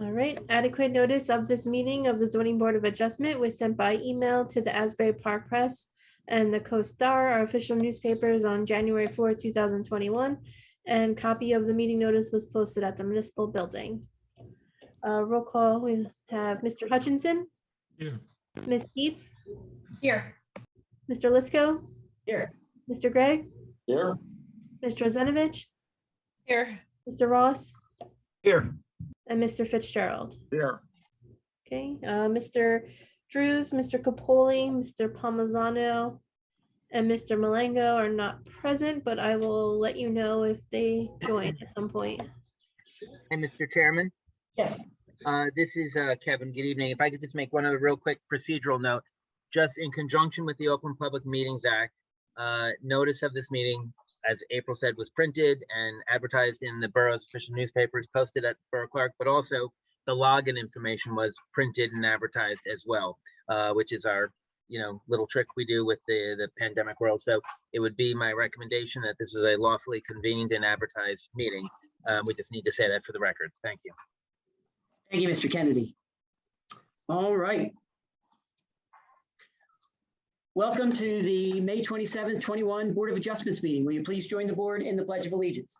All right, adequate notice of this meeting of the Zoning Board of Adjustment was sent by email to the Asbury Park Press and the Coast Star, our official newspapers, on January 4, 2021. And copy of the meeting notice was posted at the municipal building. Roll call, we have Mr. Hutchinson. Here. Ms. Dietz. Here. Mr. Lisco. Here. Mr. Gregg. Here. Mr. Ozenovich. Here. Mr. Ross. Here. And Mr. Fitzgerald. Here. Okay, Mr. Drews, Mr. Capoli, Mr. Palmisano, and Mr. Malengo are not present, but I will let you know if they join at some point. And Mr. Chairman, Yes. this is Kevin. Good evening. If I could just make one other real quick procedural note, just in conjunction with the Open Public Meetings Act, notice of this meeting, as April said, was printed and advertised in the borough's official newspapers, posted at Borough Clerk, but also the login information was printed and advertised as well, which is our, little trick we do with the pandemic world. So it would be my recommendation that this is a lawfully convened and advertised meeting. We just need to say that for the record. Thank you. Thank you, Mr. Kennedy. All right. Welcome to the May 27th, 21 Board of Adjustments meeting. Will you please join the board in the Pledge of Allegiance?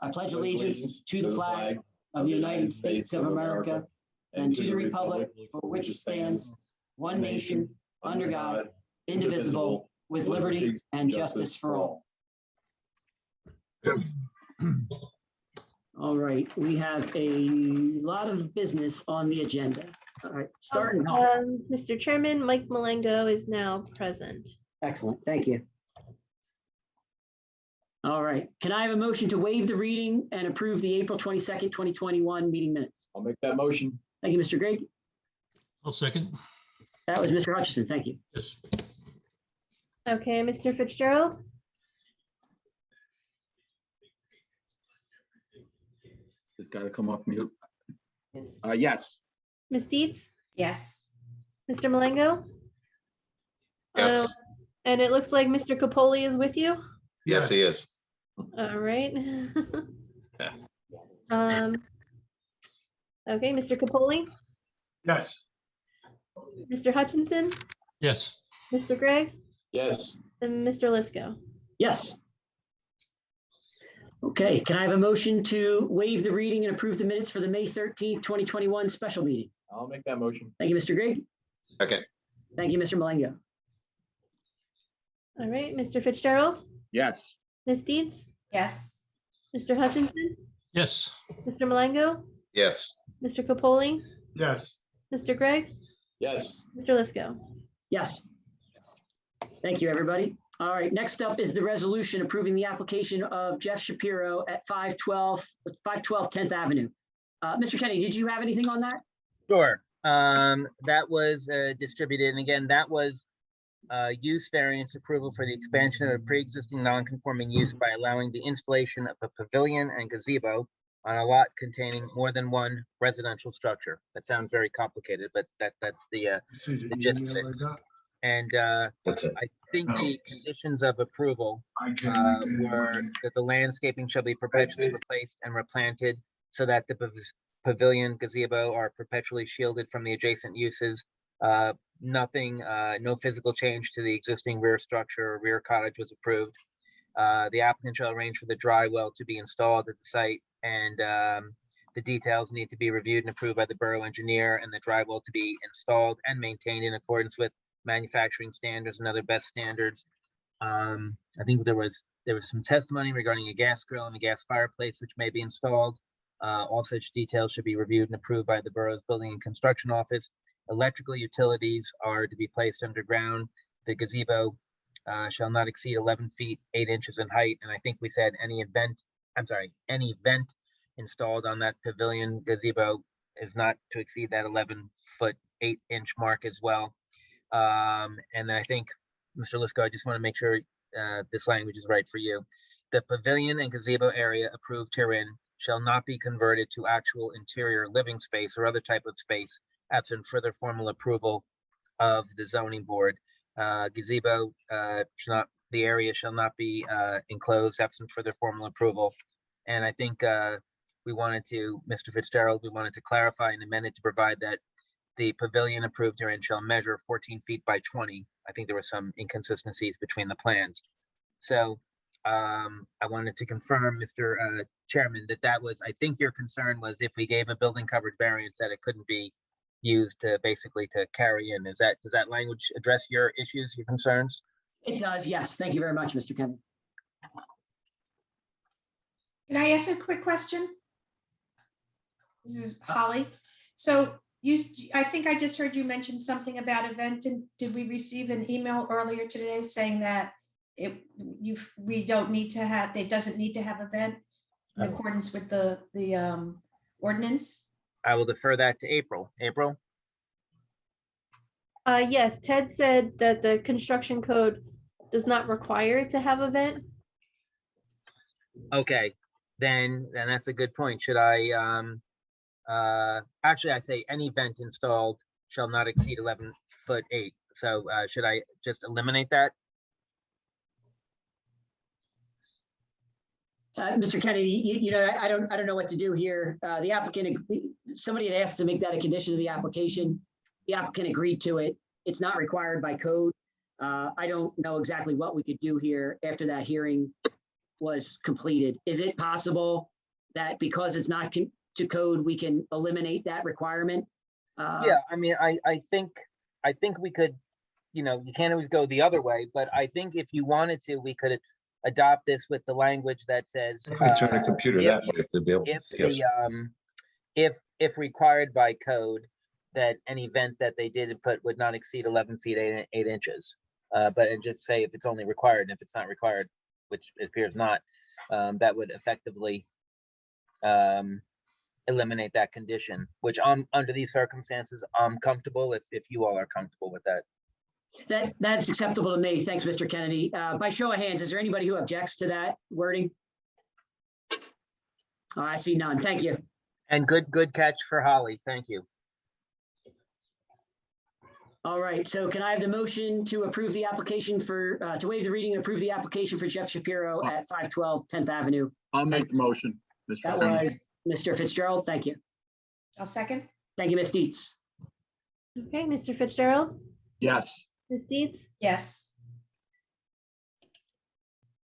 I pledge allegiance to the flag of the United States of America and to the republic for which it stands, one nation, under God, indivisible, with liberty and justice for all. All right, we have a lot of business on the agenda. All right, starting off. Mr. Chairman, Mike Malengo is now present. Excellent, thank you. All right, can I have a motion to waive the reading and approve the April 22nd, 2021 meeting minutes? I'll make that motion. Thank you, Mr. Gregg. I'll second. That was Mr. Hutchison, thank you. Yes. Okay, Mr. Fitzgerald. It's got to come off mute. Yes. Ms. Dietz. Yes. Mr. Malengo. Yes. And it looks like Mr. Capoli is with you. Yes, he is. All right. Okay, Mr. Capoli, Yes. Mr. Hutchinson, Yes. Mr. Gregg, Yes. and Mr. Lisco. Yes. Okay, can I have a motion to waive the reading and approve the minutes for the May 13th, 2021 special meeting? I'll make that motion. Thank you, Mr. Gregg. Okay. Thank you, Mr. Malengo. All right, Mr. Fitzgerald, Yes. Ms. Dietz, Yes. Mr. Hutchinson, Yes. Mr. Malengo, Yes. Mr. Capoli, Yes. Mr. Gregg, Yes. Mr. Lisco. Yes. Thank you, everybody. All right, next up is the resolution approving the application of Jeff Shapiro at 512 10th Avenue. Mr. Kennedy, did you have anything on that? Sure. That was distributed, and again, that was use variance approval for the expansion of a pre-existing non-conforming use by allowing the installation of a pavilion and gazebo on a lot containing more than one residential structure. That sounds very complicated, but that's the gist of it. And That's it. I think the conditions of approval were that the landscaping shall be perpetually replaced and replanted so that the pavilion gazebo are perpetually shielded from the adjacent uses. Nothing, no physical change to the existing rear structure or rear cottage was approved. The applicant shall arrange for the dry well to be installed at the site, and the details need to be reviewed and approved by the borough engineer, and the dry well to be installed and maintained in accordance with manufacturing standards and other best standards. I think there was some testimony regarding a gas grill and a gas fireplace which may be installed. All such details should be reviewed and approved by the borough's building and construction office. Electrical utilities are to be placed underground. The gazebo shall not exceed 11 feet 8 inches in height, and I think we said any vent installed on that pavilion gazebo is not to exceed that 11-foot 8-inch mark as well. And then I think, Mr. Lisco, I just want to make sure this language is right for you. The pavilion and gazebo area approved herein shall not be converted to actual interior living space or other type of space absent further formal approval of the zoning board. Gazebo the area shall not be enclosed absent further formal approval. And I think Mr. Fitzgerald, we wanted to clarify and amend it to provide that the pavilion approved herein shall measure 14 feet by 20. I think there were some inconsistencies between the plans. So I wanted to confirm, Mr. Chairman, that was, I think your concern was if we gave a building coverage variance that it couldn't be used to basically to carry in. Does that language address your issues, your concerns? It does, yes. Thank you very much, Mr. Kennedy. Can I ask a quick question? This is Holly. So I think I just heard you mention something about event, and did we receive an email earlier today saying that we don't need to have, it doesn't need to have event in accordance with the ordinance? I will defer that to April. April? Yes, Ted said that the construction code does not require it to have event. Okay, then that's a good point. Should I, actually I say any vent installed shall not exceed 11'8". So should I just eliminate that? Mr. Kennedy, I don't know what to do here. The applicant, somebody had asked to make that a condition of the application. The applicant agreed to it. It's not required by code. I don't know exactly what we could do here after that hearing was completed. Is it possible that because it's not to code, we can eliminate that requirement? Yeah, I mean, I think we could, you can't always go the other way, but I think if you wanted to, we could adopt this with the language that says Please turn the computer that way to be able to see us. if required by code, that any vent that they did put would not exceed 11 feet 8 inches. And just say if it's only required, and if it's not required, which it appears not, that would effectively eliminate that condition, which under these circumstances, I'm comfortable if you all are comfortable with that. That's acceptable to me. Thanks, Mr. Kennedy. By show of hands, is there anybody who objects to that wording? I see none. Thank you. And good catch for Holly. Thank you. All right, so can I have the motion to approve the application for, to waive the reading and approve the application for Jeff Shapiro at 512 10th Avenue? I'll make the motion, Mr. That Chairman. was Mr. Fitzgerald. Thank you. I'll second. Thank you, Ms. Dietz. Okay, Mr. Fitzgerald, Yes. Ms. Dietz, Yes.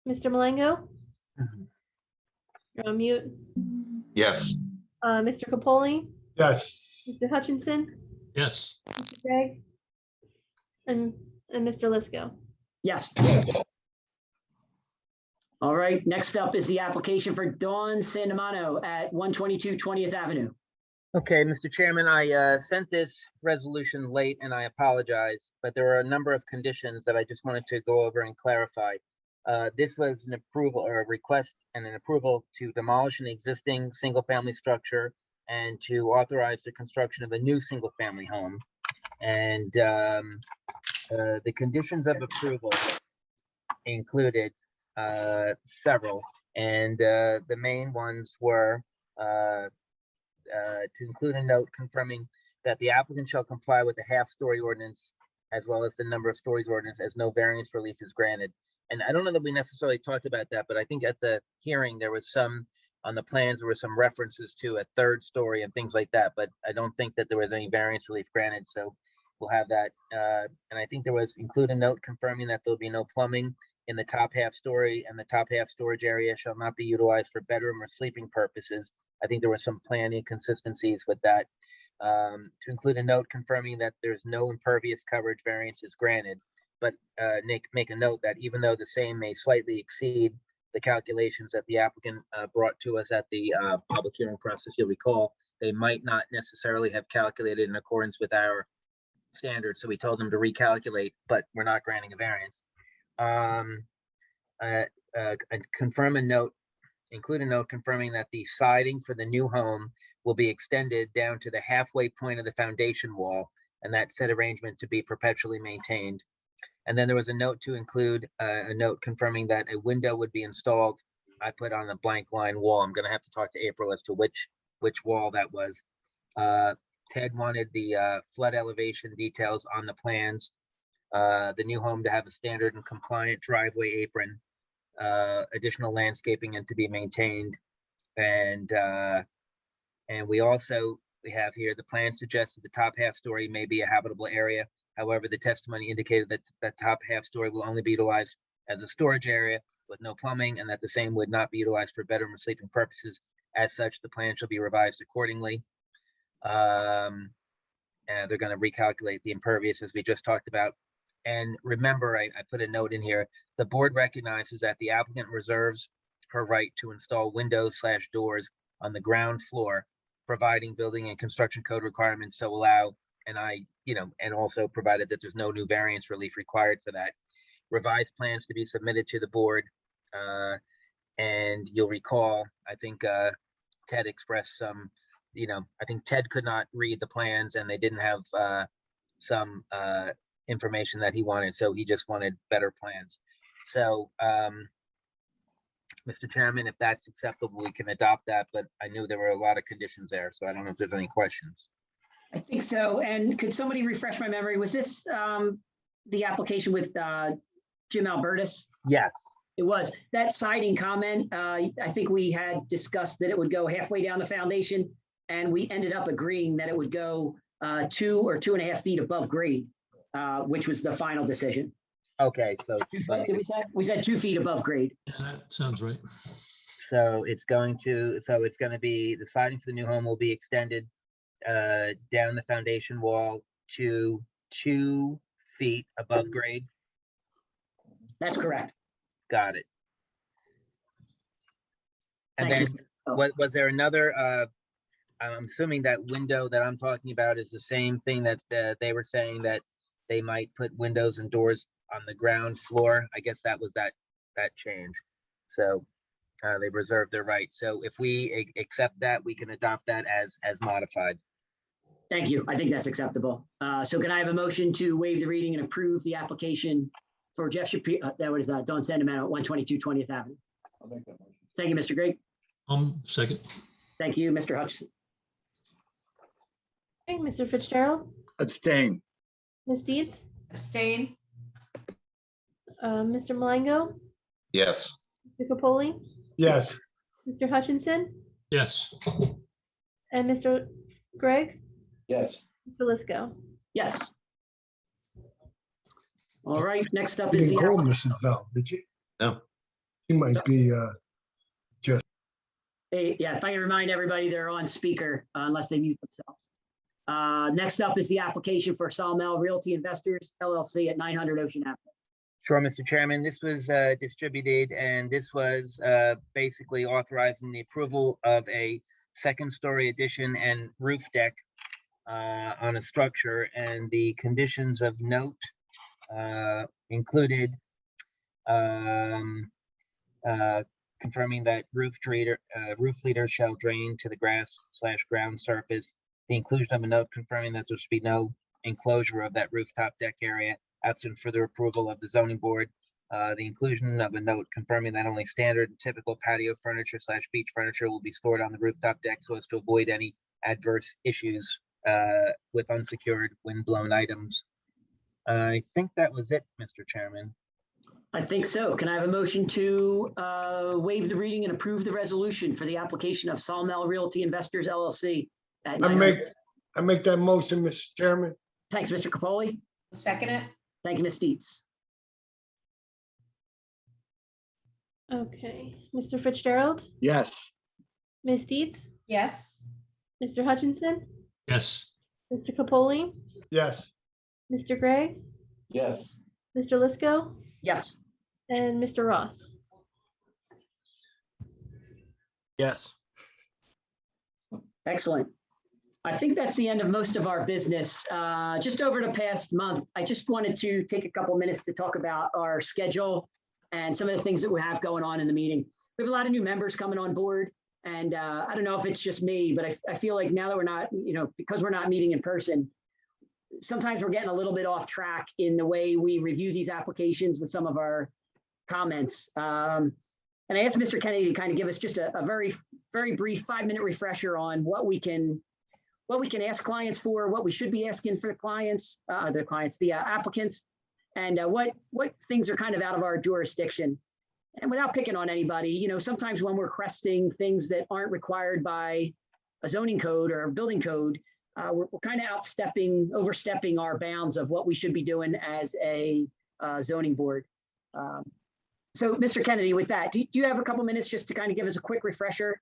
Mr. Malengo, you're on mute. Yes. Mr. Capoli, Yes. Mr. Hutchinson, Yes. Mr. Gregg, and Mr. Lisco. Yes. All right, next up is the application for Dawn Sandamano at 122 20th Avenue. Okay, Mr. Chairman, I sent this resolution late and I apologize, but there are a number of conditions that I just wanted to go over and clarify. This was an approval or a request and an approval to demolish an existing single-family structure and to authorize the construction of a new single-family home. And the conditions of approval included several, and the main ones were to include a note confirming that the applicant shall comply with the half-story ordinance as well as the number of stories ordinance, as no variance relief is granted. And I don't know that we necessarily talked about that, but I think at the hearing there was some, on the plans there were some references to a third story and things like that, but I don't think that there was any variance relief granted, so we'll have that. And I think there was include a note confirming that there'll be no plumbing in the top half story, and the top half storage area shall not be utilized for bedroom or sleeping purposes. I think there were some plan inconsistencies with that. To include a note confirming that there's no impervious coverage variances granted, but make a note that even though the same may slightly exceed the calculations that the applicant brought to us at the public hearing process, you'll recall, they might not necessarily have calculated in accordance with our standards. So we told them to recalculate, but we're not granting a variance. Confirm a note, include a note confirming that the siding for the new home will be extended down to the halfway point of the foundation wall, and that said arrangement to be perpetually maintained. And then there was a note to include a note confirming that a window would be installed. I put on a blank line wall. I'm going to have to talk to April as to which wall that was. Ted wanted the flood elevation details on the plans. The new home to have a standard and compliant driveway apron, additional landscaping and to be maintained. And we have here, the plan suggests that the top half story may be a habitable area. However, the testimony indicated that that top half story will only be utilized as a storage area with no plumbing, and that the same would not be utilized for bedroom or sleeping purposes. As such, the plan shall be revised accordingly. And they're going to recalculate the impervious as we just talked about. And remember, I put a note in here, the board recognizes that the applicant reserves her right to install windows/doors on the ground floor, providing building and construction code requirements so allow, and also provided that there's no new variance relief required for that. Revised plans to be submitted to the board. And you'll recall, I think Ted expressed some, I think Ted could not read the plans and they didn't have some information that he wanted. So he just wanted better plans. So, Mr. Chairman, if that's acceptable, we can adopt that, but I knew there were a lot of conditions there, so I don't know if there's any questions. I think so. And could somebody refresh my memory? Was this the application with Jim Albertus? Yes. It was. That siding comment, I think we had discussed that it would go halfway down the foundation, and we ended up agreeing that it would go 2 or 2.5 feet above grade, which was the final decision. Okay, so We said 2 feet above grade. Yeah, that sounds right. So it's going to be, the siding for the new home will be extended down the foundation wall to 2 feet above grade. That's correct. Got it. And Thanks, then Mr. was there another, I'm assuming that window that I'm talking about is the same thing that they were saying that they might put windows and doors on the ground floor. I guess that was that change. So they reserved their right. So if we accept that, we can adopt that as modified. Thank you. I think that's acceptable. So can I have a motion to waive the reading and approve the application for Jeff Shapiro? That was Don Sandamano at 122 20th Avenue. I'll make that motion. Thank you, Mr. Grigg. Second. Thank you, Mr. Hutchison. Okay, Mr. Fitzgerald, Abstain. Ms. Dietz, Abstain. Mr. Malango, Yes. Mr. Capoli, yes, Mr. Hutchinson, Yes. and Mr. Gregg, Yes. Mr. Lisco. Yes. All right, next up you is didn't the call Mrs. Bell, did you? No. She might be, yeah, if I can remind everybody, they're on speaker unless they mute themselves. Next up is the application for Sawmill Realty Investors LLC at 900 Ocean Avenue. Sure, Mr. Chairman, this was distributed, and this was basically authorizing the approval of a second-story addition and roof deck on a structure, and the conditions of note included confirming that roof leader shall drain to the grass/ground surface. The inclusion of a note confirming that there should be no enclosure of that rooftop deck area absent further approval of the zoning board. The inclusion of a note confirming that only standard and typical patio furniture/beach furniture will be stored on the rooftop deck so as to avoid any adverse issues with unsecured wind-blown items. I think that was it, Mr. Chairman. I think so. Can I have a motion to waive the reading and approve the resolution for the application of Sawmill Realty Investors LLC? At I 900 make that motion, Mr. Chairman. Thanks, Mr. Capoli. Second it. Thank you, Ms. Dietz. Okay, Mr. Fitzgerald, Yes. Ms. Dietz, Yes. Mr. Hutchinson, Yes. Mr. Capoli, Yes, Mr. Gregg, Yes. Mr. Lisco, Yes. and Mr. Ross. yes. Excellent. I think that's the end of most of our business. Just over the past month, I just wanted to take a couple minutes to talk about our schedule and some of the things that we have going on in the meeting. We have a lot of new members coming on board, and I don't know if it's just me, but I feel like now that we're not, because we're not meeting in person, sometimes we're getting a little bit off track in the way we review these applications with some of our comments. And I asked Mr. Kennedy to kind of give us just a very, very brief 5-minute refresher on what we can ask clients for, what we should be asking for the applicants, and what things are kind of out of our jurisdiction. and without picking on anybody, you know, sometimes when we're requesting things that aren't required by a zoning code or a building code, we're kind of overstepping our bounds of what we should be doing as a zoning board. So, Mr. Kennedy, with that, do you have a couple minutes just to kind of give us a quick refresher?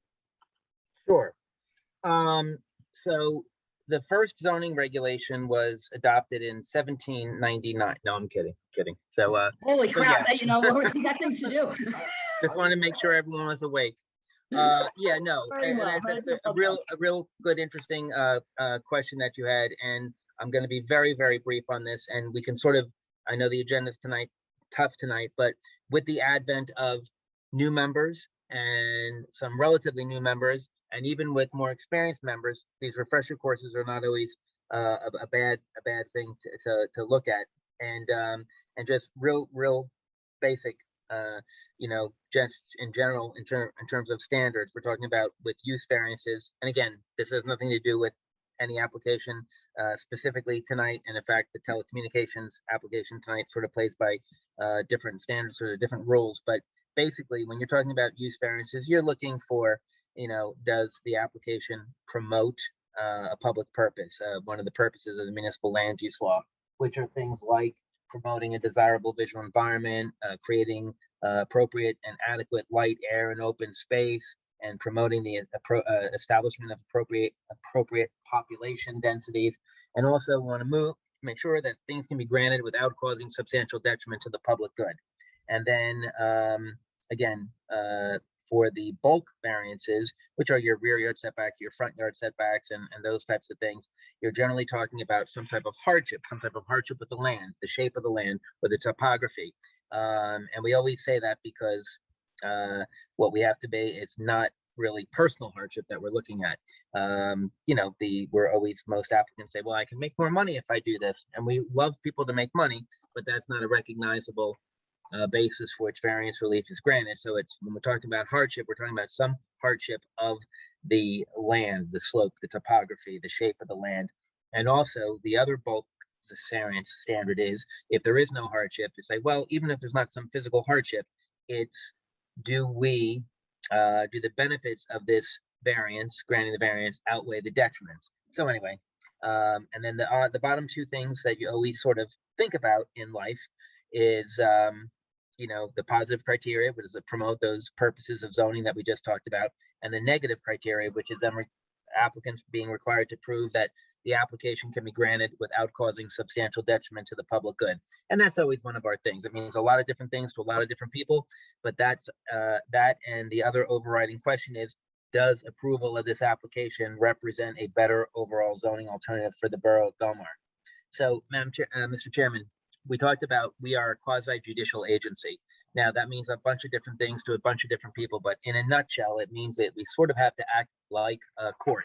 Sure. So the first zoning regulation was adopted in 1799. No, I'm kidding. So, Holy So, crap, yeah. you know, we got things to do. just wanted to make sure everyone was awake. Yeah, no, Very well. that's a real good, interesting question that you had, and I'm going to be very, very brief on this, and we can sort of, I know the agenda's tough tonight, but with the advent of new members and some relatively new members, and even with more experienced members, these refresher courses are not always a bad thing to look at, and just real basic. You know, just in general, in terms of standards, we're talking about with use variances. And again, this has nothing to do with any application specifically tonight. And in fact, the telecommunications application tonight sort of plays by different standards or different rules. But basically, when you're talking about use variances, you're looking for, you know, does the application promote a public purpose? One of the purposes of the municipal land use law, which are things like promoting a desirable visual environment, creating appropriate and adequate light, air, and open space, and promoting the establishment of appropriate population densities. And also want to make sure that things can be granted without causing substantial detriment to the public good. And then again, for the bulk variances, which are your rear yard setbacks, your front yard setbacks, and those types of things, you're generally talking about some type of hardship with the land, the shape of the land, or the topography. And we always say that because what we have to be, it's not really personal hardship that we're looking at. You know, most applicants say, well, I can make more money if I do this. And we love people to make money, but that's not a recognizable basis for which variance relief is granted. So it's, when we're talking about hardship, we're talking about some hardship of the land, the slope, the topography, the shape of the land. And also the other bulk variance standard is, if there is no hardship, to say, well, even if there's not some physical hardship, it's do the benefits of this variance, granting the variance, outweigh the detriments? So anyway, and then the bottom two things that you always sort of think about in life is you know, the positive criteria, which is to promote those purposes of zoning that we just talked about, and the negative criteria, which is then applicants being required to prove that the application can be granted without causing substantial detriment to the public good. And that's always one of our things. It means a lot of different things to a lot of different people, but that's that. And the other overriding question is, does approval of this application represent a better overall zoning alternative for the borough of Belmar? So, Mr. Chairman, we talked about we are a quasi-judicial agency. Now, that means a bunch of different things to a bunch of different people, but in a nutshell, it means that we sort of have to act like a court.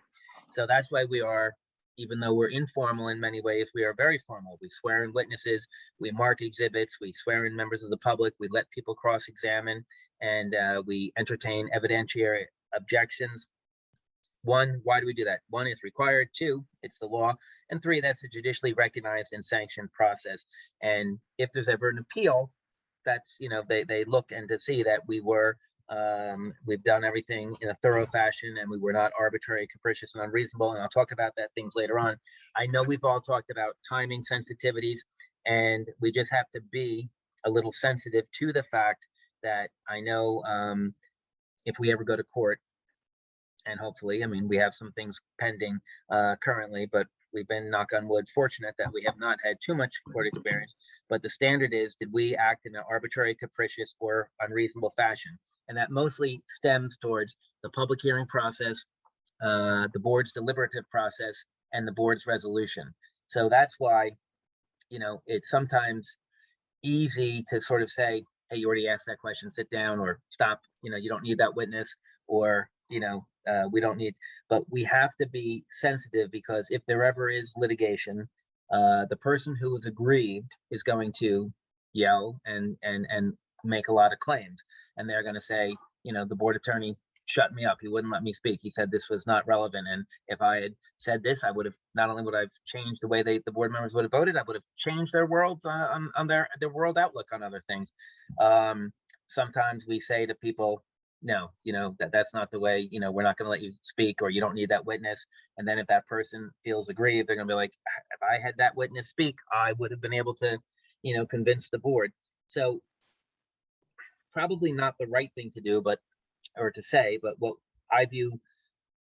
So that's why we are, even though we're informal in many ways, we are very formal. We swear in witnesses, we mark exhibits, we swear in members of the public, we let people cross-examine, and we entertain evidentiary objections. One, why do we do that? One, is required. Two, it's the law. And three, that's a judicially recognized and sanctioned process. And if there's ever an appeal, that's, you know, they look and to see that we've done everything in a thorough fashion, and we were not arbitrary, capricious, and unreasonable. And I'll talk about that things later on. I know we've all talked about timing sensitivities, and we just have to be a little sensitive to the fact that I know if we ever go to court, and hopefully, I mean, we have some things pending currently, but we've been, knock on wood, fortunate that we have not had too much court experience. But the standard is, did we act in an arbitrary, capricious, or unreasonable fashion? And that mostly stems towards the public hearing process, the board's deliberative process, and the board's resolution. So that's why, you know, it's sometimes easy to sort of say, hey, you already asked that question, sit down, or stop, you know, you don't need that witness, or, you know, we don't need, but we have to be sensitive, because if there ever is litigation, the person who is aggrieved is going to yell and make a lot of claims. And they're going to say, you know, the board attorney shut me up. He wouldn't let me speak. He said this was not relevant. And if I had said this, I would have, not only would I have changed the way the board members would have voted, I would have changed their world on their world outlook on other things. sometimes we say to people, no, that's not the way, we're not going to let you speak, or you don't need that witness. And then if that person feels aggrieved, they're going to be like, if I had that witness speak, I would have been able to, convince the board. So probably not the right thing to do, or to say, but what I view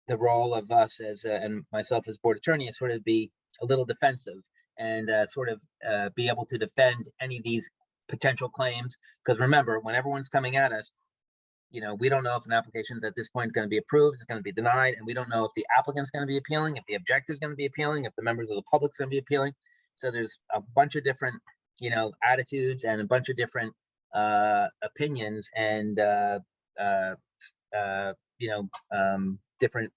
the role of us as, and myself as board attorney, is sort of be a little defensive and be able to defend any of these potential claims. Because remember, when everyone's coming at us, we don't know if an application is at this point going to be approved, it's going to be denied, and we don't know if the applicant's going to be appealing, if the objector is going to be appealing, if the members of the public is going to be appealing. So there's a bunch of different, attitudes and a bunch of different opinions and different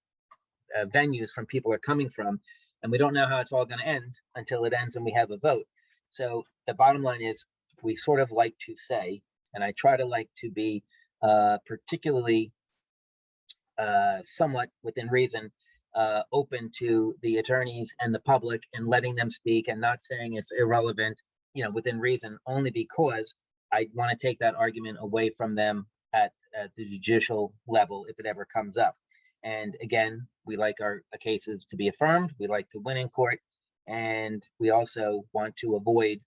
venues from people are coming from, and we don't know how it's all going to end until it ends and we have a vote. So the bottom line is, we sort of like to say, and I try to like to be particularly somewhat within reason, open to the attorneys and the public and letting them speak, and not saying it's irrelevant, within reason, only because I want to take that argument away from them at the judicial level if it ever comes up. And again, we like our cases to be affirmed. We like to win in court, and we also want to avoid,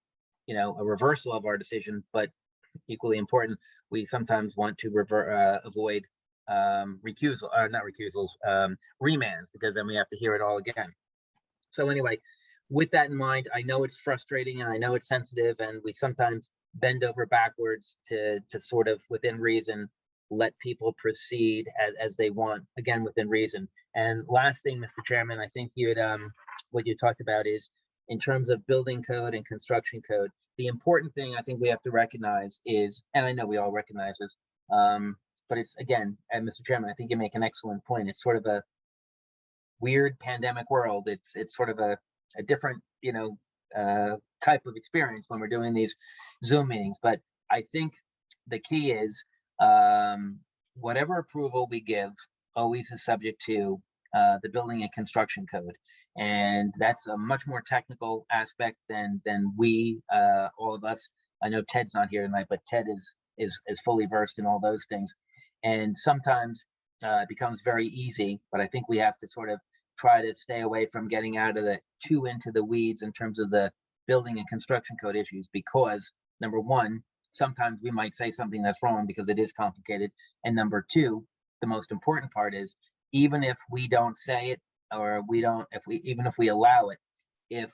a reversal of our decision. But equally important, we sometimes want to avoid recusal, or not recusals, remands, because then we have to hear it all again. So anyway, with that in mind, I know it's frustrating and I know it's sensitive, and we sometimes bend over backwards to sort of, within reason, let people proceed as they want, again, within reason. And last thing, Mr. Chairman, I think what you talked about is, in terms of building code and construction code, the important thing I think we have to recognize is, and I know we all recognize this, but it's, again, and Mr. Chairman, I think you make an excellent point. It's sort of a weird pandemic world. It's sort of a different, type of experience when we're doing these Zoom meetings. But I think the key is, whatever approval we give always is subject to the building and construction code. And that's a much more technical aspect than we, all of us. I know Ted's not here tonight, but Ted is fully versed in all those things. And sometimes it becomes very easy, but I think we have to sort of try to stay away from getting out of too into the weeds in terms of the building and construction code issues, because number one, sometimes we might say something that's wrong because it is complicated. And number two, the most important part is, even if we don't say it, or even if we allow it, if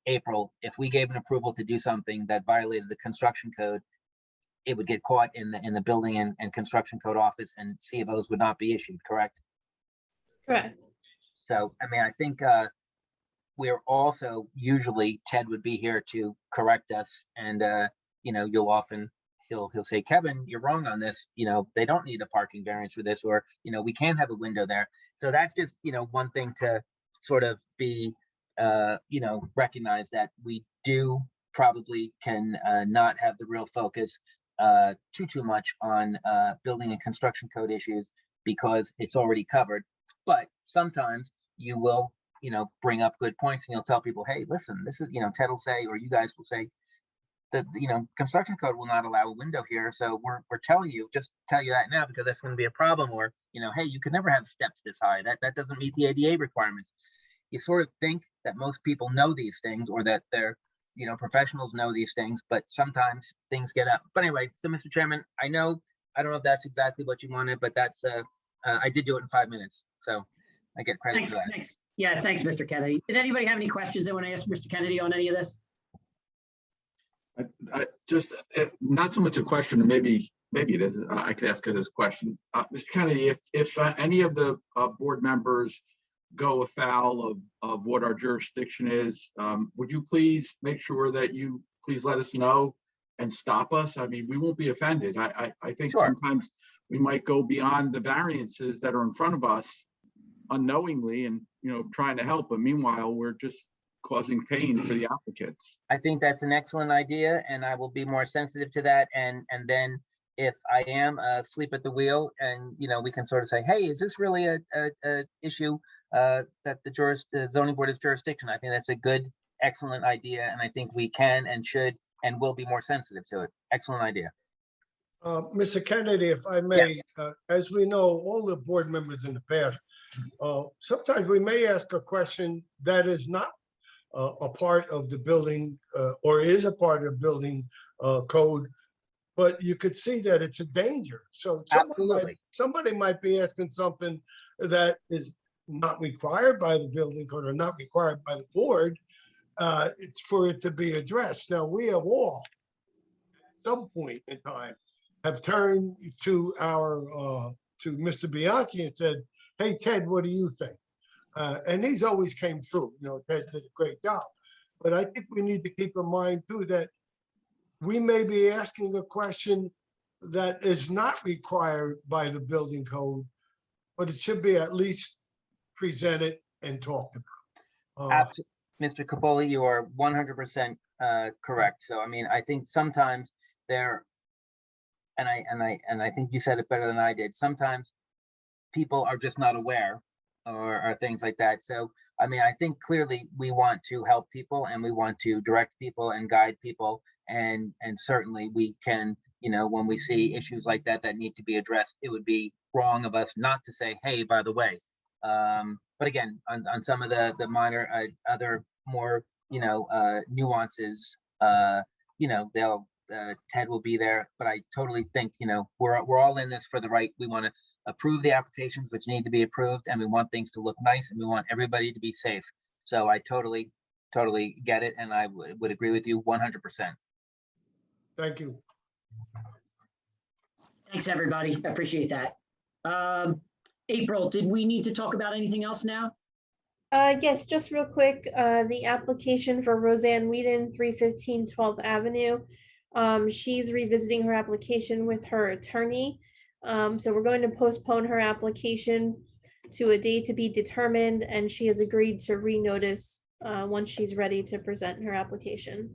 April, if we gave an approval to do something that violated the construction code, it would get caught in the building and construction code office, and CFOs would not be issued, correct? Correct. So, I mean, I think we're also, usually Ted would be here to correct us, and he'll say, Kevin, you're wrong on this. They don't need a parking variance for this, or we can have a window there. So that's just one thing to sort of be recognize, that we do probably can not have the real focus too much on building and construction code issues, because it's already covered. But sometimes you will bring up good points, and you'll tell people, hey, listen, this is Ted will say, or you guys will say, that construction code will not allow a window here, so we're telling you, just tell you that now, because that's going to be a problem. Or hey, you can never have steps this high, that doesn't meet the ADA requirements. You sort of think that most people know these things, or that they're professionals know these things, but sometimes things get up. But anyway, so Mr. Chairman, I don't know if that's exactly what you wanted, but that's I did do it in 5 minutes, so I get credit for that. Thanks. Yeah, thanks, Mr. Kennedy. Did anybody have any questions they want to ask Mr. Kennedy on any of this? I just, not so much a question, maybe it is, I could ask it as a question. Mr. Kennedy, if any of the board members go afoul of what our jurisdiction is, would you please make sure that you please let us know and stop us? I mean, we won't be offended. I think Sure. Sometimes we might go beyond the variances that are in front of us unknowingly, and trying to help, but meanwhile we're just causing pain for the applicants. I think that's an excellent idea, and I will be more sensitive to that. And then if I am asleep at the wheel, and we can sort of say, hey, is this really a issue that the zoning board is jurisdiction? I think that's a good, excellent idea, and I think we can and should and will be more sensitive to it. Excellent idea. Mr. Kennedy, if I may, as we know, all the board members in the past, sometimes we may ask a question that is not a part of the building or is a part of building code, but you could see that it's a danger. So Absolutely. somebody might be asking something that is not required by the building code or not required by the board. It's for it to be addressed. Now, we have all, at some point in time, have turned to to Mr. Bianchi and said, "Hey, Ted, what do you think?" And he's always came through. Ted did a great job. But I think we need to keep in mind too that we may be asking a question that is not required by the building code, but it should be at least presented and talked about. Mr. Capoli, you are 100% correct. So, I mean, I think sometimes there, and I think you said it better than I did. Sometimes people are just not aware or things like that. So, I mean, I think clearly we want to help people and we want to direct people and guide people. And certainly we can, when we see issues like that that need to be addressed, it would be wrong of us not to say, hey, by the way. But again, on some of the minor, other more, nuances, they'll, Ted will be there, but I totally think, we're all in this for the right. We want to approve the applications which need to be approved, and we want things to look nice, and we want everybody to be safe. So I totally get it, and I would agree with you 100%. Thank you. Thanks, everybody. I appreciate that. April, did we need to talk about anything else now? Yes, just real quick, the application for Roseanne Whedon, 315 12th Avenue. She's revisiting her application with her attorney. So we're going to postpone her application to a date to be determined, and she has agreed to renotice once she's ready to present her application.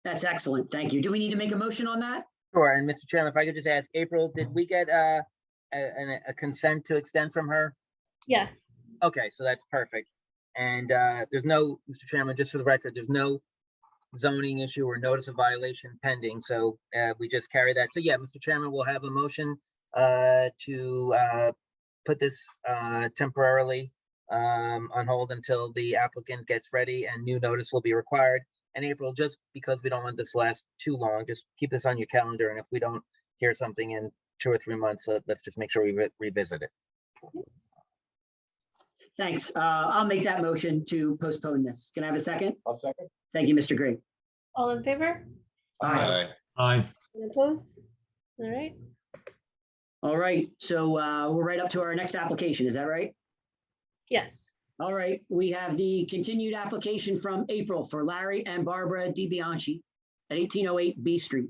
That's excellent. Thank you. Do we need to make a motion on that? Sure. And Mr. Chairman, if I could just ask, April, did we get a consent to extend from her? Yes. Okay, so that's perfect. And there's no, Mr. Chairman, just for the record, there's no zoning issue or notice of violation pending. So we just carry that. So yeah, Mr. Chairman, we'll have a motion to put this temporarily on hold until the applicant gets ready and new notice will be required. And April, just because we don't want this to last too long, just keep this on your calendar. And if we don't hear something in 2 or 3 months, let's just make sure we revisit it. Thanks. I'll make that motion to postpone this. Can I have a second? I'll second. Thank you, Mr. Green. All in favor? Aye. Aye. And opposed? All right. All right. So we're right up to our next application. Is that right? Yes. All right. We have the continued application from April for Larry and Barbara DiBianchi at 1808 B Street.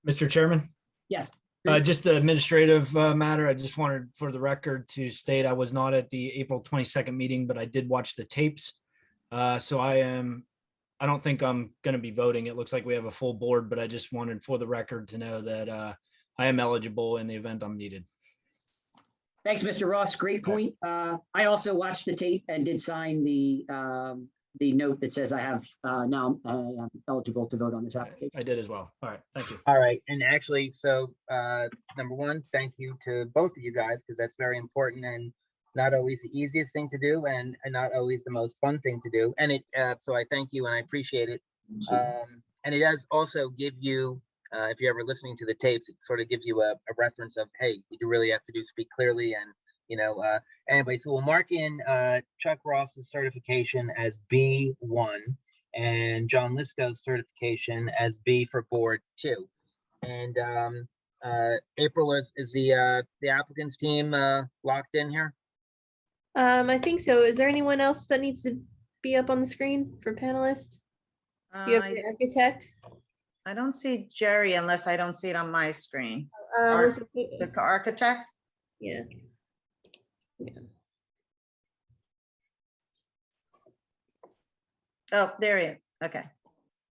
Mr. Chairman, Yes. just an administrative matter. I just wanted for the record to state I was not at the April 22nd meeting, but I did watch the tapes. So I don't think I'm going to be voting. It looks like we have a full board, but I just wanted for the record to know that I am eligible in the event I'm needed. Thanks, Mr. Ross. Great point. I also watched the tape and did sign the note that says I have now I'm eligible to vote on this application. I did as well. All right. Thank you. All right. And actually, so number one, thank you to both of you guys, because that's very important and not always the easiest thing to do and not always the most fun thing to do. And so I thank you and I appreciate it. And it does also give you, if you're ever listening to the tapes, it sort of gives you a reference of, hey, you really have to speak clearly. And, anyway, so we'll mark in Chuck Ross's certification as B1 and John Lisco's certification as B for board 2. And April, is the applicant's team locked in here? I think so. Is there anyone else that needs to be up on the screen for panelists? Do you have the architect? I don't see Jerry unless I don't see it on my screen. The architect? Yeah. Oh, there he is. Okay.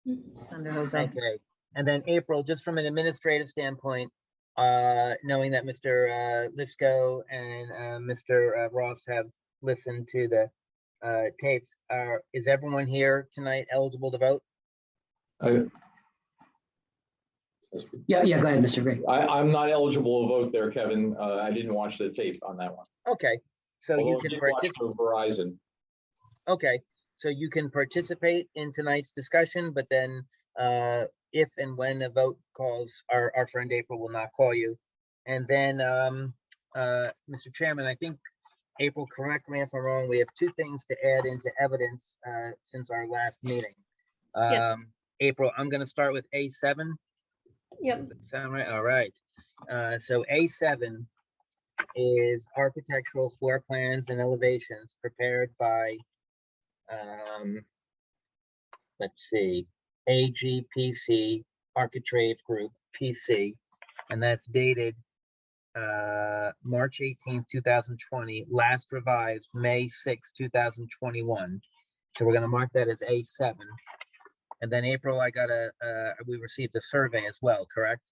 It's under Jose. Okay. And then April, just from an administrative standpoint, knowing that Mr. Lisco and Mr. Ross have listened to the tapes, is everyone here tonight eligible to vote? Yeah, go ahead, Mr. Gray. I'm not eligible to vote there, Kevin. I didn't watch the tape on that one. Okay, so you Although I can did watch participate. for Verizon. Okay, so you can participate in tonight's discussion, but then if and when a vote calls, our friend April will not call you. And then, Mr. Chairman, I think, April, correct me if I'm wrong, we have two things to add into evidence since our last meeting. Yep. April, I'm going to start with A7. Yep. Does that sound right? All right. So A7 is architectural floor plans and elevations prepared by, let's see, AGPC Architrave Group, PC, and that's dated March 18th, 2020, last revised May 6th, 2021. So we're going to mark that as A7. And then April, we received a survey as well, correct?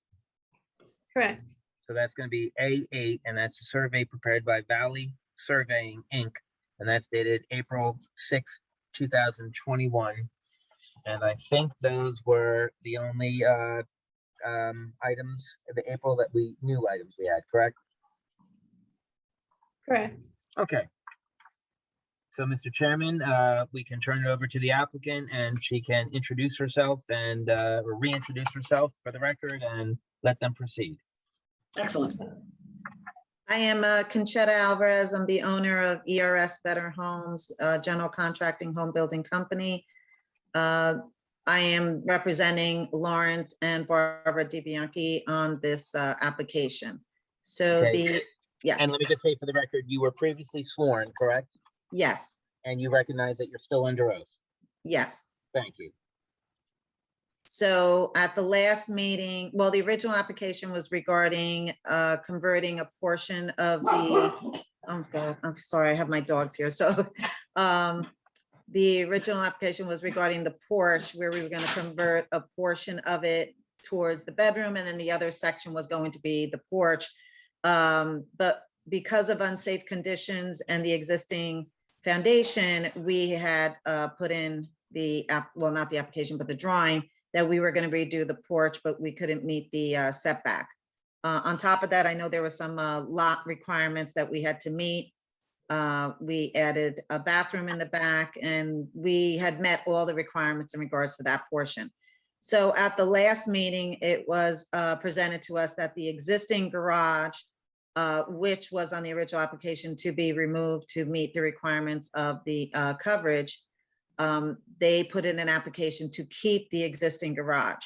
Correct. So that's going to be A8, and that's a survey prepared by Valley Surveying, Inc., and that's dated April 6th, 2021. And I think those were the only items, the April that new items we had, correct? Correct. Okay. So, Mr. Chairman, we can turn it over to the applicant, and she can introduce herself and or reintroduce herself for the record, and let them proceed. Excellent. I am Conchetta Alvarez. I'm the owner of ERS Better Homes, general contracting home building company. I am representing Lawrence and Barbara DiBianchi on this application. So Okay. yes. And let me just say for the record, you were previously sworn, correct? Yes. And you recognize that you're still under oath. Yes. Thank you. So at the last meeting, well, the original application was regarding converting a portion of the, oh God, I'm sorry, I have my dogs here. So the original application was regarding the porch, where we were going to convert a portion of it towards the bedroom, and then the other section was going to be the porch. But because of unsafe conditions and the existing foundation, we had put in the well, not the application, but the drawing, that we were going to redo the porch, but we couldn't meet the setback. On top of that, I know there was some lot requirements that we had to meet. We added a bathroom in the back, and we had met all the requirements in regards to that portion. So at the last meeting, it was presented to us that the existing garage, which was on the original application to be removed to meet the requirements of the coverage, they put in an application to keep the existing garage.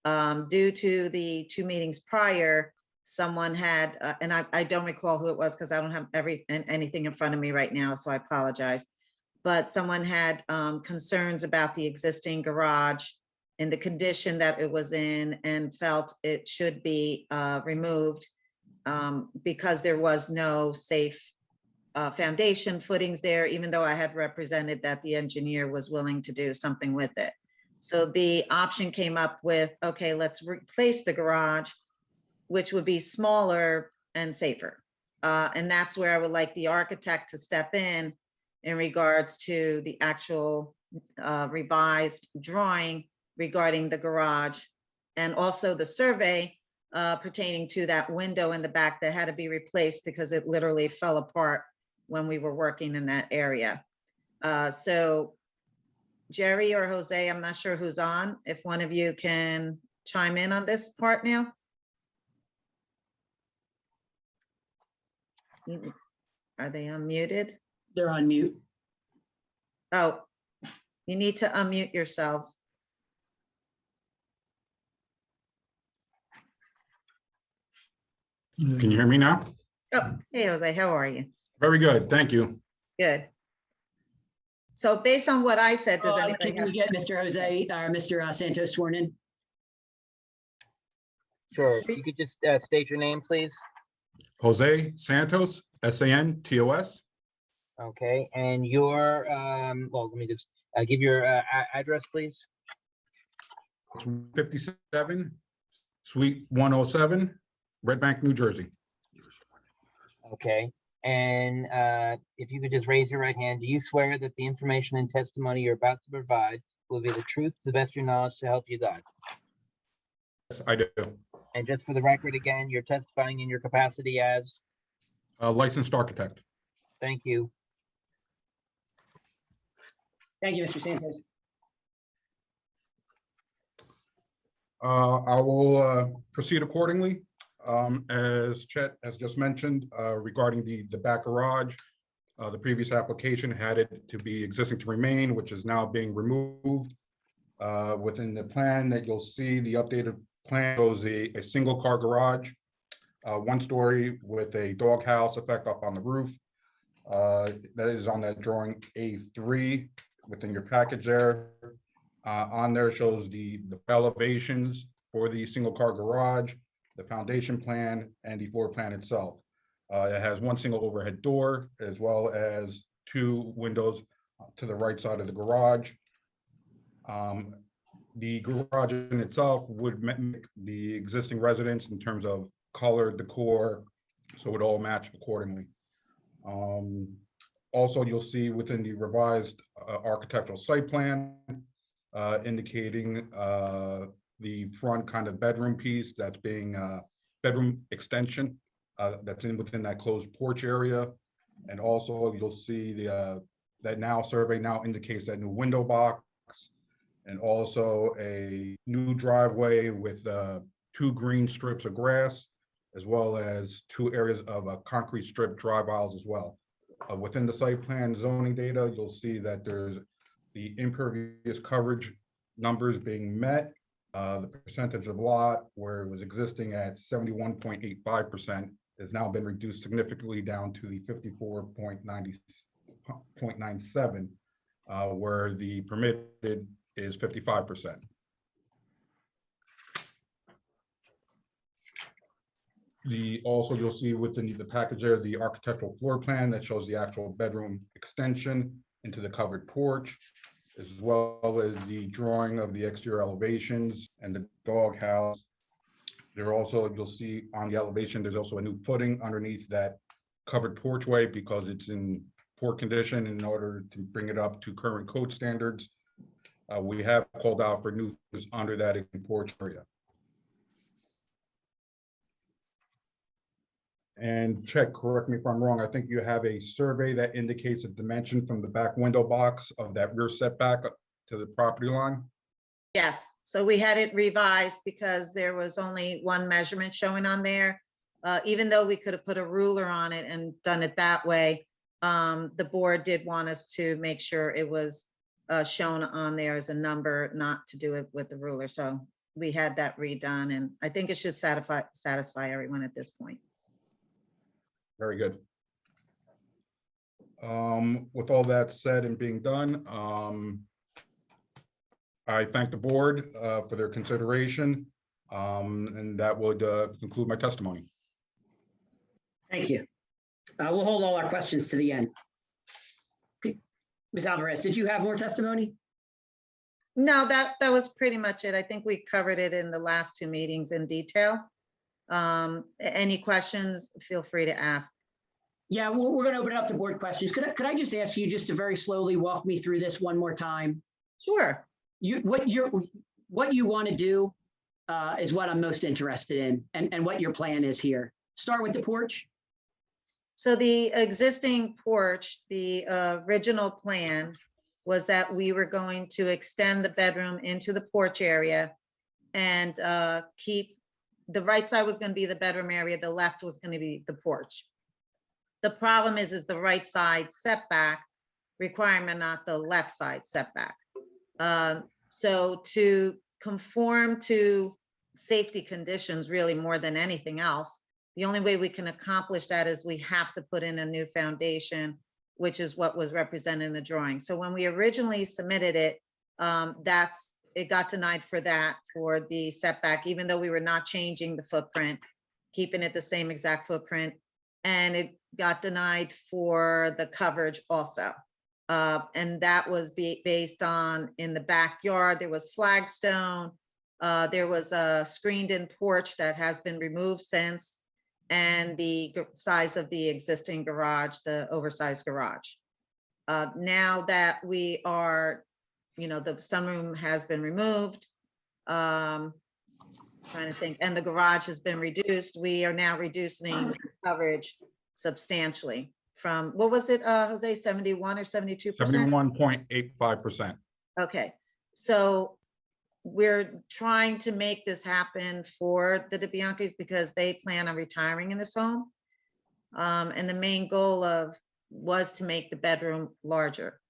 Due to the 2 meetings prior, someone had, and I don't recall who it was because I don't have anything in front of me right now, so I apologize. But someone had concerns about the existing garage and the condition that it was in, and felt it should be removed because there was no safe foundation footings there, even though I had represented that the engineer was willing to do something with it. So the option came up with, okay, let's replace the garage, which would be smaller and safer. And that's where I would like the architect to step in regards to the actual revised drawing regarding the garage, and also the survey pertaining to that window in the back that had to be replaced because it literally fell apart when we were working in that area. So Jerry or Jose, I'm not sure who's on, if one of you can chime in on this part now. Are they unmuted? They're on mute. Oh, you need to unmute yourselves. Can you hear me now? Oh, hey, Jose, how are you? Very good, thank you. Good. So based on what I said, does anybody Can we get Mr. Jose or Mr. Santos sworn in? Sure. You could just state your name, please. Jose Santos, S-A-N-T-O-S. Okay, and your, well, let me just give your address, please. 57, Suite 107, Red Bank, New Jersey. Okay, and if you could just raise your right hand, do you swear that the information and testimony you're about to provide will be the truth to the best of your knowledge to help you God? I do. And just for the record, again, you're testifying in your capacity as, Licensed architect. thank you. Thank you, Mr. Santos. I will proceed accordingly. As Chet has just mentioned, regarding the back garage, the previous application had it to be existing to remain, which is now being removed. Within the plan that you'll see, the updated plan shows a single car garage, 1 story with a doghouse effect up on the roof. That is on that drawing A3 within your package there. On there shows the elevations for the single car garage, the foundation plan, and the floor plan itself. It has 1 single overhead door, as well as 2 windows to the right side of the garage. The garage in itself would mimic the existing residence in terms of color, decor, so it all matched accordingly. Also, you'll see within the revised architectural site plan, indicating the front kind of bedroom piece that's being bedroom extension that's within that closed porch area. And also you'll see the that now survey now indicates that new window box, and also a new driveway with 2 green strips of grass, as well as 2 areas of concrete strip drive aisles as well. Within the site plan zoning data, you'll see that there's the impervious coverage numbers being met. The percentage of lot where it was existing at 71.85% has now been reduced significantly down to the 54.97, where the permitted is 55%. Also, you'll see within the package there, the architectural floor plan that shows the actual bedroom extension into the covered porch, as well as the drawing of the exterior elevations and the doghouse. There also, you'll see on the elevation, there's also a new footing underneath that covered porchway because it's in poor condition. In order to bring it up to current code standards, we have called out for new under that porch area. And check, correct me if I'm wrong, I think you have a survey that indicates a dimension from the back window box of that rear setback to the property line? Yes, so we had it revised because there was only 1 measurement showing on there. Even though we could have put a ruler on it and done it that way, the board did want us to make sure it was shown on there as a number, not to do it with the ruler. So we had that redone, and I think it should satisfy everyone at this point. Very good. With all that said and being done, I thank the board for their consideration, and that would conclude my testimony. Thank you. We'll hold all our questions to the end. Ms. Alvarez, did you have more testimony? No, that was pretty much it. I think we covered it in the last 2 meetings in detail. Any questions, feel free to ask. Yeah, we're going to open it up to board questions. Could I just ask you just to very slowly walk me through this one more time? Sure. What you want to do is what I'm most interested in, and what your plan is here. Start with the porch. So the existing porch, the original plan was that we were going to extend the bedroom into the porch area and keep the right side was going to be the bedroom area, the left was going to be the porch. The problem is the right side setback requirement, not the left side setback. So to conform to safety conditions, really more than anything else, the only way we can accomplish that is we have to put in a new foundation, which is what was represented in the drawing. So when we originally submitted it, it got denied for that, for the setback, even though we were not changing the footprint, keeping it the same exact footprint. And it got denied for the coverage also. And that was based on, in the backyard, there was flagstone, there was a screened-in porch that has been removed since, and the size of the existing garage, the oversized garage. Now that we are, the sunroom has been removed, Trying to think, and the garage has been reduced. We are now reducing coverage substantially from, what was it, Jose, 71 or 72%? 71.85%. Okay, so we're trying to make this happen for the DeBianchis because they plan on retiring in this home. And the main goal was to make the bedroom larger.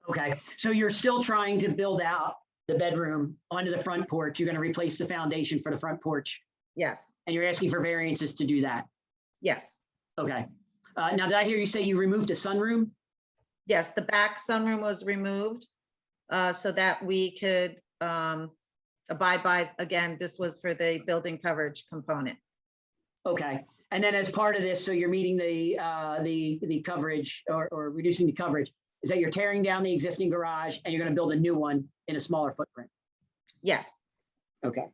Okay, so you're still trying to build out the bedroom onto the front porch. You're going to replace the foundation for the front porch, Yes, and you're asking for variances to do that. yes, Okay. Now, did I hear you say you removed a sunroom? yes, the back sunroom was removed so that we could abide by, again, this was for the building coverage component. Okay, and then as part of this, so you're meeting the coverage or reducing the coverage, is that you're tearing down the existing garage and you're going to build a new one in a smaller footprint? Yes, Okay.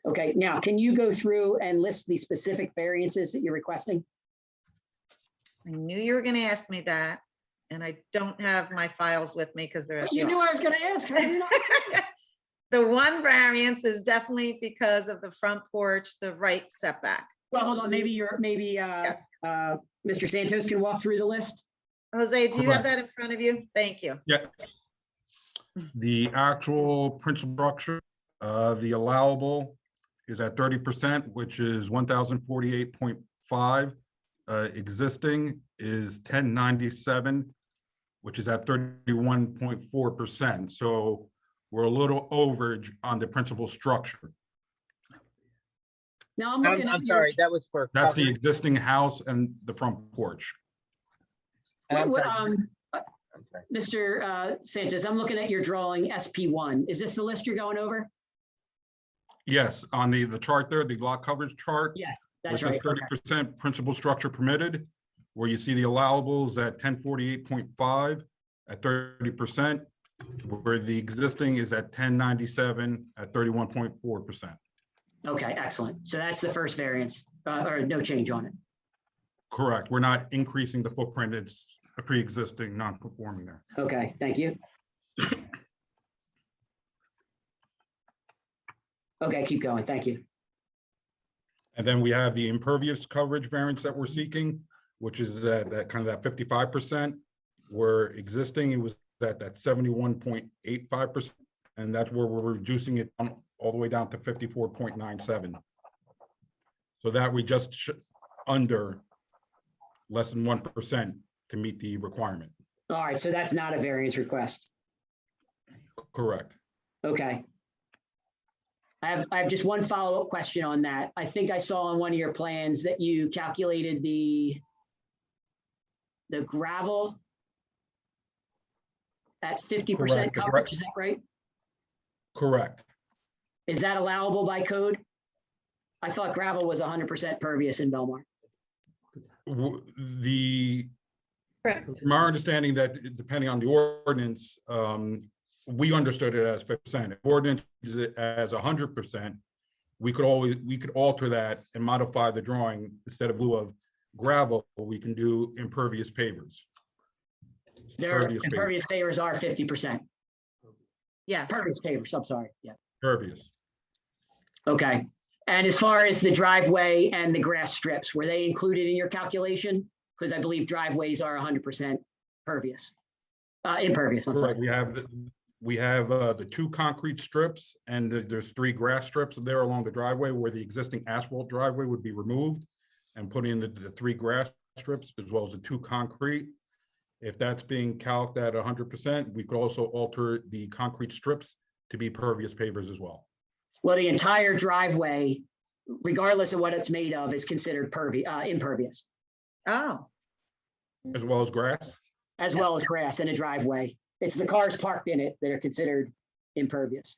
Okay, now can you go through and list the specific variances that you're requesting? I knew you were going to ask me that, and I don't have my files with me because they're at the You knew office. I was going to ask. How did you not? The one variance is definitely because of the front porch, the right setback. Well, hold on, maybe Mr. Santos can walk through the list. Jose, do you have Correct. that in front of you? Thank you. Yeah. The actual principal structure, the allowable is at 30%, which is 1,048.5. Existing is 1097, which is at 31.4%. So we're a little overage on the principal structure. Now I'm looking I'm at sorry, that was for That's the coverage. existing house and the front porch. And I'm What- sorry, what, I'm sorry. Mr. Santos, I'm looking at your drawing SP1. Is this the list you're going over? Yes, on the chart there, the lot coverage chart. Yeah, Where that's it says right. Okay. 30% principal structure permitted, where you see the allowables at 1048.5 at 30%, where the existing is at 1097 at 31.4%. Okay, excellent. So that's the first variance, or no change on it. Correct. We're not increasing the footprint. It's a pre-existing non-conforming there. Okay, thank you. Okay, keep going. Thank you. And then we have the impervious coverage variance that we're seeking, which is that kind of that 55%. Where existing, it was at that 71.85%, and that's where we're reducing it all the way down to 54.97. So that we just under less than 1% to meet the requirement. All right, so that's not a variance request. Correct. Okay. I have just one follow-up question on that. I think I saw on one of your plans that you calculated the gravel at 50% Correct. coverage, is that right? Correct. Is that allowable by code? I thought gravel was 100% pervious in Belmar. Correct. From our understanding that depending on the ordinance, we understood it as 50%. If ordinance is it as 100%, we could alter that and modify the drawing. Instead of lieu of gravel, we can do impervious pavers. Their Pervious pavers. impervious pavers are 50%. Yes, Pervious pavers, I'm sorry, yeah. Pervious. Okay. And as far as the driveway and the grass strips, were they included in your calculation? Because I believe driveways are 100% pervious, impervious, I'm sorry. Correct. We have the 2 concrete strips and there's 3 grass strips there along the driveway where the existing asphalt driveway would be removed and put in the 3 grass strips as well as the 2 concrete. If that's being calced at 100%, we could also alter the concrete strips to be pervious pavers as well. Well, the entire driveway, regardless of what it's made of, is considered impervious, oh, As well as grass? as well as grass in a driveway. It's the cars parked in it that are considered impervious.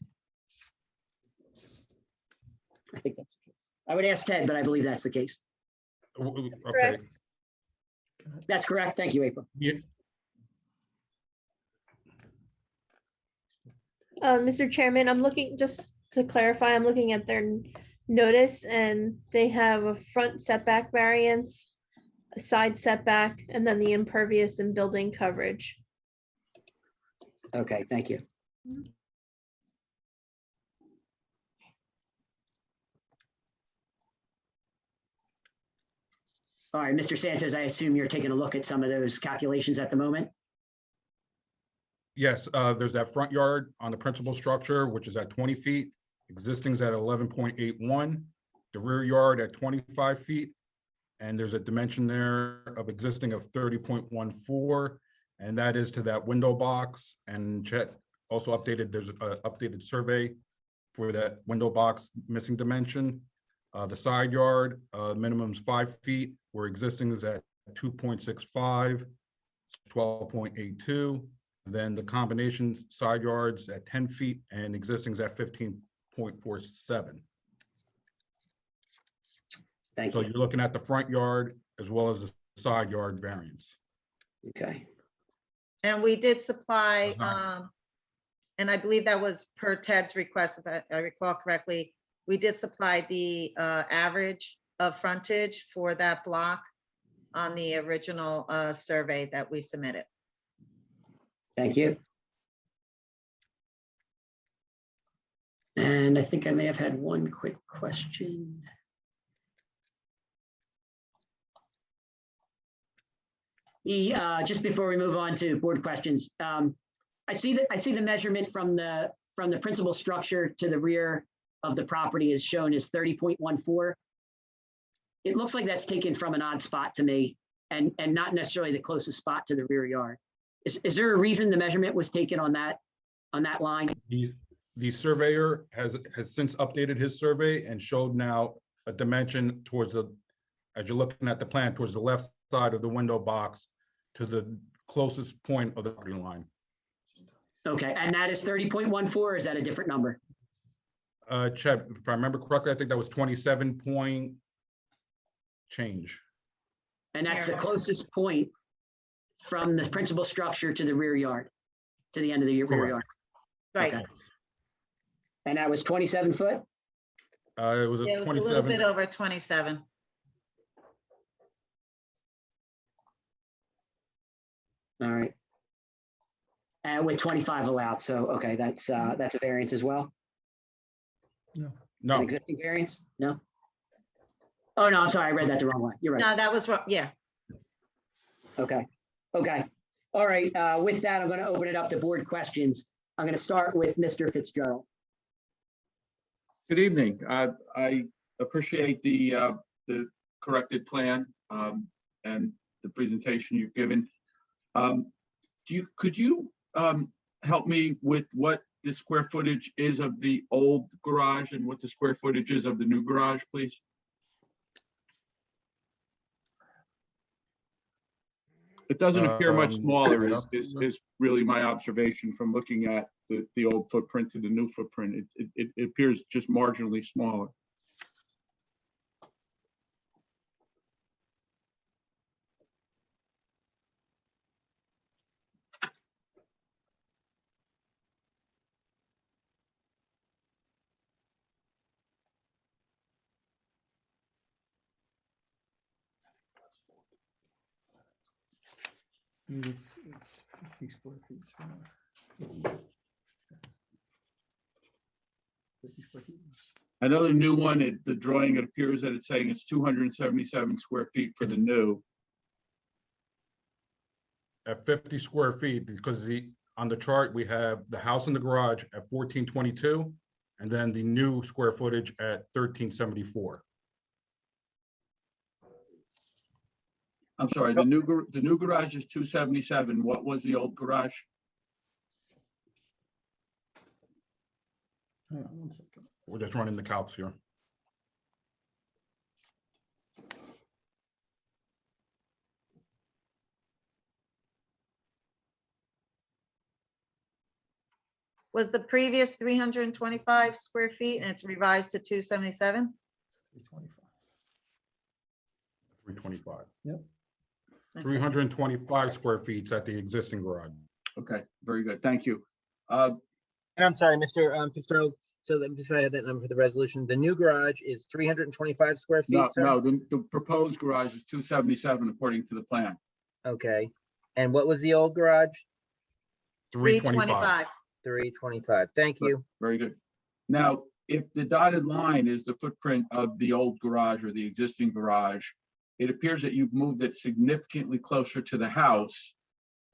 I think that's the case. I would ask Ted, but I believe that's the case. Okay. Correct. That's correct. Thank you, April. Yeah. Mr. Chairman, I'm looking, just to clarify, I'm looking at their notice and they have a front setback variance, a side setback, and then the impervious and building coverage. Okay, thank you. All right, Mr. Santos, I assume you're taking a look at some of those calculations at the moment? Yes, there's that front yard on the principal structure, which is at 20 feet. Existing is at 11.81. The rear yard at 25 feet. And there's a dimension there of existing of 30.14. And that is to that window box. And Chet also updated, there's an updated survey for that window box missing dimension. The side yard, minimum is 5 feet, where existing is at 2.65, 12.82. Then the combination side yards at 10 feet and existing is at 15.47. Thank So you. you're looking at the front yard as well as the side yard variance. Okay. And we did supply, Uh-huh. and I believe that was per Ted's request, if I recall correctly. We did supply the average of frontage for that block on the original survey that we submitted. Thank you. And I think I may have had one quick question. Just before we move on to board questions, I see the measurement from the principal structure to the rear of the property is shown as 30.14. It looks like that's taken from an odd spot to me and not necessarily the closest spot to the rear yard. Is there a reason the measurement was taken on that line? The surveyor has since updated his survey and showed now a dimension towards the, as you're looking at the plan, towards the left side of the window box to the closest point of the property line. Okay, and that is 30.14, or is that a different number? Chet, if I remember correctly, I think that was 27 point change. And that's the closest point from the principal structure to the rear yard, to the end of the rear Correct. yard. Right. Okay. And that was 27 foot? It was It a was a little bit 27. over 27. All right. And with 25 allowed, so, okay, that's a variance as well? An No, existing variance? No? Oh, no, I'm sorry, I read that the wrong way. You're right. No, that was, yeah. Okay, okay. All right, with that, I'm gonna open it up to board questions. I'm gonna start with Mr. Fitzgerald. Good evening. I appreciate the corrected plan and the presentation you've given. Could you help me with what the square footage is of the old garage and what the square footage is of the new garage, please? It doesn't appear much smaller is really my observation from looking at the old footprint to the new footprint. It appears just marginally smaller. It's 50 square feet smaller. 50 square feet. I know the new one, the drawing, it appears that it's saying it's 277 square feet for the new. at 50 square feet, because on the chart, we have the house and the garage at 1422, and then the new square footage at 1374. I'm sorry, the new garage is 277. What was the old garage? Hang on 1 second. We're just running the calcs here. Was the previous 325 square feet and it's revised to 277? 325. Yep. 325 square feet at the existing garage. Okay, very good. Thank you. And I'm sorry, Mr. Fitzgerald. So let me just have that number for the resolution. The new garage is 325 square feet. No, sir? no, the proposed garage is 277 according to the plan. Okay. And what was the old garage? 325. 325. Thank you. Very good. Now, if the dotted line is the footprint of the old garage or the existing garage, it appears that you've moved it significantly closer to the house.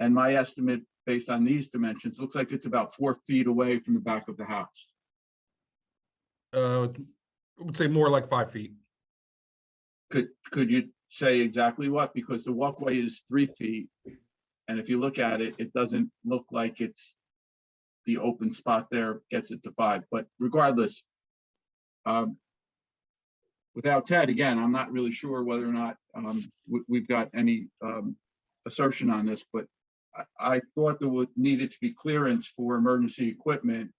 And my estimate, based on these dimensions, looks like it's about 4 feet away from the back of the house. I would say more like 5 feet. Could you say exactly what? Because the walkway is 3 feet. And if you look at it, it doesn't look like it's the open spot there gets it to 5. But regardless, without Ted, again, I'm not really sure whether or not we've got any assertion on this, but I thought there needed to be clearance for emergency equipment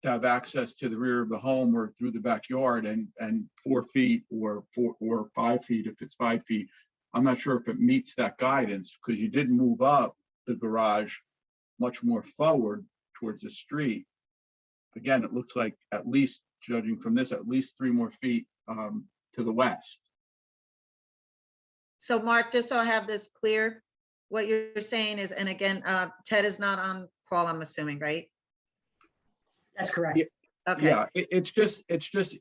to have access to the rear of the home or through the backyard, and 4 feet or 5 feet if it's 5 feet. I'm not sure if it meets that guidance, because you did move up the garage much more forward towards the street. Again, it looks like, at least judging from this, at least 3 more feet to the west. So Mark, just so I have this clear, what you're saying is, and again, Ted is not on call, I'm assuming, right? That's correct. Yeah. Okay. Yeah, it's just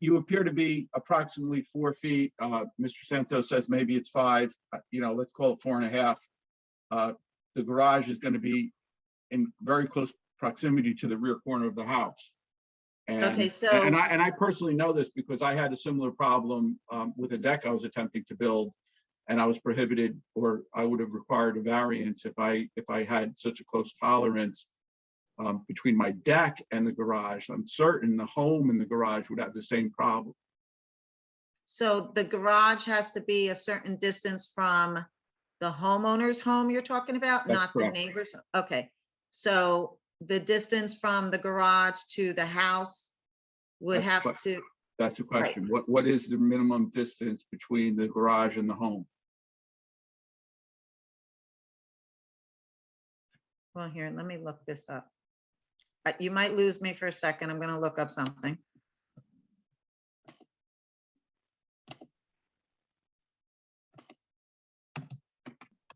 you appear to be approximately 4 feet. Mr. Santos says maybe it's 5. Let's call it 4.5. The garage is going to be in very close proximity to the rear corner of the house. And, Okay, so and I personally know this because I had a similar problem with a deck I was attempting to build, and I was prohibited, or I would have required a variance if I had such a close tolerance between my deck and the garage. I'm certain the home and the garage would have the same problem. So the garage has to be a certain distance from the homeowner's home you're talking about, That's not correct. the neighbor's? Okay, so the distance from the garage to the house would That's have to, That's the question. What is the minimum distance between the garage and the home? well, here, let me look this up. You might lose me for a second. I'm gonna look up something.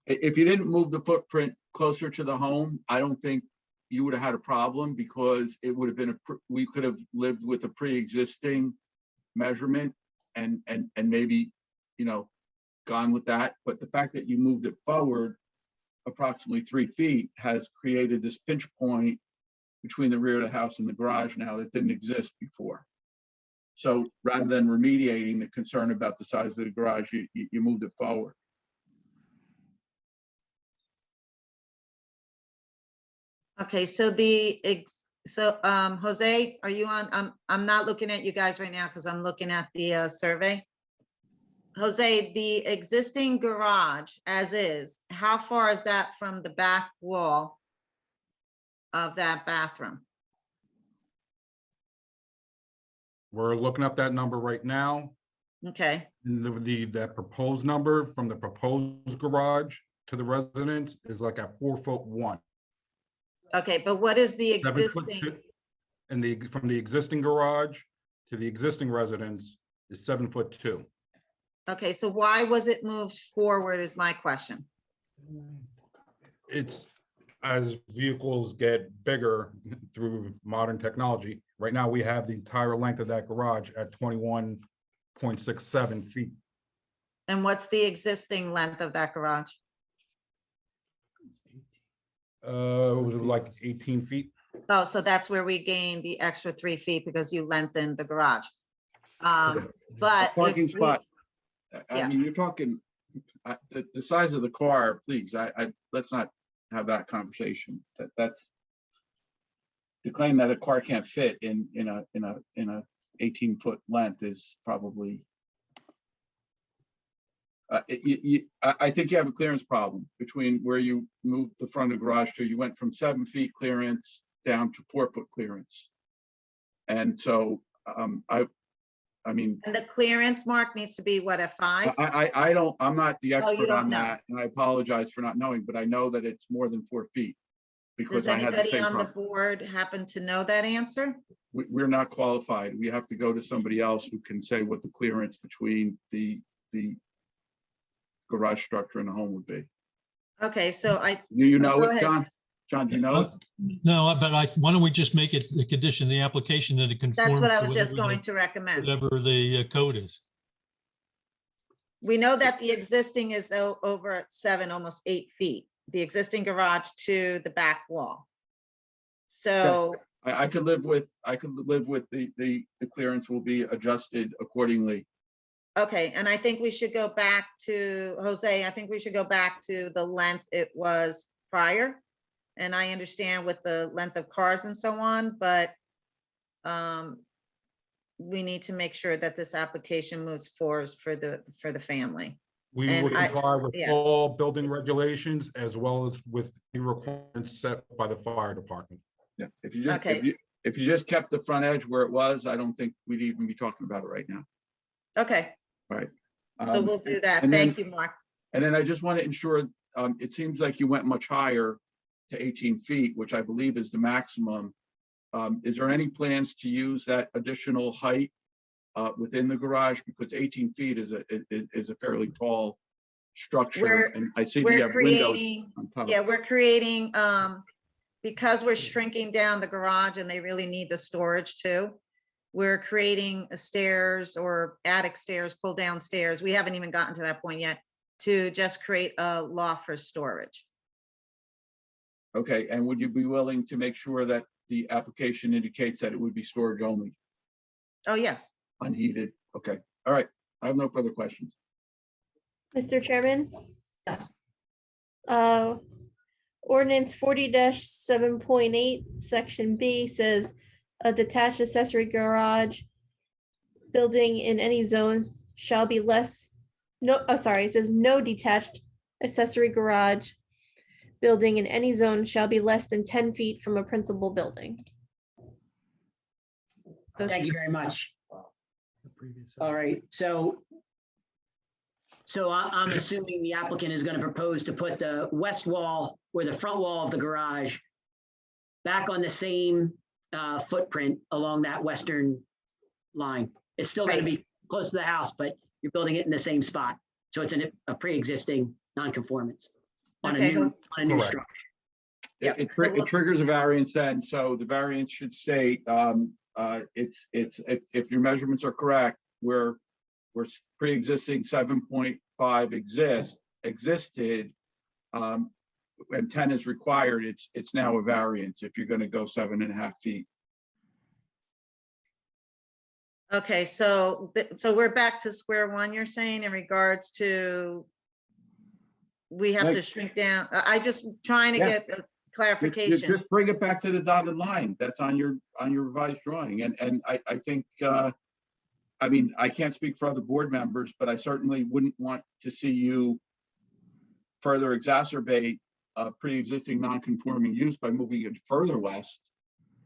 If you didn't move the footprint closer to the home, I don't think you would have had a problem, because it would have been we could have lived with a pre-existing measurement and maybe, gone with that. But the fact that you moved it forward approximately 3 feet has created this pinch point between the rear of the house and the garage now that didn't exist before. So rather than remediating the concern about the size of the garage, you moved it forward. Okay, so Jose, are you on? I'm not looking at you guys right now because I'm looking at the survey. Jose, the existing garage as is, how far is that from the back wall of that bathroom? We're looking up that number right now. Okay, And that proposed number from the proposed garage to the residence is like at 4'1". okay, but what is the 7 foot existing? two- And from the existing garage to the existing residence is 7'2". Okay, so why was it moved forward is my question. It's as vehicles get bigger through modern technology. Right now, we have the entire length of that garage at 21.67 feet. And what's the existing length of that garage? It was like 18 feet. Oh, so that's where we gained the extra 3 feet because you lengthened the garage. But A parking if we- spot. I Yeah. mean, you're talking the size of the car, please. Let's not have that conversation. That's to claim that a car can't fit in a 18-foot length is probably. I think you have a clearance problem between where you moved the front of the garage to. You went from 7 feet clearance down to 4-foot clearance, and so I mean, And the clearance mark needs to be what, a 5? I'm not the expert don't on know. that, and I apologize for not knowing, but I know that it's more than 4 feet. Because Does I had the anybody same on the problem. board happen to know that answer? We're not qualified. We have to go to somebody else who can say what the clearance between the garage structure and the home would be. Okay, so You know go it, ahead. John? John, do you know it? No, but why don't we just make it a condition, the application that it conforms. That's what I to was just whatever going to recommend. Whatever the code is. We know that the existing is over 7, almost 8 feet, the existing garage to the back wall. So, I could live with, the clearance will be adjusted accordingly. okay, and I think we should go back to, Jose, I think we should go back to the length it was prior. And I understand with the length of cars and so on, but we need to make sure that this application moves forward for the family. We And will comply with yeah. all building regulations as well as with the requirements set by the fire department. Yeah, if you just, Okay. if you just kept the front edge where it was, I don't think we'd even be talking about it right now. Okay, Right. so we'll do that. and then- Thank you, Mark. And then I just want to ensure, it seems like you went much higher to 18 feet, which I believe is the maximum. Is there any plans to use that additional height within the garage? Because 18 feet is a fairly tall structure, and I see we We're have windows creating, on top. yeah, we're creating, because we're shrinking down the garage and they really need the storage too. We're creating stairs or attic stairs, pull down stairs. We haven't even gotten to that point yet, to just create a loft for storage. Okay, and would you be willing to make sure that the application indicates that it would be storage only, Oh, yes. unheated? Okay, all right. I have no further questions. Mr. Chairman, Yes. ordinance 40-7.8, section B says a detached accessory garage building in any zone shall be less, it says no detached accessory garage building in any zone shall be less than 10 feet from a principal building. Thank you very much. The previous. All right, so I'm assuming the applicant is going to propose to put the west wall or the front wall of the garage back on the same footprint along that western line. It's still going to be close to the house, but you're building it in the same spot. So it's a pre-existing non-conformance on a Okay, new Correct. structure. Yeah, It so we'll- triggers a variance then, so the variance should state, if your measurements are correct, we're pre-existing 7.5 existed, and 10 is required, it's now a variance if you're gonna go 7.5 feet. Okay, so we're back to square one, you're saying, in regards to we have to Like- shrink down. I just trying to Yeah. get a clarification. Just bring it back to the dotted line that's on your revised drawing, and I think, I mean, I can't speak for other board members, but I certainly wouldn't want to see you further exacerbate a pre-existing non-conforming use by moving it further west.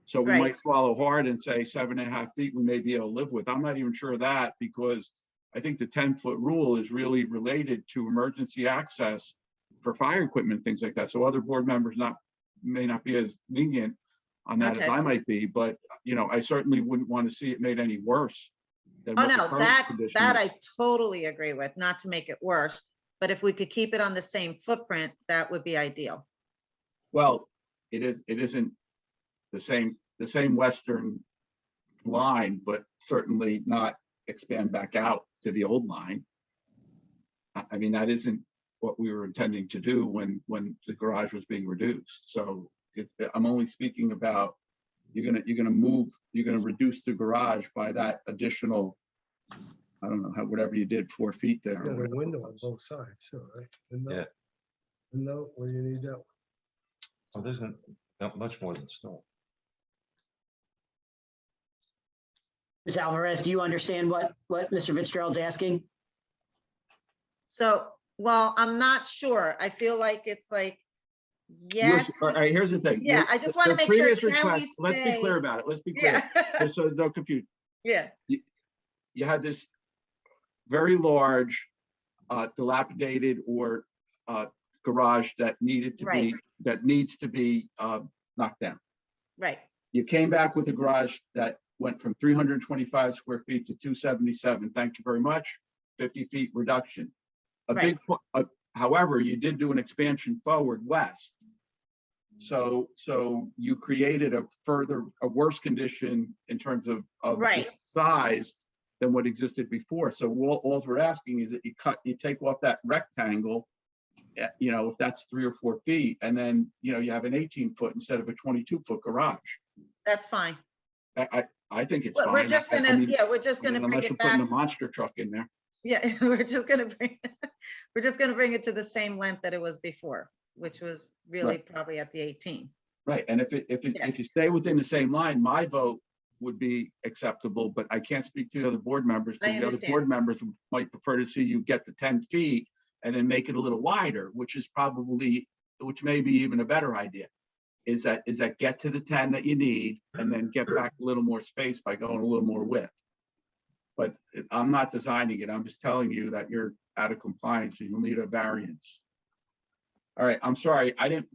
So we Right. might swallow hard and say 7.5 feet we may be able to live with. I'm not even sure of that, because I think the 10-foot rule is really related to emergency access for fire equipment, things like that. So other board members may not be as lenient on that as Okay. I might be, but I certainly wouldn't want to see it made any worse than Oh, what the no, current that condition is. I totally agree with, not to make it worse. But if we could keep it on the same footprint, that would be ideal. Well, it isn't the same western line, but certainly not expand back out to the old line. I mean, that isn't what we were intending to do when the garage was being reduced. So I'm only speaking about you're gonna reduce the garage by that additional, I don't know, whatever you did, 4 feet there. Got a window on both sides, so, right? Yeah. No, where you need that. Oh, there's not much more than stone. Ms. Alvarez, do you understand what Mr. Fitzgerald's asking? So, well, I'm not sure. I feel like it's like, yes. All right, here's the thing. Yeah, I just want to make sure. Previous Can we request, let's be say- clear about it. Let's be clear. Yeah, Just so there's no confusion. yeah, You had this very large, dilapidated or garage that needs to be knocked down. right. You came back with a garage that went from 325 square feet to 277. Thank you very much. 50 feet reduction. However, you did do an expansion forward west. So you created a worse condition in terms of Right. size than what existed before. So all we're asking is that you take off that rectangle, if that's 3 or 4 feet, and then, you have an 18-foot instead of a 22-foot garage. That's fine. I think it's We're fine. just I gonna, mean, yeah, we're just I mean, gonna bring unless you're it putting back. a monster truck in there. Yeah, we're just gonna bring it to the same length that it was before, which was really probably at the 18. Right, and if you stay within the same line, my vote would be acceptable, but I can't speak to the other board members. I Because the other understand. board members might prefer to see you get to 10 feet and then make it a little wider, which may be even a better idea. Is that get to the 10 that you need and then get back a little more space by going a little more width. But I'm not designing it. I'm just telling you that you're out of compliance and you'll need a variance. All right, I'm sorry. I didn't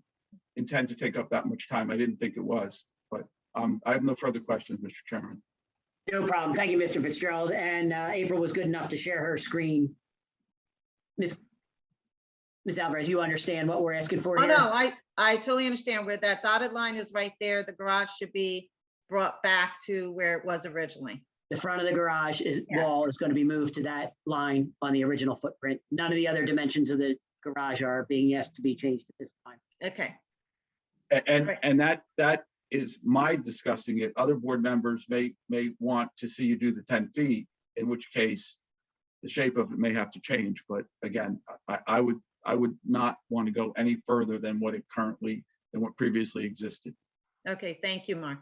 intend to take up that much time. I didn't think it was, but I have no further questions, Mr. Chairman. No problem. Thank you, Mr. Fitzgerald. And April was good enough to share her screen. Ms. Alvarez, you understand what we're asking for Oh, here? no, I totally understand where that dotted line is right there. The garage should be brought back to where it was originally. The front of the garage Yes. wall is going to be moved to that line on the original footprint. None of the other dimensions of the garage are being asked to be changed at this time. Okay, And that is my discussing it. Other board members may want to see you do the 10 feet, in which case the shape of it may have to change. But again, I would not want to go any further than what previously existed. okay, thank you, Mark.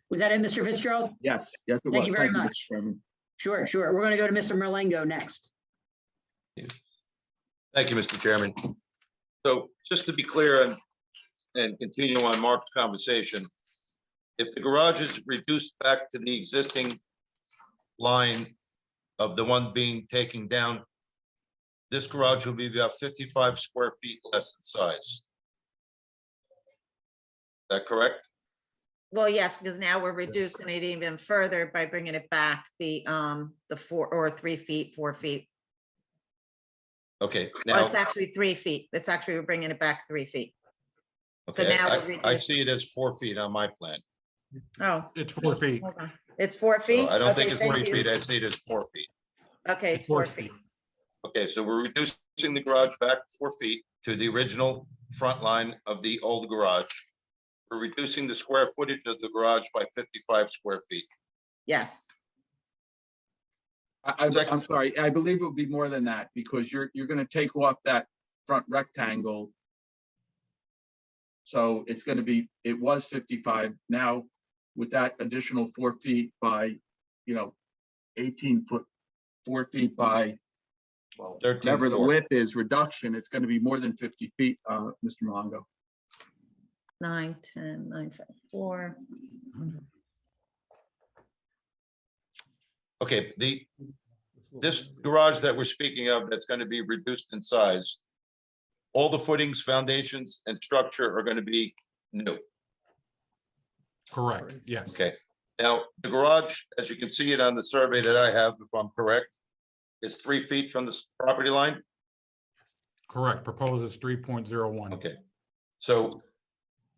Was that it, Mr. Fitzgerald? Yes, it was. Thank you very Mr. much. Chairman. Sure. We're going to go to Mr. Merlengo next. Thank you, Mr. Chairman. So just to be clear and continue on Mark's conversation, if the garage is reduced back to the existing line of the one being taken down, this garage will be about 55 square feet less in size. Is that correct? Well, yes, because now we're reducing it even further by bringing it back the 4 or 3 feet, 4 feet. Okay, Well, now, it's actually 3 feet. It's actually, we're bringing it back 3 feet. So okay, now we're I reducing. see it as 4 feet on my plan. Oh, It's 4 feet. hold on. It's 4 feet? So I don't Okay, think it's thank 3 you. feet, I see it as 4 feet. Okay, it's 4 feet. Okay, so we're reducing the garage back 4 feet to the original front line of the old garage. We're reducing the square footage of the garage by 55 square feet. Yes. I'm sorry, I believe it would be more than that because you're going to take off that front rectangle. So it's going to be, it was 55. Now with that additional 4 feet by, 18 foot, 4 feet by, well, 13 whatever the four. width is reduction, it's going to be more than 50 feet, Mr. Malongo. 9, 10, 9, 5, 4. Okay, this garage that we're speaking of that's going to be reduced in size, all the footings, foundations, and structure are going to be new. Correct, yes. Okay, now the garage, as you can see it on the survey that I have, if I'm correct, is 3 feet from the property line. Correct, proposed is 3.01. Okay, so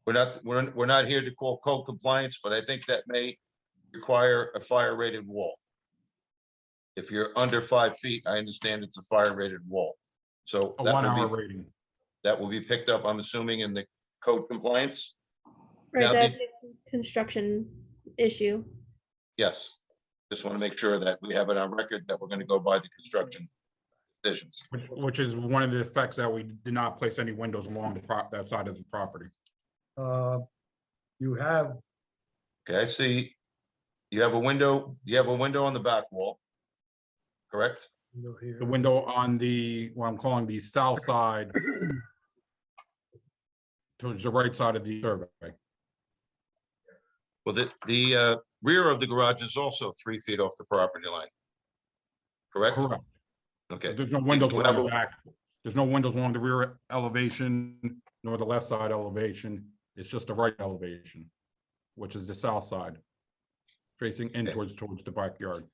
we're not here to call code compliance, but I think that may require a fire rated wall. If you're under 5 feet, I understand it's a fire rated wall. So A that 1 will hour be, rating. that will be picked up, I'm assuming, in the code compliance. Right, Now, that's a construction issue. Yes, just want to make sure that we have it on record that we're going to go by the construction decisions. Which is one of the effects that we did not place any windows along that side of the property. You have, Okay, I see you have a window on the back wall, correct? The window on what I'm calling the south side towards the right side of the survey. Well, the rear of the garage is also 3 feet off the property line, correct? Correct. Okay. There's no windows You along have the a- back. There's no windows along the rear elevation nor the left side elevation. It's just the right elevation, which is the south side, facing in Okay. towards the backyard.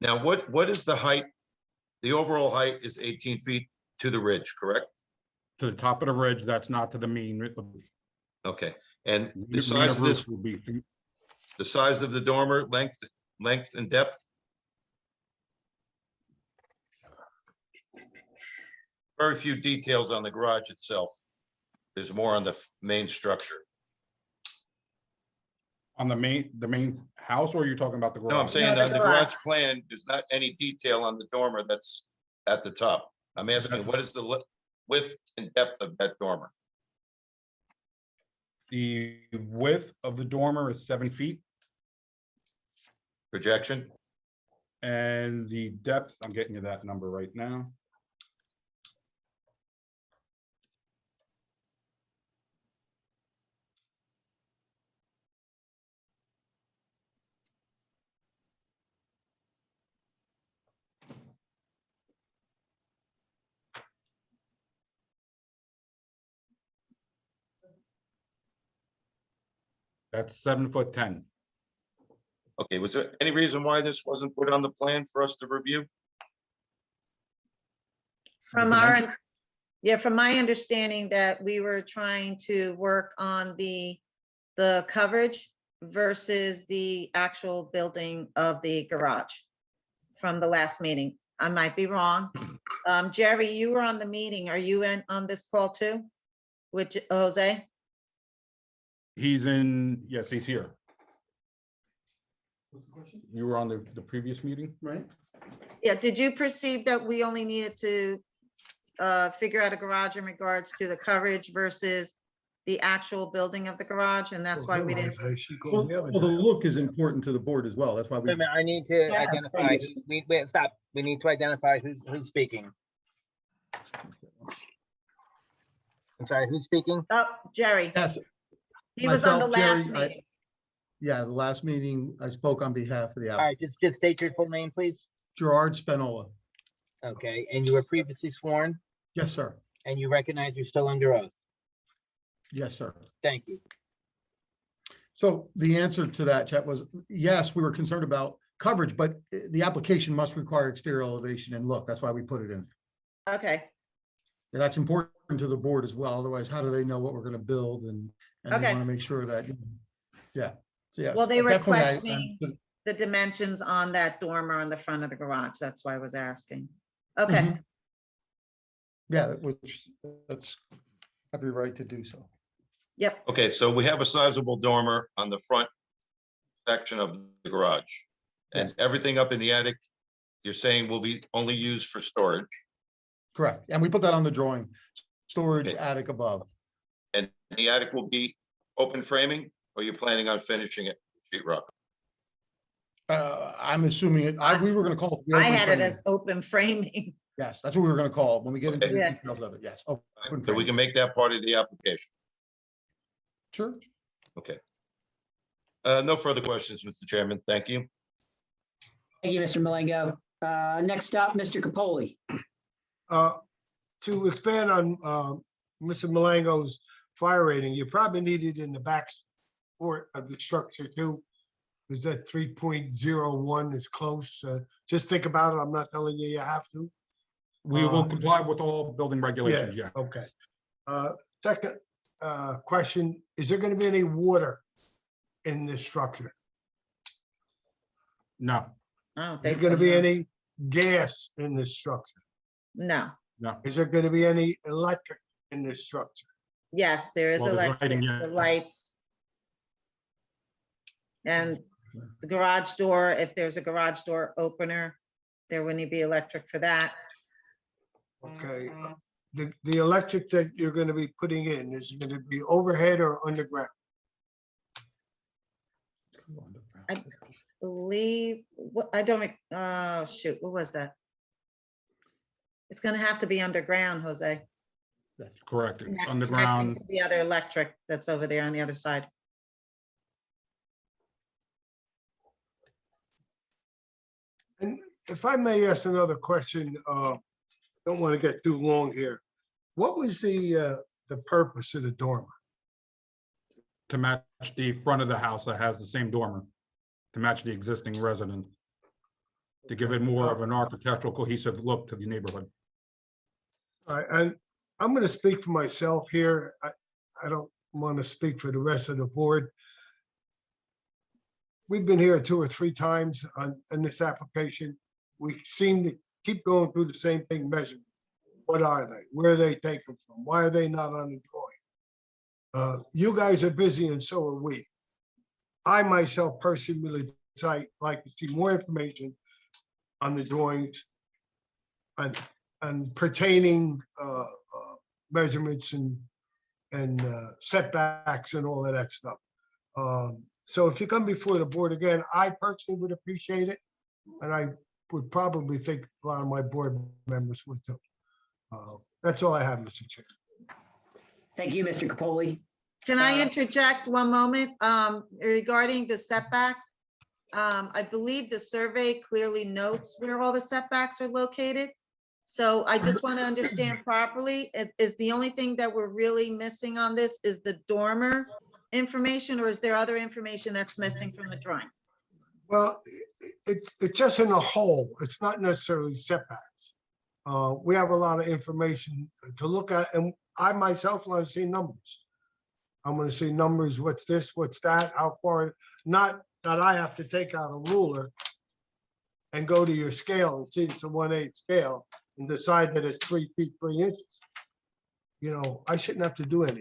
Now, what is the height? The overall height is 18 feet to the ridge, correct? To the top of the ridge, that's not to the mean. Okay, and the Mean size of roof this, will be The size of the dormer, length and depth? Very few details on the garage itself. There's more on the main structure. On the main house, or are you talking about the garage? No, I'm saying No, on the the garage garage. plan, there's not any detail on the dormer that's at the top. I'm asking, what is the width and depth of that dormer? The width of the dormer is 7 feet, Projection? and the depth, I'm getting you that number right now. That's 7'10". Okay, was there any reason why this wasn't put on the plan for us to review? From dimension? our, yeah, from my understanding that we were trying to work on the coverage versus the actual building of the garage from the last meeting. I might be wrong. Jerry, you were on the meeting. Are you in on this call too? With Jose? He's in, yes, he's here. What's the question? You were on the previous meeting? Right? Yeah, did you perceive that we only needed to figure out a garage in regards to the coverage versus the actual building of the garage? And that's why we didn't. Well, the look is important to the board as well. That's why we. Wait a minute, I need to Yeah, identify, thank wait, stop. We need to identify who's speaking. I'm sorry, who's speaking? Oh, Jerry, Yes, he was on the myself, Jerry, last meeting. yeah, the last meeting, I spoke on behalf of the All applicant. right, just state your full name, please. Gerard Spinola. Okay, and you were previously sworn, Yes, sir. and you recognize you're still under oath. Yes, sir. Thank you. So the answer to that, Chet, was yes, we were concerned about coverage, but the application must require exterior elevation and look. That's why we put it in. Okay, That's important to the board as well. Otherwise, how do they know what we're going to build? And they Okay. want to make sure that, yeah. So, yeah. well, they were definitely, questioning the dimensions on that dormer on the front of the garage. That's why I was asking. Okay, Mhm. Yeah, that's every right to do so. yep, Okay, so we have a sizable dormer on the front section of the garage. And Yes. everything up in the attic, you're saying will be only used for storage. Correct. And we put that on the drawing, storage Okay. attic above. And the attic will be open framing, or you're planning on finishing it sheet rock? I'm assuming we were going to call it. the I open had it framing. as open framing. Yes, that's what we were going to call it when we get into the Yeah. details of it. Yes. Open So we framing. can make that part of the application. Sure. Okay. No further questions, Mr. Chairman. Thank you. Thank you, Mr. Malengo. Next up, Mr. Capoli. To expand on Mr. Malango's fire rating, you probably need it in the back support of the structure too. Is that 3.01 is close? Just think about it. I'm not telling you you have to. We will comply with all building regulations, yeah. Okay. Second question, is there going to be any water in this structure? No, I don't Is there think going to so, be no. any gas in this structure? No, no. Is there going to be any electric in this structure? yes, there is Well, there's electric, lighting, yeah. the lights. And the garage door, if there's a garage door opener, there wouldn't be electric for that. Okay. The electric that you're going to be putting in, is it going to be overhead or underground? Believe, I don't, oh, shoot, what was that? It's gonna have to be underground, Jose. Correct. Connecting Underground, to the other electric that's over there on the other side. And if I may ask another question, don't want to get too long here. What was the purpose of the dormer? to match the front of the house that has the same dormer, to match the existing residence, to give it more of an architectural cohesive look to the neighborhood. All right, and I'm going to speak for myself here. I don't want to speak for the rest of the board. we've been here 2 or 3 times on this application. We seem to keep going through the same thing, measurement. What are they? Where are they taken from? Why are they not on the drawing? You guys are busy and so are we. I myself personally like to see more information on the drawings and pertaining measurements and setbacks and all of that stuff. So if you come before the board again, I personally would appreciate it. And I would probably think a lot of my board members would too. That's all I have, Mr. Chair. Thank you, Mr. Capoli. Can I interject one moment regarding the setbacks? I believe the survey clearly notes where all the setbacks are located. So I just want to understand properly, is the only thing that we're really missing on this is the dormer information, or is there other information that's missing from the drawings? Well, it's just in a whole. It's not necessarily setbacks. We have a lot of information to look at, and I myself want to see numbers. I'm going to see numbers, what's this, what's that, how far, not that I have to take out a ruler and go to your scale and see it's a 1/8 scale and decide that it's 3 feet 3 inches. You know, I shouldn't have to do any of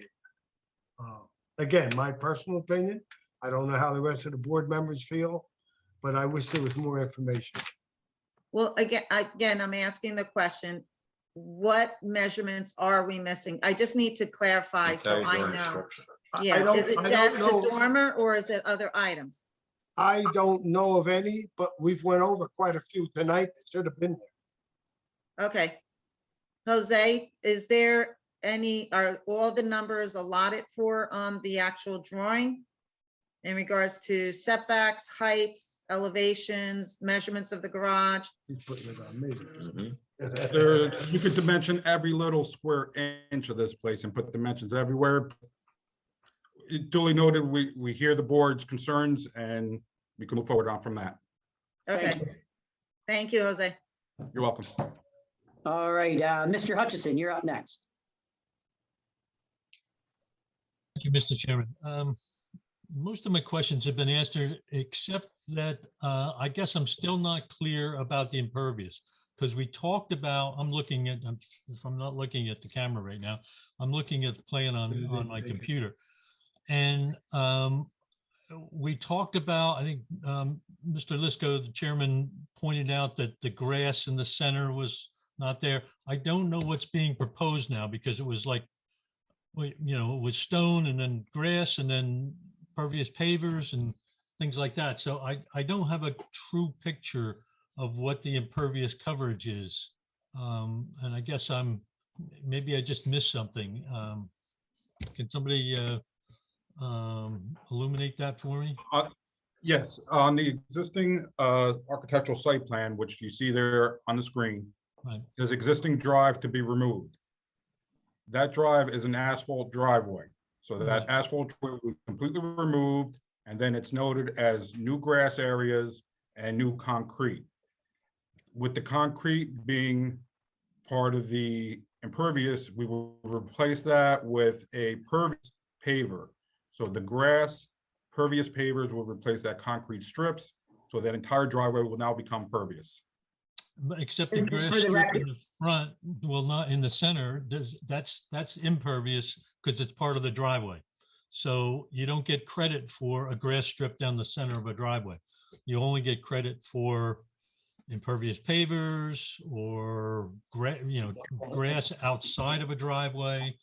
that. Again, my personal opinion, I don't know how the rest of the board members feel, but I wish there was more information. Well, again, I'm asking the question, what measurements are we missing? I just need to clarify so I know. Yeah, is it just the dormer or is it other items? I don't know of any, but we've went over quite a few tonight that should have been there. Okay. Jose, is there any, are all the numbers allotted for on the actual drawing in regards to setbacks, heights, elevations, measurements of the garage? He's putting it on me. You could dimension every little square inch of this place and put dimensions everywhere. Duly noted, we hear the board's concerns and we can move forward on from that. Okay. Thank you, Jose. You're welcome. All right, Mr. Hutchison, you're up next. Thank you, Mr. Chairman. Most of my questions have been answered, except that I guess I'm still not clear about the impervious, because we talked about, I'm looking at, if I'm not looking at the camera right now, I'm looking at the plan on my computer. And we talked about, I think Mr. Lisco, the chairman, pointed out that the grass in the center was not there. I don't know what's being proposed now, because it was like, you know, it was stone and then grass and then pervious pavers and things like that. So I don't have a true picture of what the impervious coverage is. And I guess maybe I just missed something. Can somebody illuminate that for me? Yes, on the existing architectural site plan, which you see there on the screen, Right. there's existing drive to be removed. That drive is an asphalt driveway. So that asphalt driveway was completely removed, and then it's noted as new grass areas and new concrete. With the concrete being part of the impervious, we will replace that with a pervious paver. So the grass pervious pavers will replace that concrete strips. So that entire driveway will now become pervious. Except the And grass just for the strip record- in the front will not, in the center, that's impervious because it's part of the driveway. So you don't get credit for a grass strip down the center of a driveway. You only get credit for impervious pavers or grass outside of a driveway.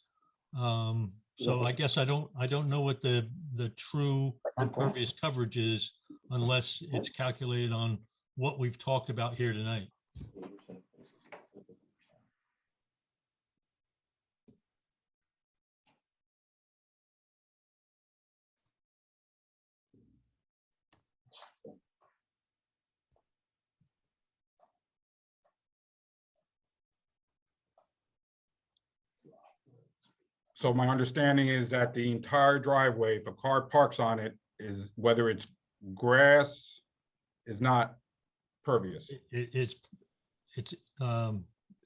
So I guess I don't know what the true impervious coverage is unless it's calculated on what we've talked about here tonight. So my understanding is that the entire driveway, if a car parks on it, is whether it's grass, is not pervious. It's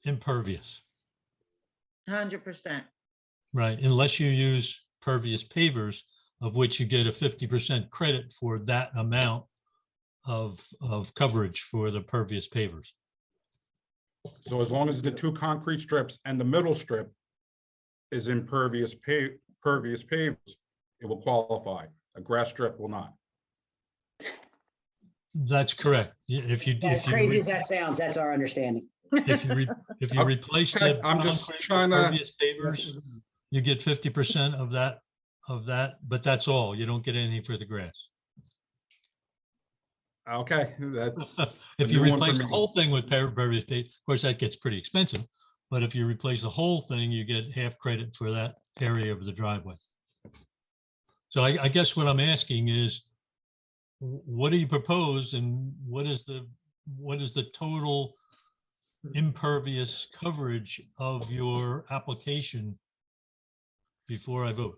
impervious, 100%. right? Unless you use pervious pavers, of which you get a 50% credit for that amount of coverage for the pervious pavers. So as long as the two concrete strips and the middle strip is impervious pervious pavers, it will qualify. A grass strip will not. That's correct. If you, As crazy as that sounds, that's our understanding. if you replace Okay, the I'm just concrete trying with to- pervious pavers, you get 50% of that, but that's all. You don't get anything for the grass. Okay, that's. a If you new one for replace the me. whole thing with pervious pavers, of course, that gets pretty expensive. But if you replace the whole thing, you get half credit for that area of the driveway. So I guess what I'm asking is, what do you propose, and what is the total impervious coverage of your application before I vote?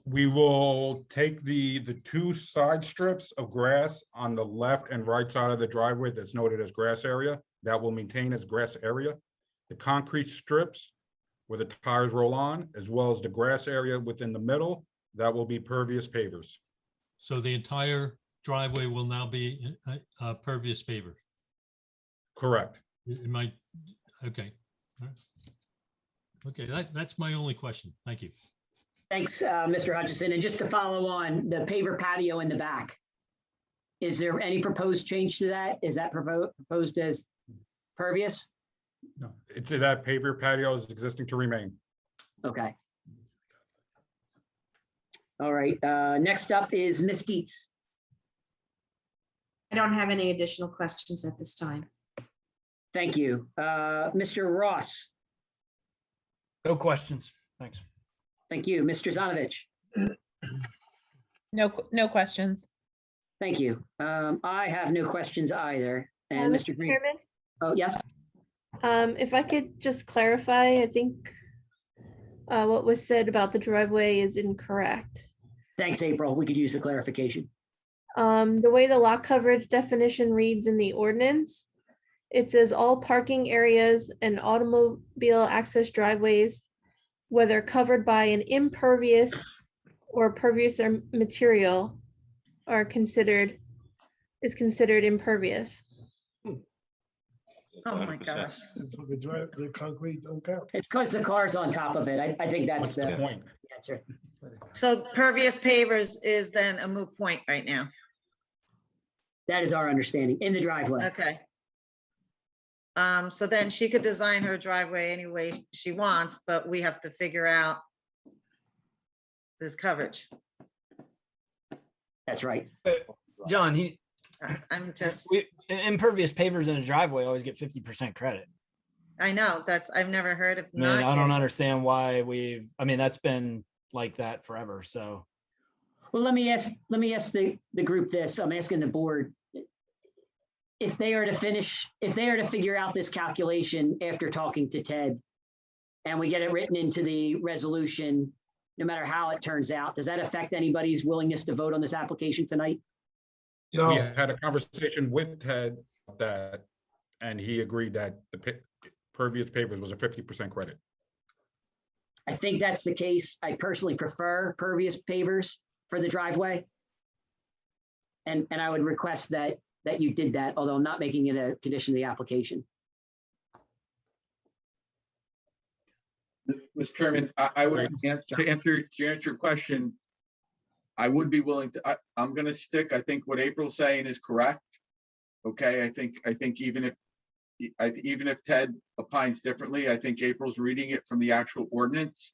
We will take the two side strips of grass on the left and right side of the driveway that's noted as grass area, that will maintain as grass area. The concrete strips where the tires roll on, as well as the grass area within the middle, that will be pervious pavers. So the entire driveway will now be pervious paver. Correct. Am I, okay. All right. Okay, that's my only question. Thank you. Thanks, Mr. Hutchison. And just to follow on, the paver patio in the back, is there any proposed change to that? Is that proposed as pervious? No, it's that paver patio is existing to remain. Okay. All right, next up is Ms. Dietz. I don't have any additional questions at this time. Thank you. Mr. Ross. No questions. Thanks. Thank you. Mr. Zanovich. No questions. Thank you. I have no questions either. And Mr. Green. Chairman, Oh, yes. if I could just clarify, I think what was said about the driveway is incorrect. Thanks, April. We could use the clarification. The way the lot coverage definition reads in the ordinance, it says all parking areas and automobile access driveways, whether covered by an impervious or pervious material, is considered impervious. Oh my gosh. The concrete don't count. It's because the car's on top of it. I think that's What's the the point? answer. So pervious pavers is then a moot point right now. That is our understanding in the driveway. Okay. So then she could design her driveway any way she wants, but we have to figure out this coverage. That's right. John, I'm just, impervious pavers in a driveway always get 50% credit. I know, I've never heard of I mean, I not don't getting. understand why that's been like that forever. So, Well, let me ask the group this. I'm asking the board. If they are to figure out this calculation after talking to Ted, and we get it written into the resolution, no matter how it turns out, does that affect anybody's willingness to vote on this application tonight? We No, had a conversation with Ted about that, and he agreed that the pervious pavers was a 50% credit. I think that's the case. I personally prefer pervious pavers for the driveway. And I would request that you did that, although I'm not making it a condition of the application. Mr. Chairman, I would to answer your question, I would be willing to, I'm gonna stick, I think what April's saying is correct. Okay, I think even if Ted opines differently, I think April's reading it from the actual ordinance.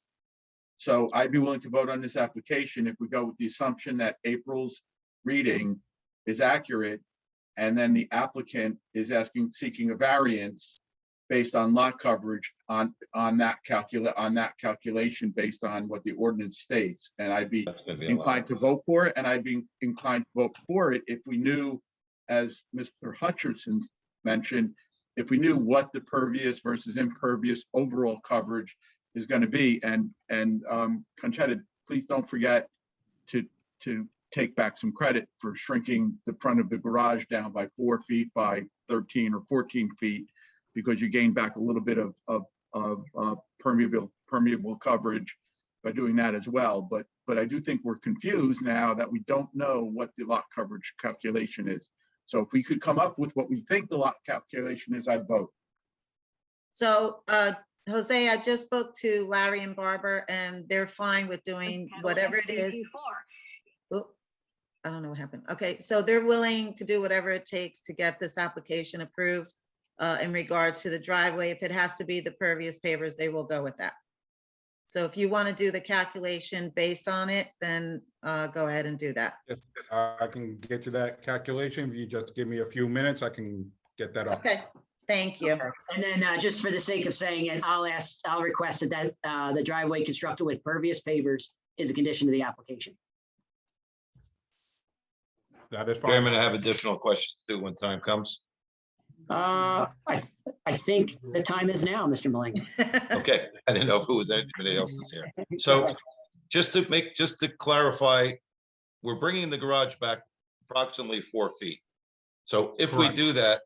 So I'd be willing to vote on this application if we go with the assumption that April's reading is accurate, and then the applicant is seeking a variance based on lot coverage on that calculation based on what the ordinance states. And I'd be inclined to vote for it, and I'd be inclined to vote for it if we knew, as Mr. Hutcherson mentioned, if we knew what the pervious versus impervious overall coverage is going to be. And Conchetta, please don't forget to take back some credit for shrinking the front of the garage down by 4 feet by 13 or 14 feet, because you gain back a little bit of permeable coverage by doing that as well. But I do think we're confused now that we don't know what the lot coverage calculation is. So if we could come up with what we think the lot calculation is, I'd vote. So, Jose, I just spoke to Larry and Barbara, and they're fine with doing whatever it is. Oop, I don't know what happened. Okay, so they're willing to do whatever it takes to get this application approved in regards to the driveway. If it has to be the pervious pavers, they will go with that. So if you want to do the calculation based on it, then go ahead and do that. I can get you that calculation. If you just give me a few minutes, I can get that up. Okay, thank you. And then just for the sake of saying it, I'll request that the driveway constructed with pervious pavers is a condition of the application. That is fine. Chairman, I have additional questions too when time comes. I think the time is now, Mr. Malinga. Okay, I didn't know if it was anybody else is here. So just to clarify, we're bringing the garage back approximately 4 feet. So if we do that,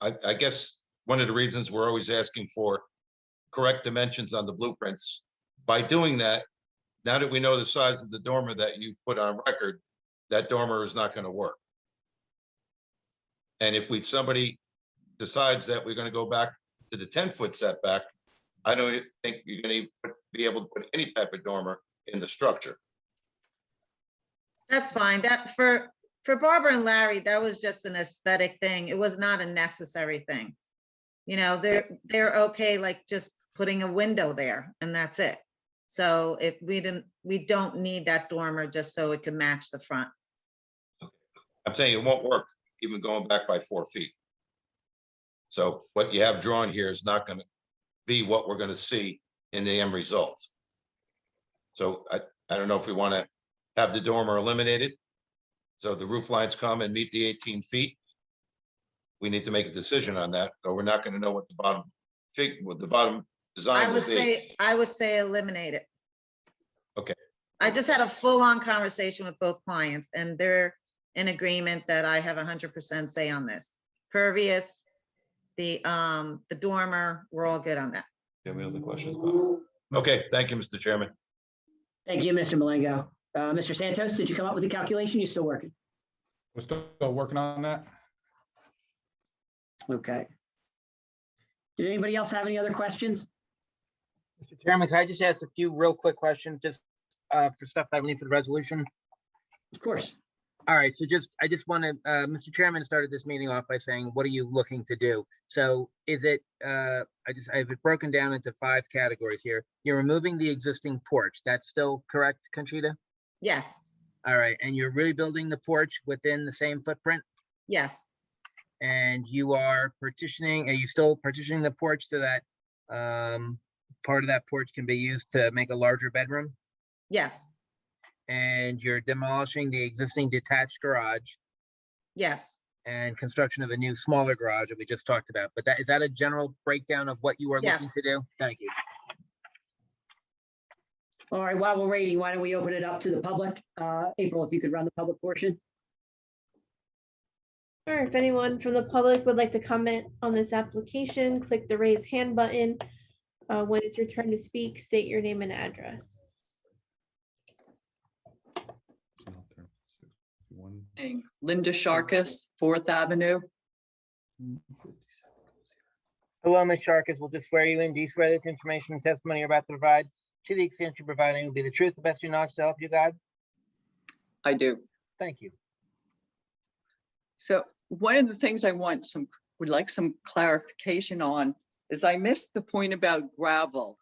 I guess one of the reasons we're always asking for correct dimensions on the blueprints, by doing that, now that we know the size of the dormer that you put on record, that dormer is not going to work. And if somebody decides that we're going to go back to the 10-foot setback, I don't think you're going to be able to put any type of dormer in the structure. That's fine. That for Barbara and Larry, that was just an aesthetic thing. It was not a necessary thing. You know, they're okay, like just putting a window there and that's it. So if we don't need that dormer just so it can match the front. I'm saying it won't work even going back by 4 feet. So what you have drawn here is not going to be what we're going to see in the end result. So I don't know if we want to have the dormer eliminated. So the roof lines come and meet the 18 feet. We need to make a decision on that, or we're not going to know what the bottom design will be. I would say eliminate it. Okay. I just had a full-on conversation with both clients and they're in agreement that I have 100% say on this. Pervious, the dormer, we're all good on that. Any other questions? Okay, thank you, Mr. Chairman. Thank you, Mr. Malengo. Mr. Santos, did you come up with a calculation? You still working? We're still working on that. Okay. Did anybody else have any other questions? Mr. Chairman, can I just ask a few real quick questions just for stuff I need for the resolution? Of course. All right, so I just want to, Mr. Chairman started this meeting off by saying, what are you looking to do? So is it, I have it broken down into 5 categories here. You're removing the existing porch. That's still correct, Conchita? Yes, All right, and you're rebuilding the porch within the same footprint? yes, And you are you still partitioning the porch so that part of that porch can be used to make a larger bedroom? yes, And you're demolishing the existing detached garage yes, and construction of a new smaller garage that we just talked about. But is that a general breakdown of what you are looking Yes. to do? Thank you. All right, while we're waiting, why don't we open it up to the public? April, if you could run the public portion. Sure, if anyone from the public would like to comment on this application, click the raise hand button. When it's your turn to speak, state your name and address. Linda Sharkus, 4th Avenue. Hello, Ms. Sharkus. We'll just swear you in. Do you swear that the information and testimony you're about to provide, to the extent you're providing, will be the truth, the best of your knowledge, to help you God? I do. Thank you. So one of the things I would like some clarification on is I missed the point about gravel.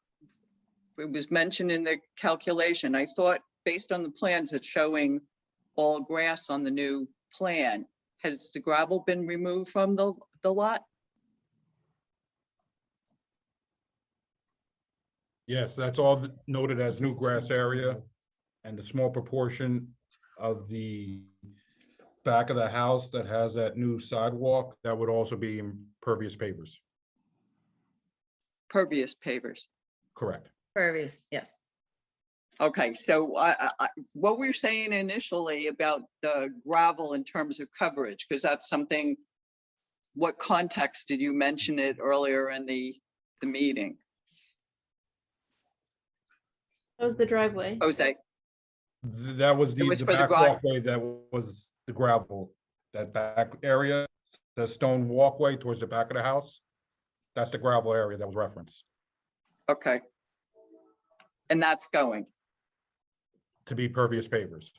It was mentioned in the calculation. I thought based on the plans, it's showing all grass on the new plan. Has the gravel been removed from the lot? Yes, that's all noted as new grass area, and the small proportion of the back of the house that has that new sidewalk, that would also be impervious pavers. Pervious pavers. Correct. pervious, yes. Okay, so what we were saying initially about the gravel in terms of coverage, because that's something, what context did you mention it earlier in the meeting? That was the driveway. Jose? That was the It was for the back drive. walkway, that was the gravel. that back area, the stone walkway towards the back of the house, that's the gravel area that was referenced Okay. And that's going. to be pervious pavers.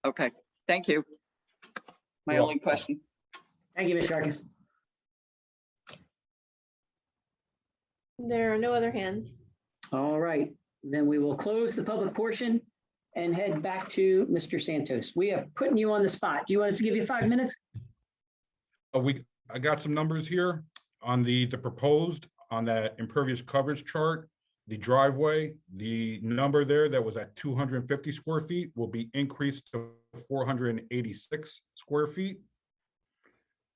Okay, thank you. My You're only welcome. question. Thank you, Ms. Sharkis. There are no other hands. All right, then we will close the public portion and head back to Mr. Santos. We have putting you on the spot. Do you want us to give you 5 minutes? I got some numbers here on the proposed on that impervious coverage chart. The driveway, the number there that was at 250 square feet will be increased to 486 square feet.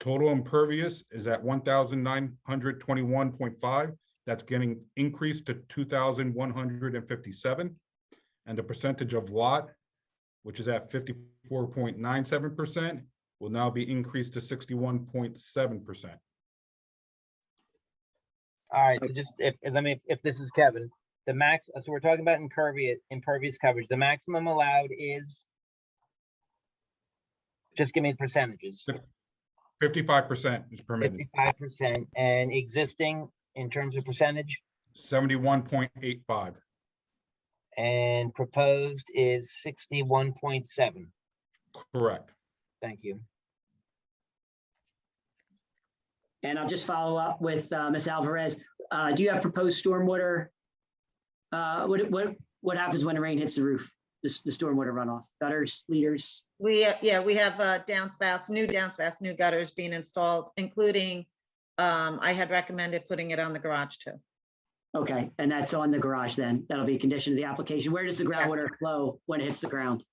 Total impervious is at 1,921.5. That's getting increased to 2,157. And the percentage of lot, which is at 54.97%, will now be increased to 61.7%. All right, so just if this is Kevin, the max, so we're talking about impervious coverage. The maximum allowed is, just give me the percentages. 55% is permitted. 55%, and existing in terms of percentage, 71.85. and proposed is 61.7. Correct. Thank you. And I'll just follow up with Ms. Alvarez. Do you have proposed stormwater? What happens when the rain hits the roof? The stormwater runoff, gutters, leaders? We have downspouts, new gutters being installed, including, I had recommended putting it on the garage too. Okay, and that's on the garage then. That'll be a condition of the application. Where does the groundwater flow when it hits the ground?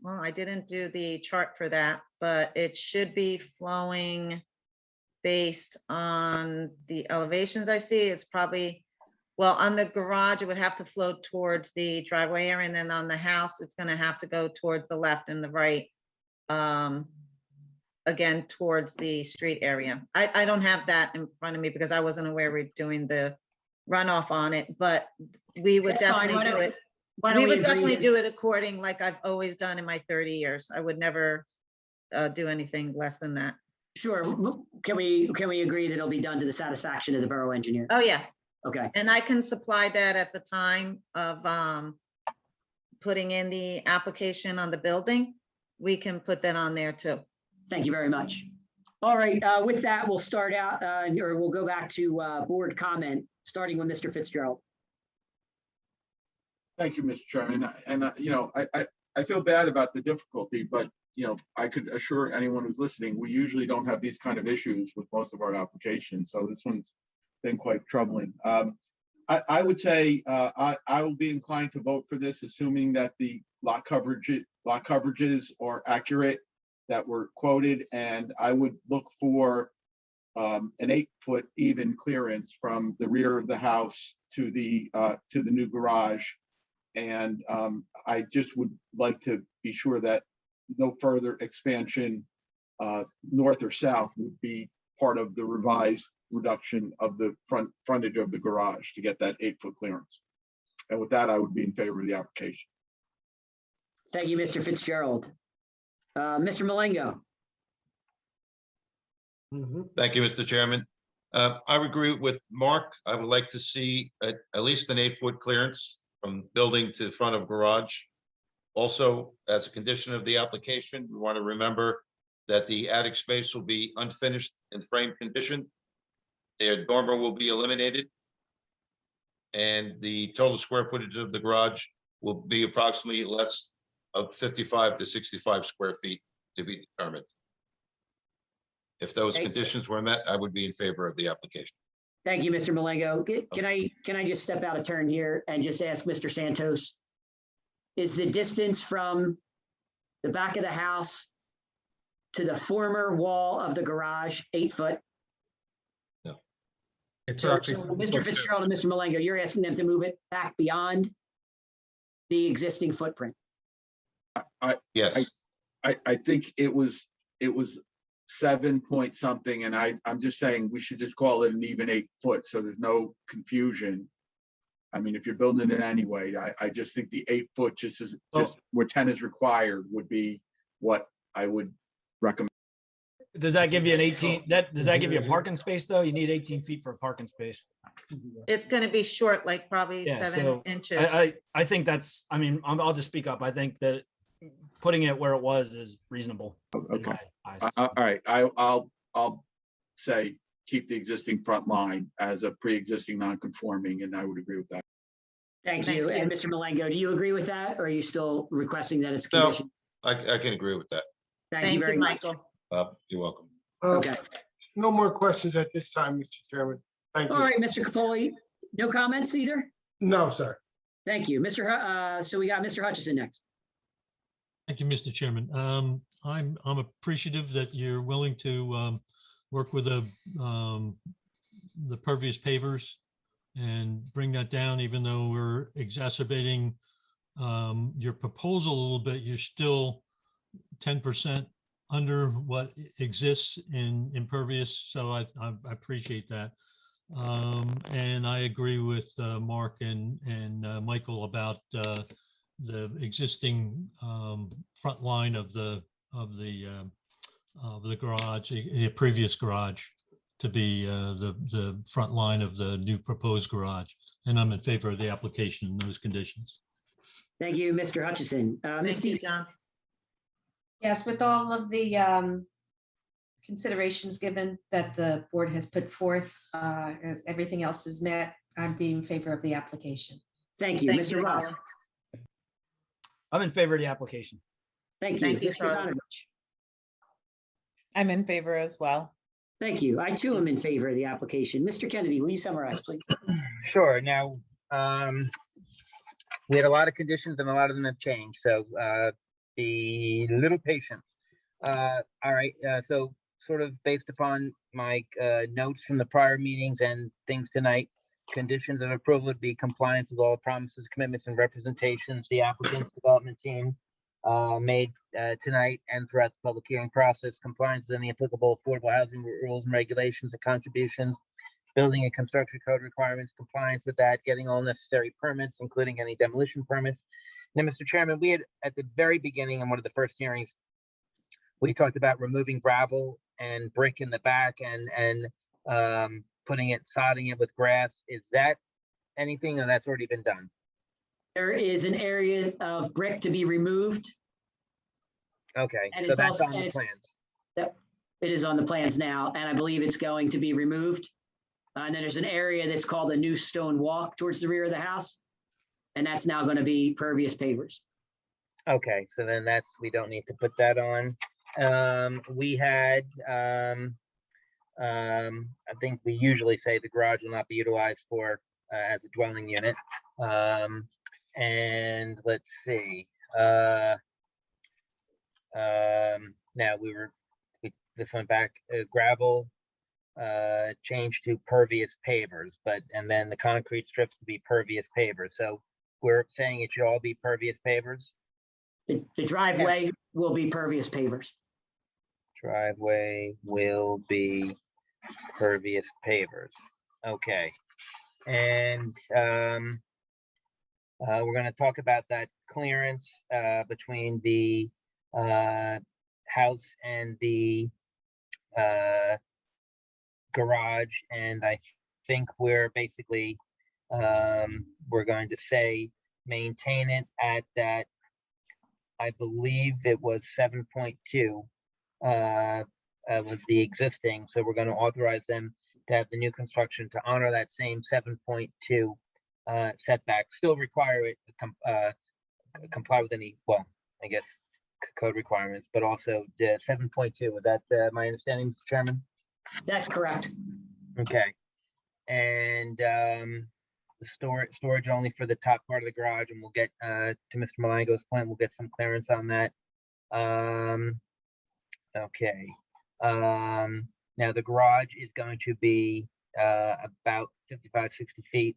Well, I didn't do the chart for that, but it should be flowing based on the elevations I see. It's probably, well, on the garage, it would have to flow towards the driveway area, and then on the house, it's gonna have to go towards the left and the right. Again, towards the street area. I don't have that in front of me because I wasn't aware we're doing the runoff on it, but we would That's fine. definitely do it. Why don't We would agree definitely that- do it according, like I've always done in my 30 years. I would never do anything less than that. Sure. Can we agree that it'll be done to the satisfaction of the borough engineer? Oh, yeah. Okay. And I can supply that at the time of putting in the application on the building. We can put that on there too. Thank you very much. All right, with that, we'll start out, or we'll go back to board comment, starting with Mr. Fitzgerald. Thank you, Mr. Chairman. And, you know, I feel bad about the difficulty, but, you know, I could assure anyone who's listening, we usually don't have these kind of issues with most of our applications. So this one's been quite troubling. I would say I will be inclined to vote for this, assuming that the lot coverages are accurate that were quoted, and I would look for an 8-foot even clearance from the rear of the house to the new garage. And I just would like to be sure that no further expansion north or south would be part of the revised reduction of the frontage of the garage to get that 8-foot clearance. And with that, I would be in favor of the application. Thank you, Mr. Fitzgerald. Mr. Malengo. Thank you, Mr. Chairman. I would agree with Mark. I would like to see at least an 8-foot clearance from building to front of garage. Also, as a condition of the application, we want to remember that the attic space will be unfinished in frame condition. Their dormer will be eliminated. And the total square footage of the garage will be approximately less of 55 to 65 square feet to be determined. If those conditions were met, I would be in favor of the application. Thank you, Mr. Malengo. Can I just step out of turn here and just ask Mr. Santos, is the distance from the back of the house to the former wall of the garage 8 foot? No. It's So actually Mr. Fitzgerald and Mr. Malengo, you're asking them to move it back beyond the existing footprint? Yes. I think it was 7 point something, and I'm just saying we should just call it an even 8 foot so there's no confusion. I mean, if you're building it anyway, I just think the 8 foot just where 10 is required would be what I would recommend. Does that give you an 18, does that give you a parking space though? You need 18 feet for a parking space. It's gonna be short, like probably Yeah, 7 so inches. I think that's, I mean, I'll just speak up. I think that putting it where it was is reasonable. in Okay. my eyes. All right, I'll say keep the existing front line as a pre-existing non-conforming, and I would agree with that. Thank Thank you. And you. Mr. Malengo, do you agree with that? Or are you still requesting that it's No, conditioned? I can agree with that. Thank you very much. Michael. You're welcome. Okay. No more questions at this time, Mr. Chairman. Thank All you. right, Mr. Capoli, no comments either? No, sir. Thank you. So we got Mr. Hutchison next. Thank you, Mr. Chairman. I'm appreciative that you're willing to work with the pervious pavers and bring that down, even though we're exacerbating your proposal a little bit. You're still 10% under what exists in impervious, so I appreciate that. And I agree with Mark and Michael about the existing front line of the garage, the previous garage, to be the front line of the new proposed garage. And I'm in favor of the application in those conditions. Thank you, Mr. Hutchison. Ms. Thank you, Dietz. John. Yes, with all of the considerations given that the board has put forth, as everything else is met, I'd be in favor of the application. Thank you, Thank Mr. you, Ross. Howard. I'm in favor of the application. Thank you, Thank you, Mr. Charlie. Zonovich. I'm in favor as well. Thank you. I too am in favor of the application. Mr. Kennedy, will you summarize, please? Sure. Now, we had a lot of conditions and a lot of them have changed, so be a little patient. All right, so sort of based upon my notes from the prior meetings and things tonight, conditions of approval would be compliance with all promises, commitments, and representations the applicant's development team made tonight and throughout the public hearing process, compliance with any applicable affordable housing rules and regulations and contributions, building and construction code requirements, compliance with that, getting all necessary permits, including any demolition permits. Now, Mr. Chairman, we had at the very beginning in one of the first hearings, we talked about removing gravel and brick in the back and putting it, sodding it with grass. Is that anything, or that's already been done? There is an area of brick to be removed. Okay, And so it's that's also- on and the it's- plans. Yep, it is on the plans now, and I believe it's going to be removed. And then there's an area that's called a new stone walk towards the rear of the house. And that's now going to be pervious pavers. Okay, so then that's, we don't need to put that on. We had, I think we usually say the garage will not be utilized for, as a dwelling unit. And let's see, now this went back, gravel, changed to pervious pavers, and then the concrete strips to be pervious pavers. So we're saying it should all be pervious pavers? The driveway will be pervious pavers. Driveway will be pervious pavers. Okay. And we're going to talk about that clearance between the house and the garage. And I think we're basically, we're going to say maintain it at that, I believe it was 7.2 was the existing. So we're going to authorize them to have the new construction to honor that same 7.2 setback, still require it to comply with any, well, I guess, code requirements, but also the 7.2. Was that my understanding, Mr. Chairman? That's correct. Okay. And the storage only for the top part of the garage, and we'll get to Mr. Malango's point, we'll get some clearance on that. Okay. Now the garage is going to be about 55, 60 feet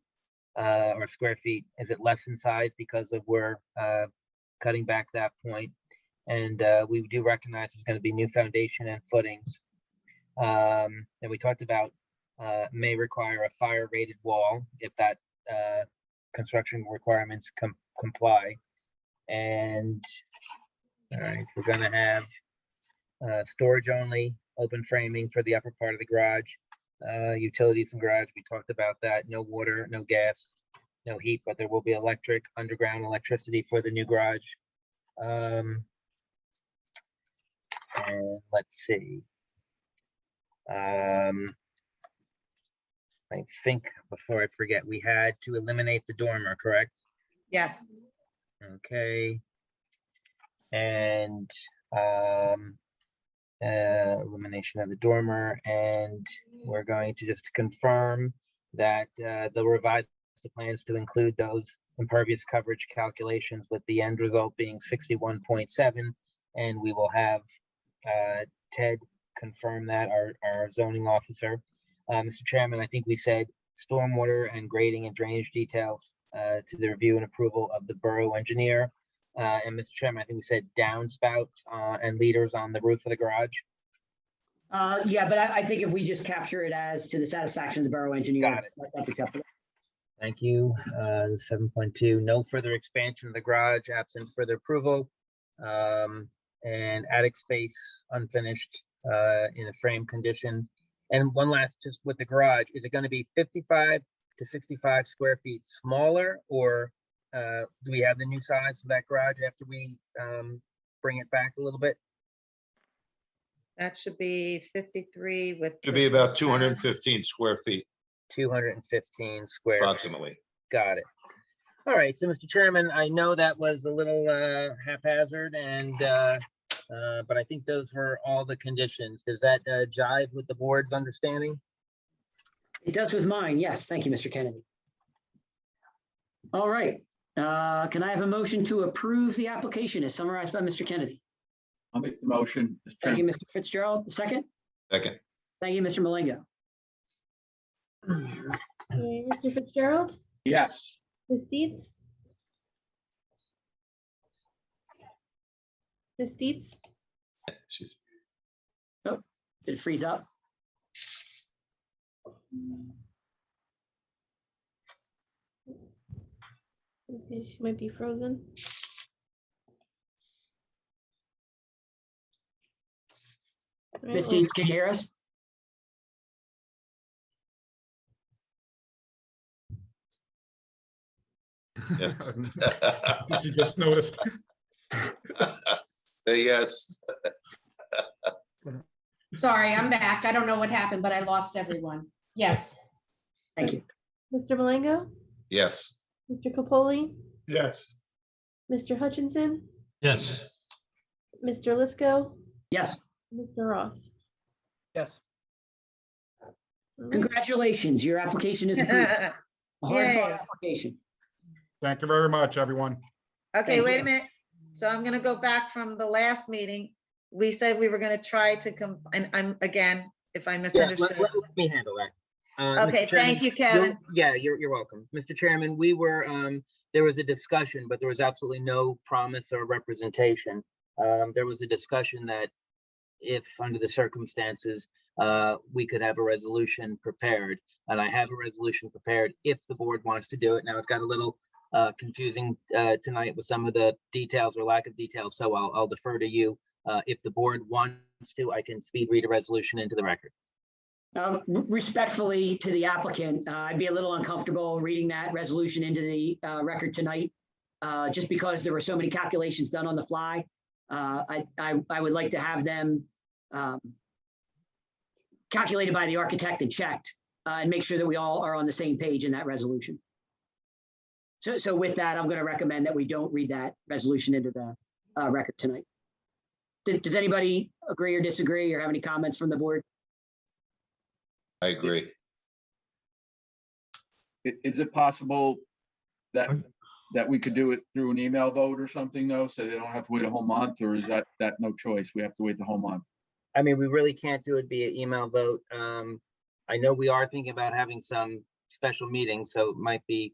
or square feet. Is it less in size because of we're cutting back that point? And we do recognize there's going to be new foundation and footings. And we talked about may require a fire rated wall if that construction requirements comply. And All right, we're gonna have storage only, open framing for the upper part of the garage. Utilities and garage, we talked about that. No water, no gas, no heat, but there will be electric, underground electricity for the new garage. And let's see. I think before I forget, we had to eliminate the dormer, correct? Yes. Okay. And elimination of the dormer, and we're going to just confirm that they'll revise the plans to include those impervious coverage calculations with the end result being 61.7, and we will have Ted confirm that, our zoning officer. Mr. Chairman, I think we said stormwater and grading and drainage details to the review and approval of the borough engineer. And Mr. Chairman, I think we said downspouts and leaders on the roof of the garage. Yeah, but I think if we just capture it as to the satisfaction of the borough engineer, Got it. that's acceptable. Thank you. 7.2, no further expansion of the garage absent further approval. And attic space unfinished in a frame condition. And one last, just with the garage, is it going to be 55 to 65 square feet smaller, or do we have the new size for that garage after we bring it back a little bit? That should be 53 with. Should be about 215 square feet. 215 square. Approximately. Got it. All right, so Mr. Chairman, I know that was a little haphazard, and but I think those were all the conditions. Does that jive with the board's understanding? It does with mine, yes. Thank you, Mr. Kennedy. All right, can I have a motion to approve the application as summarized by Mr. Kennedy? I'll make the motion. Mr. Thank you, Chairman. Mr. Fitzgerald. Second? Second. Thank you, Mr. Malengo. Okay, Mr. Fitzgerald, Yes. Ms. Dietz? Ms. Dietz? Oh, did it freeze up? Okay, she might be frozen. All right, Ms. well, Dietz, can you hear us? Yes. You just noticed. Say yes. Sorry, I'm back. I don't know what happened, but I lost everyone. Yes. Thank you. Mr. Malengo, Yes. Mr. Capoli, Yes. Mr. Hutchinson, Yes. Mr. Lisco, Yes, Mr. Ross. Yes. All right. congratulations. Your application is approved. A hard fought Yay. application. Thank you very much, everyone. Okay, Thank wait you. a minute. So I'm gonna go back from the last meeting. We said we were gonna try to and I'm, again, if I Yeah, misunderstood. let me handle that. Mr. Okay, Chairman, thank you, Kevin. you're welcome. Mr. Chairman, we were, there was a discussion, but there was absolutely no promise or representation. There was a discussion that if under the circumstances, we could have a resolution prepared, and I have a resolution prepared if the board wants to do it. Now, it got a little confusing tonight with some of the details or lack of details, so I'll defer to you. If the board wants to, I can speed read a resolution into the record. Respectfully to the applicant, I'd be a little uncomfortable reading that resolution into the record tonight, just because there were so many calculations done on the fly. I would like to have them calculated by the architect and checked, and make sure that we all are on the same page in that resolution. So with that, I'm going to recommend that we don't read that resolution into the record tonight. Does anybody agree or disagree or have any comments from the board? I agree. Is it possible that we could do it through an email vote or something though, so they don't have to wait a whole month, or is that no choice? We have to wait the whole month? I mean, we really can't do it via email vote. I know we are thinking about having some special meetings, so it might be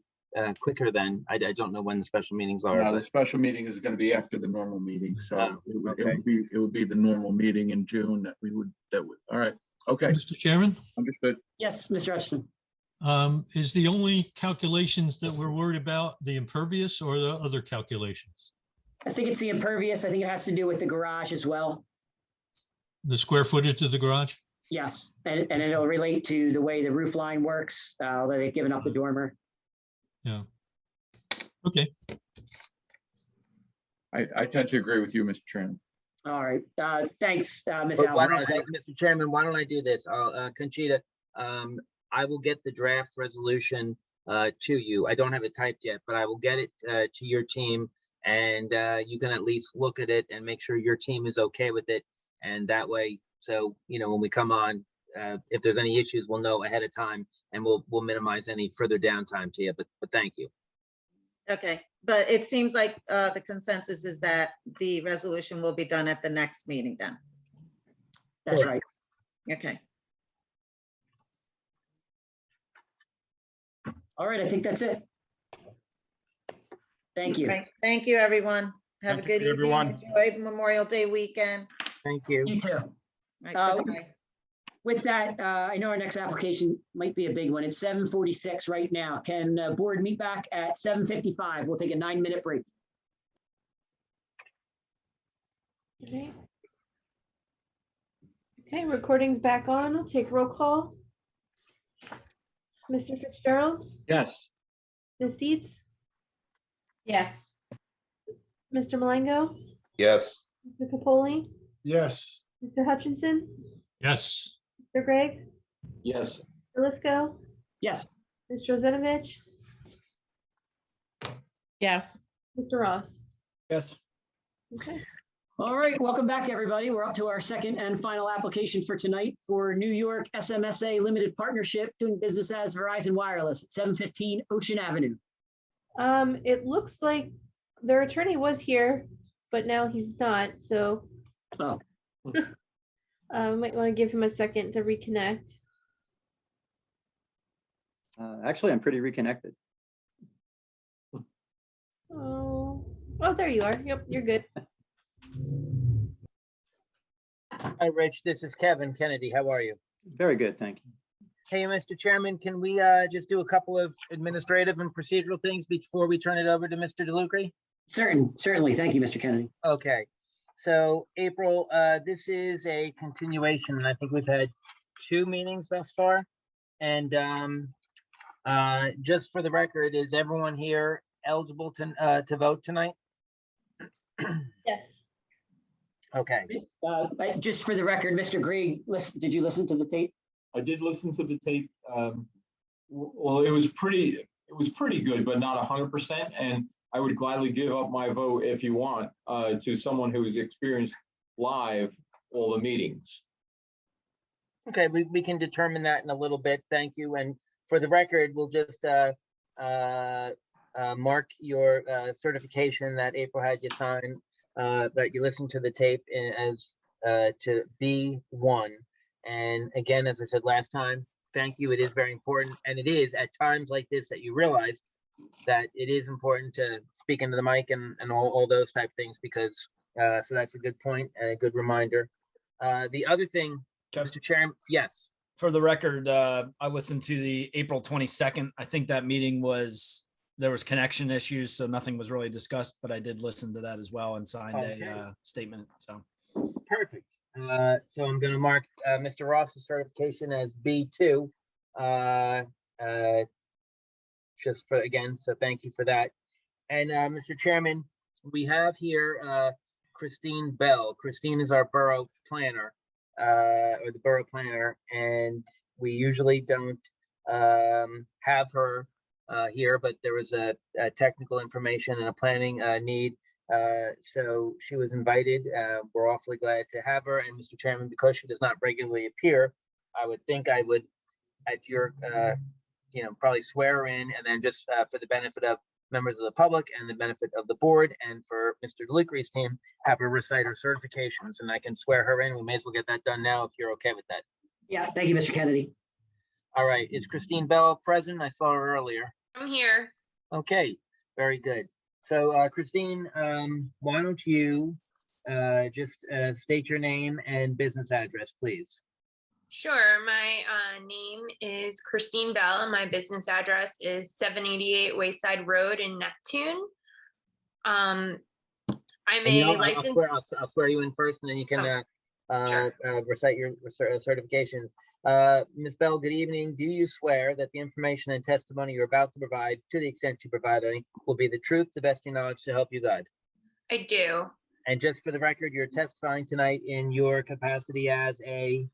quicker then. I don't know when the special meetings are. No, the but- special meeting is going to be after the normal meeting, so Oh, it would be the normal meeting in June that would, all right, okay, Mr. Chairman, understood. Yes, Mr. Hutchison. is the only calculations that we're worried about the impervious or the other calculations? I think it's the impervious. I think it has to do with the garage as well. The square footage of the garage? Yes, and it'll relate to the way the roof line works, although they've given up the dormer. Yeah. Okay. I tend to agree with you, Mr. Chairman. All right, thanks, Ms. But why don't Alvarez. Mr. Chairman, why don't I do this? Conchita, I will get the draft resolution to you. I don't have it typed yet, but I will get it to your team, and you can at least look at it and make sure your team is okay with it. And that way, so when we come on, if there's any issues, we'll know ahead of time, and we'll minimize any further downtime to you. But thank you. Okay, but it seems like the consensus is that the resolution will be done at the next meeting then. That's right. Okay. All right, I think that's it. Thank you. Right. Thank you, everyone. Have a Thank good you, evening. everyone. Enjoy Memorial Day weekend. Thank you. You too. Right, Uh, goodbye. With that, I know our next application might be a big one. It's 7:46 right now. Can board meet back at 7:55? We'll take a 9-minute break. Okay. Okay, recording's back on. I'll take roll call. Mr. Fitzgerald, Yes. Ms. Dietz, Yes. Mr. Malengo, Yes. Mr. Capoli, Yes. Mr. Hutchinson, Yes. Mr. Gregg, Yes. Mr. Lisco, Yes. Mr. Rosenovich, Yes. Mr. Ross. Yes. Okay. All right, welcome back, everybody. We're up to our second and final application for tonight for New York SMSA Limited Partnership doing business as Verizon Wireless at 715 Ocean Avenue. It looks like their attorney was here, but now he's not, so Oh, might want to give him a second to reconnect. Actually, I'm pretty reconnected. Oh, there you are. Yep, you're good. Hi, Rich. This is Kevin Kennedy. How are you? Very good, thank you. Hey, Mr. Chairman, can we just do a couple of administrative and procedural things before we turn it over to Mr. DeLucre? certainly. Thank you, Mr. Kennedy. Okay. So April, this is a continuation, and I think we've had 2 meetings thus far. And just for the record, is everyone here eligible to vote tonight? Yes. Okay. Just for the record, Mr. Gregg, did you listen to the tape? I did listen to the tape. Well, it was pretty good, but not 100%. And I would gladly give up my vote if you want to someone who's experienced live all the meetings. Okay, we can determine that in a little bit. Thank you. And for the record, we'll just mark your certification that April had you sign, that you listened to the tape as to B1. And again, as I said last time, thank you. It is very important. And it is at times like this that you realize that it is important to speak into the mic and all those type things, because so that's a good point and a good reminder. The other thing, Mr. Chairman, yes. For the record, I listened to the April 22nd. I think that meeting there was connection issues, so nothing was really discussed, but I did listen to that as well and signed a statement. So perfect. So I'm going to mark Mr. Ross's certification as B2. Just for again, so thank you for that. And Mr. Chairman, we have here Christine Bell. Christine is our borough planner, or the borough planner, and we usually don't have her here, but there was a technical information and a planning need. So she was invited. We're awfully glad to have her. And Mr. Chairman, because she does not regularly appear, I would think I would, at your, probably swear her in, and then just for the benefit of members of the public and the benefit of the board, and for Mr. DeLucre's team, have her recite her certifications, and I can swear her in. We may as well get that done now if you're okay with that. Yeah, thank you, Mr. Kennedy. All right. Is Christine Bell present? I saw her earlier. I'm here. Okay, very good. So Christine, why don't you just state your name and business address, please? Sure. My name is Christine Bell, and my business address is 788 Wayside Road in Neptune. I'm And you a know, I'll licensed. swear, I'll swear you in first, and then you can Sure. recite your certifications. Ms. Bell, good evening. Do you swear that the information and testimony you're about to provide, to the extent you provide any, will be the truth, the best of your knowledge, to help you God? I do. And just for the record, you're testifying tonight in your capacity as a A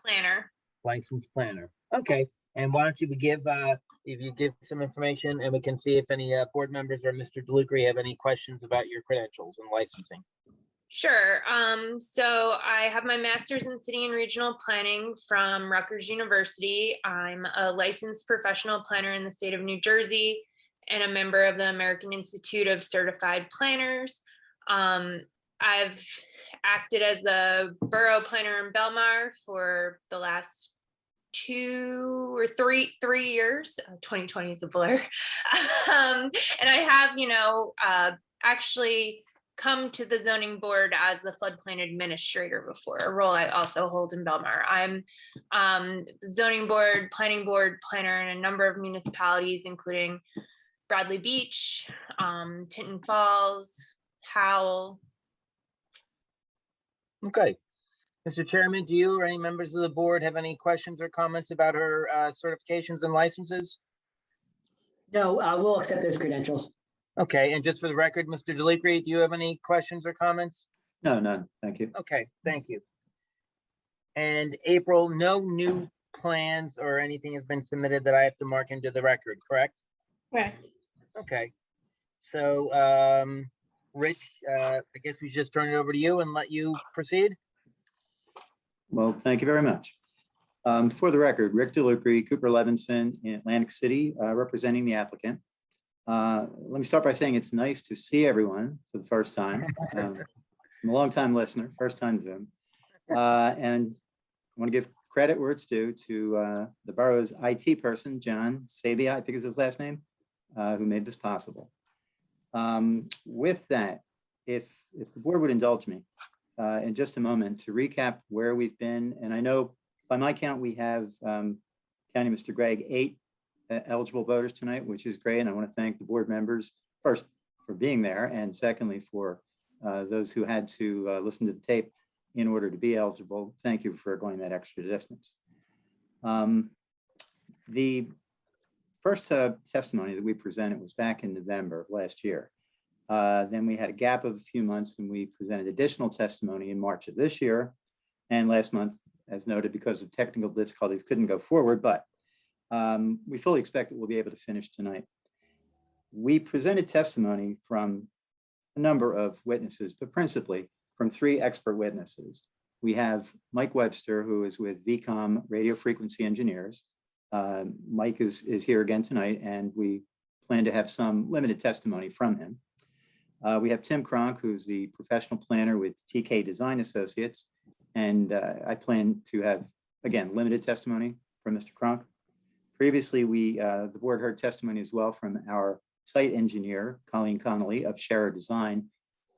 planner. licensed planner. Okay, and why don't you give, if you give some information, and we can see if any board members or Mr. DeLucre have any questions about your credentials and licensing. Sure. So I have my master's in city and regional planning from Rutgers University. I'm a licensed professional planner in the state of New Jersey and a member of the American Institute of Certified Planners. I've acted as the Borough Planner in Belmar for the last 2 or 3 years. 2020 is a blur. And I have, actually come to the zoning board as the floodplain administrator before, a role I also hold in Belmar. I'm zoning board, planning board planner in a number of municipalities, including Bradley Beach, Tinton Falls, Howell. Okay. Mr. Chairman, do you or any members of the board have any questions or comments about her certifications and licenses? No, we'll accept those credentials. Okay, and just for the record, Mr. DeLucre, do you have any questions or comments? No, none. Thank you. Okay, thank you. And April, no new plans or anything has been submitted that I have to mark into the record, correct? Correct. Okay. So, Rich, I guess we just turn it over to you and let you proceed. Well, thank you very much. For the record, Rick DeLucre, Cooper Levinson in Atlantic City, representing the applicant. Let me start by saying it's nice to see everyone for the first time. I'm a longtime listener, first time Zoom. And I want to give credit where it's due to the borough's IT person, John Sabia, I think is his last name, who made this possible. With that, if the board would indulge me in just a moment to recap where we've been, and I know by my count, we have, counting Mr. Gregg, 8 eligible voters tonight, which is great. And I want to thank the board members first for being there, and secondly for those who had to listen to the tape in order to be eligible. Thank you for going that extra distance. The first testimony that we presented was back in November of last year. Then we had a gap of a few months and we presented additional testimony in March of this year. And last month, as noted, because of technical difficulties, couldn't go forward, but we fully expect that we'll be able to finish tonight. We presented testimony from a number of witnesses, but principally from 3 expert witnesses. We have Mike Webster, who is with VCOM Radio Frequency Engineers. Mike is here again tonight, and we plan to have some limited testimony from him. We have Tim Cronk, who's the professional planner with TK Design Associates, and I plan to have, again, limited testimony from Mr. Cronk. Previously, the board heard testimony as well from our site engineer, Colleen Connolly of Scherer Design,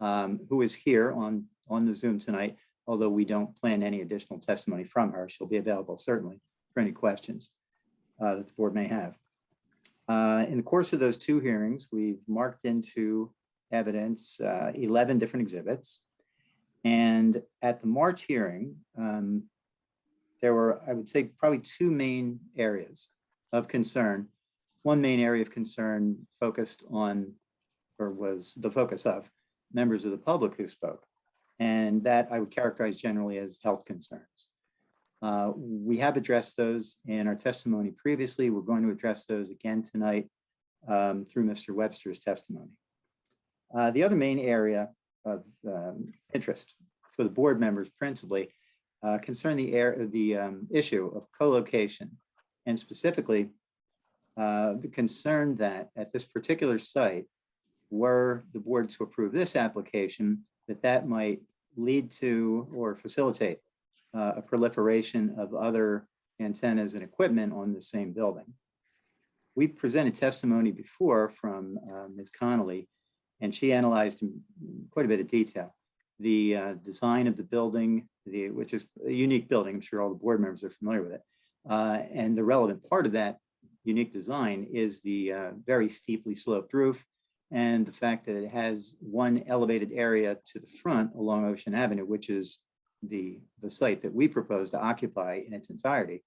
who is here on the Zoom tonight, although we don't plan any additional testimony from her. She'll be available certainly for any questions that the board may have. In the course of those 2 hearings, we've marked into evidence 11 different exhibits. And at the March hearing, there were, I would say, probably 2 main areas of concern. One main area of concern focused on, or was the focus of, members of the public who spoke. And that I would characterize generally as health concerns. We have addressed those in our testimony previously. We're going to address those again tonight through Mr. Webster's testimony. The other main area of interest for the board members principally concern the issue of co-location, and specifically the concern that at this particular site, were the board to approve this application, that might lead to or facilitate a proliferation of other antennas and equipment on the same building. We presented testimony before from Ms. Connolly, and she analyzed in quite a bit of detail the design of the building, which is a unique building. I'm sure all the board members are familiar with it. And the relevant part of that unique design is the very steeply sloped roof and the fact that it has one elevated area to the front along Ocean Avenue, which is the site that we propose to occupy in its entirety,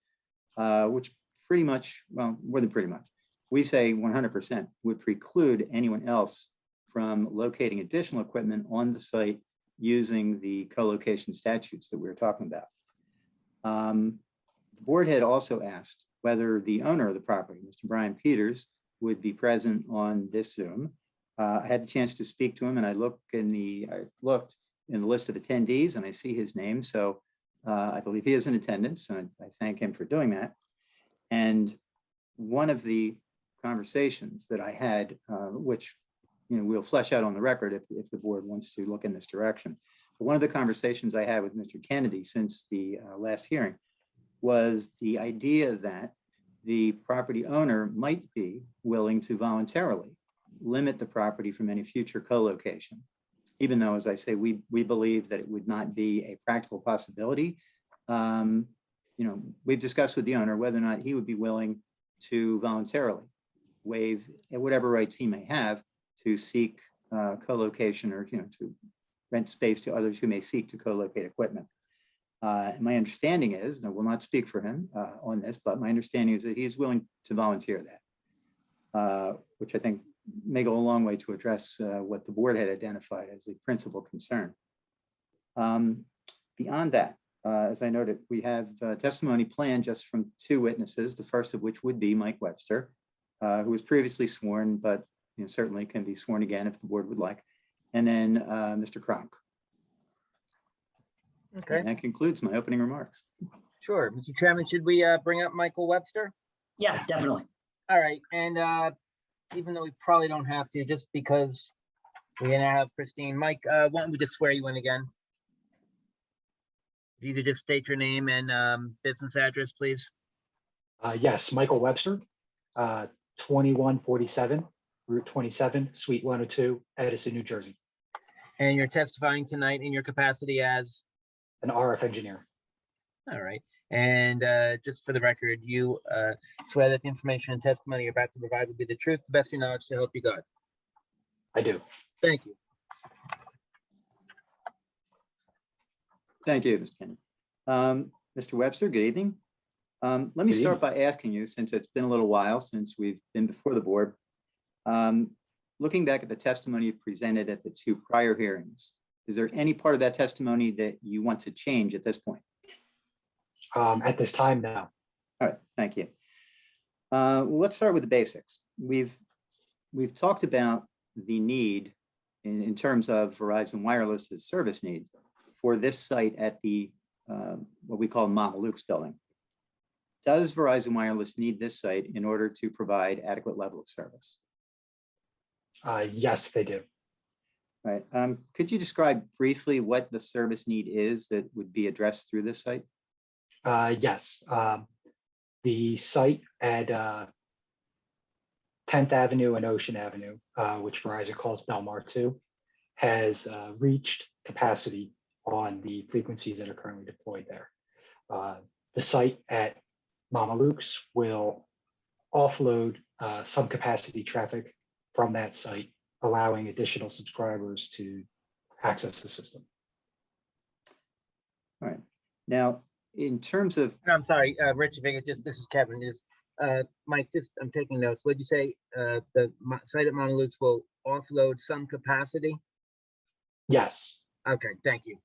which pretty much, well, more than pretty much, we say 100% would preclude anyone else from locating additional equipment on the site using the co-location statutes that we were talking about. The board had also asked whether the owner of the property, Mr. Brian Peters, would be present on this Zoom. I had the chance to speak to him, and I looked in the list of attendees, and I see his name. So I believe he is in attendance, and I thank him for doing that. And one of the conversations that I had, which we'll flesh out on the record if the board wants to look in this direction. But one of the conversations I had with Mr. Kennedy since the last hearing was the idea that the property owner might be willing to voluntarily limit the property from any future co-location, even though, as I say, we believe that it would not be a practical possibility. We've discussed with the owner whether or not he would be willing to voluntarily waive whatever rights he may have to seek co-location or to rent space to others who may seek to co-locate equipment. My understanding is, and I will not speak for him on this, but my understanding is that he's willing to volunteer that, which I think may go a long way to address what the board had identified as a principal concern. Beyond that, as I noted, we have testimony planned just from two witnesses, the first of which would be Mike Webster, who was previously sworn, but certainly can be sworn again if the board would like, and then Mr. Kronk. Okay. And that concludes my opening remarks. Sure. Mr. Chairman, should we bring up Michael Webster? Yeah, definitely. All right. And even though we probably don't have to, just because we now have Christine, Mike, why don't we just swear you in again? If you could just state your name and business address, please. Yes, Michael Webster, 2147 Route 27, Suite 102, Edison, New Jersey. And you're testifying tonight in your capacity as? An RF engineer. All right. And just for the record, you swear that the information and testimony you're about to provide will be the truth, the best of your knowledge, to help you God. I do. Thank you. Thank you, Mr. Kennedy. Mr. Webster, good evening. Let me start by asking you, since it's been a little while since we've been before the board, looking back at the testimony you presented at the two prior hearings, is there any part of that testimony that you want to change at this point? At this time, no. All right, thank you. Let's start with the basics. We've talked about the need in terms of Verizon Wireless's service need for this site at the what we call Mama Luke's building. Does Verizon Wireless need this site in order to provide adequate level of service? Yes, they do. All right. Could you describe briefly what the service need is that would be addressed through this site? Yes. The site at 10th Avenue and Ocean Avenue, which Verizon calls Belmar 2, has reached capacity on the frequencies that are currently deployed there. The site at Mama Luke's will offload some capacity traffic from that site, allowing additional subscribers to access the system. All right. Now, in terms of, I'm sorry, Rich, if I could just, this is Kevin, Mike, I'm taking notes. What did you say? The site at Mama Luke's will offload some capacity? Yes. Okay, thank you.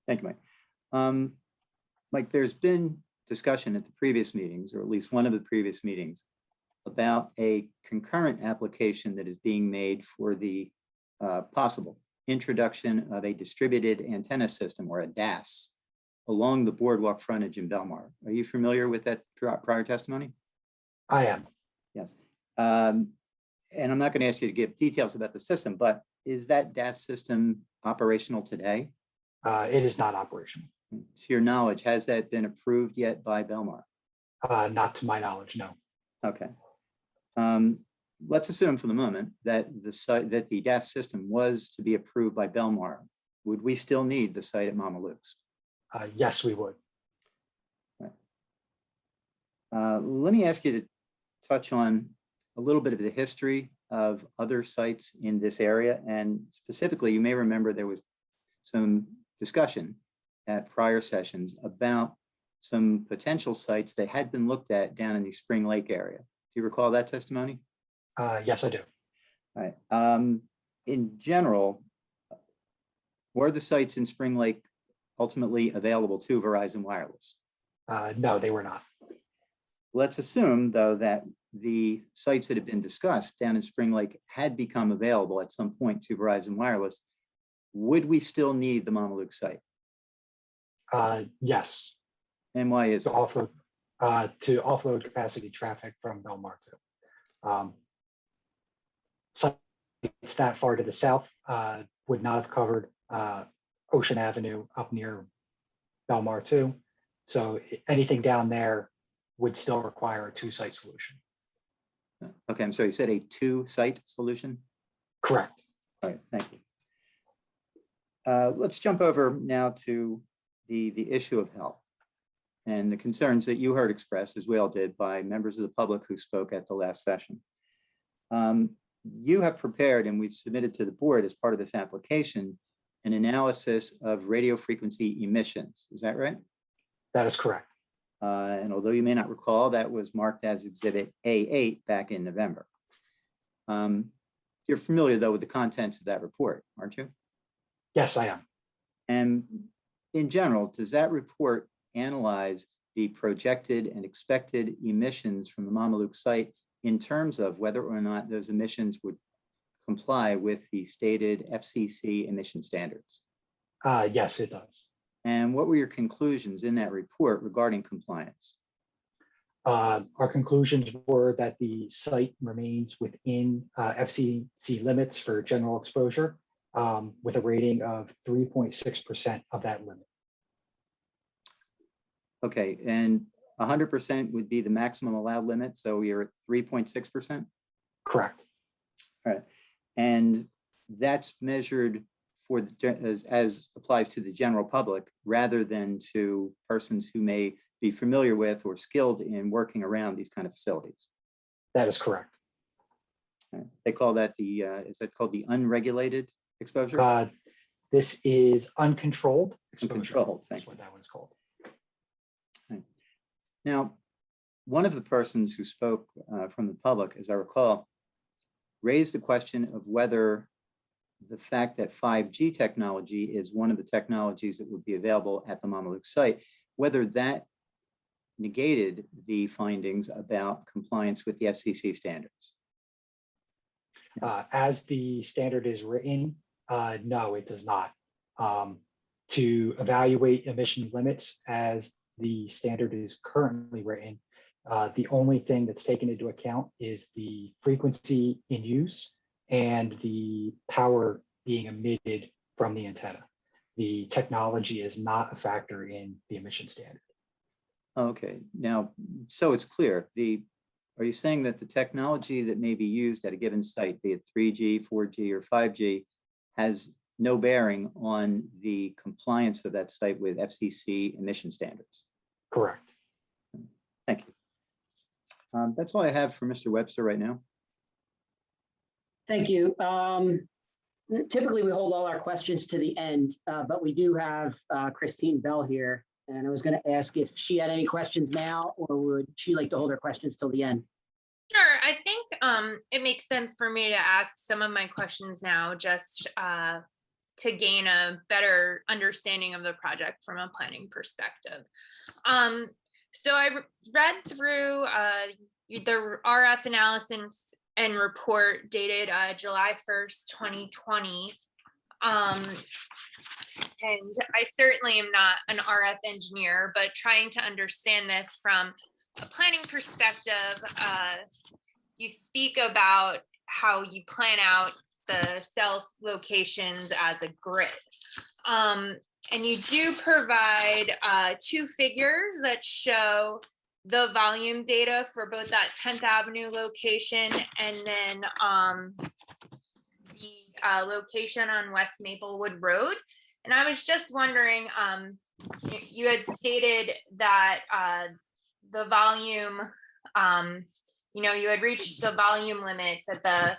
Thank you, Mike. Mike, there's been discussion at the previous meetings, or at least one of the previous meetings, about a concurrent application that is being made for the possible introduction of a distributed antenna system, or a DAS, along the boardwalk frontage in Belmar. Are you familiar with that prior testimony? I am. Yes. And I'm not going to ask you to give details about the system, but is that DAS system operational today? It is not operational. To your knowledge, has that been approved yet by Belmar? Not to my knowledge, no. Okay. Let's assume for the moment that the DAS system was to be approved by Belmar. Would we still need the site at Mama Luke's? Yes, we would. Right. Let me ask you to touch on a little bit of the history of other sites in this area. And specifically, you may remember there was some discussion at prior sessions about some potential sites that had been looked at down in the Spring Lake area. Do you recall that testimony? Yes, I do. All right. In general, were the sites in Spring Lake ultimately available to Verizon Wireless? No, they were not. Let's assume, though, that the sites that have been discussed down in Spring Lake had become available at some point to Verizon Wireless. Would we still need the Mamaluke site? Yes. And why is to offload capacity traffic from Belmar to. Sites that far to the south would not have covered Ocean Avenue up near Belmar 2. So anything down there would still require a two-site solution. Okay, I'm sorry, you said a two-site solution? Correct. All right, thank you. Let's jump over now to the issue of health and the concerns that you heard expressed, as we all did, by members of the public who spoke at the last session. You have prepared, and we've submitted to the board as part of this application, an analysis of radio frequency emissions. Is that right? That is correct. And although you may not recall, that was marked as Exhibit A8 back in November. You're familiar, though, with the contents of that report, aren't you? Yes, I am. And in general, does that report analyze the projected and expected emissions from the Mamaluke site in terms of whether or not those emissions would comply with the stated FCC emission standards? Yes, it does. And what were your conclusions in that report regarding compliance? Our conclusions were that the site remains within FCC limits for general exposure with a rating of 3.6% of that limit. Okay, and 100% would be the maximum allowed limit, so you're at 3.6%? Correct. All right, and that's measured for the, as applies to the general public rather than to persons who may be familiar with or skilled in working around these kind of facilities. That is correct. Right. They call that the, is that called the unregulated exposure? This is uncontrolled exposure. Uncontrolled, that's what that one's called. Right. Now, one of the persons who spoke from the public, as I recall, raised the question of whether the fact that 5G technology is one of the technologies that would be available at the Mamaluke site, whether that negated the findings about compliance with the FCC standards. As the standard is written, no, it does not. To evaluate emission limits as the standard is currently written, the only thing that's taken into account is the frequency in use and the power being emitted from the antenna. The technology is not a factor in the emission standard. Okay, now, so it's clear. Are you saying that the technology that may be used at a given site, be it 3G, 4G, or 5G, has no bearing on the compliance of that site with FCC emission standards? Correct. Thank you. That's all I have for Mr. Webster right now. Thank you. Typically, we hold all our questions to the end, but we do have Christine Bell here. And I was going to ask if she had any questions now, or would she like to hold her questions till the end? Sure. I think it makes sense for me to ask some of my questions now, just to gain a better understanding of the project from a planning perspective. So I read through the RF analysis and report dated July 1st, 2020. And I certainly am not an RF engineer, but trying to understand this from a planning perspective, you speak about how you plan out the cell locations as a grid. And you do provide two figures that show the volume data for both that 10th Avenue location and then the location on West Maplewood Road. And I was just wondering, you had stated that the volume you had reached the volume limits at the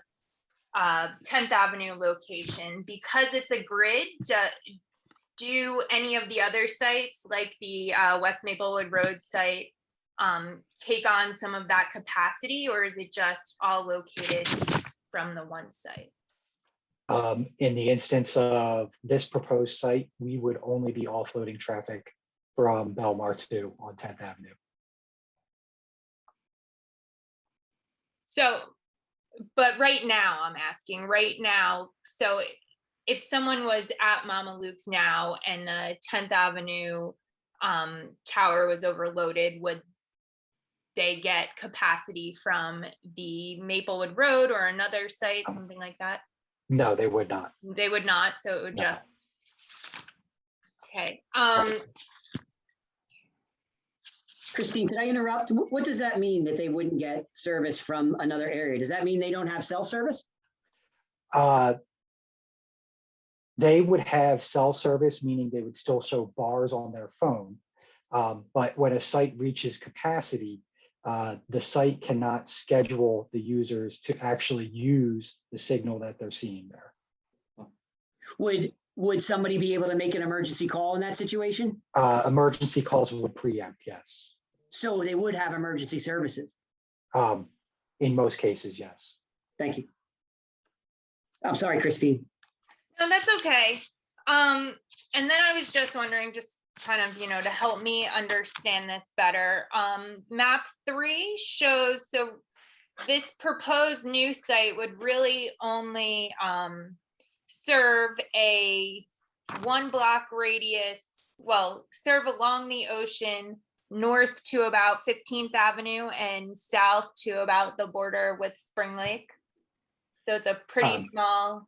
10th Avenue location. Because it's a grid, do any of the other sites, like the West Maplewood Road site, take on some of that capacity, or is it just all located from the one site? In the instance of this proposed site, we would only be offloading traffic from Belmar 2 on 10th Avenue. So, but right now, I'm asking right now, so if someone was at Mama Luke's now and the 10th Avenue tower was overloaded, would they get capacity from the Maplewood Road or another site, something like that? No, they would not. They would not, so it would No. just, okay. Christine, could I interrupt? What does that mean that they wouldn't get service from another area? Does that mean they don't have cell service? They would have cell service, meaning they would still show bars on their phone. But when a site reaches capacity, the site cannot schedule the users to actually use the signal that they're seeing there. Would somebody be able to make an emergency call in that situation? Emergency calls would preempt, yes. So they would have emergency services? In most cases, yes. Thank you. I'm sorry, Christine. No, that's okay. And then I was just wondering, just kind of, to help me understand this better. Map 3 shows, so this proposed new site would really only serve a 1 block radius, serve along the ocean north to about 15th Avenue and south to about the border with Spring Lake. So it's a pretty small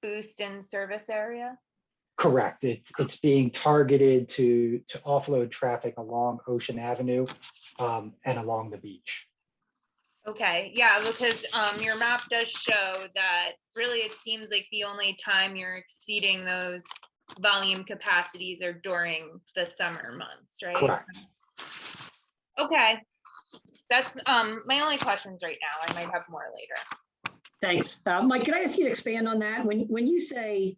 boost in service area. Correct. It's being targeted to offload traffic along Ocean Avenue and along the beach. Okay, yeah, because your map does show that really it seems like the only time you're exceeding those volume capacities are during the summer months, right? Correct. Okay, that's my only questions right now. I might have more later. Thanks. Mike, can I ask you to expand on that? When you say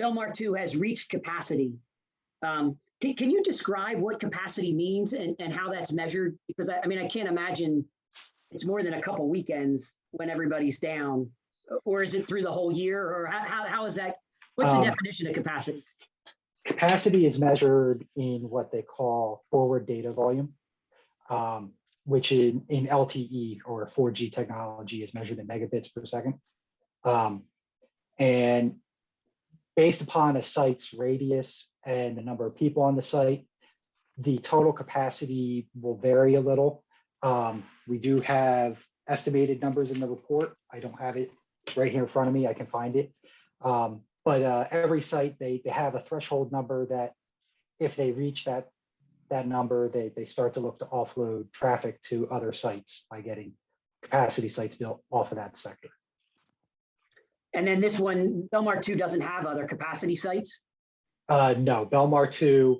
Belmar 2 has reached capacity, can you describe what capacity means and how that's measured? Because I can't imagine it's more than a couple weekends when everybody's down, or is it through the whole year, or how is that? What's the definition of capacity? Capacity is measured in what they call forward data volume, which in LTE or 4G technology is measured in megabits per second. And based upon a site's radius and the number of people on the site, the total capacity will vary a little. We do have estimated numbers in the report. I don't have it right here in front of me. I can find it. But every site, they have a threshold number that if they reach that number, they start to look to offload traffic to other sites by getting capacity sites built off of that sector. And then this one, Belmar 2 doesn't have other capacity sites? No, Belmar 2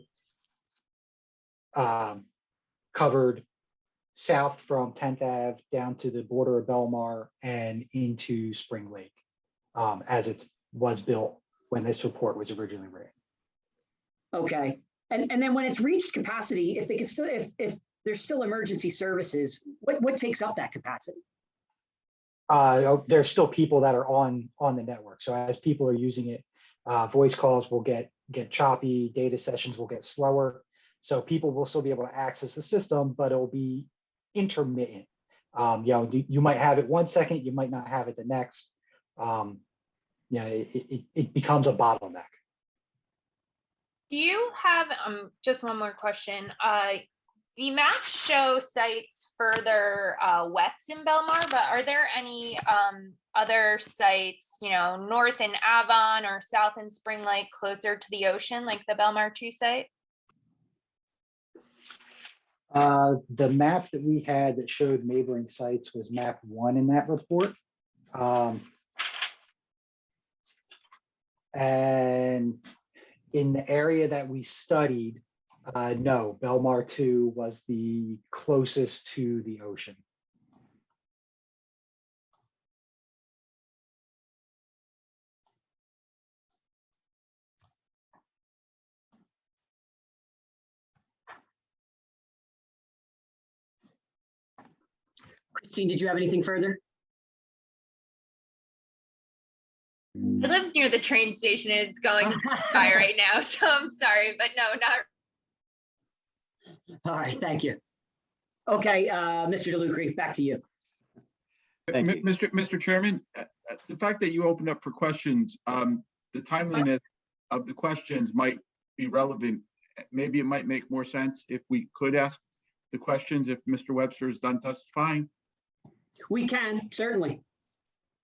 covered south from 10th Ave down to the border of Belmar and into Spring Lake, as it was built when this report was originally written. Okay. And then when it's reached capacity, if they can still, if there's still emergency services, what takes up that capacity? There's still people that are on the network. So as people are using it, voice calls will get choppy, data sessions will get slower. So people will still be able to access the system, but it'll be intermittent. You might have it 1 second, you might not have it the next. It becomes a bottleneck. Do you have just one more question? The maps show sites further west in Belmar, but are there any other sites, north in Avon or south in Spring Lake, closer to the ocean, like the Belmar 2 site? The map that we had that showed neighboring sites was map 1 in that report. And in the area that we studied, no, Belmar 2 was the closest to the ocean. Christine, did you have anything further? I live near the train station. It's going by right now, so I'm sorry, but no, not. All right, thank you. Okay, Mr. DeLucre, back to you. Mr. Chairman, the fact that you opened up for questions, the timeliness of the questions might be relevant. Maybe it might make more sense if we could ask the questions if Mr. Webster is done testifying. We can, certainly.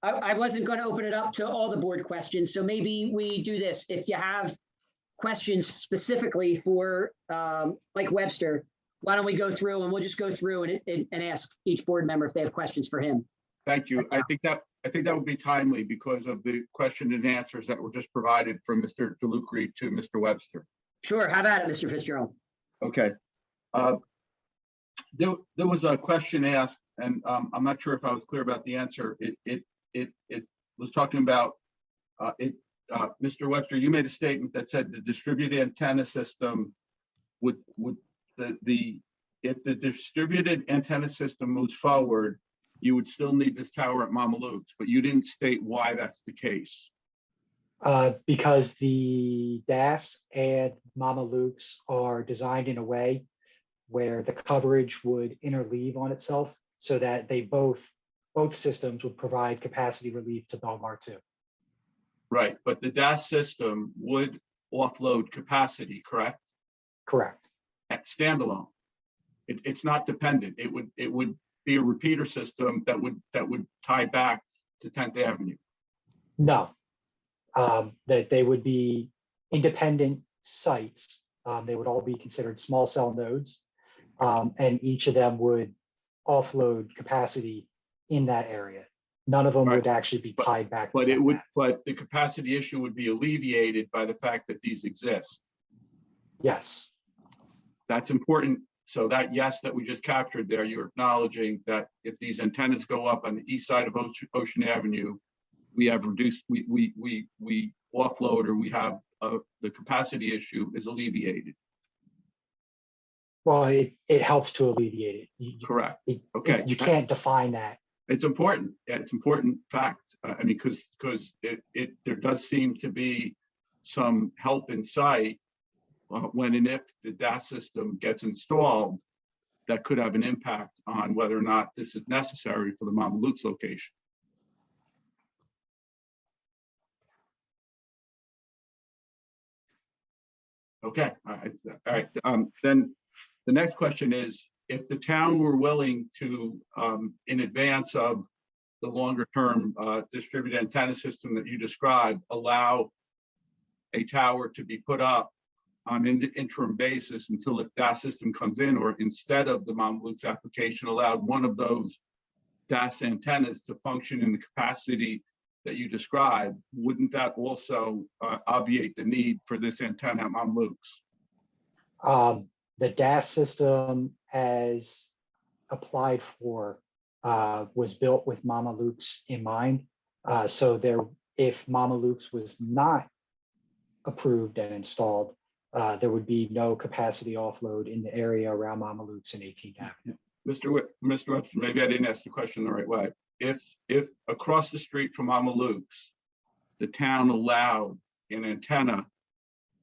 I wasn't going to open it up to all the board questions, so maybe we do this. If you have questions specifically for like Webster, why don't we go through and we'll just go through and ask each board member if they have questions for him. Thank you. I think that would be timely because of the question and answers that were just provided from Mr. DeLucre to Mr. Webster. Sure. How about it, Mr. Fitzgerald? Okay. There was a question asked, and I'm not sure if I was clear about the answer. It was talking about Mr. Webster, you made a statement that said the distributed antenna system if the distributed antenna system moves forward, you would still need this tower at Mama Luke's, but you didn't state why that's the case. Because the DAS and Mama Luke's are designed in a way where the coverage would interleave on itself so that they both systems would provide capacity relief to Belmar too. Right, but the DAS system would offload capacity, correct? Correct. At standalone. It's not dependent. It would be a repeater system that would tie back to 10th Avenue. No, that they would be independent sites. They would all be considered small cell nodes, and each of them would offload capacity in that area. None of them would actually be tied back. But the capacity issue would be alleviated by the fact that these exist. Yes. That's important. So that yes, that we just captured there, you're acknowledging that if these antennas go up on the east side of Ocean Avenue, we have reduced, we offload, or we have the capacity issue is alleviated. Well, it helps to alleviate it. Correct. Okay. You can't define that. It's important. Yeah, it's important fact. I mean, because there does seem to be some help in sight when and if the DAS system gets installed, that could have an impact on whether or not this is necessary for the Mama Luke's location. Okay. All right. Then the next question is, if the town were willing to, in advance of the longer term distributed antenna system that you described, allow a tower to be put up on an interim basis until the DAS system comes in, or instead of the Mama Luke's application, allowed one of those DAS antennas to function in the capacity that you described, wouldn't that also obviate the need for this antenna at Mama Luke's? The DAS system as applied for was built with Mama Luke's in mind. So if Mama Luke's was not approved and installed, there would be no capacity offload in the area around Mama Luke's and 18th Avenue. Mr. Webster, maybe I didn't ask the question the right way. If across the street from Mama Luke's, the town allowed an antenna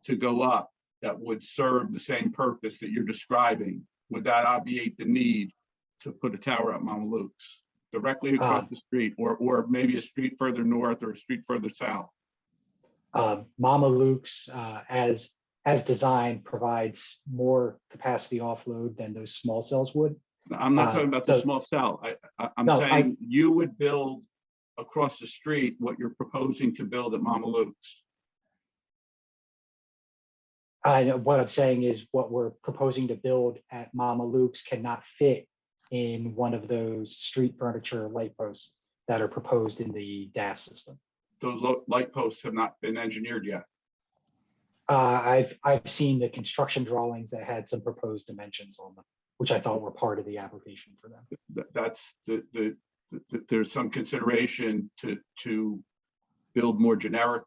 to go up that would serve the same purpose that you're describing, would that obviate the need to put a tower at Mama Luke's directly across the street, or maybe a street further north or a street further south? Mama Luke's, as designed, provides more capacity offload than those small cells would. I'm not talking about the small cell. I'm saying you would build across the street what you're proposing to build at Mama Luke's. What I'm saying is what we're proposing to build at Mama Luke's cannot fit in one of those street furniture light posts that are proposed in the DAS system. Those light posts have not been engineered yet. I've seen the construction drawings that had some proposed dimensions on them, which I thought were part of the application for them. That's there's some consideration to build more generic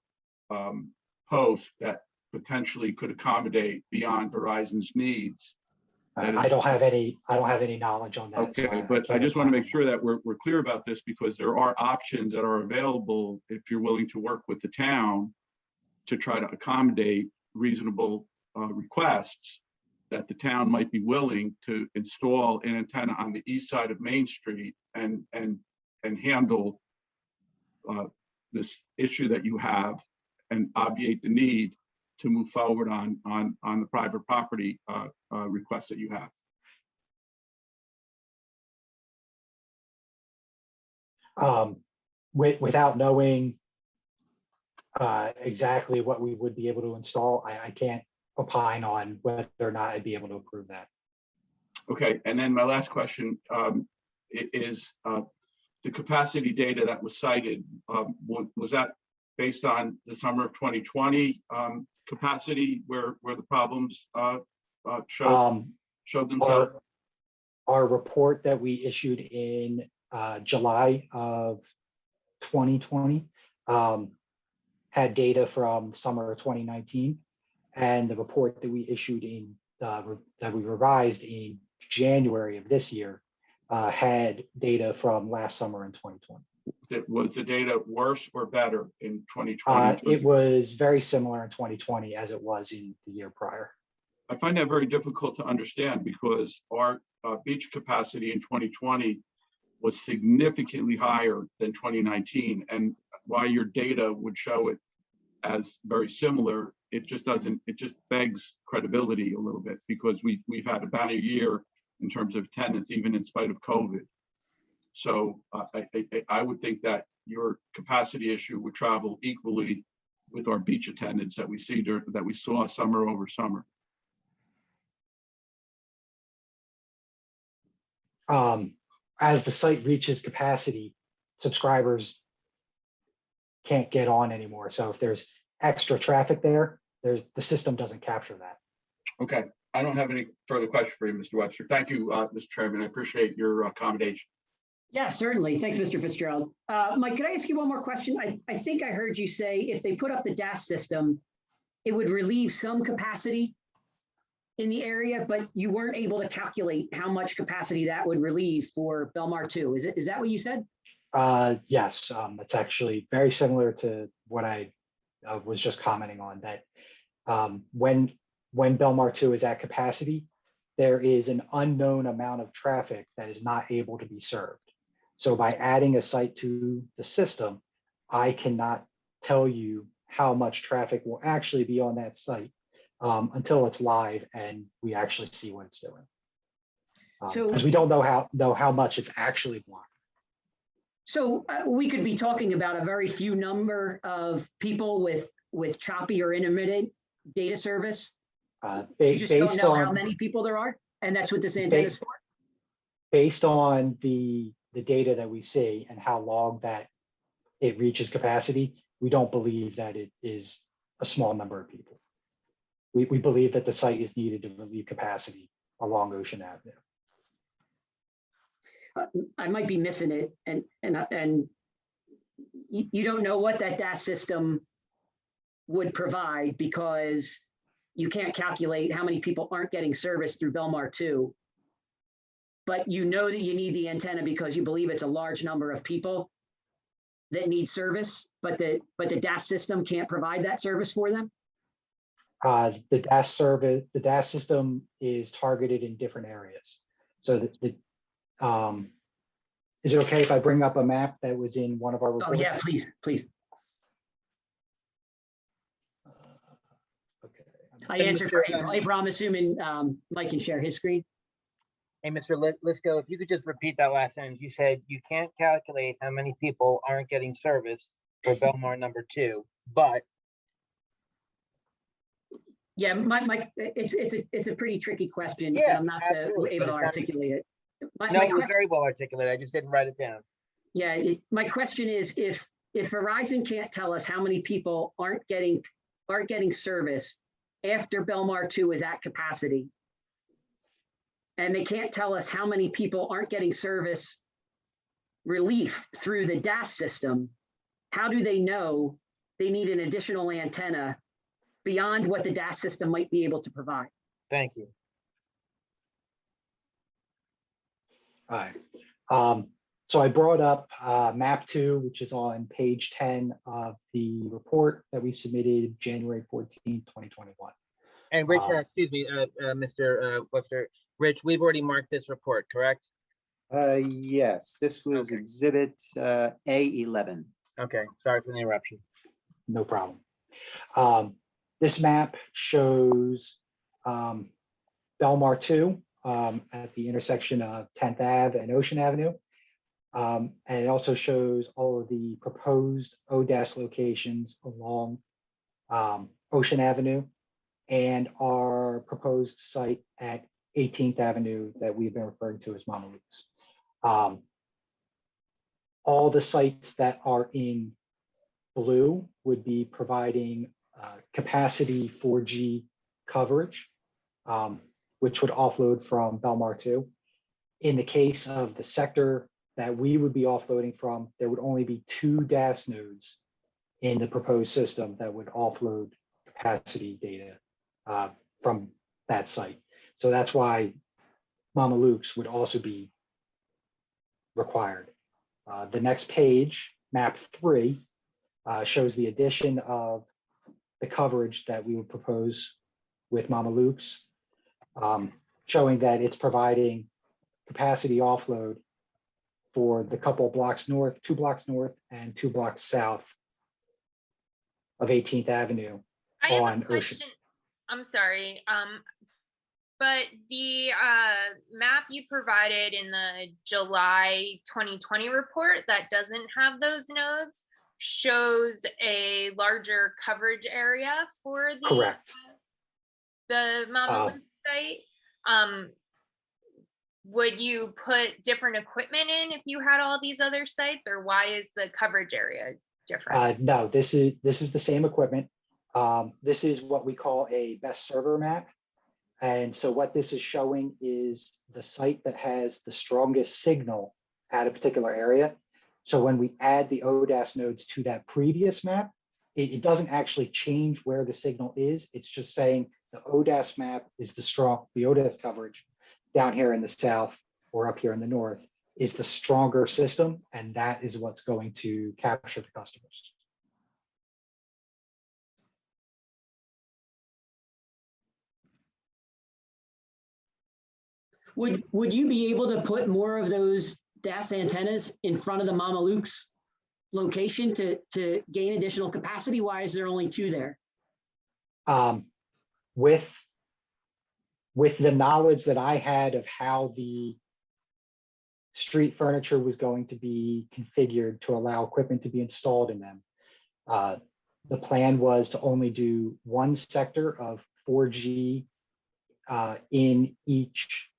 posts that potentially could accommodate beyond Verizon's needs I don't have any knowledge on that. so Okay, I but I can't just want to opine make sure that we're clear about this because there are options that are available if you're willing to work with the town to try to accommodate reasonable requests that the town might be willing to install an antenna on the east side of Main Street and handle this issue that you have and obviate the need to move forward on the private property request that you have. Without knowing exactly what we would be able to install, I can't opine on whether or not I'd be able to approve that. Okay, and then my last question is the capacity data that was cited, was that based on the summer of 2020 capacity where the problems showed themselves? Our report that we issued in July of 2020 had data from summer of 2019, and the report that we issued in that we revised in January of this year had data from last summer in 2020. Was the data worse or better in 2020? It was very similar in 2020 as it was in the year prior. I find that very difficult to understand because our beach capacity in 2020 was significantly higher than 2019. And while your data would show it as very similar, it just begs credibility a little bit because we've had about a year in terms of attendance, even in spite of COVID. So I would think that your capacity issue would travel equally with our beach attendance that we saw summer over summer. As the site reaches capacity, subscribers can't get on anymore. So if there's extra traffic there, the system doesn't capture that. Okay, I don't have any further questions for you, Mr. Webster. Thank you, Mr. Chairman. I appreciate your accommodation. Yeah, certainly. Thanks, Mr. Fitzgerald. Mike, could I ask you one more question? I think I heard you say if they put up the DAS system, it would relieve some capacity in the area, but you weren't able to calculate how much capacity that would relieve for Belmar 2. Is that what you said? Yes, that's actually very similar to what I was just commenting on, that when Belmar 2 is at capacity, there is an unknown amount of traffic that is not able to be served. So by adding a site to the system, I cannot tell you how much traffic will actually be on that site until it's live and we actually see what it's doing. Because we don't know how much it's actually blocking. So we could be talking about a very few number of people with choppy or intermittent data service. You just don't know how many people there are, and that's what this antenna is for? Based on the data that we see and how long that it reaches capacity, we don't believe that it is a small number of people. We believe that the site is needed to relieve capacity along Ocean Avenue. I might be missing it, and you don't know what that DAS system would provide because you can't calculate how many people aren't getting service through Belmar 2, but you know that you need the antenna because you believe it's a large number of people that need service, but the DAS system can't provide that service for them? The DAS system is targeted in different areas. So is it okay if I bring up a map that was in one of our reports? Oh yeah, please. Okay. I answered for April. I'm assuming Mike can share his screen. Hey, Mr. Lisco, if you could just repeat that last sentence. You said you can't calculate how many people aren't getting service for Belmar number 2, but. Yeah, Mike, it's a pretty tricky question. Yeah, I'm not able to articulate it. It was very well articulated. I just didn't write it down. Yeah, my question is if Verizon can't tell us how many people aren't getting service after Belmar 2 is at capacity, and they can't tell us how many people aren't getting service relief through the DAS system, how do they know they need an additional antenna beyond what the DAS system might be able to provide? Thank you. All right. So I brought up map 2, which is on page 10 of the report that we submitted January 14th, 2021. And Rich, excuse me, Mr. Webster, Rich, we've already marked this report, correct? Yes, this was exhibit A11. Okay, sorry for the interruption. No problem. This map shows Belmar 2 at the intersection of 10th Ave and Ocean Avenue. And it also shows all of the proposed ODAS locations along Ocean Avenue and our proposed site at 18th Avenue that we've been referring to as Mama Luke's. All the sites that are in blue would be providing capacity 4G coverage, which would offload from Belmar 2. In the case of the sector that we would be offloading from, there would only be 2 DAS nodes in the proposed system that would offload capacity data from that site. So that's why Mama Luke's would also be required. The next page, map 3, shows the addition of the coverage that we would propose with Mama Luke's, showing that it's providing capacity offload for the couple blocks north, 2 blocks north and 2 blocks south of 18th Avenue I have on a question. I'm sorry. But the map you provided in the July 2020 report that doesn't have those nodes shows a larger coverage area for the correct the Mama Luke site. Would you put different equipment in if you had all these other sites, or why is the coverage area different? No, this is the same equipment. This is what we call a best server map. And so what this is showing is the site that has the strongest signal at a particular area. So when we add the ODAS nodes to that previous map, it doesn't actually change where the signal is. It's just saying the ODAS map is the ODAS coverage down here in the south or up here in the north is the stronger system. And that is what's going to capture the customers. Would you be able to put more of those DAS antennas in front of the Mama Luke's location to gain additional capacity? Why is there only 2 there? With the knowledge that I had of how the street furniture was going to be configured to allow equipment to be installed in them, the plan was to only do 1 sector of 4G in each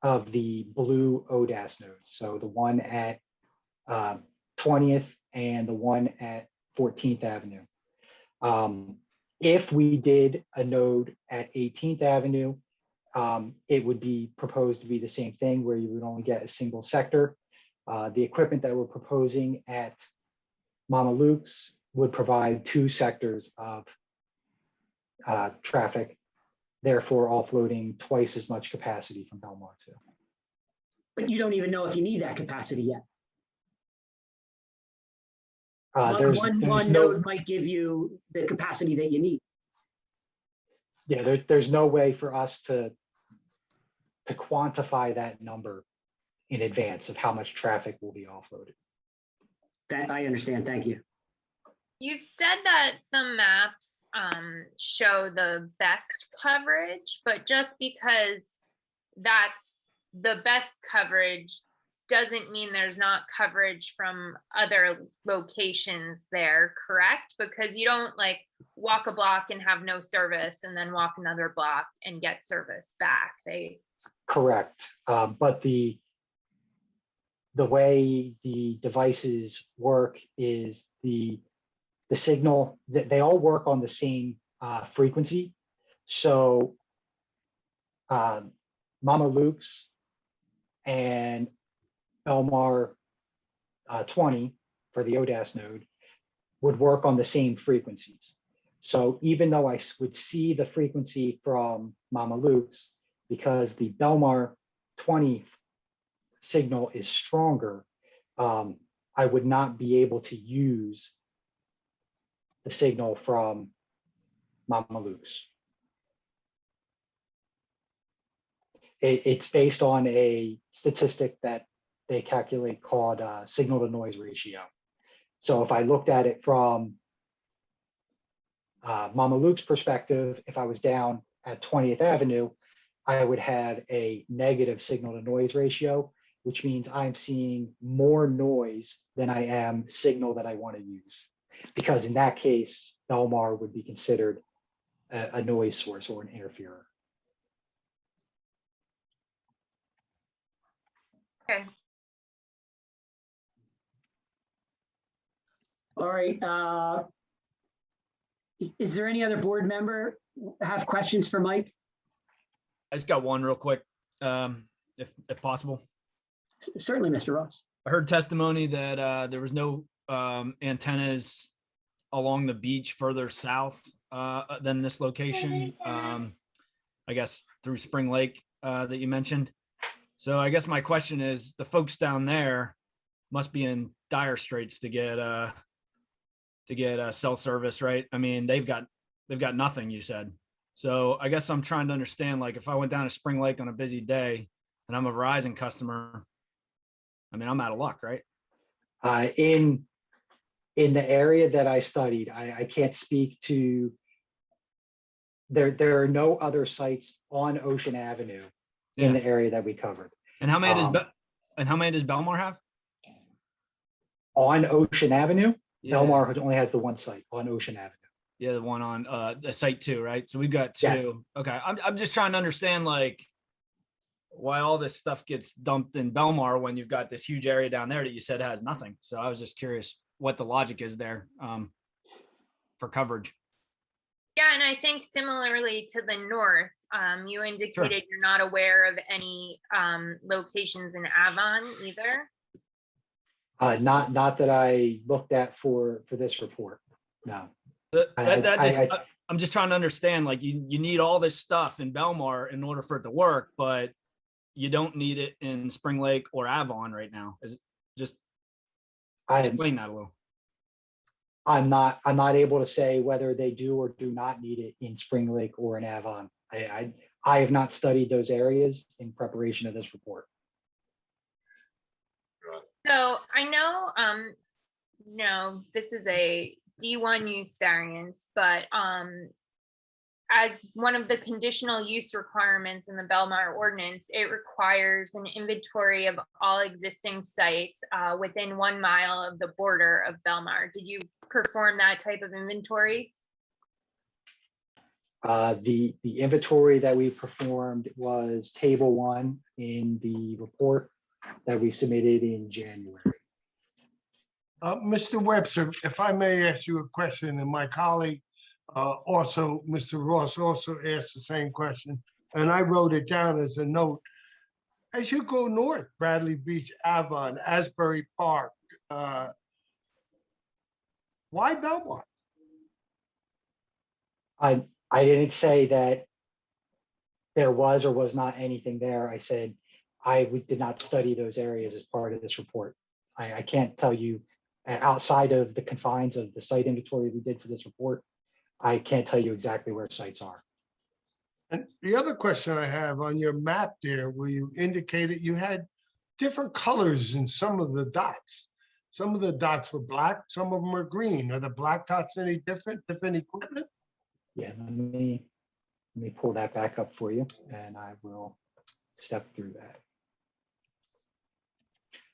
of the blue ODAS nodes. So the one at 20th and the one at 14th Avenue. If we did a node at 18th Avenue, it would be proposed to be the same thing where you would only get a single sector. The equipment that we're proposing at Mama Luke's would provide 2 sectors of traffic, therefore offloading twice as much capacity from Belmar 2. But you don't even know if you need that capacity yet. One node might give you the capacity that you need. Yeah, there's no way for us to quantify that number in advance of how much traffic will be offloaded. That I understand. Thank you. You've said that the maps show the best coverage, but just because that's the best coverage doesn't mean there's not coverage from other locations there, correct? Because you don't like walk a block and have no service and then walk another block and get service back. Correct. But the way the devices work is the signal that they all work on the same frequency. So Mama Luke's and Belmar 20 for the ODAS node would work on the same frequencies. So even though I would see the frequency from Mama Luke's, because the Belmar 20 signal is stronger, I would not be able to use the signal from Mama Luke's. It's based on a statistic that they calculate called signal to noise ratio. So if I looked at it from Mama Luke's perspective, if I was down at 20th Avenue, I would have a negative signal to noise ratio, which means I'm seeing more noise than I am signal that I want to use. Because in that case, Belmar would be considered a noise source or an interferer. Okay. All right. Is there any other board member have questions for Mike? I just got one real quick, if possible. Certainly, Mr. Ross. I heard testimony that there was no antennas along the beach further south than this location. I guess through Spring Lake that you mentioned. So I guess my question is, the folks down there must be in dire straits to get cell service, right? I mean, they've got nothing, you said. So I guess I'm trying to understand, like, if I went down to Spring Lake on a busy day and I'm a Verizon customer, I mean, I'm out of luck, right? In the area that I studied, I can't speak to, there are no other sites on Ocean Avenue in the area that we covered. And how many does Belmar have? On Ocean Avenue, Yeah. Belmar only has the one site on Ocean Avenue. Yeah, the one on the site 2, right? So we've got 2. Yeah. Okay, I'm just trying to understand, like, why all this stuff gets dumped in Belmar when you've got this huge area down there that you said has nothing. So I was just curious what the logic is there for coverage. Yeah, and I think similarly to the north, you indicated you're not aware of any locations in Avon either. Not that I looked at for this report. No. I'm just trying to understand, like, you need all this stuff in Belmar in order for it to work, but you don't need it in Spring Lake or Avon right now. Is it just explain that a little? I'm not able to say whether they do or do not need it in Spring Lake or in Avon. I have not studied those areas in preparation of this report. So I know, this is a D1 use variance, but as one of the conditional use requirements in the Belmar ordinance, it requires an inventory of all existing sites within 1 mile of the border of Belmar. Did you perform that type of inventory? The inventory that we performed was table 1 in the report that we submitted in January. Mr. Webster, if I may ask you a question, and my colleague also, Mr. Ross, also asked the same question, and I wrote it down as a note. As you go north, Bradley Beach, Avon, Asbury Park, why Belmar? I didn't say that there was or was not anything there. I said we did not study those areas as part of this report. I can't tell you, outside of the confines of the site inventory we did for this report, I can't tell you exactly where sites are. And the other question I have on your map there, where you indicated you had different colors in some of the dots. Some of the dots were black, some of them were green. Are the black dots any different equipment? Yeah, let me pull that back up for you, and I will step through that.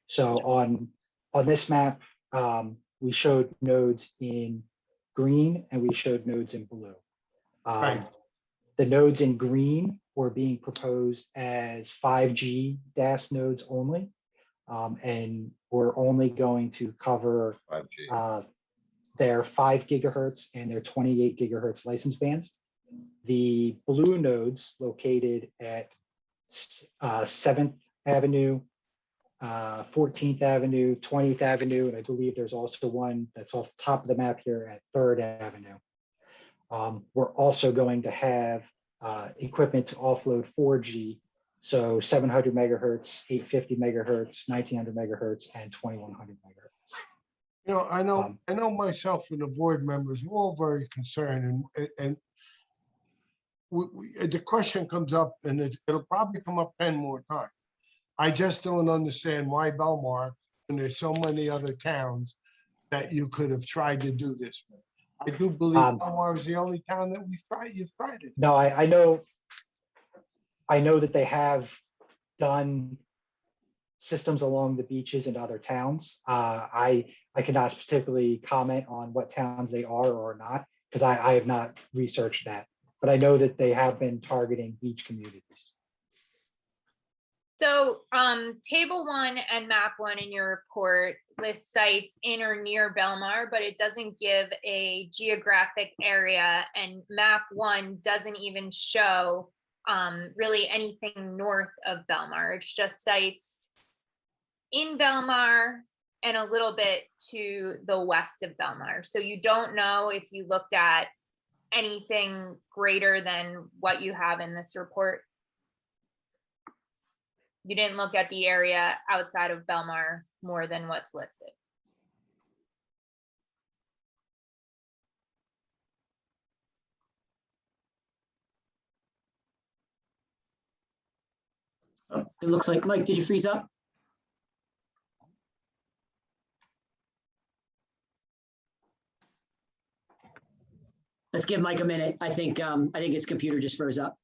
So on this map, we showed nodes in green and we showed nodes in blue. Right. The nodes in green were being proposed as 5G DAS nodes only, and we're only going to cover 5G. Their 5 gigahertz and their 28 gigahertz license bands. The blue nodes located at 7th Avenue, 14th Avenue, 20th Avenue, and I believe there's also one that's off the top of the map here at 3rd Avenue. We're also going to have equipment to offload 4G So 700 megahertz, 850 megahertz, 1900 megahertz, and 2100 megahertz. You know, I know myself and the board members, we're all very concerned and the question comes up and it'll probably come up 10 more times. I just don't understand why Belmar, when there's so many other towns that you could have tried to do this with. I do believe Belmar is the only town that you've tried it. No, I know that they have done systems along the beaches in other towns. I cannot particularly comment on what towns they are or not, because I have not researched that. But I know that they have been targeting beach communities. So table 1 and map 1 in your report list sites in or near Belmar, but it doesn't give a geographic area, and map 1 doesn't even show really anything north of Belmar. It's just sites in Belmar and a little bit to the west of Belmar. So you don't know if you looked at anything greater than what you have in this report. You didn't look at the area outside of Belmar more than what's listed. It looks like, Mike, did you freeze up? Let's give Mike a minute. I think his computer just froze up.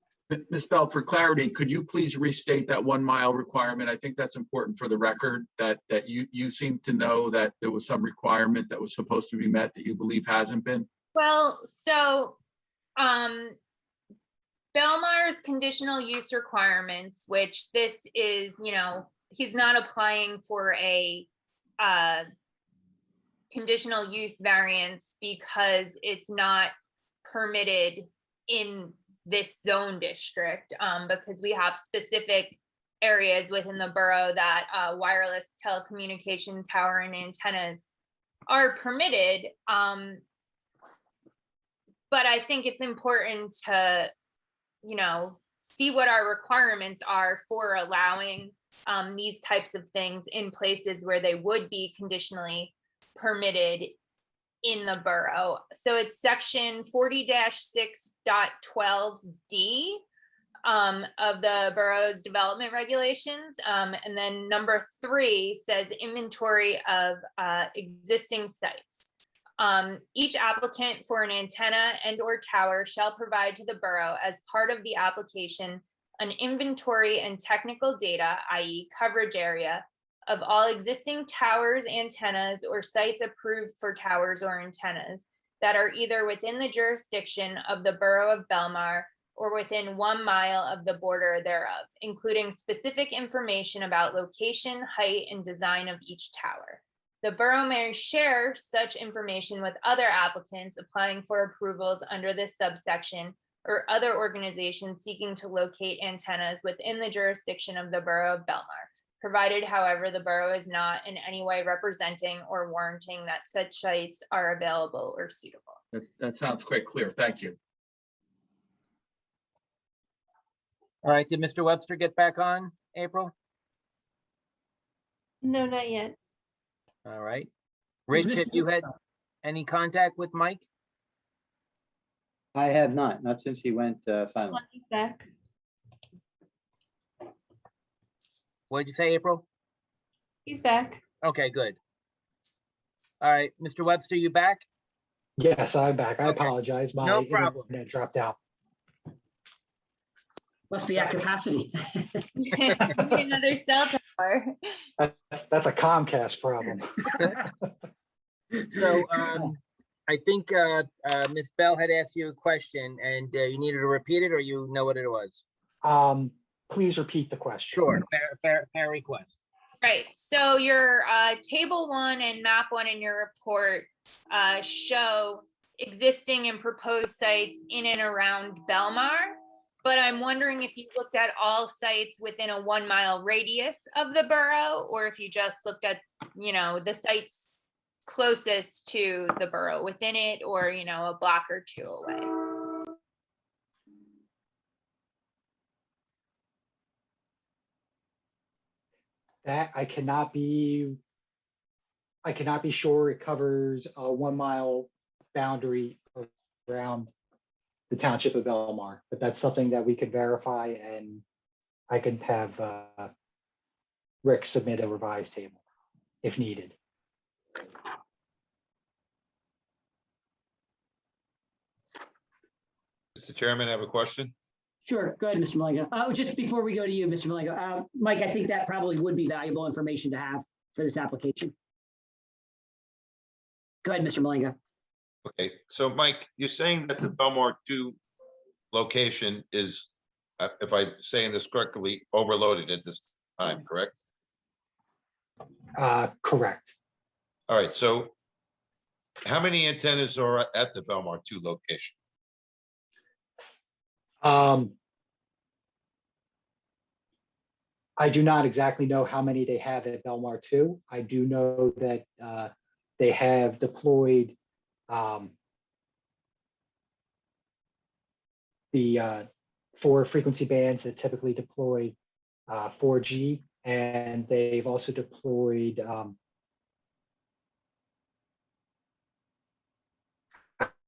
Ms. Bell, for clarity, could you please restate that 1 mile requirement? I think that's important for the record, that you seem to know that there was some requirement that was supposed to be met that you believe hasn't been. Well, so Belmar's conditional use requirements, which this is, he's not applying for a conditional use variance because it's not permitted in this zone district, because we have specific areas within the borough that wireless telecommunication tower and antennas are permitted. But I think it's important to, see what our requirements are for allowing these types of things in places where they would be conditionally permitted in the borough. So it's section 40-6.12D of the borough's development regulations. And then number 3 says inventory of existing sites. Each applicant for an antenna and or tower shall provide to the borough as part of the application an inventory and technical data, i.e. coverage area, of all existing towers, antennas, or sites approved for towers or antennas that are either within the jurisdiction of the borough of Belmar or within 1 mile of the border thereof, including specific information about location, height, and design of each tower. The borough may share such information with other applicants applying for approvals under this subsection or other organizations seeking to locate antennas within the jurisdiction of the borough of Belmar, provided, however, the borough is not in any way representing or warranting that such sites are available or suitable. That sounds quite clear. Thank you. All right, did Mr. Webster get back on, April? No, not yet. All right. Rich, have you had any contact with Mike? I have not since he went silent. He's back. What did you say, April? He's back. Okay, good. All right, Mr. Webster, you back? Yes, I'm back. I apologize. My No problem. internet dropped out. Must be at capacity. Need another cell tower. That's a Comcast problem. So I think Ms. Bell had asked you a question and you needed to repeat it, or you know what it was? Please repeat the question. Sure, fair request. Right, so your table 1 and map 1 in your report show existing and proposed sites in and around Belmar, but I'm wondering if you looked at all sites within a 1 mile radius of the borough, or if you just looked at, the sites closest to the borough within it, or, a block or 2 away. That I cannot be sure. It covers a 1 mile boundary around the township of Belmar, but that's something that we could verify, and I can have Rick submit a revised table if needed. Mr. Chairman, I have a question. Sure, go ahead, Mr. Malengo. Oh, just before we go to you, Mr. Malengo, Mike, I think that probably would be valuable information to have for this application. Go ahead, Mr. Malengo. Okay, so Mike, you're saying that the Belmar 2 location is, if I'm saying this correctly, overloaded at this time, correct? Correct. All right, so how many antennas are at the Belmar 2 location? I do not exactly know how many they have at Belmar 2. I do know that they have deployed the 4 frequency bands that typically deploy 4G, and they've also deployed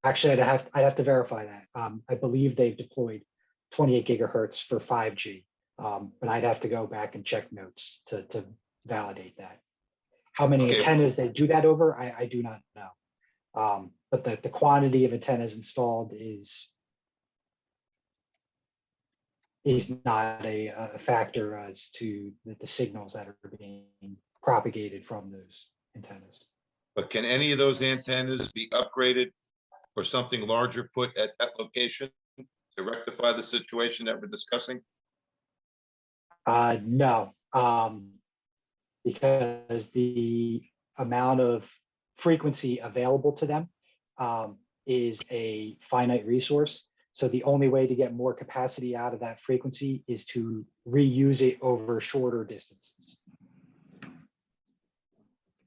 actually, I'd have to verify that. I believe they've deployed 28 gigahertz for 5G, but I'd have to go back and check notes to validate that. How many Okay. antennas they do that over, I do not know. But the quantity of antennas installed is not a factor as to the signals that are being propagated from those antennas. But can any of those antennas be upgraded or something larger put at that location to rectify the situation that we're discussing? No, because the amount of frequency available to them is a finite resource. So the only way to get more capacity out of that frequency is to reuse it over shorter distances.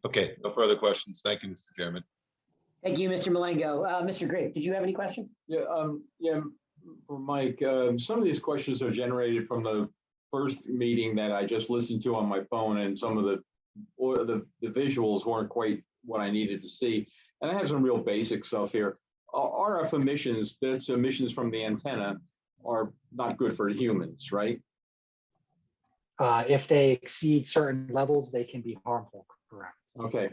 Okay, no further questions. Thank you, Mr. Chairman. Thank you, Mr. Malengo. Mr. Grape, did you have any questions? Yeah, for Mike, some of these questions are generated from the first meeting that I just listened to on my phone, and some of the visuals weren't quite what I needed to see. And I have some real basic stuff here. RF emissions, that's emissions from the antenna, are not good for humans, right? If they exceed certain levels, they can be harmful, correct? Okay.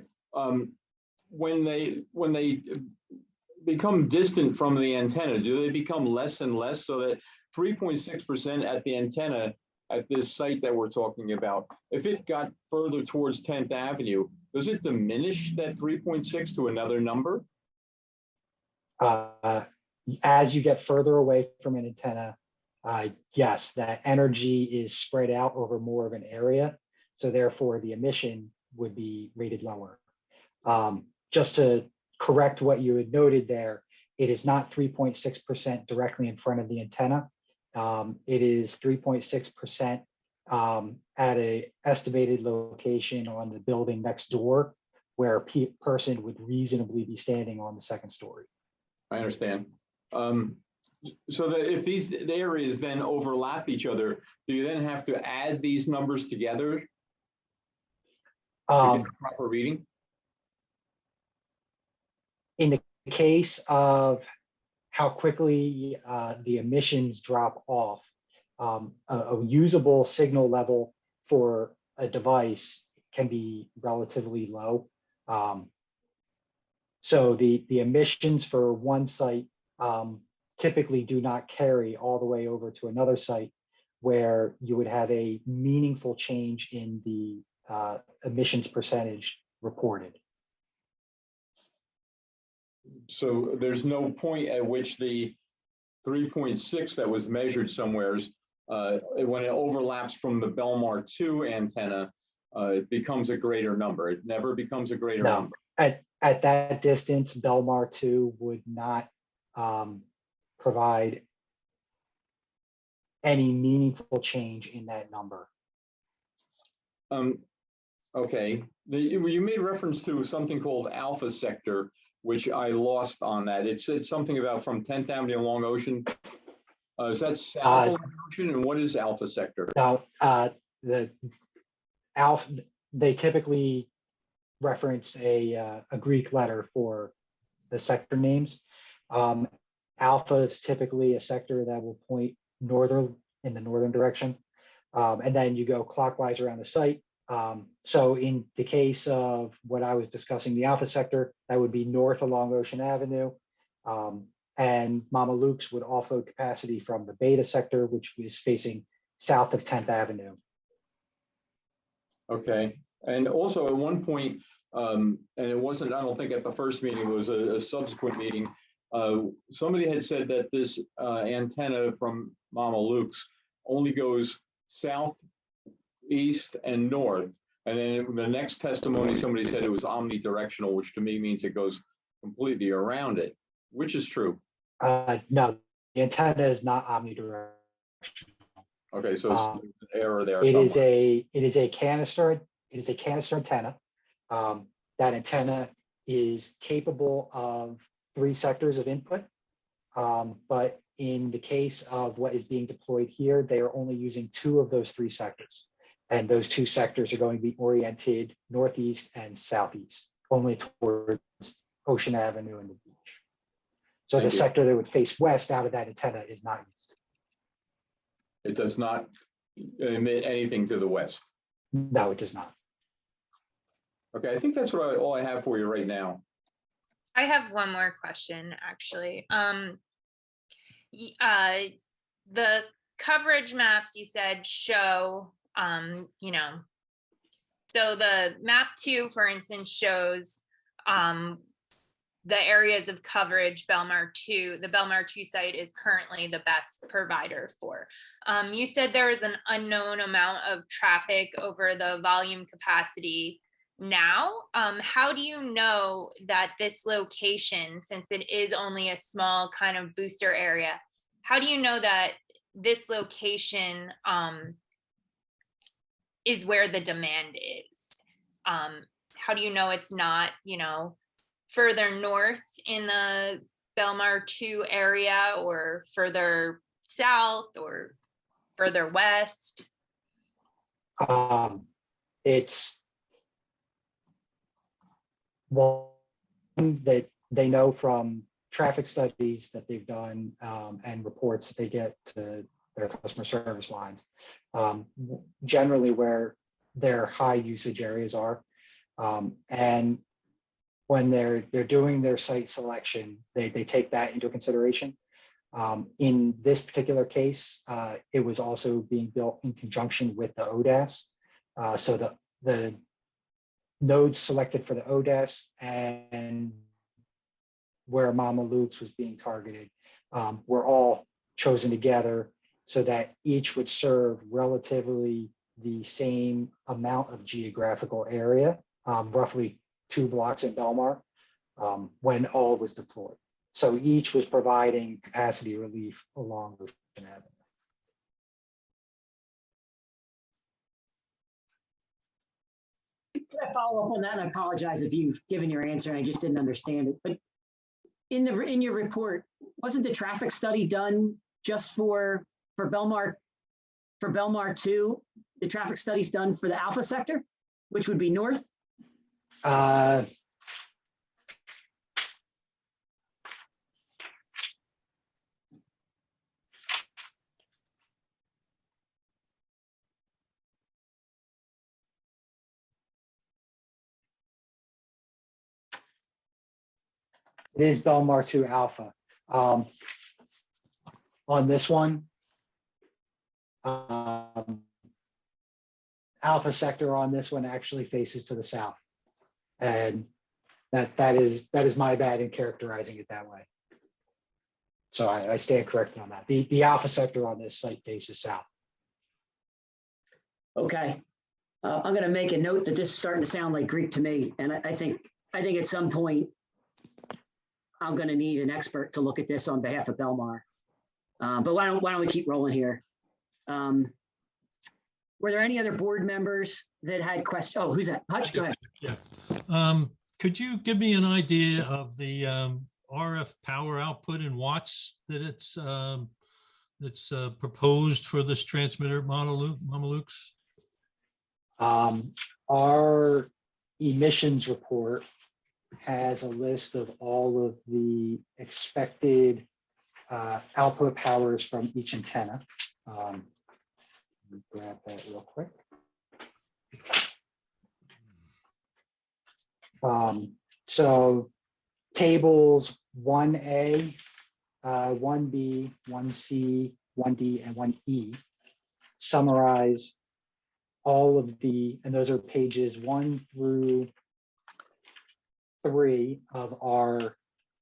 When they become distant from the antenna, do they become less and less, so that 3.6% at the antenna at this site that we're talking about, if it got further towards 10th Avenue, does it diminish that 3.6 to another number? As you get further away from an antenna, yes, that energy is spread out over more of an area. So therefore the emission would be rated lower. Just to correct what you had noted there, it is not 3.6% directly in front of the antenna. It is 3.6% at a estimated location on the building next door, where a person would reasonably be standing on the second story. I understand. So that if these areas then overlap each other, do you then have to add these numbers together to get the proper reading? In the case of how quickly the emissions drop off, a usable signal level for a device can be relatively low. So the emissions for one site typically do not carry all the way over to another site where you would have a meaningful change in the emissions percentage reported. So there's no point at which the 3.6 that was measured somewheres, when it overlaps from the Belmar 2 antenna, it becomes a greater number. It never becomes a greater number. At that distance, Belmar 2 would not provide any meaningful change in that number. Okay, you made reference to something called alpha sector, which I lost on that. It said something about from 10th Avenue Long Ocean. Is that south of Long Ocean? And what is alpha sector? Now, the Alpha, they typically reference a Greek letter for the sector names. Alpha is typically a sector that will point northern in the northern direction. And then you go clockwise around the site. So in the case of what I was discussing, the Alpha sector, that would be north along Ocean Avenue. And Mama Luke's would offload capacity from the Beta sector, which is facing south of 10th Avenue. Okay, and also at one point, and it wasn't, I don't think at the first meeting, it was a subsequent meeting, somebody had said that this antenna from Mama Luke's only goes south, east, and north. And then in the next testimony, somebody said it was omnidirectional, which to me means it goes completely around it. Which is true? No, the antenna is not omnidirectional. Okay, so it's an error there. It is a canister antenna. That antenna is capable of 3 sectors of input. But in the case of what is being deployed here, they are only using 2 of those 3 sectors. And those 2 sectors are going to be oriented northeast and southeast, only towards Ocean Avenue and the beach. So the sector that would face west out of that antenna is not used. It does not emit anything to the west. No, it does not. Okay, I think that's all I have for you right now. I have one more question, actually. The coverage maps you said show, so the map 2, for instance, shows the areas of coverage Belmar 2, the Belmar 2 site is currently the best provider for. You said there is an unknown amount of traffic over the volume capacity now. How do you know that this location, since it is only a small kind of booster area, how do you know that this location is where the demand is? How do you know it's not, further north in the Belmar 2 area or further south or further west? It's one that they know from traffic studies that they've done and reports that they get to their customer service lines. Generally where their high usage areas are. And when they're doing their site selection, they take that into consideration. In this particular case, it was also being built in conjunction with the ODAS. So the nodes selected for the ODAS and where Mama Luke's was being targeted were all chosen together so that each would serve relatively the same amount of geographical area, roughly 2 blocks in Belmar, when all was deployed. So each was providing capacity relief along Ocean Avenue. Can I follow up on that? And I apologize if you've given your answer and I just didn't understand it. But in your report, wasn't the traffic study done just for Belmar 2? The traffic study's done for the Alpha sector, which would be north? It is Belmar 2 Alpha. On this one, Alpha sector on this one actually faces to the south. And that is my bad in characterizing it that way. So I stand corrected on that. The Alpha sector on this site faces south. Okay. I'm going to make a note that this is starting to sound like Greek to me. And I think at some point, I'm going to need an expert to look at this on behalf of Belmar. But why don't we keep rolling here? Were there any other board members that had questions? Oh, who's that? Hutch, go ahead. Yeah. Could you give me an idea of the RF power output in watts that it's proposed for this transmitter Mama Luke's? Our emissions report has a list of all of the expected output powers from each antenna. Let me grab that real quick. So tables 1A, 1B, 1C, 1D, and 1E summarize all of the, and those are pages 1 through 3 of our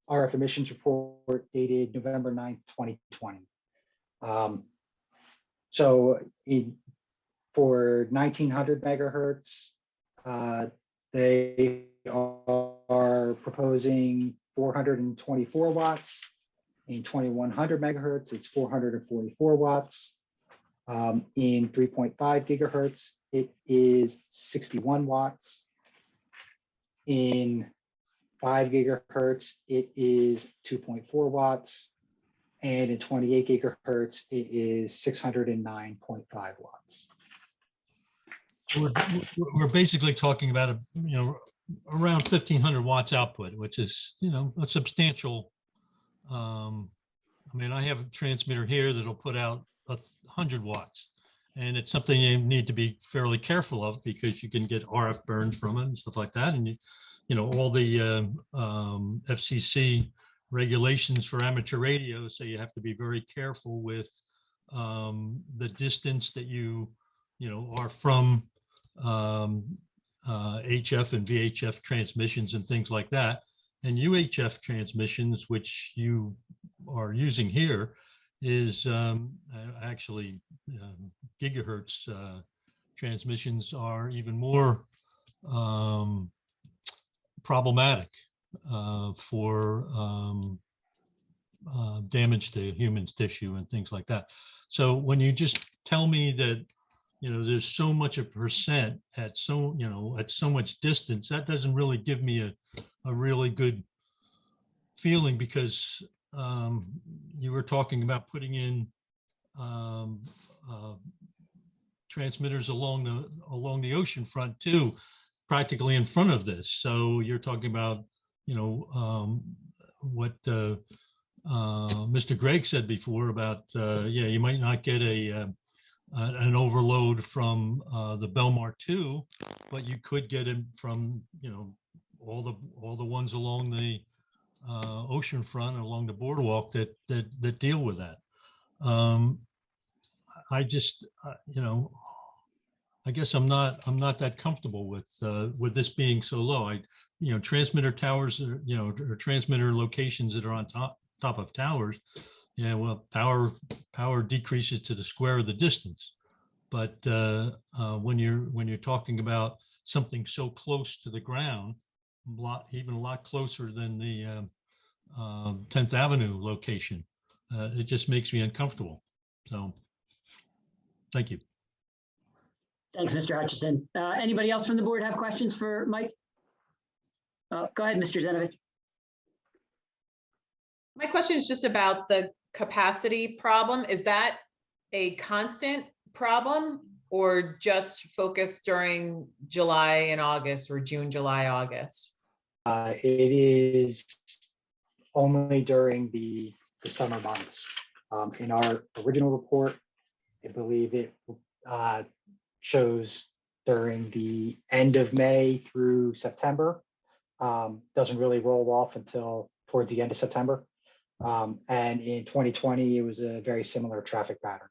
RF emissions report dated November 9th, 2020. For 1900 megahertz, they are proposing 424 watts. In 2100 megahertz, it's 444 watts. In 3.5 gigahertz, it is 61 watts. In 5 gigahertz, it is 2.4 watts. And in 28 gigahertz, it is 609.5 watts. We're basically talking about around 1500 watts output, which is a substantial. I mean, I have a transmitter here that'll put out 100 watts, and it's something you need to be fairly careful of because you can get RF burns from it and stuff like that. And all the FCC regulations for amateur radio say you have to be very careful with the distance that you are from HF and VHF transmissions and things like that. And UHF transmissions, which you are using here, is actually gigahertz transmissions are even more problematic for damage to human tissue and things like that. So when you just tell me that there's so much a percent at so much distance, that doesn't really give me a really good feeling, because you were talking about putting in transmitters along the ocean front too, practically in front of this. So you're talking about what Mr. Gregg said before about you might not get an overload from the Belmar 2, but you could get it from all the ones along the ocean front, along the boardwalk that deal with that. I just I guess I'm not that comfortable with this being so low. Transmitter towers, or transmitter locations that are on top of towers. Yeah, well, power decreases to the square of the distance, but when you're talking about something so close to the ground, even a lot closer than the 10th Avenue location, it just makes me uncomfortable. So, thank you. Thanks, Mr. Hutchison. Anybody else from the board have questions for Mike? Go ahead, Mr. Zenovich. My question is just about the capacity problem. Is that a constant problem or just focused during July and August, or June, July, August? It is only during the summer months. In our original report, I believe it shows during the end of May through September. Doesn't really roll off until towards the end of September. And in 2020, it was a very similar traffic pattern.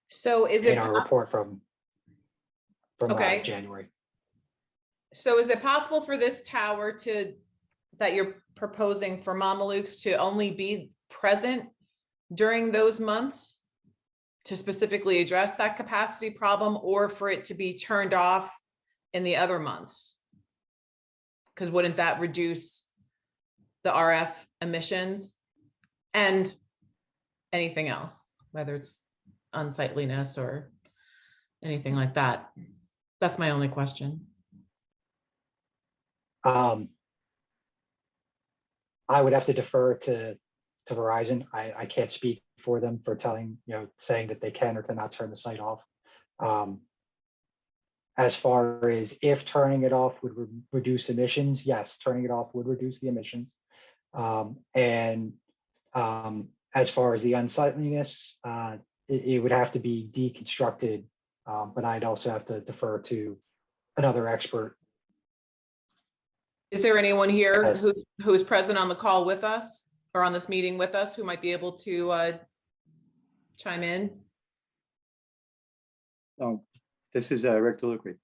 So is it in our report from okay. January? So is it possible for this tower that you're proposing for Mamalukes to only be present during those months to specifically address that capacity problem, or for it to be turned off in the other months? Because wouldn't that reduce the RF emissions and anything else, whether it's unsightliness or anything like that? That's my only question. I would have to defer to Verizon. I can't speak for them for saying that they can or cannot turn the site off. As far as if turning it off would reduce emissions, yes, turning it off would reduce the emissions. And as far as the unsightliness, it would have to be deconstructed, but I'd also have to defer to another expert. Is there anyone here Yes. who is present on the call with us or on this meeting with us who might be able to chime in? Oh, this is Rick DeLucre.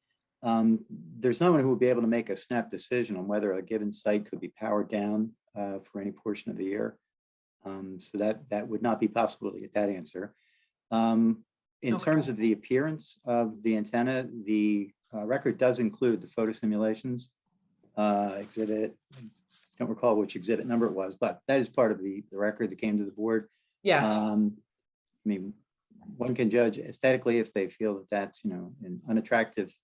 There's no one who will be able to make a snap decision on whether a given site could be powered down for any portion of the year. So that would not be possible to get that answer. In terms of the appearance of the antenna, the record does include the photo simulations exhibit. Don't recall which exhibit number it was, but that is part of the record that came to the board. Yes. I mean, one can judge aesthetically if they feel that that's, an unattractive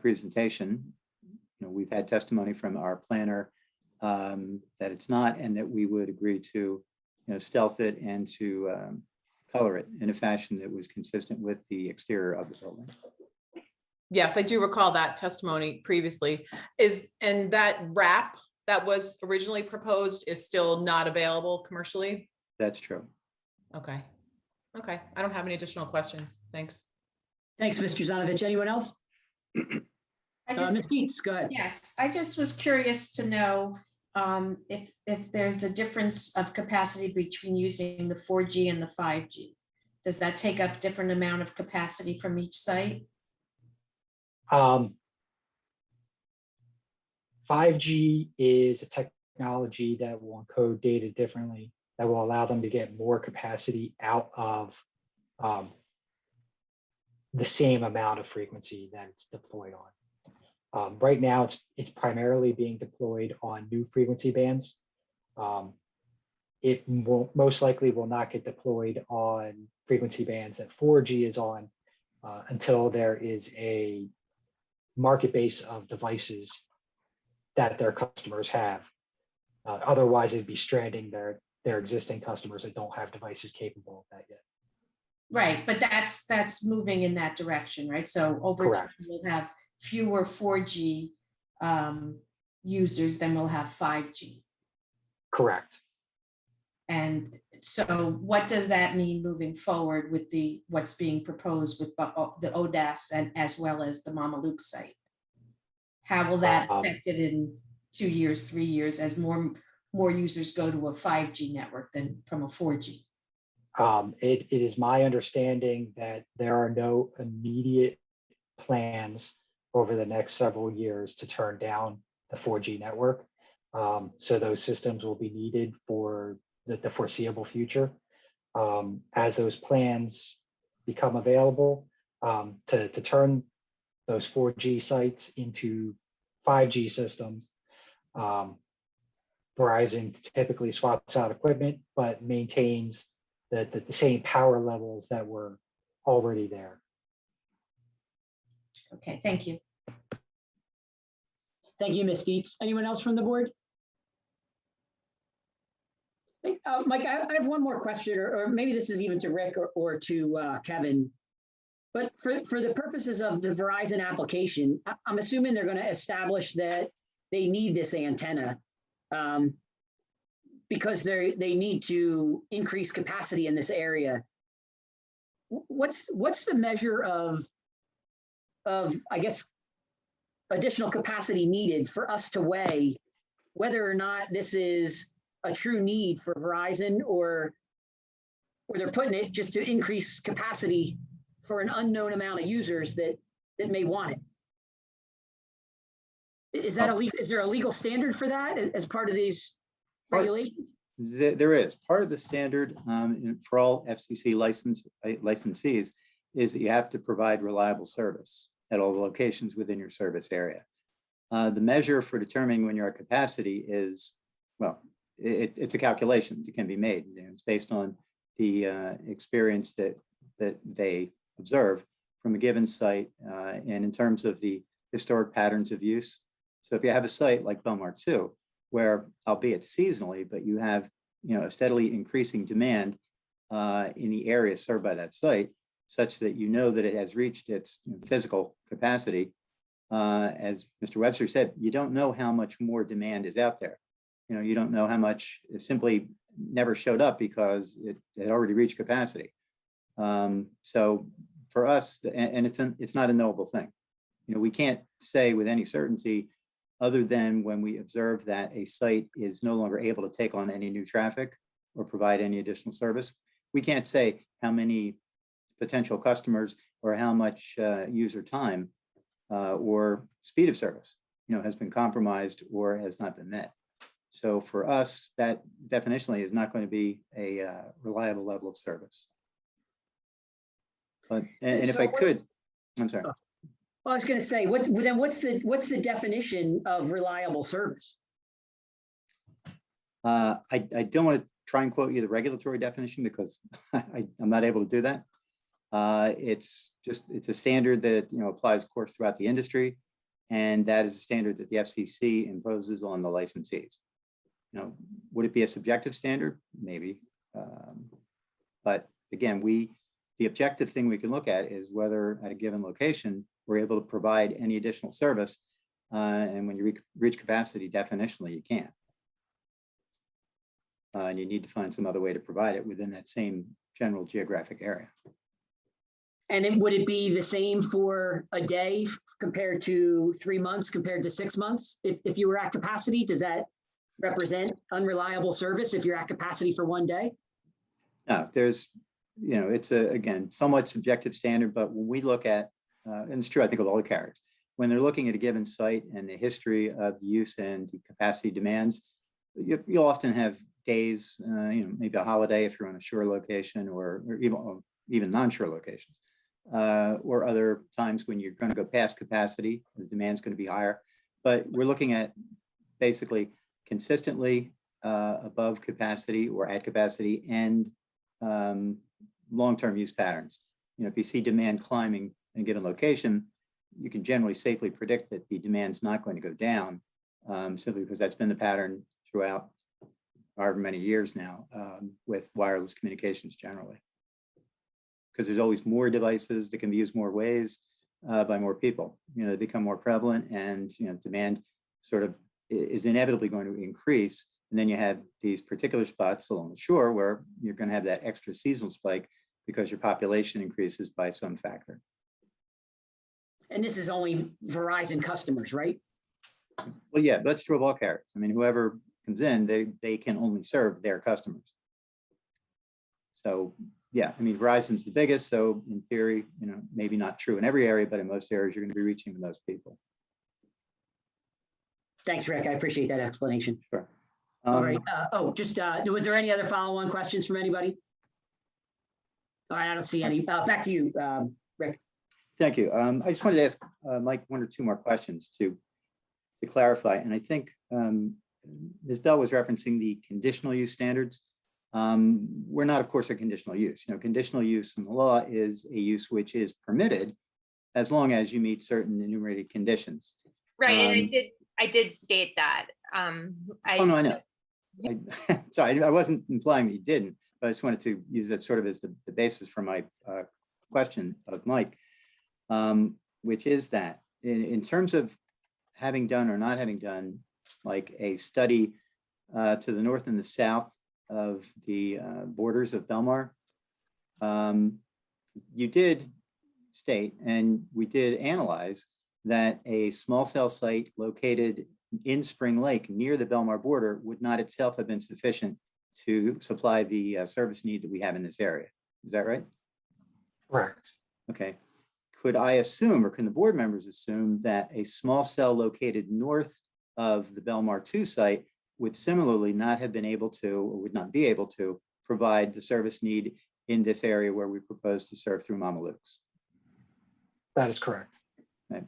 presentation. We've had testimony from our planner that it's not, and that we would agree to, stealth it and to color it in a fashion that was consistent with the exterior of the building. Yes, I do recall that testimony previously. And that wrap that was originally proposed is still not available commercially? That's true. Okay. Okay. I don't have any additional questions. Thanks. Thanks, Mr. Zanovich. Anyone else? Ms. Dietz, go ahead. Yes, I just was curious to know if there's a difference of capacity between using the 4G and the 5G. Does that take up different amount of capacity from each site? 5G is a technology that will encode data differently, that will allow them to get more capacity out of the same amount of frequency that it's deployed on. Right now, it's primarily being deployed on new frequency bands. It will most likely will not get deployed on frequency bands that 4G is on until there is a market base of devices that their customers have. Otherwise, it'd be stranding their existing customers that don't have devices capable of that yet. Right, but that's moving in that direction, right? So over time, we'll have fewer 4G users than we'll have 5G. Correct. And so what does that mean moving forward with what's being proposed with the ODAS and as well as the Mamaluke site? How will that affect it in 2 years, 3 years as more users go to a 5G network than from a 4G? It is my understanding that there are no immediate plans over the next several years to turn down the 4G network. So those systems will be needed for the foreseeable future. As those plans become available to turn those 4G sites into 5G systems, Verizon typically swaps out equipment, but maintains the same power levels that were already there. Okay, thank you. Thank you, Ms. Dietz. Anyone else from the board? Mike, I have one more question, or maybe this is even to Rick or to Kevin. But for the purposes of the Verizon application, I'm assuming they're going to establish that they need this antenna because they need to increase capacity in this area. What's the measure of I guess additional capacity needed for us to weigh whether or not this is a true need for Verizon or they're putting it just to increase capacity for an unknown amount of users that may want it? Is that is there a legal standard for that as part of these regulations? There is. Part of the standard for all FCC licensees is that you have to provide reliable service at all the locations within your service area. The measure for determining when you're at capacity is, well, it's a calculation that can be made. It's based on the experience that they observe from a given site and in terms of the historic patterns of use. So if you have a site like Belmar 2, where albeit seasonally, but you have a steadily increasing demand in the area served by that site, such that you know that it has reached its physical capacity. As Mr. Webster said, you don't know how much more demand is out there. You don't know how much simply never showed up because it had already reached capacity. So for us, and it's not a knowable thing. We can't say with any certainty, other than when we observe that a site is no longer able to take on any new traffic or provide any additional service. We can't say how many potential customers or how much user time or speed of service, has been compromised or has not been met. So for us, that definitionally is not going to be a reliable level of service. But and if So I could, what's- I'm sorry. I was going to say, what's the definition of reliable service? I don't want to try and quote you the regulatory definition because I'm not able to do that. It's a standard that applies, of course, throughout the industry, and that is a standard that the FCC imposes on the licensees. Would it be a subjective standard? Maybe, but again, the objective thing we can look at is whether at a given location we're able to provide any additional service, and when you reach capacity, definitionally you can't. And you need to find some other way to provide it within that same general geographic area. And then would it be the same for a day compared to 3 months, compared to 6 months? If you were at capacity, does that represent unreliable service if you're at capacity for 1 day? No, there's, it's again, somewhat subjective standard, but when we look at, and it's true, I think of all the carriers, when they're looking at a given site and the history of the use and the capacity demands, you'll often have days, maybe a holiday if you're on a shore location or even non-shore locations, or other times when you're going to go past capacity, the demand's going to be higher. But we're looking at basically consistently above capacity or at capacity and long-term use patterns. If you see demand climbing in a given location, you can generally safely predict that the demand's not going to go down, simply because that's been the pattern throughout however many years now with wireless communications generally. Because there's always more devices that can be used more ways by more people. They become more prevalent, and demand sort of is inevitably going to increase. And then you have these particular spots along the shore where you're going to have that extra seasonal spike because your population increases by some factor. And this is only Verizon customers, right? Well, yeah, but that's true of all carriers. I mean, whoever comes in, they can only serve their customers. So yeah, I mean, Verizon's the biggest. So in theory, maybe not true in every area, but in most areas, you're going to be reaching the most people. Thanks, Rick. I appreciate that explanation. Sure. All right. Was there any other follow-on questions from anybody? All right, I don't see any. Back to you, Rick. Thank you. I just wanted to ask Mike 1 or 2 more questions to clarify. And I think Ms. Bell was referencing the conditional use standards. We're not, of course, a conditional use. Conditional use in the law is a use which is permitted as long as you meet certain enumerated conditions. Right, and I did state that. No, I know. Sorry, I wasn't implying that you didn't, but I just wanted to use that sort of as the basis for my question of Mike, which is that in terms of having done or not having done like a study to the north and the south of the borders of Belmar, you did state, and we did analyze, that a small cell site located in Spring Lake near the Belmar border would not itself have been sufficient to supply the service need that we have in this area. Is that right? Correct. Okay. Could I assume, or can the board members assume, that a small cell located north of the Belmar 2 site would similarly not have been able to, or would not be able to, provide the service need in this area where we propose to serve through Mama Luke's? That is correct. Okay.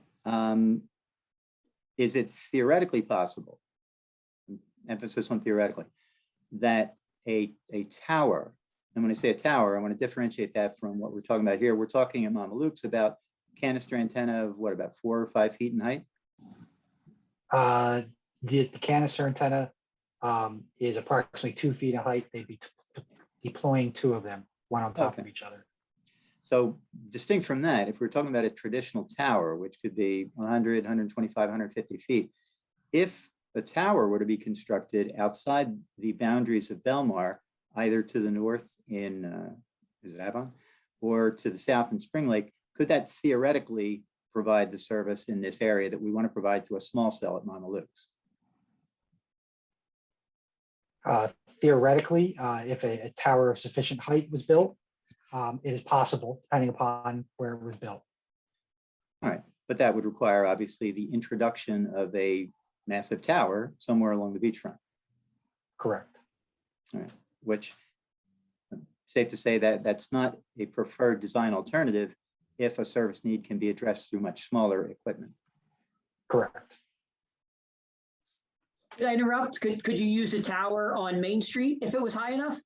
Is it theoretically possible, emphasis on theoretically, that a tower, and when I say a tower, I want to differentiate that from what we're talking about here. We're talking at Mama Luke's about canister antenna of what, about 4 or 5 feet in height? The canister antenna is approximately 2 feet in height. They'd be deploying 2 of them, one on top of each other. So distinct from that, if we're talking about a traditional tower, which could be 100, 125, 150 feet, if a tower were to be constructed outside the boundaries of Belmar, either to the north in, is it Avon, or to the south in Spring Lake, could that theoretically provide the service in this area that we want to provide to a small cell at Montelukes? Theoretically, if a tower of sufficient height was built, it is possible, depending upon where it was built. All right, but that would require obviously the introduction of a massive tower somewhere along the beachfront. Correct. All right, which safe to say that that's not a preferred design alternative if a service need can be addressed through much smaller equipment. Correct. Did I interrupt? Could you use a tower on Main Street if it was high enough?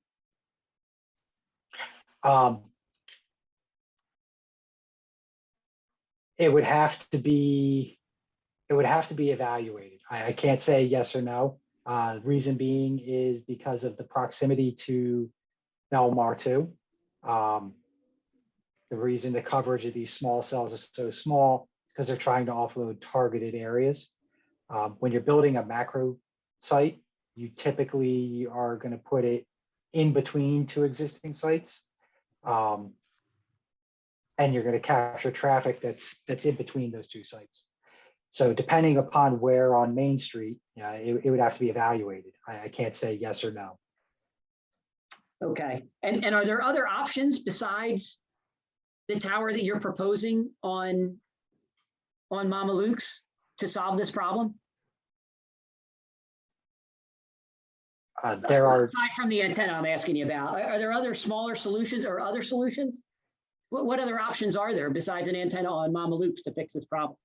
It would have to be evaluated. I can't say yes or no. Reason being is because of the proximity to Belmar 2. The reason the coverage of these small cells is so small because they're trying to offload targeted areas. When you're building a macro site, you typically are going to put it in between two existing sites. And you're going to capture traffic that's in between those two sites. So depending upon where on Main Street, it would have to be evaluated. I can't say yes or no. Okay. And are there other options besides the tower that you're proposing on Montelukes to solve this problem? There are, aside from the antenna I'm asking you about, are there other smaller solutions or other solutions? What other options are there besides an antenna on Montelukes to fix this problem?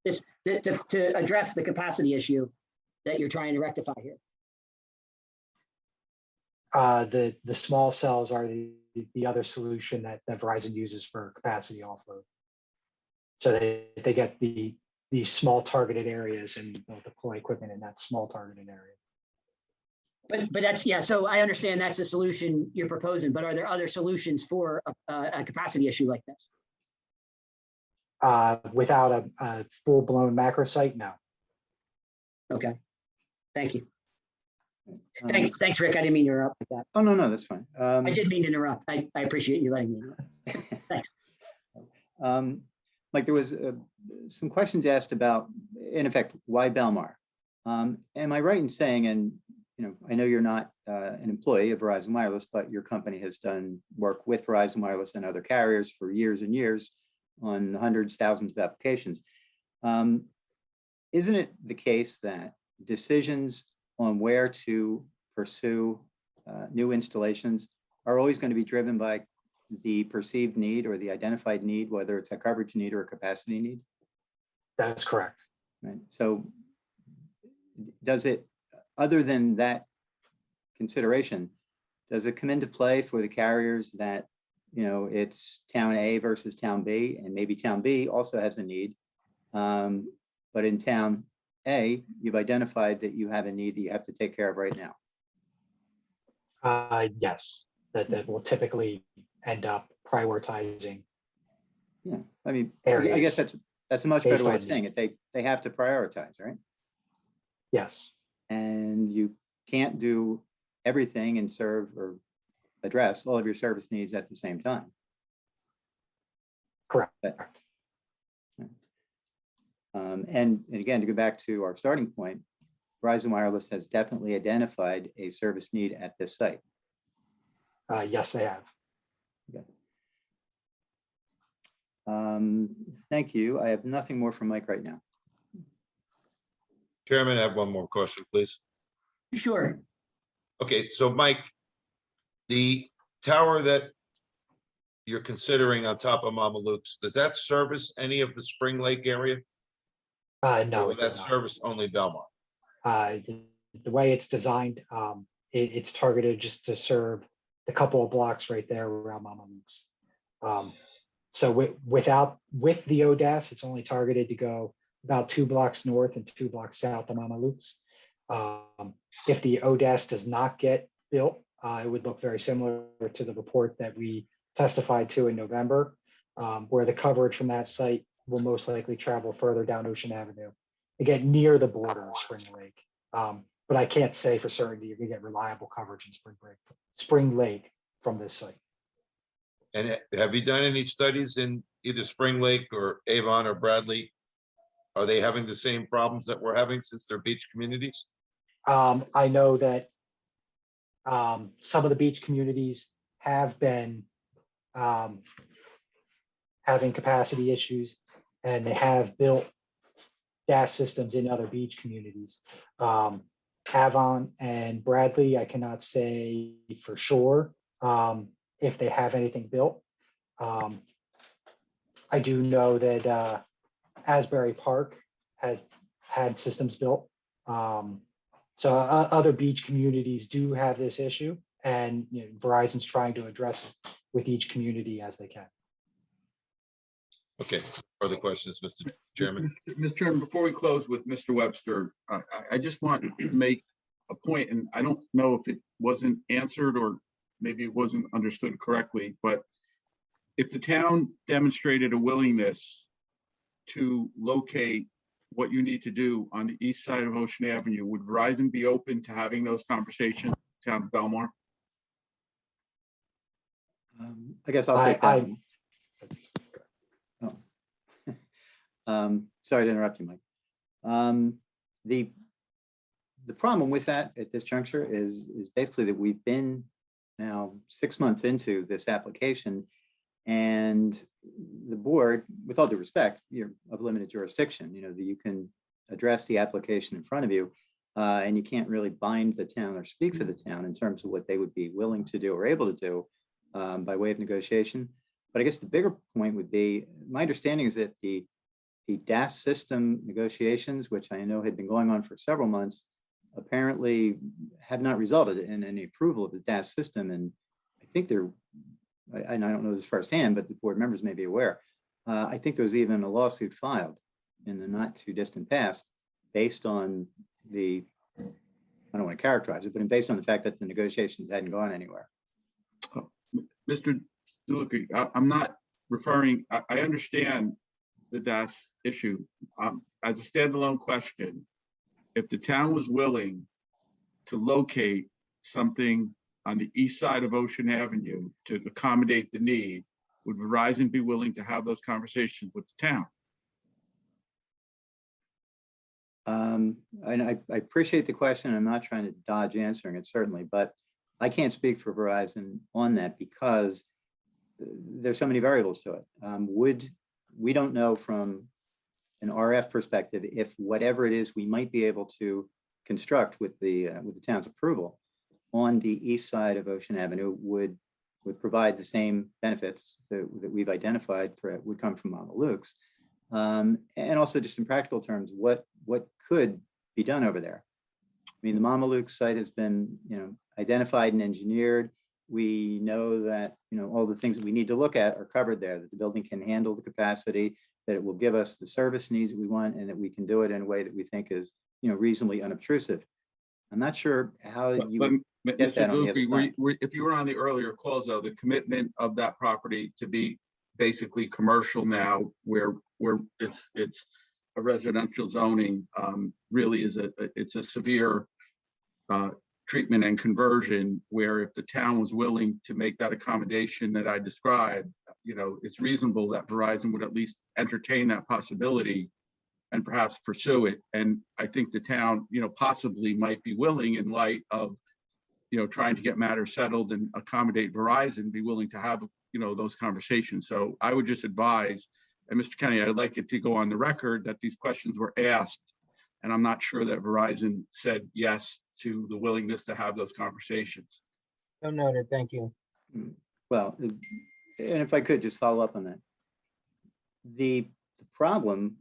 This to address the capacity issue that you're trying to rectify here. the small cells are the other solution that Verizon uses for capacity offload. So they get these small targeted areas and they'll deploy equipment in that small targeted area. But that's, yeah, so I understand that's the solution you're proposing, but are there other solutions for a capacity issue like this? Without a full-blown macro site, no. Okay, thank you. Thanks, Rick. I didn't mean to interrupt like that. Oh, no, that's fine. I did mean to interrupt. I appreciate you letting me interrupt. Thanks. Mike, there was some questions asked about, in effect, why Belmar? Am I right in saying, and I know you're not an employee of Verizon Wireless, but your company has done work with Verizon Wireless and other carriers for years and years on hundreds, thousands of applications. Isn't it the case that decisions on where to pursue new installations are always going to be driven by the perceived need or the identified need, whether it's a coverage need or a capacity need? That is correct. Right. So does it, other than that consideration, does it come into play for the carriers that, it's town A versus town B, and maybe town B also has a need, but in town A, you've identified that you have a need that you have to take care of right now? Yes, that will typically end up prioritizing. Yeah, I mean, areas I guess that's a much better way of on saying it. They have to prioritize, right? Yes. And you can't do everything and serve or address all of your service needs at the same time. Correct. And again, to go back to our starting point, Verizon Wireless has definitely identified a service need at this site. Yes, they have. Okay. Thank you. I have nothing more from Mike right now. Chairman, I have one more question, please. Sure. Okay, so Mike, the tower that you're considering on top of Montelukes, does that service any of the Spring Lake area? No, Or it that does not. service only Belmar? The way it's designed, it's targeted just to serve the couple of blocks right there around Montelukes. So with the ODAS, it's only targeted to go about 2 blocks north and 2 blocks south of Montelukes. If the ODAS does not get built, it would look very similar to the report that we testified to in November, where the coverage from that site will most likely travel further down Ocean Avenue, again, near the border of Spring Lake. But I can't say for certainty you're gonna get reliable coverage in Spring Lake from this site. And have you done any studies in either Spring Lake or Avon or Bradley? Are they having the same problems that we're having since they're beach communities? I know that some of the beach communities have been having capacity issues, and they have built gas systems in other beach communities. Avon and Bradley, I cannot say for sure if they have anything built. I do know that Asbury Park has had systems built. So other beach communities do have this issue, and Verizon's trying to address it with each community as they can. Okay, further questions, Mr. Chairman? Mr. Chairman, before we close with Mr. Webster, I just want to make a point, and I don't know if it wasn't answered or maybe it wasn't understood correctly, but if the town demonstrated a willingness to locate what you need to do on the east side of Ocean Avenue, would Verizon be open to having those conversations with the town of Belmar? I guess I'll take that. Sorry to interrupt you, Mike. The problem with that at this juncture is basically that we've been now 6 months into this application, and the board, with all due respect, you're of limited jurisdiction. That you can address the application in front of you, and you can't really bind the town or speak for the town in terms of what they would be willing to do or able to do by way of negotiation. But I guess the bigger point would be, my understanding is that the DAS system negotiations, which I know had been going on for several months, apparently have not resulted in any approval of the DAS system. And I think I don't know this firsthand, but the board members may be aware. I think there was even a lawsuit filed in the not too distant past based on I don't want to characterize it, but based on the fact that the negotiations hadn't gone anywhere. Mr. DeLuca, I'm not referring, I understand the DAS issue. As a standalone question, if the town was willing to locate something on the east side of Ocean Avenue to accommodate the need, would Verizon be willing to have those conversations with the town? And I appreciate the question. I'm not trying to dodge answering it, certainly, but I can't speak for Verizon on that because there's so many variables to it. We don't know from an RF perspective if whatever it is we might be able to construct with the town's approval on the east side of Ocean Avenue would provide the same benefits that we've identified would come from Mama Luke's. And also just in practical terms, what could be done over there. I mean, the Mama Luke's site has been, identified and engineered. We know that, all the things that we need to look at are covered there, that the building can handle the capacity, that it will give us the service needs we want, and that we can do it in a way that we think is, reasonably unobtrusive. I'm not sure how you would get that on the other side. If you were on the earlier calls, though, the commitment of that property to be basically commercial now, where it's a residential zoning, really is it's a severe treatment and conversion, where if the town was willing to make that accommodation that I described, it's reasonable that Verizon would at least entertain that possibility and perhaps pursue it. And I think the town, possibly might be willing, in light of, trying to get matters settled and accommodate Verizon, be willing to have, those conversations. So I would just advise, and Mr. Kenny, I'd like it to go on the record that these questions were asked, and I'm not sure that Verizon said yes to the willingness to have those conversations. So noted, thank you. Well, and if I could just follow up on that. The problem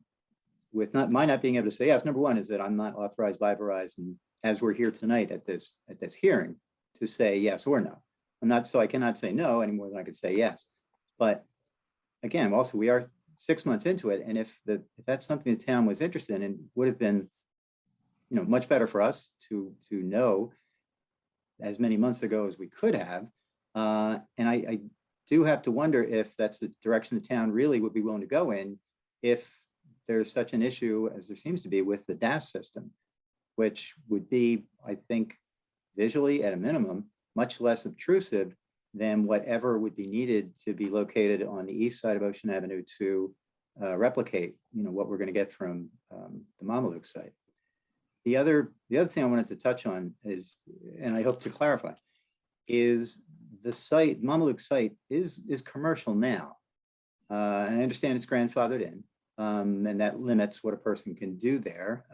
with not being able to say yes, number one, is that I'm not authorized by Verizon, as we're here tonight at this hearing, to say yes or no. So I cannot say no any more than I could say yes. But again, also we are 6 months into it, and if that's something the town was interested in, it would have been, much better for us to know as many months ago as we could have. And I do have to wonder if that's the direction the town really would be willing to go in if there's such an issue as there seems to be with the DAS system, which would be, I think, visually at a minimum, much less obtrusive than whatever would be needed to be located on the east side of Ocean Avenue to replicate, what we're going to get from the Mamaluke site. The other thing I wanted to touch on is, and I hope to clarify, is the site, Mamaluke site, is commercial now. And I understand it's grandfathered in, and that limits what a person can do there,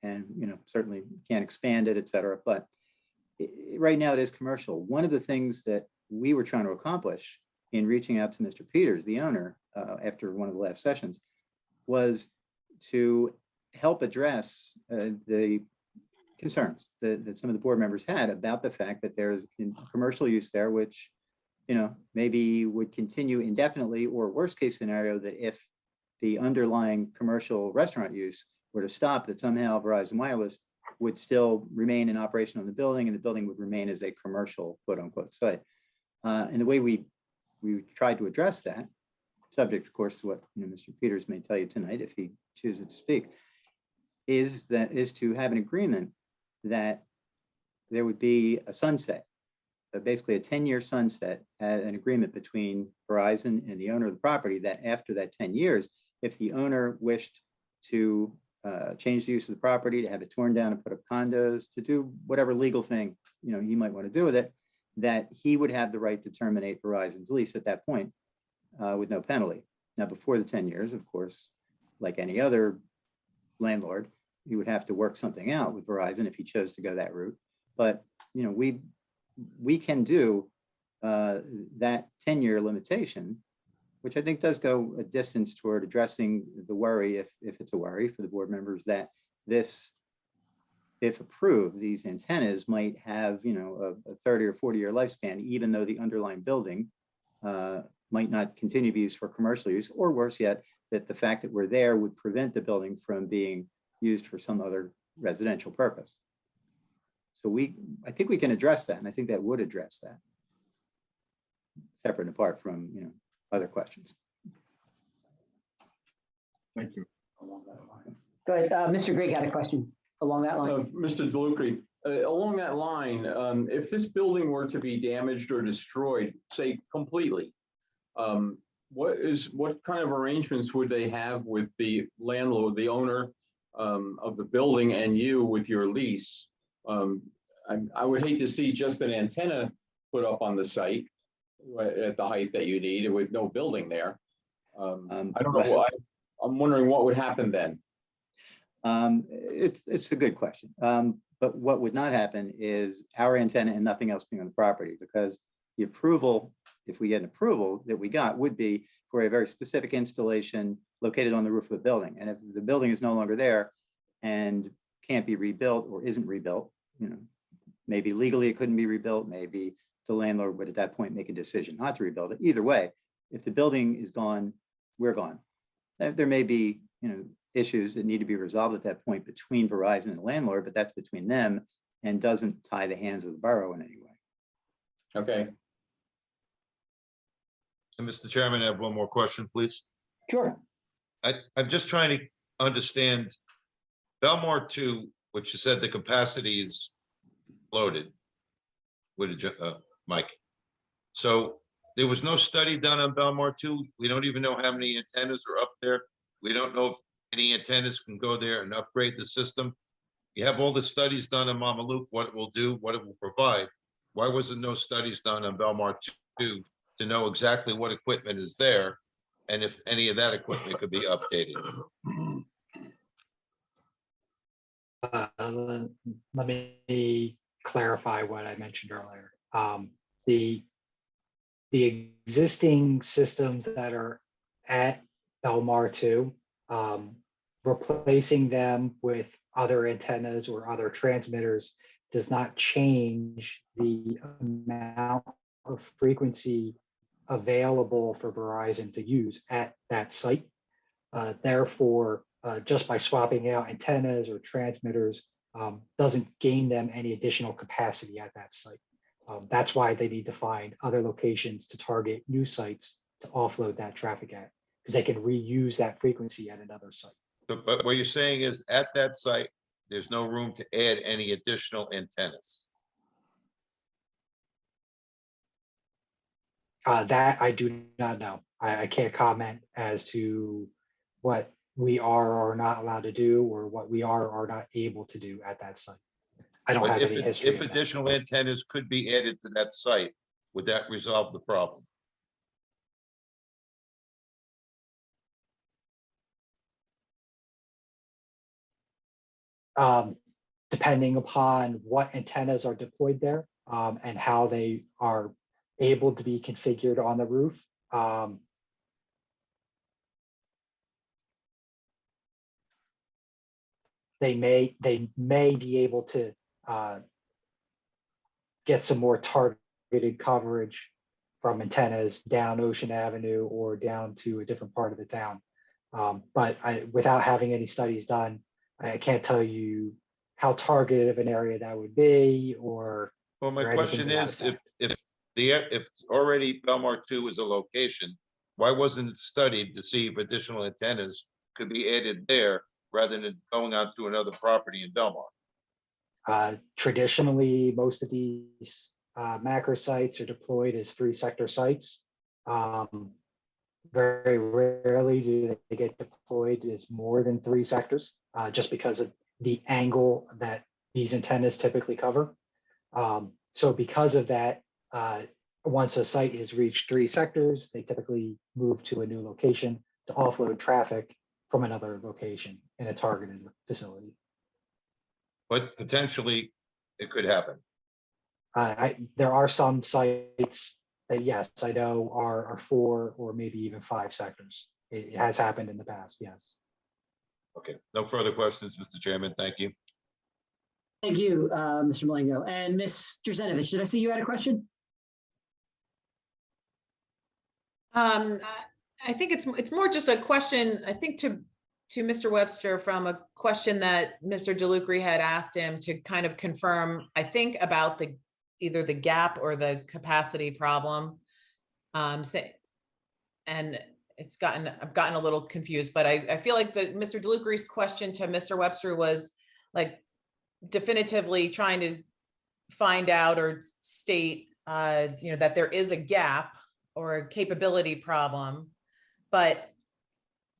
and certainly can't expand it, et cetera. But right now it is commercial. One of the things that we were trying to accomplish in reaching out to Mr. Peters, the owner, after one of the last sessions, was to help address the concerns that some of the board members had about the fact that there's commercial use there, which maybe would continue indefinitely, or worst case scenario, that if the underlying commercial restaurant use were to stop, that somehow Verizon Wireless would still remain in operation on the building, and the building would remain as a commercial quote unquote site. And the way we tried to address that, subject of course to what Mr. Peters may tell you tonight if he chooses to speak, is to have an agreement that there would be a sunset, basically a 10-year sunset, an agreement between Verizon and the owner of the property, that after that 10 years, if the owner wished to change the use of the property, to have it torn down and put up condos, to do whatever legal thing he might want to do with it, that he would have the right to terminate Verizon's lease at that point with no penalty. Now, before the 10 years, of course, like any other landlord, he would have to work something out with Verizon if he chose to go that route. But we can do that 10-year limitation, which I think does go a distance toward addressing the worry, if it's a worry for the board members, that this, if approved, these antennas might have a 30 or 40-year lifespan, even though the underlying building might not continue to be used for commercial use, or worse yet, that the fact that we're there would prevent the building from being used for some other residential purpose. So I think we can address that, and I think that would address that, separate and apart from other questions. Thank you. Go ahead, Mr. Grigg had a question along that line. Mr. DeLucre, along that line, if this building were to be damaged or destroyed, say completely, what kind of arrangements would they have with the landlord, the owner of the building, and you with your lease? I would hate to see just an antenna put up on the site at the height that you need with no building there. I don't know why. I'm wondering what would happen then. It's a good question. But what would not happen is our antenna and nothing else being on the property, because the approval, if we get an approval that we got, would be for a very specific installation located on the roof of the building. And if the building is no longer there and can't be rebuilt or isn't rebuilt, maybe legally it couldn't be rebuilt, maybe the landlord would at that point make a decision not to rebuild it. Either way, if the building is gone, we're gone. There may be issues that need to be resolved at that point between Verizon and the landlord, but that's between them and doesn't tie the hands of the borough in any way. Okay. And Mr. Chairman, I have one more question, please. Sure. I'm just trying to understand Belmar 2, which you said the capacity is loaded. What did you, Mike? So there was no study done on Belmar 2. We don't even know how many antennas are up there. We don't know if any antennas can go there and upgrade the system. You have all the studies done on Mamaluke, what it will do, what it will provide. Why was there no studies done on Belmar 2 to know exactly what equipment is there and if any of that equipment could be updated? Let me clarify what I mentioned earlier. The existing systems that are at Belmar 2, replacing them with other antennas or other transmitters does not change the amount of frequency available for Verizon to use at that site. Therefore, just by swapping out antennas or transmitters doesn't gain them any additional capacity at that site. That's why they need to find other locations to target new sites to offload that traffic at, because they can reuse that frequency at another site. But what you're saying is at that site, there's no room to add any additional antennas. That I do not know. I can't comment as to what we are or not allowed to do, or what we are or not able to do at that site. I don't But have any history. if additional antennas could be added to that site, would that resolve the problem? Depending upon what antennas are deployed there, and how they are able to be configured on the roof. They may be able to get some more targeted coverage from antennas down Ocean Avenue or down to a different part of the town. But without having any studies done, I can't tell you how targeted of an area that would be, or. Well, my or anything question to that is, effect. if already Belmar 2 is a location, why wasn't it studied to see if additional antennas could be added there rather than going out to another property in Belmar? Traditionally, most of these macro sites are deployed as 3-sector sites. Very rarely do they get deployed as more than 3 sectors, just because of the angle that these antennas typically cover. So because of that, once a site has reached 3 sectors, they typically move to a new location to offload traffic from another location in a targeted facility. But potentially it could happen. There are some sites that, yes, I know are 4 or maybe even 5 sectors. It has happened in the past, yes. Okay, no further questions, Mr. Chairman. Thank you. Thank you, Mr. Malengo. And Mr. Zenovich, did I see you had a question? I think it's more just a question, I think to Mr. Webster, from a question that Mr. DeLucre had asked him to kind of confirm, I think, about either the gap or the capacity problem. And I've gotten a little confused, but I feel like Mr. DeLucre's question to Mr. Webster was like definitively trying to find out or state, that there is a gap or a capability problem. But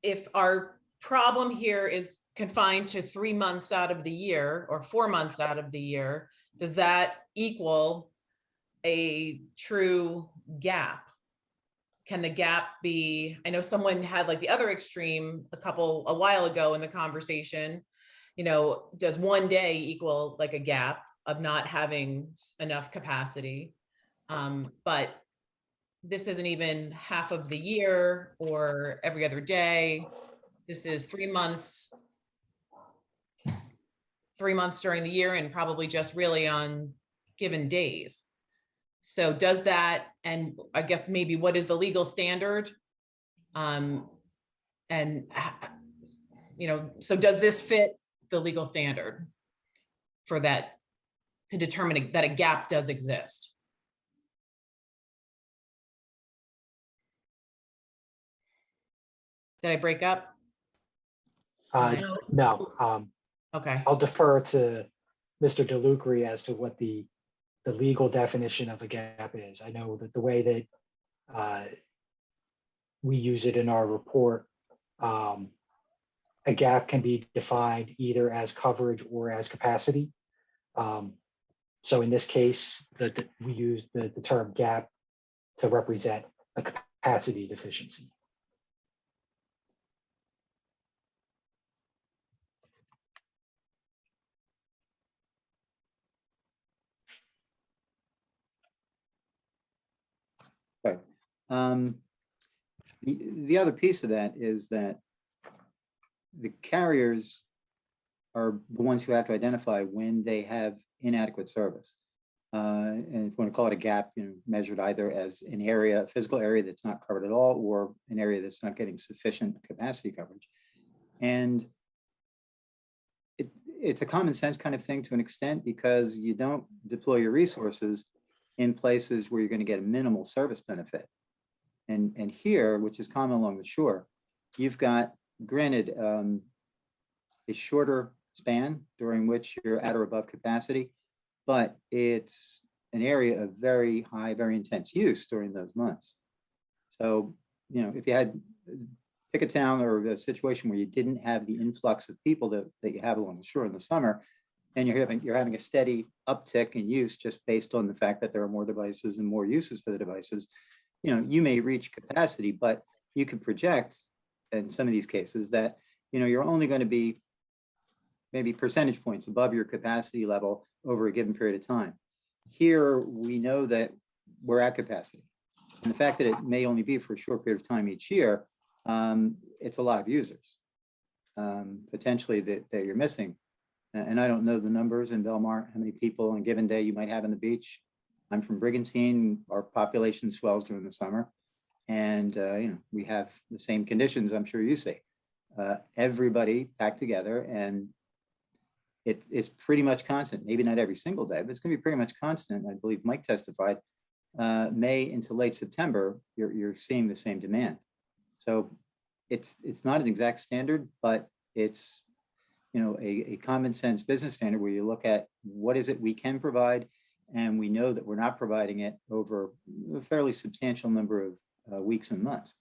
if our problem here is confined to 3 months out of the year or 4 months out of the year, does that equal a true gap? Can the gap be, I know someone had like the other extreme a while ago in the conversation, does 1 day equal like a gap of not having enough capacity? But this isn't even half of the year or every other day. This is 3 months, 3 months during the year, and probably just really on given days. So does that, and I guess maybe what is the legal standard? So does this fit the legal standard for that, to determine that a gap does exist? Did I break up? No. Okay. I'll defer to Mr. DeLucre as to what the legal definition of a gap is. I know that the way that we use it in our report, a gap can be defined either as coverage or as capacity. So in this case, we use the term gap to represent a capacity deficiency. Right. The other piece of that is that the carriers are the ones who have to identify when they have inadequate service. And if you want to call it a gap, measured either as an area, a physical area that's not covered at all, or an area that's not getting sufficient capacity coverage. And it's a common sense kind of thing to an extent, because you don't deploy your resources in places where you're going to get a minimal service benefit. And here, which is common along the shore, you've got, granted, a shorter span during which you're at or above capacity, but it's an area of very high, very intense use during those months. So, you know, if you had, pick a town or a situation where you didn't have the influx of people that you have along the shore in the summer, and you're having a steady uptick in use just based on the fact that there are more devices and more uses for the devices, you know, you may reach capacity, but you could project in some of these cases that, you know, you're only going to be maybe percentage points above your capacity level over a given period of time. Here, we know that we're at capacity. And the fact that it may only be for a short period of time each year, it's a lot of users potentially that you're missing. And I don't know the numbers in Belmar, how many people on a given day you might have on the beach. I'm from Brigantine. Our population swells during the summer. And, you know, we have the same conditions I'm sure you see. Everybody packed together, and it's pretty much constant. Maybe not every single day, but it's going to be pretty much constant. I believe Mike testified May into late September, you're seeing the same demand. So it's not an exact standard, but it's, you know, a common sense business standard where you look at what is it we can provide, and we know that we're not providing it over a fairly substantial number of weeks and months,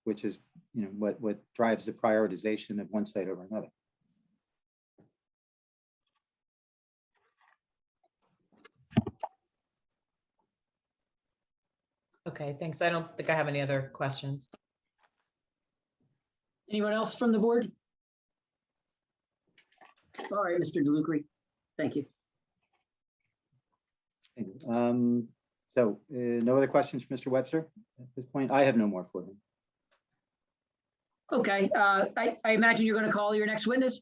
which is, you know, what drives the prioritization of one site over another. Okay, thanks. I don't think I have any other questions. Anyone else from the board? All right, Mr. DeLucre, thank you. Thank you. No other questions for Mr. Webster at this point? I have no more for him. Okay, I imagine you're going to call your next witness?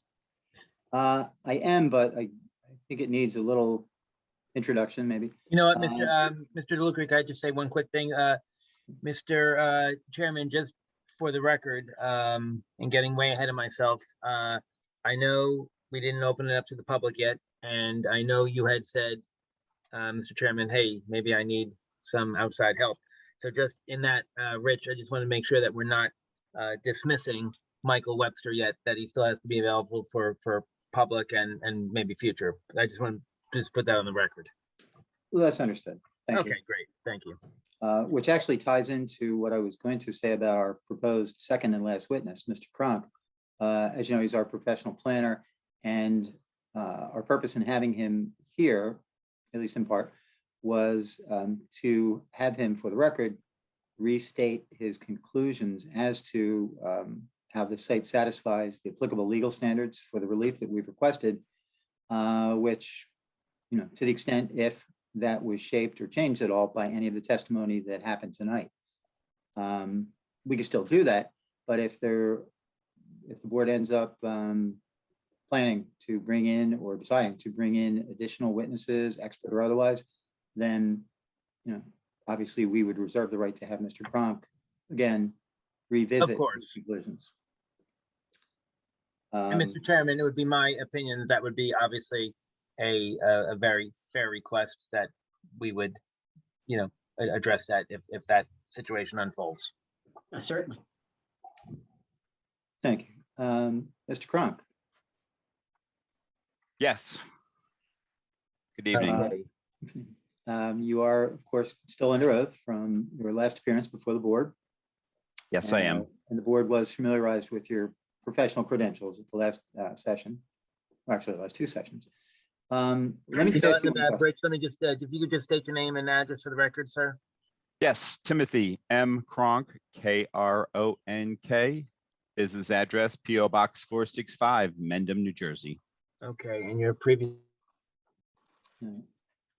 I am, but I think it needs a little introduction, maybe. You know what, Mr. DeLucre, can I just say one quick thing? Mr. Chairman, just for the record, and getting way ahead of myself, I know we didn't open it up to the public yet, and I know you had said, Mr. Chairman, hey, maybe I need some outside help. So just in that, Rich, I just want to make sure that we're not dismissing Michael Webster yet, that he still has to be available for public and maybe future. I just want to just put that on the record. Well, that's understood. Thank you. Okay, great. Thank you. Which actually ties into what I was going to say about our proposed second and last witness, Mr. Kronk. As you know, he's our professional planner, and our purpose in having him here, at least in part, was to have him, for the record, restate his conclusions as to how the site satisfies the applicable legal standards for the relief that we've requested, which, you know, to the extent if that was shaped or changed at all by any of the testimony that happened tonight. We can still do that, but if the board ends up planning to bring in or deciding to bring in additional witnesses, expert or otherwise, then, you know, obviously we would reserve the right to have Mr. Kronk again revisit his conclusions. And Mr. Chairman, it would be my opinion that would be obviously a very fair request that we would, you know, address that if that situation unfolds. Certainly. Thank you. Mr. Kronk. Yes. Good evening. You are, of course, still under oath from your last appearance before the board. Yes, I am. And the board was familiarized with your professional credentials at the last session, or actually the last two sessions. Let me just ask you one Rich, let me just, if you could just state your name and address for the record, sir. Yes, Timothy M. Kronk, K-R-O-N-K. Business address, P.O. Box 465, Mendham, New Jersey. Okay, and your previous.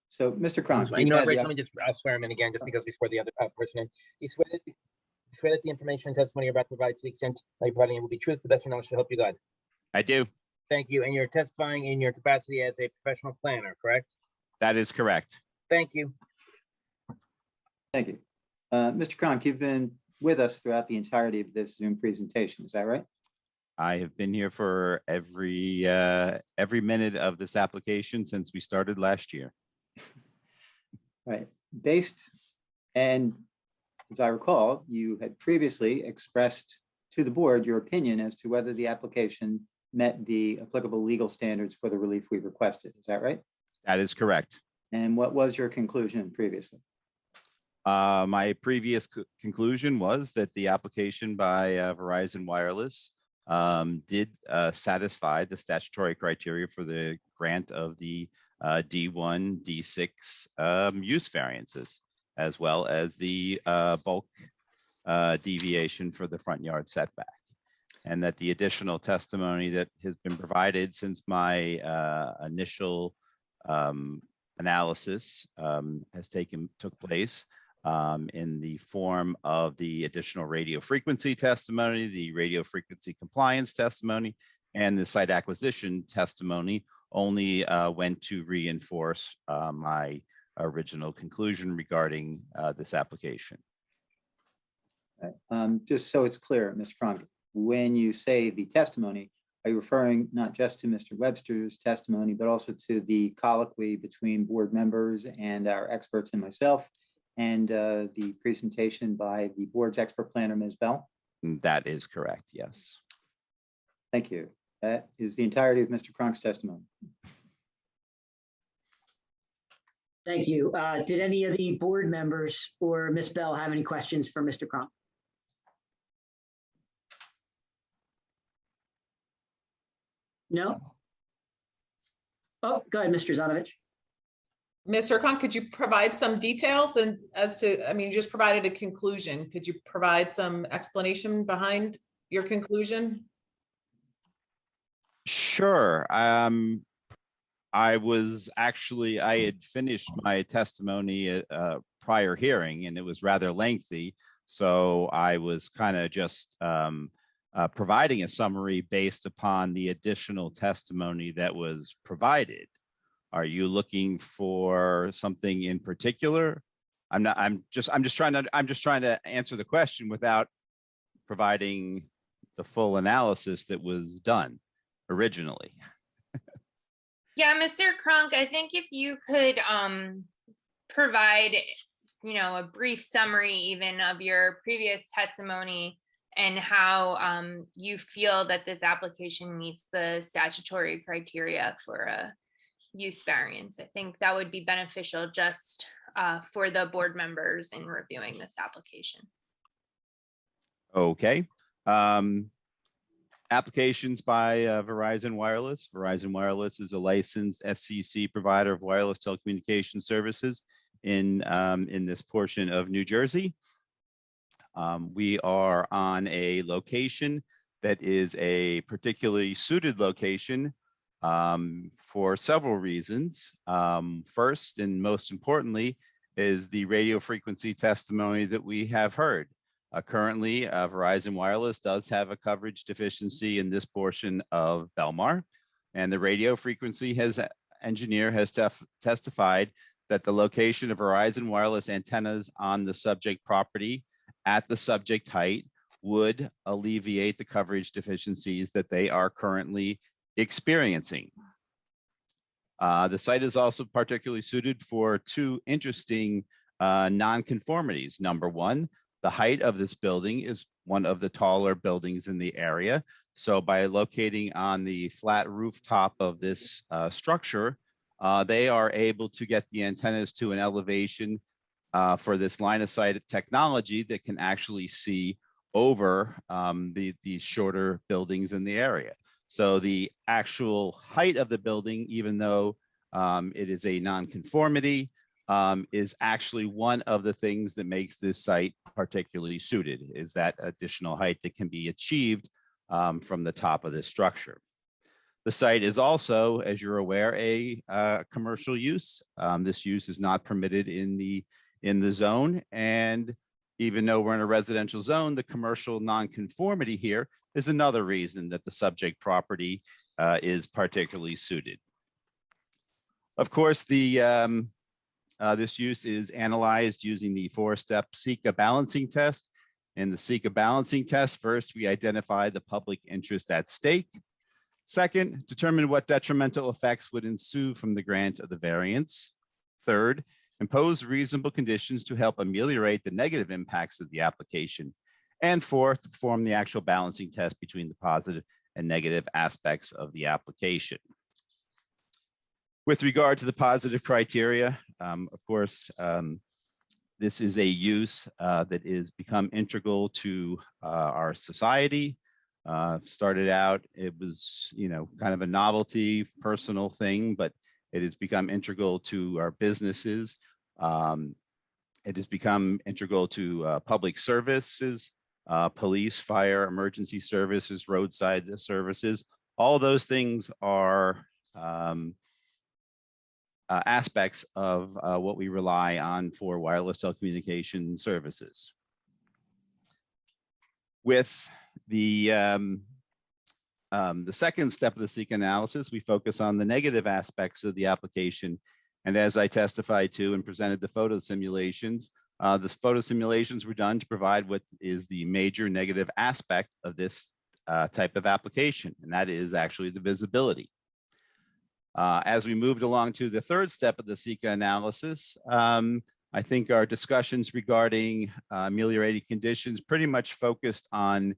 So, Mr. Kronk, you know what, Rich, let me just, I'll swear him in again just because we swore the other person in. You swear that the information and testimony you're about to provide to the extent that you're providing it will be true to the best of your knowledge to help you God. I do. Thank you. And you're testifying in your capacity as a professional planner, correct? That is correct. Thank you. Thank you. Mr. Kronk, you've been with us throughout the entirety of this Zoom presentation. Is that right? I have been here for every minute of this application since we started last year. Right, and as I recall, you had previously expressed to the board your opinion as to whether the application met the applicable legal standards for the relief we requested. Is that right? That is correct. And what was your conclusion previously? My previous conclusion was that the application by Verizon Wireless did satisfy the statutory criteria for the grant of the D1, D6 use variances, as well as the bulk deviation for the front yard setback. And that the additional testimony that has been provided since my initial analysis took place in the form of the additional radio frequency testimony, the radio frequency compliance testimony, and the site acquisition testimony only went to reinforce my original conclusion regarding this application. Just so it's clear, Mr. Cronk, when you say the testimony, are you referring not just to Mr. Webster's testimony, but also to the colloquy between board members and our experts and myself, and the presentation by the board's expert planner, Ms. Bell? That is correct, yes. Thank you. That is the entirety of Mr. Cronk's testimony. Thank you. Did any of the board members or Ms. Bell have any questions for Mr. Cronk? No? Oh, go ahead, Mr. Zanovich. Mr. Khan, could you provide some details and as to, I mean, you just provided a conclusion. Could you provide some explanation behind your conclusion? Sure. I had finished my testimony at a prior hearing and it was rather lengthy. So I was kind of just providing a summary based upon the additional testimony that was provided. Are you looking for something in particular? I'm just trying to answer the question without providing the full analysis that was done originally. Yeah, Mr. Cronk, I think if you could provide, a brief summary even of your previous testimony and how you feel that this application meets the statutory criteria for a use variance. I think that would be beneficial just for the board members in reviewing this application. Okay. Applications by Verizon Wireless. Verizon Wireless is a licensed FCC provider of wireless telecommunication services in this portion of New Jersey. We are on a location that is a particularly suited location for several reasons. First and most importantly is the radio frequency testimony that we have heard. Currently, Verizon Wireless does have a coverage deficiency in this portion of Belmar, and the radio frequency engineer has testified that the location of Verizon Wireless antennas on the subject property at the subject height would alleviate the coverage deficiencies that they are currently experiencing. The site is also particularly suited for two interesting nonconformities. Number one, the height of this building is one of the taller buildings in the area. So by locating on the flat rooftop of this structure, they are able to get the antennas to an elevation for this line of sight technology that can actually see over the shorter buildings in the area. So the actual height of the building, even though it is a nonconformity, is actually one of the things that makes this site particularly suited, is that additional height that can be achieved from the top of this structure. The site is also, as you're aware, a commercial use. This use is not permitted in the zone, and even though we're in a residential zone, the commercial nonconformity here is another reason that the subject property is particularly suited. Of course, this use is analyzed using the four-step SECA balancing test. In the SECA balancing test, first, we identify the public interest at stake. Second, determine what detrimental effects would ensue from the grant of the variance. Third, impose reasonable conditions to help ameliorate the negative impacts of the application, and fourth, to perform the actual balancing test between the positive and negative aspects of the application. With regard to the positive criteria, of course, this is a use that is become integral to our society. Started out, it was, kind of a novelty, personal thing, but it has become integral to our businesses. It has become integral to public services, police, fire, emergency services, roadside services. All those things are aspects of what we rely on for wireless telecommunication services. With the second step of the SEEK analysis, we focus on the negative aspects of the application. And as I testified to and presented the photo simulations, the photo simulations were done to provide what is the major negative aspect of this type of application, and that is actually the visibility. As we moved along to the third step of the SEEK analysis, I think our discussions regarding ameliorating conditions pretty much focused on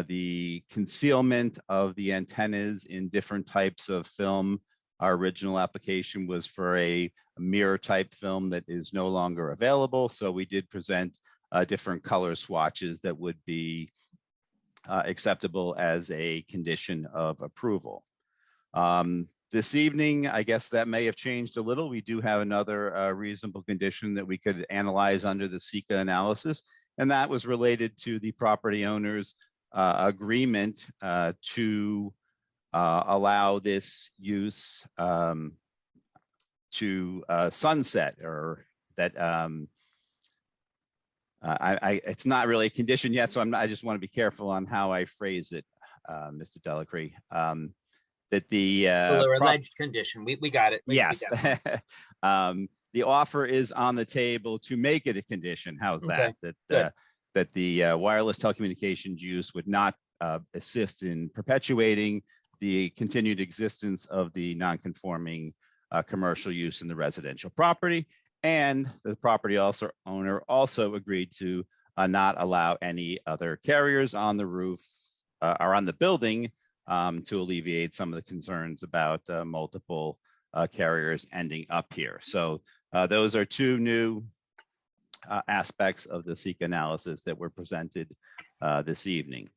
the concealment of the antennas in different types of film. Our original application was for a mirror type film that is no longer available. So we did present different color swatches that would be acceptable as a condition of approval. This evening, I guess that may have changed a little. We do have another reasonable condition that we could analyze under the SEEK analysis, and that was related to the property owner's agreement to allow this use to sunset, or that it's not really a condition yet, so I just want to be careful on how I phrase it, Mr. Delacree. That the alleged condition. We got it. Yes. The offer is on the table to make it a condition. How's that? Okay, That the wireless telecommunications use would not assist in perpetuating the continued existence of the non-conforming commercial use in the residential property. And the property owner also agreed to not allow any other carriers on the roof or on the building to alleviate some of the concerns about multiple carriers ending up here. So those are two new aspects of the SEEK analysis that were presented this evening.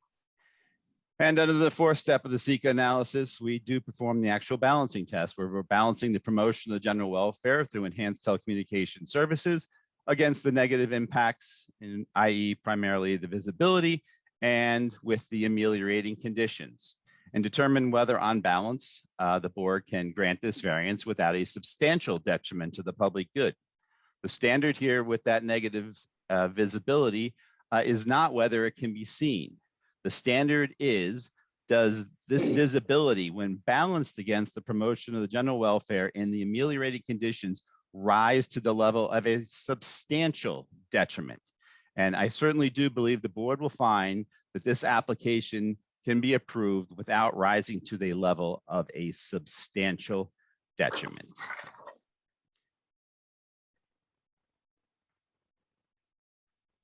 And under the fourth step of the SEEK analysis, we do perform the actual balancing test, where we're balancing the promotion of the general welfare through enhanced telecommunication services against the negative impacts, i.e. primarily the visibility, and with the ameliorating conditions, and determine whether on balance, the board can grant this variance without a substantial detriment to the public good. The standard here with that negative visibility is not whether it can be seen. The standard is, does this visibility, when balanced against the promotion of the general welfare in the ameliorated conditions, rise to the level of a substantial detriment? And I certainly do believe the board will find that this application can be approved without rising to the level of a substantial detriment.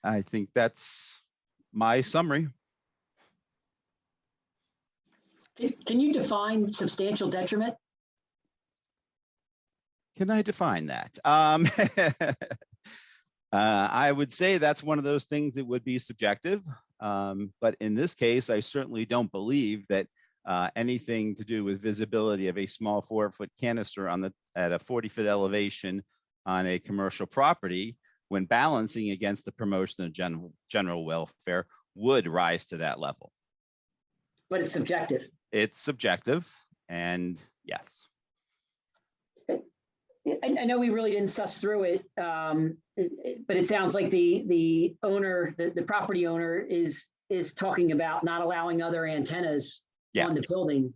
I think that's my summary. Can you define substantial detriment? Can I define that? I would say that's one of those things that would be subjective. But in this case, I certainly don't believe that anything to do with visibility of a small 4-foot canister at a 40-foot elevation on a commercial property, when balancing against the promotion of general welfare, would rise to that level. But it's subjective. It's subjective, and yes. I know we really didn't suss through it, but it sounds like the owner, the property owner is talking about not allowing other antennas on the building.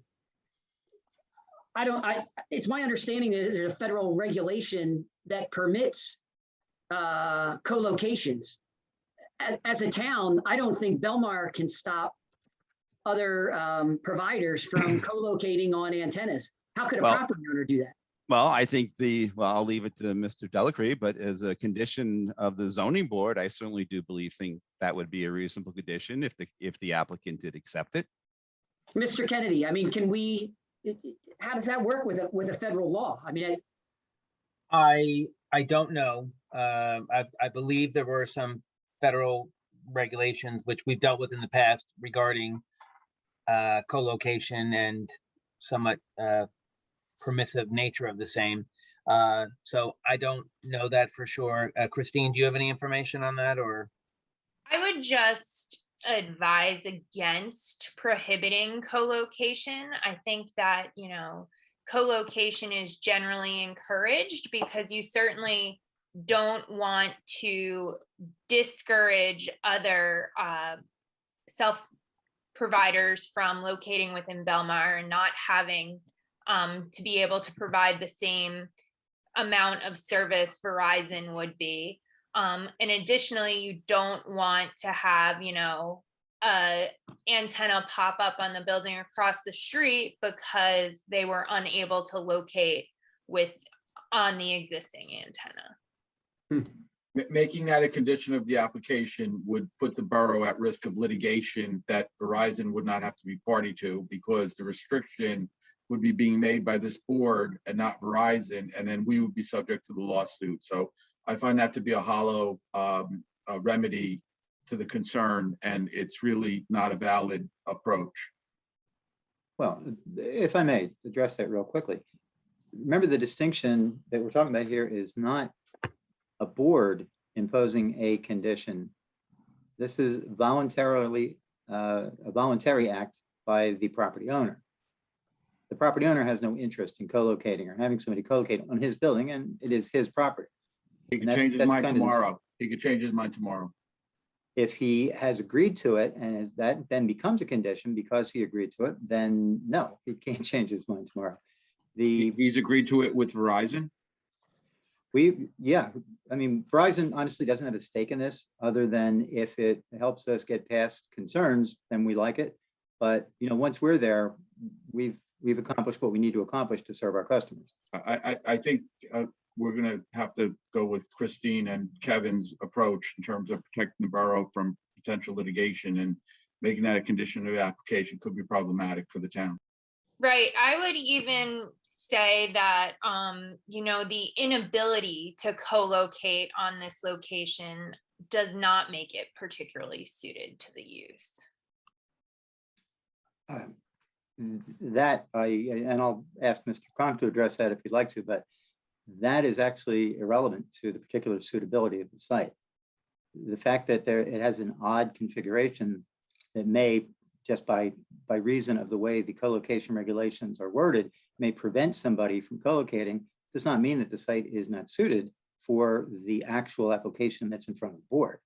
It's my understanding that there's a federal regulation that permits co-locations. As a town, I don't think Belmar can stop other providers from co-locating on antennas. How could a property owner do that? Well, I think I'll leave it to Mr. Delacree, but as a condition of the zoning board, I certainly do think that would be a reasonable condition if the applicant did accept it. Mr. Kennedy, I mean, how does that work with a federal law? I mean, I don't know. I believe there were some federal regulations which we've dealt with in the past regarding co-location and somewhat permissive nature of the same. So I don't know that for sure. Christine, do you have any information on that, or? I would just advise against prohibiting co-location. I think that, co-location is generally encouraged because you certainly don't want to discourage other self providers from locating within Belmar and not having to be able to provide the same amount of service Verizon would be. And additionally, you don't want to have, a antenna pop up on the building across the street because they were unable to locate on the existing antenna. Making that a condition of the application would put the borough at risk of litigation that Verizon would not have to be party to, because the restriction would be being made by this board and not Verizon, and then we would be subject to the lawsuit. So I find that to be a hollow remedy to the concern, and it's really not a valid approach. Well, if I may address that real quickly. Remember, the distinction that we're talking about here is not a board imposing a condition. This is voluntarily a voluntary act by the property owner. The property owner has no interest in co-locating or having somebody co-locate on his building, and it is his property. He could change his mind tomorrow. He could change his mind tomorrow. If he has agreed to it and that then becomes a condition because he agreed to it, then no, he can't change his mind tomorrow. He's agreed to it with Verizon? Yeah, I mean, Verizon honestly doesn't have a stake in this other than if it helps us get past concerns, then we like it. But, once we're there, we've accomplished what we need to accomplish to serve our customers. I think we're going to have to go with Christine and Kevin's approach in terms of protecting the borough from potential litigation, and making that a condition of the application could be problematic for the town. Right. I would even say that, the inability to co-locate on this location does not make it particularly suited to the use. And I'll ask Mr. Kronk to address that if you'd like to, but that is actually irrelevant to the particular suitability of the site. The fact that it has an odd configuration that may, just by reason of the way the co-location regulations are worded, may prevent somebody from co-locating, does not mean that the site is not suited for the actual application that's in front of the board.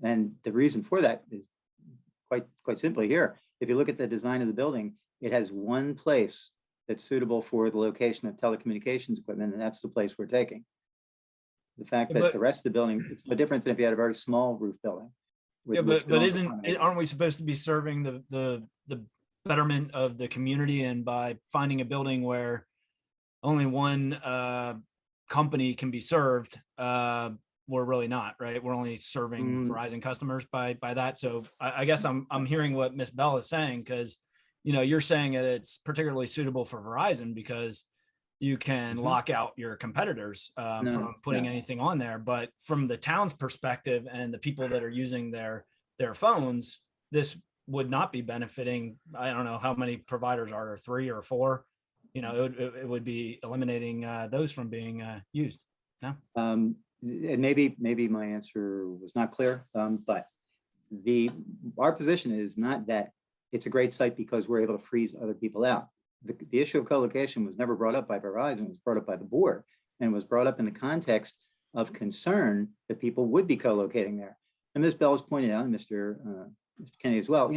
And the reason for that is quite simply here. If you look at the design of the building, it has one place that's suitable for the location of telecommunications equipment, and that's the place we're taking. The fact that the rest of the building, it's no different than if you had a very small roof building. But aren't we supposed to be serving the betterment of the community, and by finding a building where only one company can be served, we're really not, right? We're only serving Verizon customers by that. So I guess I'm hearing what Ms. Bell is saying, because you're saying that it's particularly suitable for Verizon because you can lock out your competitors from putting anything on there. But from the town's perspective and the people that are using their phones, this would not be benefiting. I don't know how many providers are there, 3 or 4. It would be eliminating those from being used. No. And maybe my answer was not clear, but our position is not that it's a great site because we're able to freeze other people out. The issue of co-location was never brought up by Verizon, it was brought up by the board, and was brought up in the context of concern that people would be co-locating there. And Ms. Bell has pointed out, and Mr. Kennedy as well,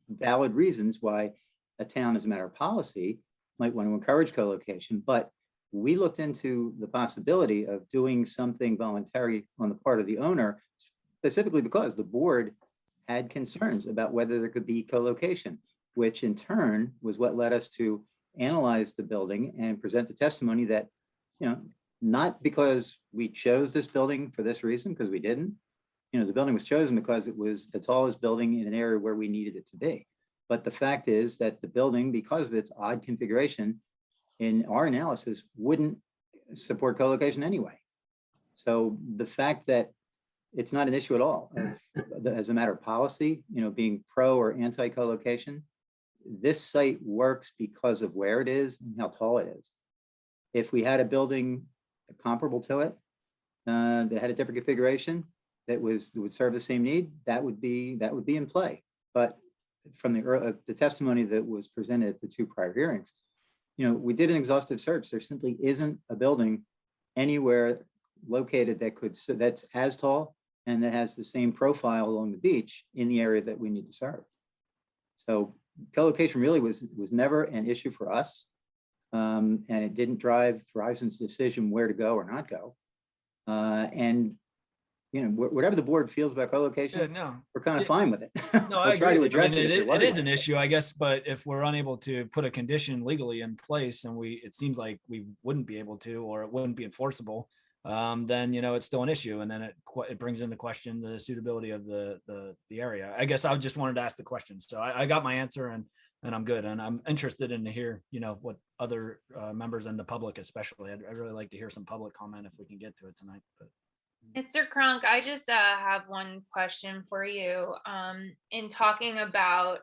valid reasons why a town, as a matter of policy, might want to encourage co-location. But we looked into the possibility of doing something voluntary on the part of the owner, specifically because the board had concerns about whether there could be co-location, which in turn was what led us to analyze the building and present the testimony that, not because we chose this building for this reason, because we didn't. The building was chosen because it was the tallest building in an area where we needed it to be. But the fact is that the building, because of its odd configuration, in our analysis, wouldn't support co-location anyway. So the fact that it's not an issue at all, as a matter of policy, being pro or anti co-location, this site works because of where it is and how tall it is. If we had a building comparable to it, that had a different configuration that would serve the same need, that would be in play. But from the testimony that was presented at the two prior hearings, we did an exhaustive search. There simply isn't a building anywhere located that's as tall and that has the same profile along the beach in the area that we need to serve. So co-location really was never an issue for us. And it didn't drive Verizon's decision where to go or not go. And whatever the board feels about co-location, we're kind of fine with it. No, We'll I try agree. to address it. It is an issue, I guess, but if we're unable to put a condition legally in place and it seems like we wouldn't be able to, or it wouldn't be enforceable, then, it's still an issue. And then it brings into question the suitability of the area. I guess I just wanted to ask the question. So I got my answer and I'm good. And I'm interested in to hear, what other members and the public, especially, I'd really like to hear some public comment if we can get to it tonight. But Mr. Kronk, I just have one question for you. In talking about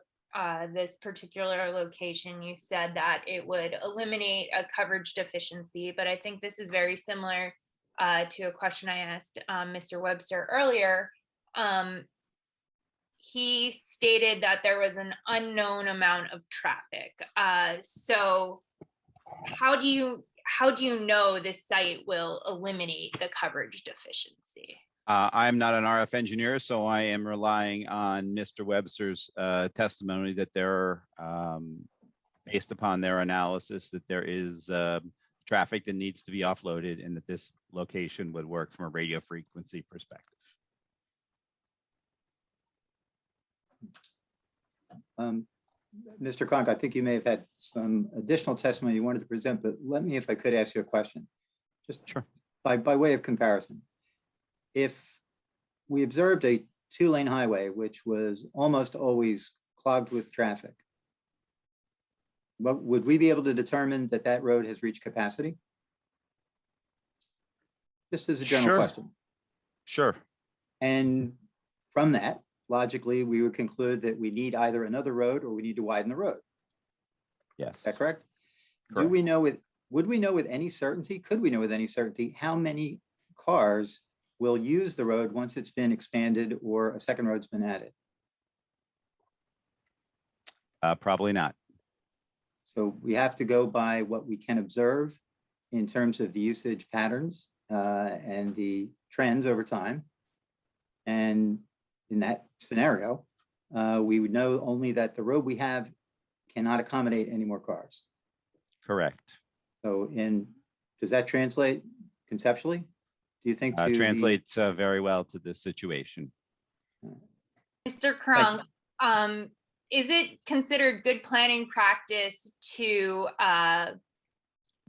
this particular location, you said that it would eliminate a coverage deficiency, but I think this is very similar to a question I asked Mr. Webster earlier. He stated that there was an unknown amount of traffic. So how do you know this site will eliminate the coverage deficiency? I'm not an RF engineer, so I am relying on Mr. Webster's testimony that there are, based upon their analysis, that there is traffic that needs to be offloaded and that this location would work from a radio frequency perspective. Mr. Kronk, I think you may have had some additional testimony you wanted to present, but let me, if I could, ask you a question. Just sure. By way of comparison. If we observed a 2-lane highway, which was almost always clogged with traffic, would we be able to determine that that road has reached capacity? Just as a general question. Sure. And from that, logically, we would conclude that we need either another road or we need to widen the road. Yes. Is that correct? Correct. Would we know with any certainty, could we know with any certainty how many cars will use the road once it's been expanded or a second road's been added? Probably not. So we have to go by what we can observe in terms of the usage patterns and the trends over time. And in that scenario, we would know only that the road we have cannot accommodate any more cars. Correct. So does that translate conceptually? Do you think translates very well to this situation? Mr. Kronk, is it considered good planning practice to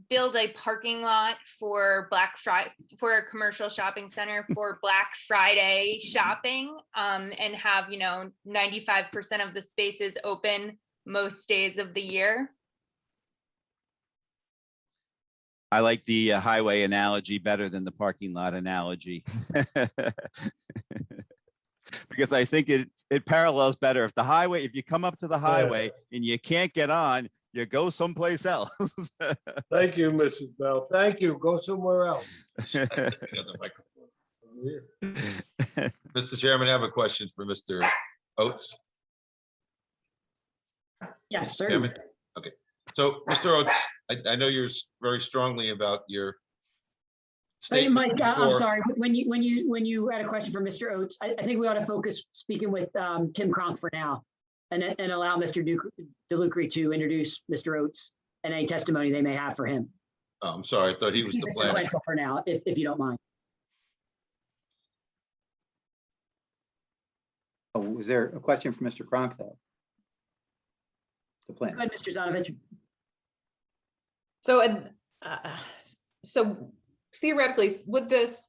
build a parking lot for for a commercial shopping center for Black Friday shopping, and have 95% of the spaces open most days of the year? I like the highway analogy better than the parking lot analogy. Because I think it parallels better. If you come up to the highway and you can't get on, you go someplace else. Thank you, Mrs. Bell. Thank you. Go somewhere else. Mr. Chairman, I have a question for Mr. Oates. Yes, Mr. sir. Chairman? Okay. So, Mr. Oates, I know you're very strongly about your Hey, statement Mike, I'm before. sorry. When you had a question for Mr. Oates, I think we ought to focus speaking with Tim Kronk for now, and allow Mr. DeLucre to introduce Mr. Oates and any testimony they may have for him. Oh, I'm sorry. I thought he was Keep the it planner. sequential for now, if you don't mind. Oh, was there a question for Mr. Kronk, though? The Go planner. ahead, Mr. Zanovich. So, so theoretically,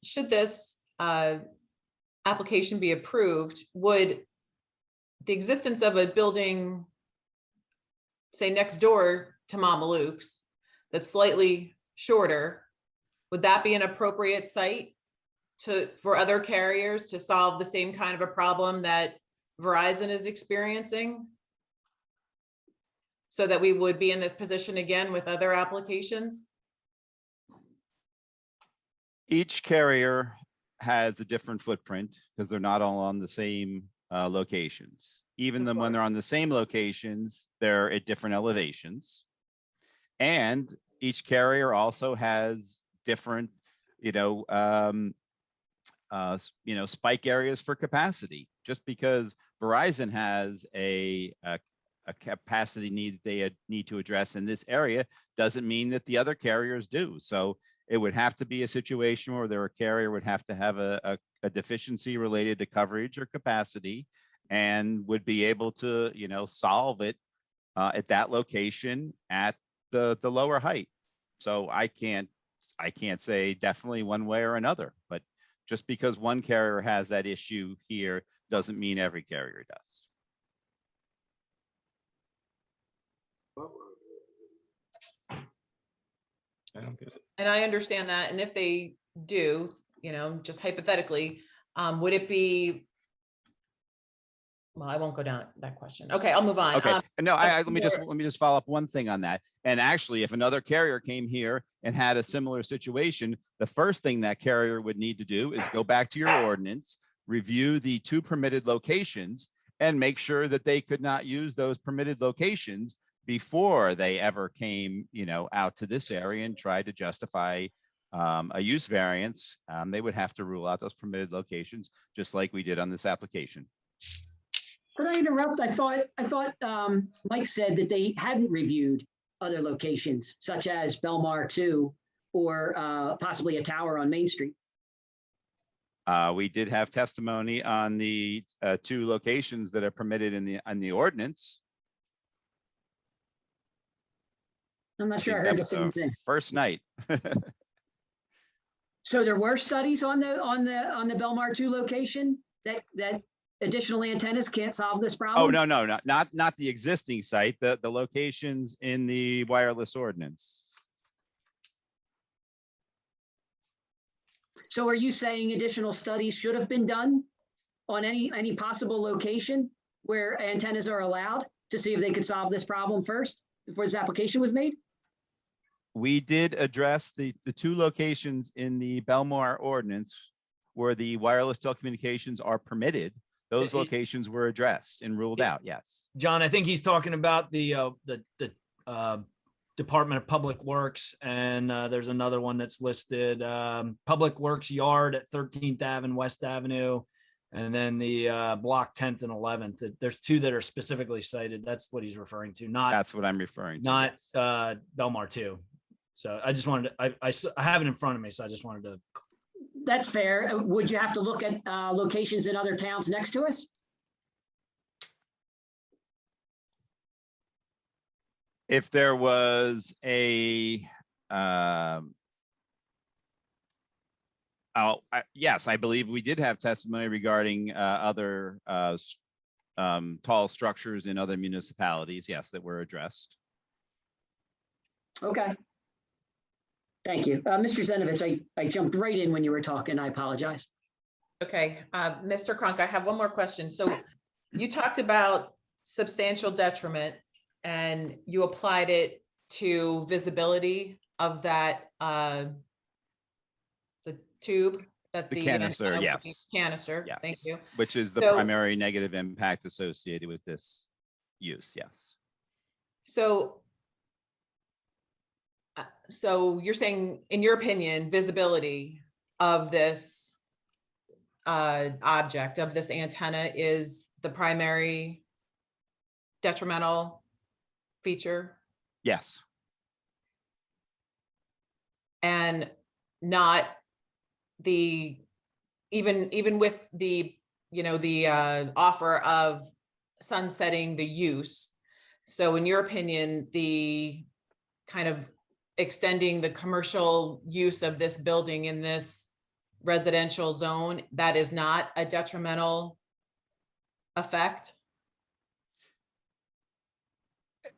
should this application be approved, would the existence of a building, say next door to Mama Luke's, that's slightly shorter, would that be an appropriate site for other carriers to solve the same kind of a problem that Verizon is experiencing? So that we would be in this position again with other applications? Each carrier has a different footprint because they're not all on the same locations. Even then, when they're on the same locations, they're at different elevations. And each carrier also has different, spike areas for capacity. Just because Verizon has a capacity need that they need to address in this area doesn't mean that the other carriers do. So it would have to be a situation where their carrier would have to have a deficiency related to coverage or capacity and would be able to, solve it at that location at the lower height. So I can't say definitely one way or another, but just because one carrier has that issue here doesn't mean every carrier does. I don't get it. And I understand that. And if they do, just hypothetically, would it be, well, I won't go down that question. Okay, I'll move on. Okay, no, let me more- just follow up one thing on that. And actually, if another carrier came here and had a similar situation, the first thing that carrier would need to do is go back to your ordinance, review the 2 permitted locations, and make sure that they could not use those permitted locations before they ever came, out to this area and tried to justify a use variance. They would have to rule out those permitted locations, just like we did on this application. Could I interrupt? I thought Mike said that they hadn't reviewed other locations such as Belmar 2 or possibly a tower on Main Street. We did have testimony on the 2 locations that are permitted in the ordinance. I'm not sure I think that heard the was same thing. First night. So there were studies on the Belmar 2 location that additional antennas can't solve this problem? Oh, no, not the existing site, the locations in the wireless ordinance. So are you saying additional studies should have been done on any possible location where antennas are allowed to see if they could solve this problem first before this application was made? We did address the 2 locations in the Belmar ordinance where the wireless telecommunications are permitted. Those locations were addressed and ruled out. Yes. John, I think he's talking about the Department of Public Works, and there's another one that's listed, Public Works Yard at 13th Ave and West Avenue, and then the block 10th and 11th. There's 2 that are specifically cited. That's what he's referring to. That's what I'm referring to. Not Belmar 2. So I just wanted to, I have it in front of me, so I just wanted to. That's fair. Would you have to look at locations in other towns next to us? If there was a, yes, I believe we did have testimony regarding other tall structures in other municipalities, yes, that were addressed. Okay. Thank you. Mr. Zenovich, I jumped right in when you were talking. I apologize. Okay, Mr. Cronk, I have one more question. So you talked about substantial detriment and you applied it to visibility of that, the tube that The canister, yes. Canister, Yes. thank you. Which is the So- primary negative impact associated with this use, yes. So you're saying, in your opinion, visibility of this object, of this antenna, is the primary detrimental feature? Yes. And not the, even with the, the offer of sunsetting the use. So in your opinion, the kind of extending the commercial use of this building in this residential zone, that is not a detrimental effect?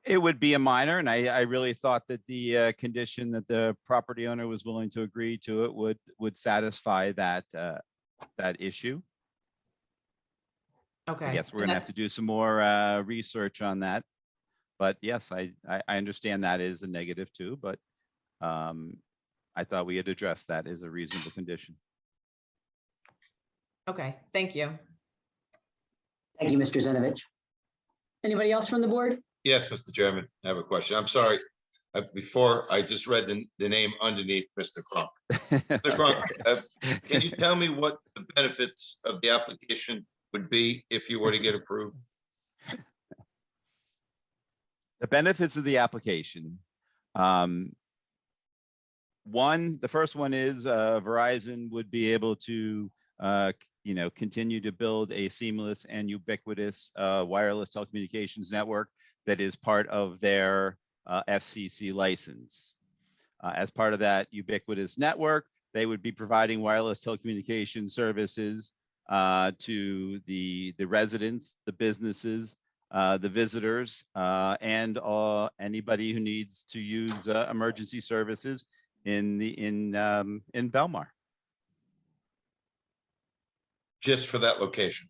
It would be a minor, and I really thought that the condition that the property owner was willing to agree to it would satisfy that that issue. Okay. I guess we're And gonna have to do some more research on that. But yes, I understand that is a negative too, but I thought we had addressed that as a reasonable condition. Okay, thank you. Thank you, Mr. Zenovich. Anybody else from the board? Yes, Mr. Chairman, I have a question. I'm sorry. Before, I just read the name underneath Mr. Cronk. Mr. Cronk, can you tell me what the benefits of the application would be if you were to get approved? The benefits of the application. The first one is Verizon would be able to continue to build a seamless and ubiquitous wireless telecommunications network that is part of their FCC license. As part of that ubiquitous network, they would be providing wireless telecommunication services to the residents, the businesses, the visitors, and anybody who needs to use emergency services in Belmar. Just for that location?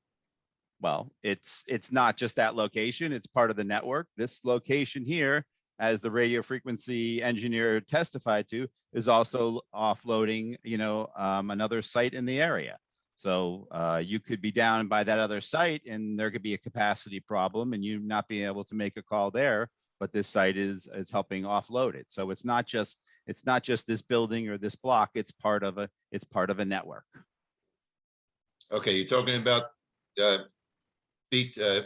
Well, it's not just that location, it's part of the network. This location here, as the radio frequency engineer testified to, is also offloading, another site in the area. So you could be down by that other site and there could be a capacity problem and you not be able to make a call there, but this site is helping offload it. So it's not just this building or this block, it's part of a network. Okay, you're talking about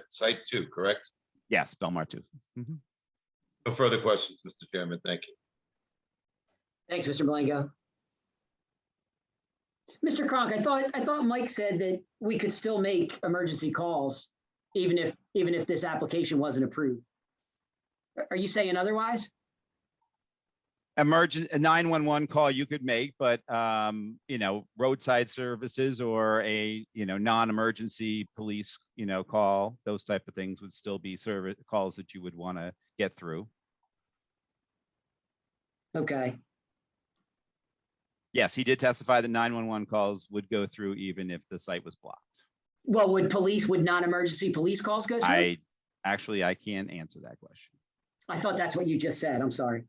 site 2, correct? Yes, Belmar 2. No further questions, Mr. Chairman. Thank you. Thanks, Mr. Blanco. Mr. Cronk, I thought Mike said that we could still make emergency calls even if this application wasn't approved. Are you saying otherwise? A 911 call you could make, but roadside services or a non-emergency police call, those type of things would still be service calls that you would want to get through. Okay. Yes, he did testify that 911 calls would go through even if the site was blocked. Well, would non-emergency police calls go through? I can't answer that question. I thought that's what you just said. I'm sorry.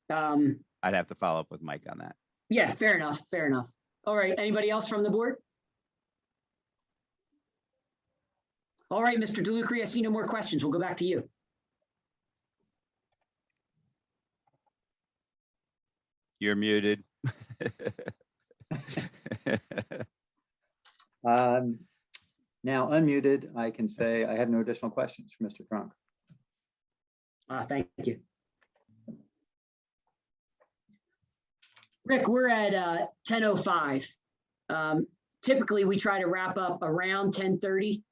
I'd have to follow up with Mike on that. Yeah, fair enough. Fair enough. All right. Anybody else from the board? All right, Mr. DeLucre, I see no more questions. We'll go back to you. You're muted. Now unmuted, I can say I have no additional questions for Mr. Cronk. Thank you. Rick, we're at 10:05. Typically, we try to wrap up around 10:30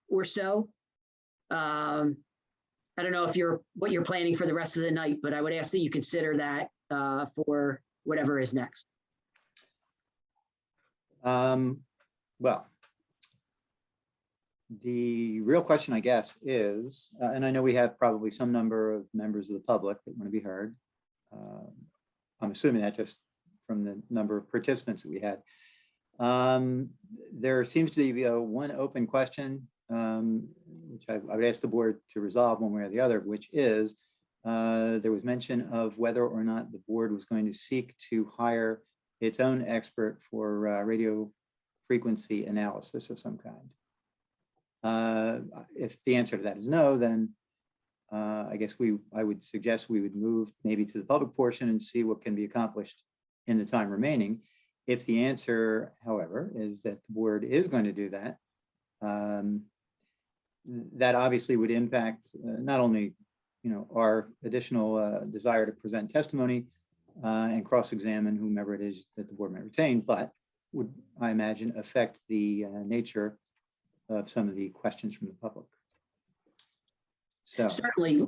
or so. I don't know what you're planning for the rest of the night, but I would ask that you consider that for whatever is next. Well, the real question, I guess, is, and I know we have probably some number of members of the public that want to be heard. I'm assuming that just from the number of participants that we had. There seems to be one open question, which I would ask the board to resolve one way or the other, which is there was mention of whether or not the board was going to seek to hire its own expert for radio frequency analysis of some kind. If the answer to that is no, then I guess I would suggest we would move maybe to the public portion and see what can be accomplished in the time remaining. If the answer, however, is that the board is going to do that, that obviously would impact not only our additional desire to present testimony and cross-examine whomever it is that the board may retain, but would, I imagine, affect the nature of some of the questions from the public. So certainly,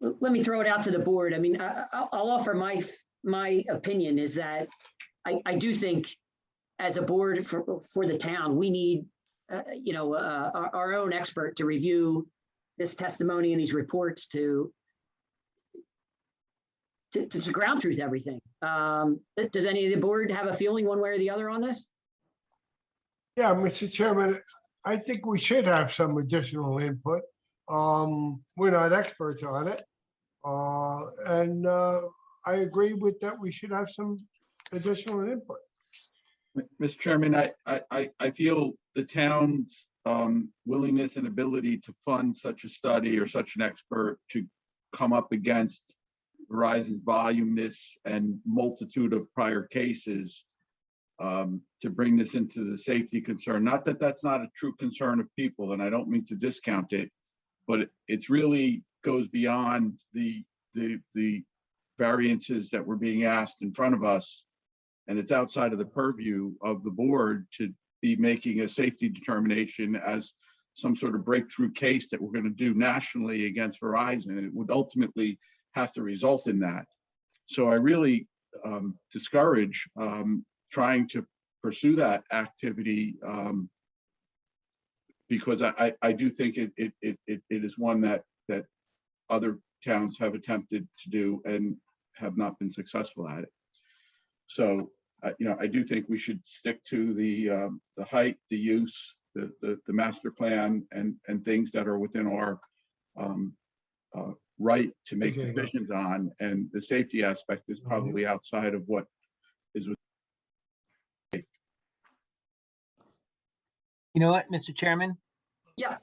let me throw it out to the board. I mean, I'll offer my opinion is that I do think as a board for the town, we need, our own expert to review this testimony and these reports to ground truth everything. Does any of the board have a feeling one way or the other on this? Yeah, Mr. Chairman, I think we should have some additional input. We're not experts on it. And I agree with that. We should have some additional input. Mr. Chairman, I feel the town's willingness and ability to fund such a study or such an expert to come up against Verizon's voluminous and multitude of prior cases to bring this into the safety concern. Not that that's not a true concern of people, and I don't mean to discount it, but it's really goes beyond the variances that were being asked in front of us. And it's outside of the purview of the board to be making a safety determination as some sort of breakthrough case that we're going to do nationally against Verizon. It would ultimately have to result in that. So I really discourage trying to pursue that activity because I do think it is one that other towns have attempted to do and have not been successful at it. So, I do think we should stick to the height, the use, the master plan, and things that are within our right to make decisions on. And the safety aspect is probably outside of what is. You know what, Mr. Chairman? Yeah.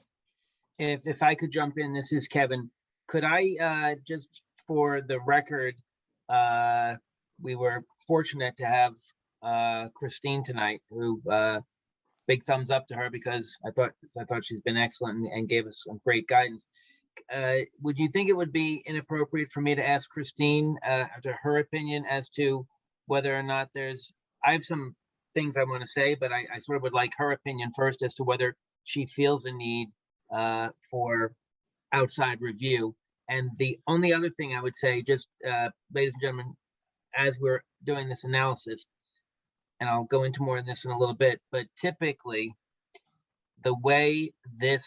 If I could jump in, this is Kevin. Could I just for the record, we were fortunate to have Christine tonight, who big thumbs up to her because I thought she's been excellent and gave us some great guidance. Would you think it would be inappropriate for me to ask Christine to her opinion as to whether or not I have some things I want to say, but I sort of would like her opinion first as to whether she feels a need for outside review. And the only other thing I would say, just ladies and gentlemen, as we're doing this analysis, and I'll go into more of this in a little bit, but typically the way this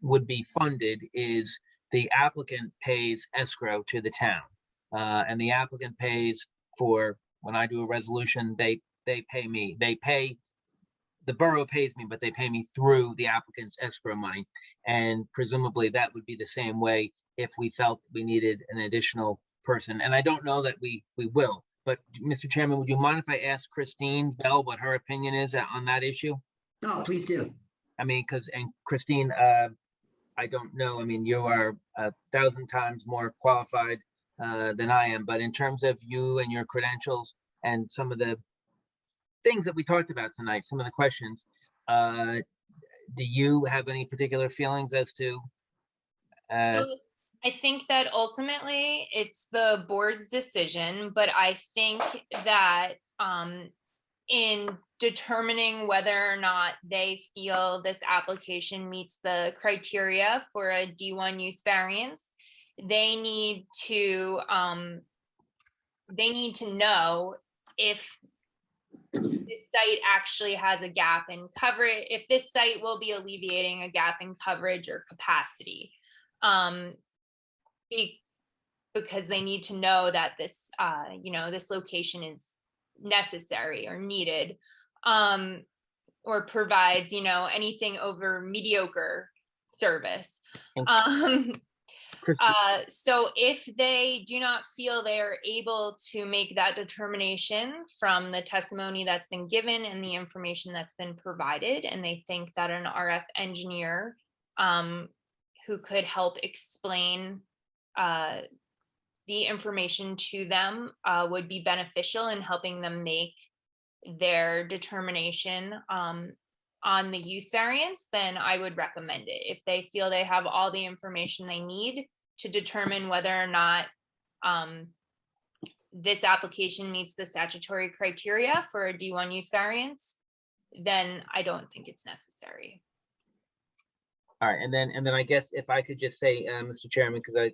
would be funded is the applicant pays escrow to the town, and the applicant pays for, when I do a resolution, they pay me. The borough pays me, but they pay me through the applicant's escrow money. And presumably that would be the same way if we felt we needed an additional person. And I don't know that we will, but Mr. Chairman, would you mind if I ask Christine Bell what her opinion is on that issue? No, please do. I mean, and Christine, I don't know. I mean, you are 1,000 times more qualified than I am, but in terms of you and your credentials and some of the things that we talked about tonight, some of the questions, do you have any particular feelings as to? I think that ultimately it's the board's decision, but I think that in determining whether or not they feel this application meets the criteria for a D1 use variance, they need to know if this site actually has a gap in coverage, if this site will be alleviating a gap in coverage or capacity. Because they need to know that this, this location is necessary or needed, or provides, anything over mediocre service. So if they do not feel they are able to make that determination from the testimony that's been given and the information that's been provided, and they think that an RF engineer who could help explain the information to them would be beneficial in helping them make their determination on the use variance, then I would recommend it. If they feel they have all the information they need to determine whether or not this application meets the statutory criteria for a D1 use variance, then I don't think it's necessary. All right, and then I guess if I could just say, Mr. Chairman, because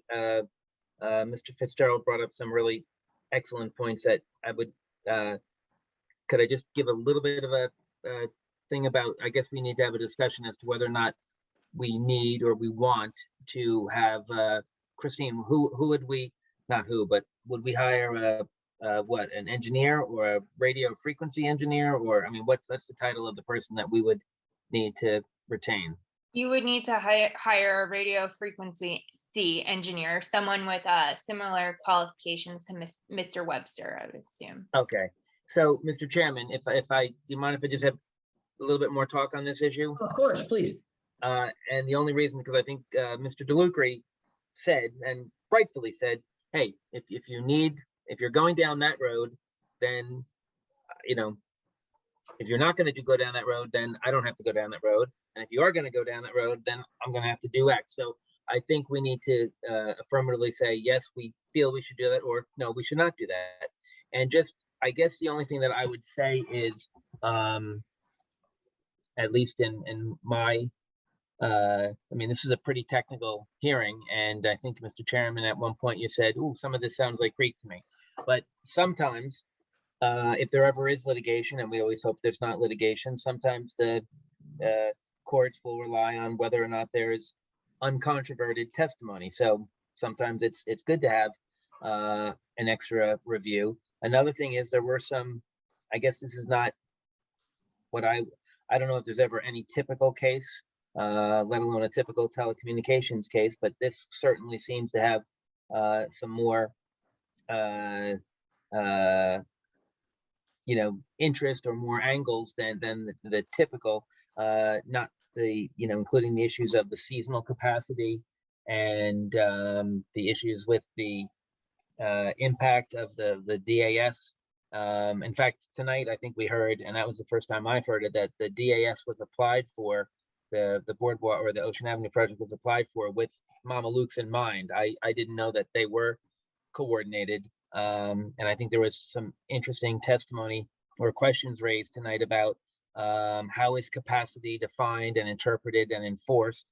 Mr. Fitzgerald brought up some really excellent points that I would, could I just give a little bit of a thing about, I guess we need to have a discussion as to whether or not we need or we want to have, Christine, who would we, not who, but would we hire what, an engineer or a radio frequency engineer? Or, I mean, what's the title of the person that we would need to retain? You would need to hire a radio frequency engineer, someone with similar qualifications to Mr. Webster, I would assume. Okay, so Mr. Chairman, do you mind if I just have a little bit more talk on this issue? Of course, please. And the only reason, because I think Mr. DeLucre said, and rightfully said, hey, if you're going down that road, then, if you're not going to go down that road, then I don't have to go down that road. And if you are going to go down that road, then I'm going to have to do X. So I think we need to affirmatively say, yes, we feel we should do that, or no, we should not do that. And just, I guess the only thing that I would say is, at least in my, I mean, this is a pretty technical hearing, and I think, Mr. Chairman, at one point you said, "Ooh, some of this sounds like Greek to me." But sometimes, if there ever is litigation, and we always hope there's not litigation, sometimes the courts will rely on whether or not there is uncontroverted testimony. So sometimes it's good to have an extra review. Another thing is there were some, I guess this is not what I don't know if there's ever any typical case, let alone a typical telecommunications case, but this certainly seems to have some more interest or more angles than the typical, not the, including the issues of the seasonal capacity and the issues with the impact of the DAS. In fact, tonight, I think we heard, and that was the first time I've heard it, that the DAS was applied for, the boardwalk or the Ocean Avenue project was applied for with Mama Luke's in mind. I didn't know that they were coordinated. And I think there was some interesting testimony or questions raised tonight about how is capacity defined and interpreted and enforced.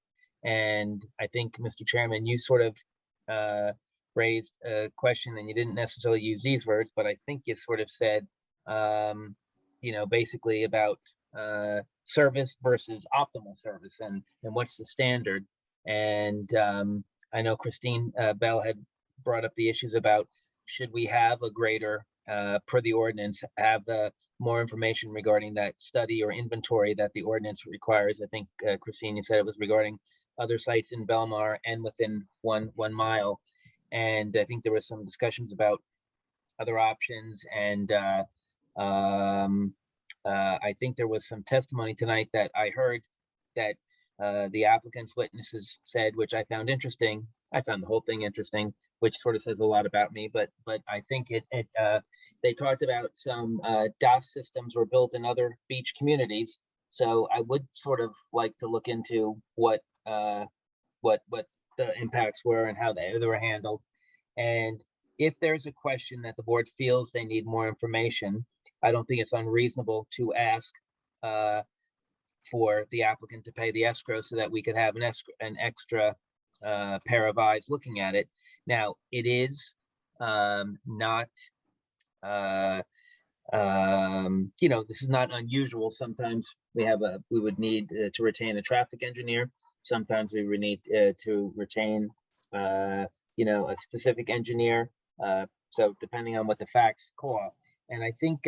And I think, Mr. Chairman, you sort of raised a question, and you didn't necessarily use these words, but I think you sort of said, basically about service versus optimal service and what's the standard. And I know Christine Bell had brought up the issues about should we have a greater, per the ordinance, have more information regarding that study or inventory that the ordinance requires. I think, Christine, you said it was regarding other sites in Belmar and within one mile. And I think there was some discussions about other options. And I think there was some testimony tonight that I heard that the applicant's witnesses said, which I found interesting. I found the whole thing interesting, which sort of says a lot about me. But I think they talked about some DAS systems were built in other beach communities. So I would sort of like to look into what the impacts were and how they were handled. And if there's a question that the board feels they need more information, I don't think it's unreasonable to ask for the applicant to pay the escrow so that we could have an extra pair of eyes looking at it. Now, it is not, this is not unusual. Sometimes we would need to retain a traffic engineer. Sometimes we would need to retain, a specific engineer. So depending on what the facts call. And I think,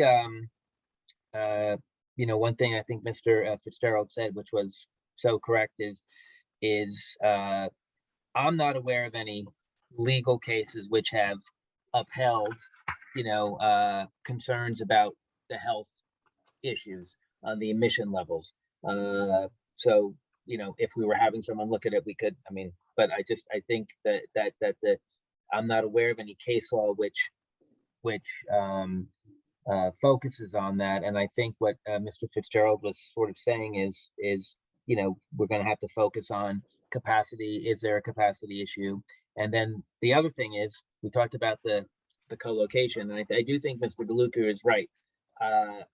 one thing I think Mr. Fitzgerald said, which was so correct, is I'm not aware of any legal cases which have upheld, concerns about the health issues on the emission levels. So, if we were having someone look at it, we could, but I think that I'm not aware of any case law which focuses on that. And I think what Mr. Fitzgerald was sort of saying is, we're going to have to focus on capacity. Is there a capacity issue? And then the other thing is, we talked about the co-location. And I do think Mr. DeLuca is right. I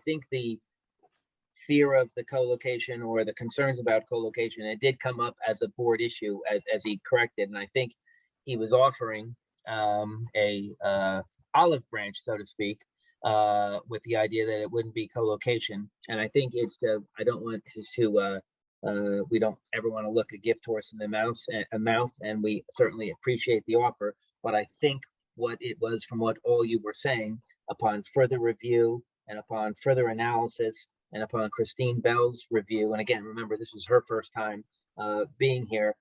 think fear of the co-location or the concerns about co-location. It did come up as a board issue as he corrected, and I think he was offering a olive branch, so to speak, with the idea that it wouldn't be co-location. And I think it's I don't want to we don't ever want to look a gift horse in the mouth, and we certainly appreciate the offer. But I think what it was, from what all you were saying, upon further review and upon further analysis and upon Christine Bell's review, and again, remember, this is her first time being here,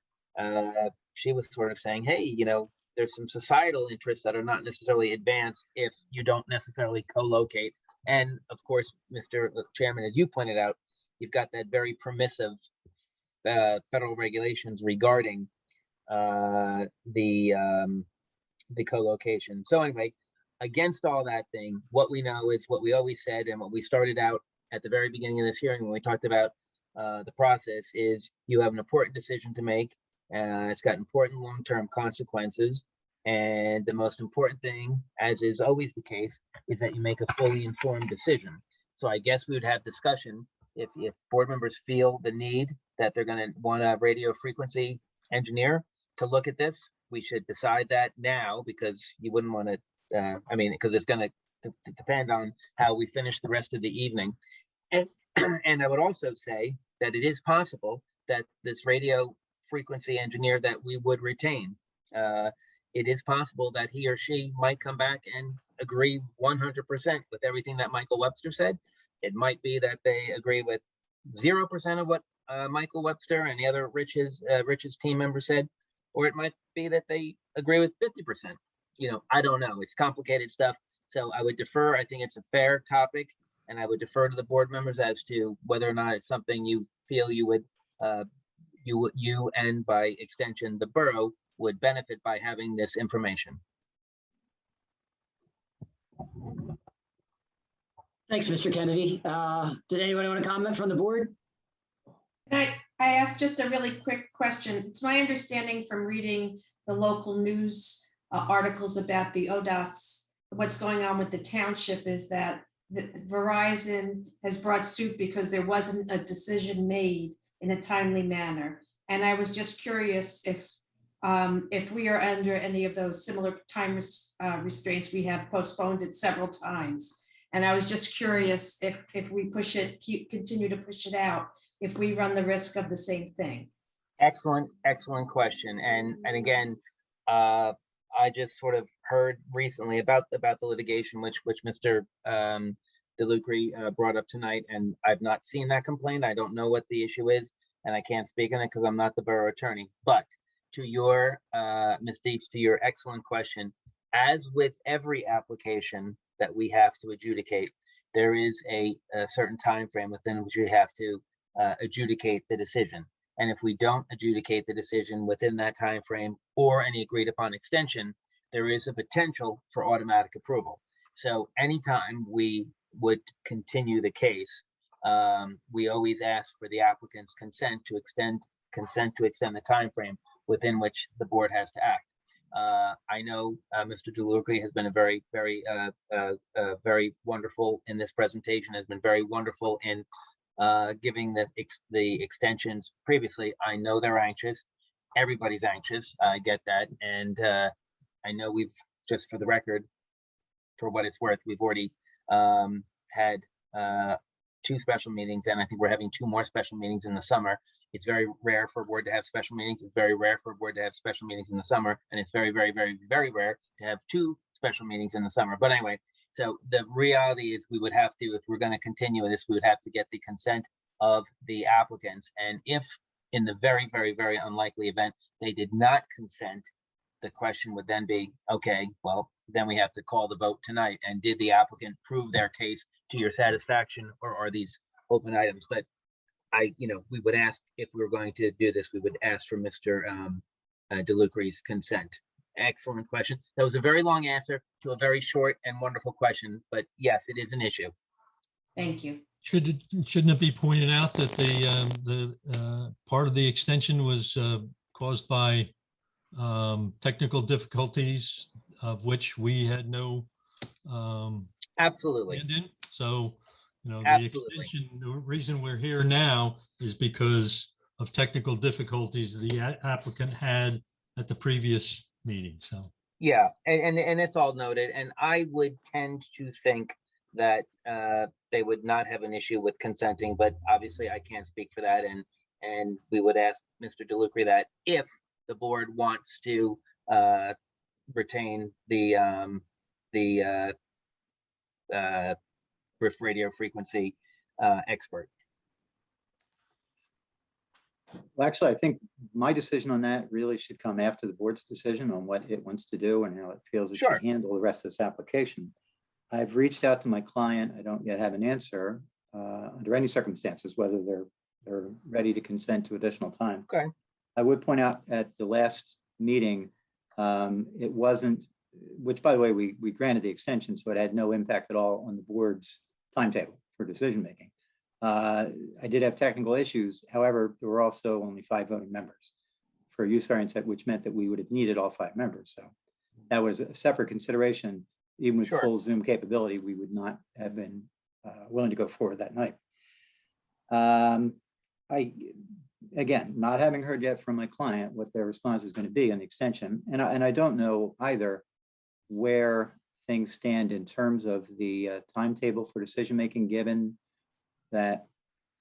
she was sort of saying, hey, you know, there's some societal interests that are not necessarily advanced if you don't necessarily co-locate. And of course, Mr. Chairman, as you pointed out, you've got that very permissive federal regulations regarding the co-location. So anyway, against all that thing, what we know is what we always said, and what we started out at the very beginning of this hearing when we talked about the process, is you have an important decision to make. It's got important long-term consequences. And the most important thing, as is always the case, is that you make a fully informed decision. So I guess we would have discussion if board members feel the need that they're going to want a radio frequency engineer to look at this. We should decide that now, because you wouldn't want to, because it's going to depend on how we finish the rest of the evening. And, and I would also say that it is possible that this radio frequency engineer that we would retain, it is possible that he or she might come back and agree 100% with everything that Michael Webster said. It might be that they agree with 0% of what Michael Webster and the other Rich's team members said, or it might be that they agree with 50%. You know, I don't know. It's complicated stuff. So I would defer. I think it's a fair topic, and I would defer to the board members as to whether or not it's something you feel you would, you and by extension the borough would benefit by having this information. Thanks, Mr. Kennedy. Did anybody want to comment from the board? I asked just a really quick question. It's my understanding from reading the local news articles about the ODOT's, what's going on with the township, is that Verizon has brought suit because there wasn't a decision made in a timely manner. And I was just curious if we are under any of those similar time restraints. We have postponed it several times. And I was just curious if we push it, continue to push it out, if we run the risk of the same thing. Excellent question. And again, I just sort of heard recently about the litigation which Mr. DeLucre brought up tonight, and I've not seen that complaint. I don't know what the issue is, and I can't speak on it because I'm not the borough attorney. But to your Ms. Deeks, to your excellent question, as with every application that we have to adjudicate, there is a certain time frame within which we have to adjudicate the decision. And if we don't adjudicate the decision within that time frame or any agreed upon extension, there is a potential for automatic approval. So anytime we would continue the case, we always ask for the applicant's consent to extend the time frame within which the board has to act. I know Mr. DeLucre has been a very wonderful in this presentation, has been very wonderful in giving the extensions previously. I know they're anxious. Everybody's anxious. I get that. And I know we've, just for the record, for what it's worth, we've already had 2 special meetings, and I think we're having 2 more special meetings in the summer. It's very rare for a board to have special meetings. It's very rare for a board to have special meetings in the summer, and it's very, very, very, very rare to have 2 special meetings in the summer. But anyway, so the reality is we would have to, if we're going to continue this, we would have to get the consent of the applicants. And if in the very, very, very unlikely event they did not consent, the question would then be, okay, well, then we have to call the vote tonight. And did the applicant prove their case to your satisfaction, or are these open items? But we would ask, if we were going to do this, we would ask for Mr. DeLucre's consent. Excellent question. That was a very long answer to a very short and wonderful question, but yes, it is an issue. Thank you. Shouldn't it be pointed out that the part of the extension was caused by technical difficulties of which we had no absolutely hand in? So You know, the Absolutely. extension, the reason we're here now is because of technical difficulties the applicant had at the previous meeting, so. Yeah, and it's all noted, and I would tend to think that they would not have an issue with consenting, but obviously I can't speak for that, and we would ask Mr. DeLucre that if the board wants to retain the radio frequency expert. Well, actually, I think my decision on that really should come after the board's decision on what it wants to do and how it feels it Sure. should handle the rest of this application. I've reached out to my client. I don't yet have an answer under any circumstances, whether they're ready to consent to additional time. Okay. I would point out at the last meeting, it wasn't, which by the way, we granted the extension, so it had no impact at all on the board's timetable for decision-making. I did have technical issues. However, there were also only 5 voting members for a use variance, which meant that we would have needed all 5 members. So that was a separate consideration. Even with Sure. full Zoom capability, we would not have been willing to go forward that night. Again, not having heard yet from my client what their response is going to be on the extension, and I don't know either where things stand in terms of the timetable for decision-making, given that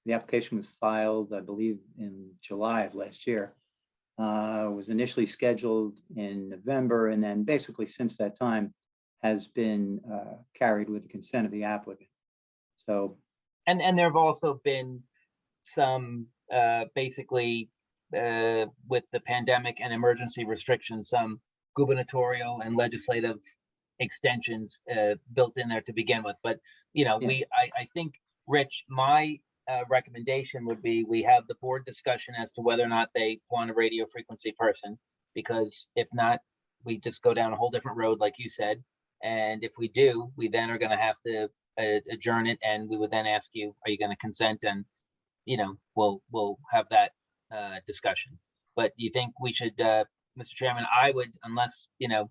the application was filed, I believe, in July of last year, was initially scheduled in November, and then basically since that time has been carried with the consent of the applicant. So, and there have also been some basically with the pandemic and emergency restrictions, some gubernatorial and legislative extensions built in there to begin with. But you know, Yeah. I think, Rich, my recommendation would be we have the board discussion as to whether or not they want a radio frequency person, because if not, we just go down a whole different road, like you said. And if we do, we then are going to have to adjourn it, and we would then ask you, are you going to consent? And you know, we'll have that discussion. But you think we should, Mr. Chairman? I would, unless you know,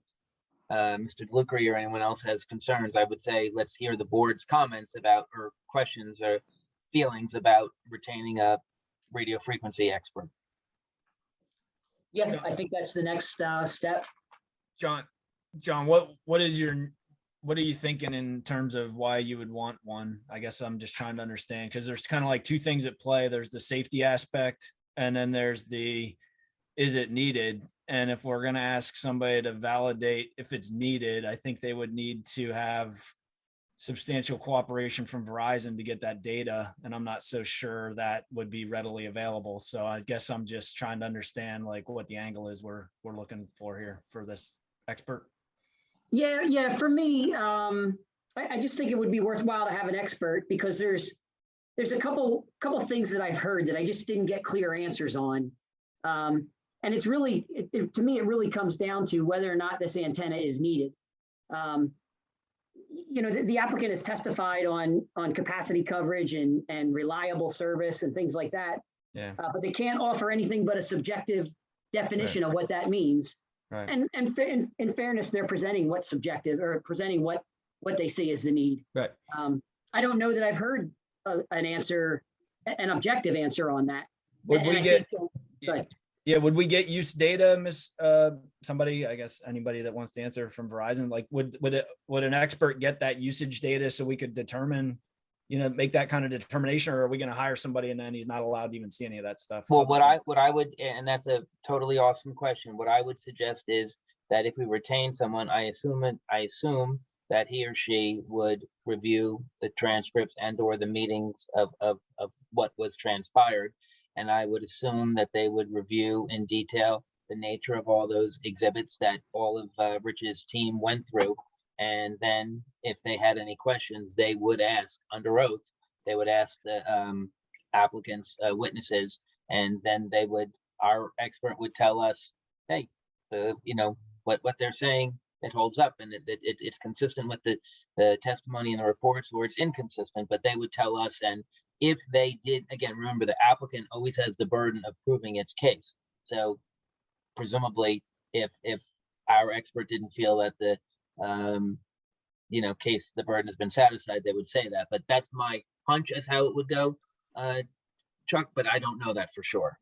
Mr. DeLucre or anyone else has concerns, I would say let's hear the board's comments about, or questions or feelings about retaining a radio frequency expert. Yeah, I think that's the next step. John, what are you thinking in terms of why you would want one? I guess I'm just trying to understand, because there's kind of like 2 things at play. There's the safety aspect, and then there's the, is it needed? And if we're going to ask somebody to validate if it's needed, I think they would need to have substantial cooperation from Verizon to get that data. And I'm not so sure that would be readily available. So I guess I'm just trying to understand like what the angle is we're looking for here for this expert. Yeah. For me, I just think it would be worthwhile to have an expert, because there's a couple things that I've heard that I just didn't get clear answers on. And it's really, to me, it really comes down to whether or not this antenna is needed. You know, the applicant has testified on capacity coverage and reliable service and things like that. Yeah. But they can't offer anything but a subjective definition of what that means. Right. And in fairness, they're presenting what's subjective, or presenting what they see as the need. Right. I don't know that I've heard an answer, an objective answer on that. Would we get? But Yeah, would we get use data, Miss? Somebody, I guess anybody that wants to answer from Verizon, like would an expert get that usage data so we could determine, you know, make that kind of determination, or are we going to hire somebody and then he's not allowed to even see any of that stuff? Well, what I would, and that's a totally awesome question. What I would suggest is that if we retain someone, I assume that he or she would review the transcripts and or the meetings of what was transpired. And I would assume that they would review in detail the nature of all those exhibits that all of Rich's team went through. And then if they had any questions, they would ask under oath. They would ask the applicants, witnesses, and then our expert would tell us, hey, you know, what they're saying, it holds up, and it's consistent with the testimony and the reports, or it's inconsistent, but they would tell us. And if they did, again, remember, the applicant always has the burden of proving its case. So presumably, if our expert didn't feel that the you know, case, the burden has been satisfied, they would say that. But that's my hunch as how it would go, Chuck, but I don't know that for sure.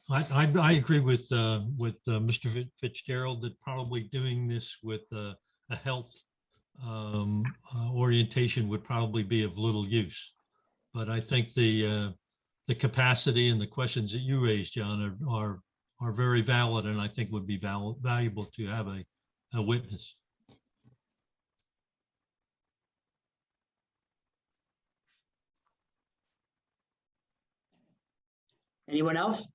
I agree with Mr. Fitzgerald that probably doing this with a health orientation would probably be of little use. But I think the capacity and the questions that you raised, John, are very valid, and I think would be valuable to have a witness. Anyone else?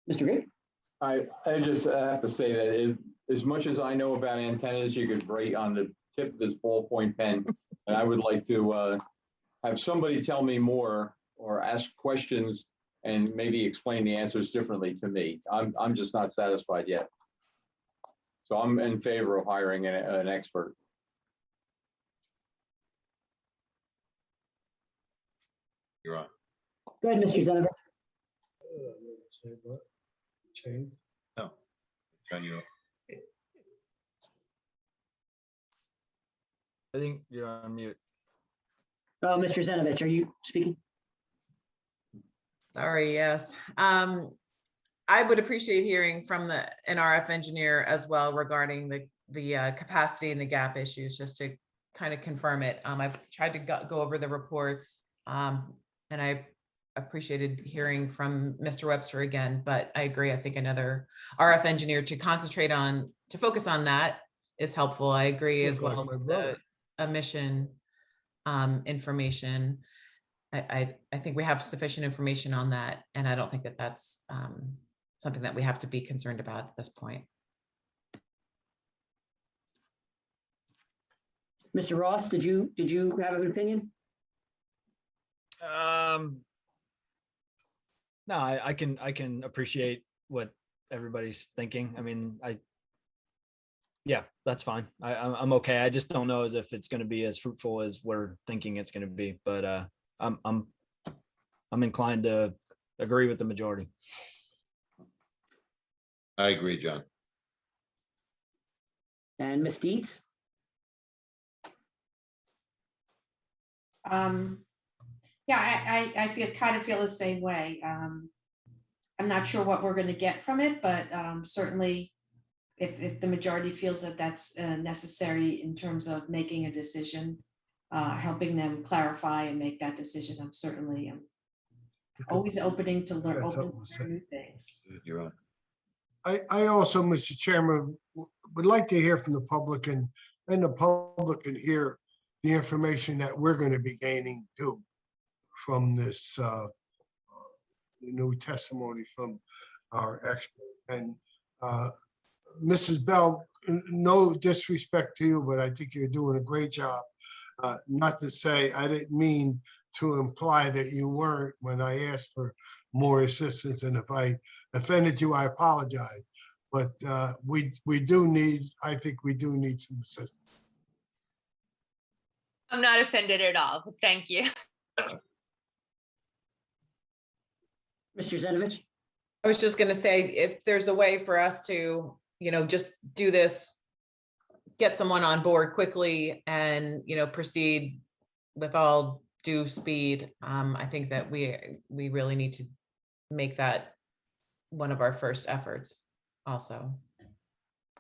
Mr. Green? I just have to say that as much as I know about antennas, you could write on the tip of this ballpoint pen. And I would like to have somebody tell me more or ask questions and maybe explain the answers differently to me. I'm just not satisfied yet. So I'm in favor of hiring an expert. You're on. Go ahead, Mr. Zenovich. Change. No. John, you're on. I think you're on mute. Oh, Mr. Zenovich, are you speaking? Sorry, yes. I would appreciate hearing from an RF engineer as well regarding the capacity and the gap issues, just to kind of confirm it. I've tried to go over the reports, and I appreciated hearing from Mr. Webster again, but I agree. I think another RF engineer to focus on that is helpful. I agree as well with the emission information. I think we have sufficient information on that, and I don't think that that's something that we have to be concerned about at this point. Mr. Ross, did you have an opinion? No, I can appreciate what everybody's thinking. I mean, yeah, that's fine. I'm okay. I just don't know as if it's going to be as fruitful as we're thinking it's going to be, but I'm inclined to agree with the majority. I agree, John. And Ms. Dietz? Yeah, I kind of feel the same way. I'm not sure what we're going to get from it, but certainly if the majority feels that that's necessary in terms of making a decision, helping them clarify and make that decision, I'm certainly always open to learn new things. You're on. I also, Mr. Chairman, would like to hear from the public, and the public can hear the information that we're going to be gaining too from this new testimony from our expert. And Mrs. Bell, no disrespect to you, but I think you're doing a great job. Not to say I didn't mean to imply that you weren't when I asked for more assistance, and if I offended you, I apologize. But we do need, I think we do need some assistance. I'm not offended at all. Thank you. Mr. Zenovich? I was just going to say, if there's a way for us to, just do this, get someone on board quickly and, proceed with all due speed, I think that we really need to make that one of our first efforts also.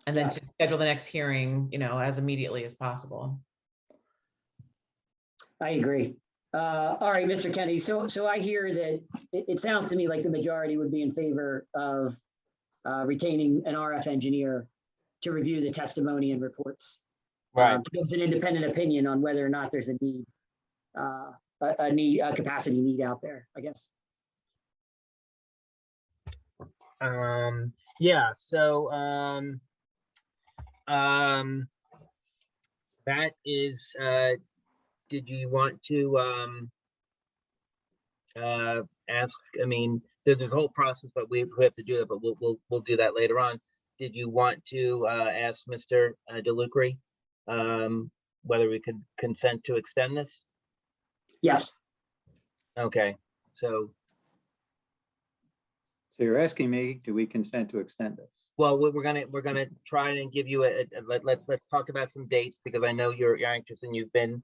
And then to schedule the next hearing, as immediately as possible. I agree. All right, Mr. Kennedy. So I hear that it sounds to me like the majority would be in favor of retaining an RF engineer to review the testimony and reports. Right. To give us an independent opinion on whether or not there's a need, a capacity need out there, I guess. Yeah, so that is, did you want to ask, I mean, there's a whole process, but we have to do that, but we'll do that later on. Did you want to ask Mr. DeLucre whether we could consent to extend this? Yes. Okay. So, So you're asking me, do we consent to extend this? well, we're gonna try and give you let's talk about some dates, because I know you're anxious and you've been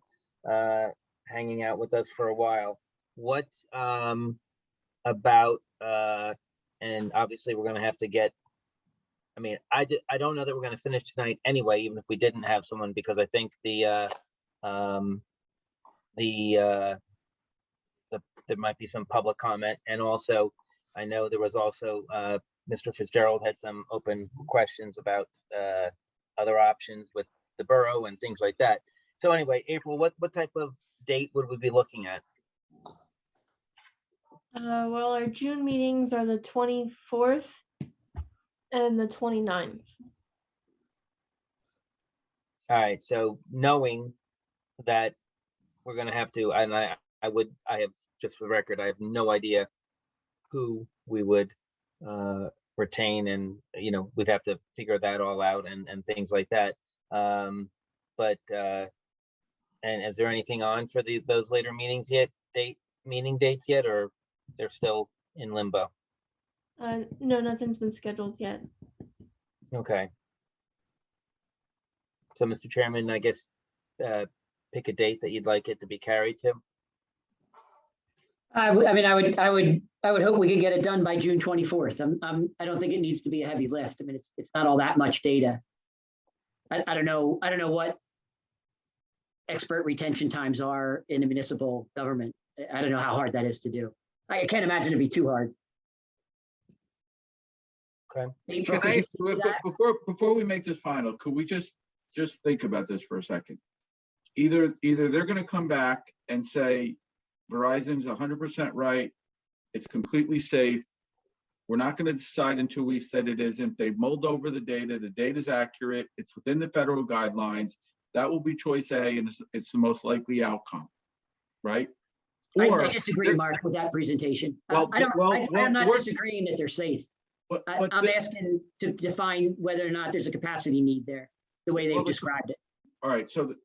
hanging out with us for a while. What about and obviously we're gonna have to get. I mean, I don't know that we're gonna finish tonight anyway, even if we didn't have someone, because I think there might be some public comment, and also I know there was also Mr. Fitzgerald had some open questions about other options with the borough and things like that. So anyway, April, what type of date would we be looking at? Well, our June meetings are the 24th and the 29th. All right, so knowing that we're gonna have to, and I have, just for the record, I have no idea who we would retain, and we'd have to figure that all out and things like that. But and is there anything on for those later meetings yet? Meeting dates yet, or they're still in limbo? No, nothing's been scheduled yet. Okay. So, Mr. Chairman, I guess pick a date that you'd like it to be carried to. I would hope we could get it done by June 24th. I don't think it needs to be a heavy lift. I mean, it's not all that much data. I don't know what expert retention times are in a municipal government. I don't know how hard that is to do. I can't imagine it'd be too hard. Okay. April, Can could I, you speak to that? before we make this final, could we just think about this for a second? Either they're going to come back and say Verizon's 100% right, it's completely safe. We're not going to decide until we said it isn't. They've mulled over the data's accurate, it's within the federal guidelines. That will be choice A, and it's the most likely outcome, right? I disagree, Mark, with that presentation. I'm not disagreeing that they're safe. I'm asking to define whether or not there's a capacity need there, the way they've described it. All right, so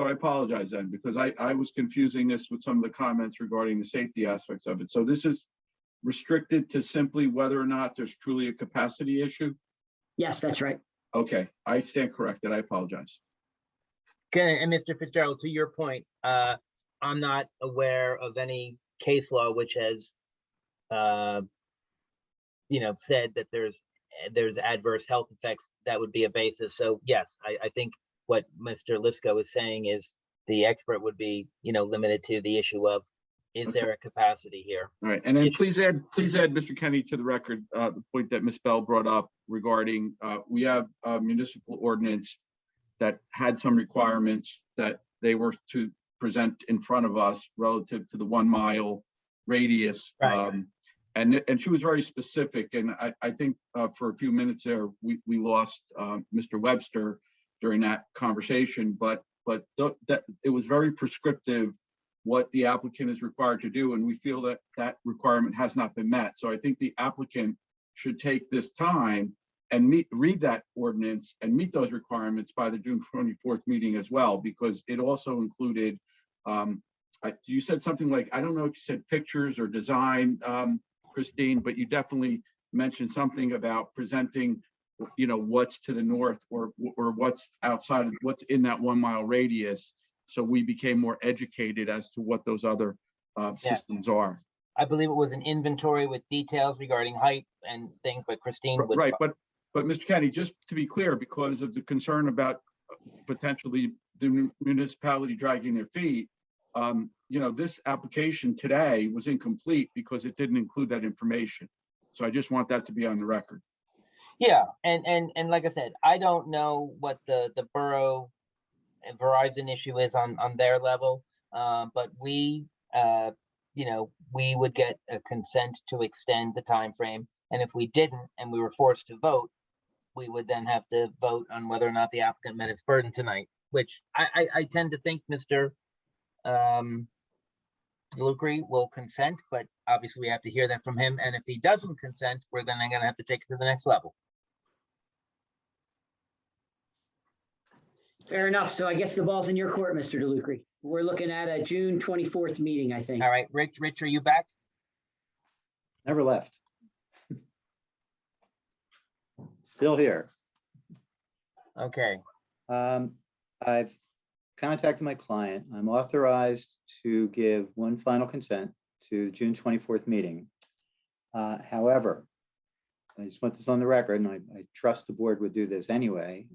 I apologize then, because I was confusing this with some of the comments regarding the safety aspects of it. So this is restricted to simply whether or not there's truly a capacity issue? Yes, that's right. Okay, I stand corrected. I apologize. Okay, and Mr. Fitzgerald, to your point, I'm not aware of any case law which has, said that there's adverse health effects that would be a basis. So yes, I think what Mr. Lisco is saying is the expert would be, limited to the issue of, is there a capacity here? All right, and then please add, Mr. Kenny, to the record, the point that Ms. Bell brought up regarding, we have a municipal ordinance that had some requirements that they were to present in front of us relative to the 1 mile radius. Right. And she was very specific, and I think for a few minutes there, we lost Mr. Webster during that conversation, but that it was very prescriptive what the applicant is required to do, and we feel that that requirement has not been met. So I think the applicant should take this time and read that ordinance and meet those requirements by the June 24th meeting as well, because it also included, you said something like, I don't know if you said pictures or design, Christine, but you definitely mentioned something about presenting, what's to the north or what's outside of what's in that 1 mile radius. So we became more educated as to what those other systems are. I believe it was an inventory with details regarding height and things, but Christine was right. But Mr. Kenny, just to be clear, because of the concern about potentially the municipality dragging their feet, this application today was incomplete because it didn't include that information. So I just want that to be on the record. Yeah, and like I said, I don't know what the borough and Verizon issue is on their level, but we would get a consent to extend the time frame, and if we didn't and we were forced to vote, we would then have to vote on whether or not the applicant met its burden tonight, which I tend to think Mr. Lucre will consent, but obviously we have to hear that from him, and if he doesn't consent, we're then going to have to take it to the next level. Fair enough. So I guess the ball's in your court, Mr. DeLucre. We're looking at a June 24th meeting, I think. All right, Rich, are you back? Never left. Still here. Okay, I've contacted my client. I'm authorized to give one final consent to the June 24th meeting. However, I just want this on the record, and I trust the board would do this anyway.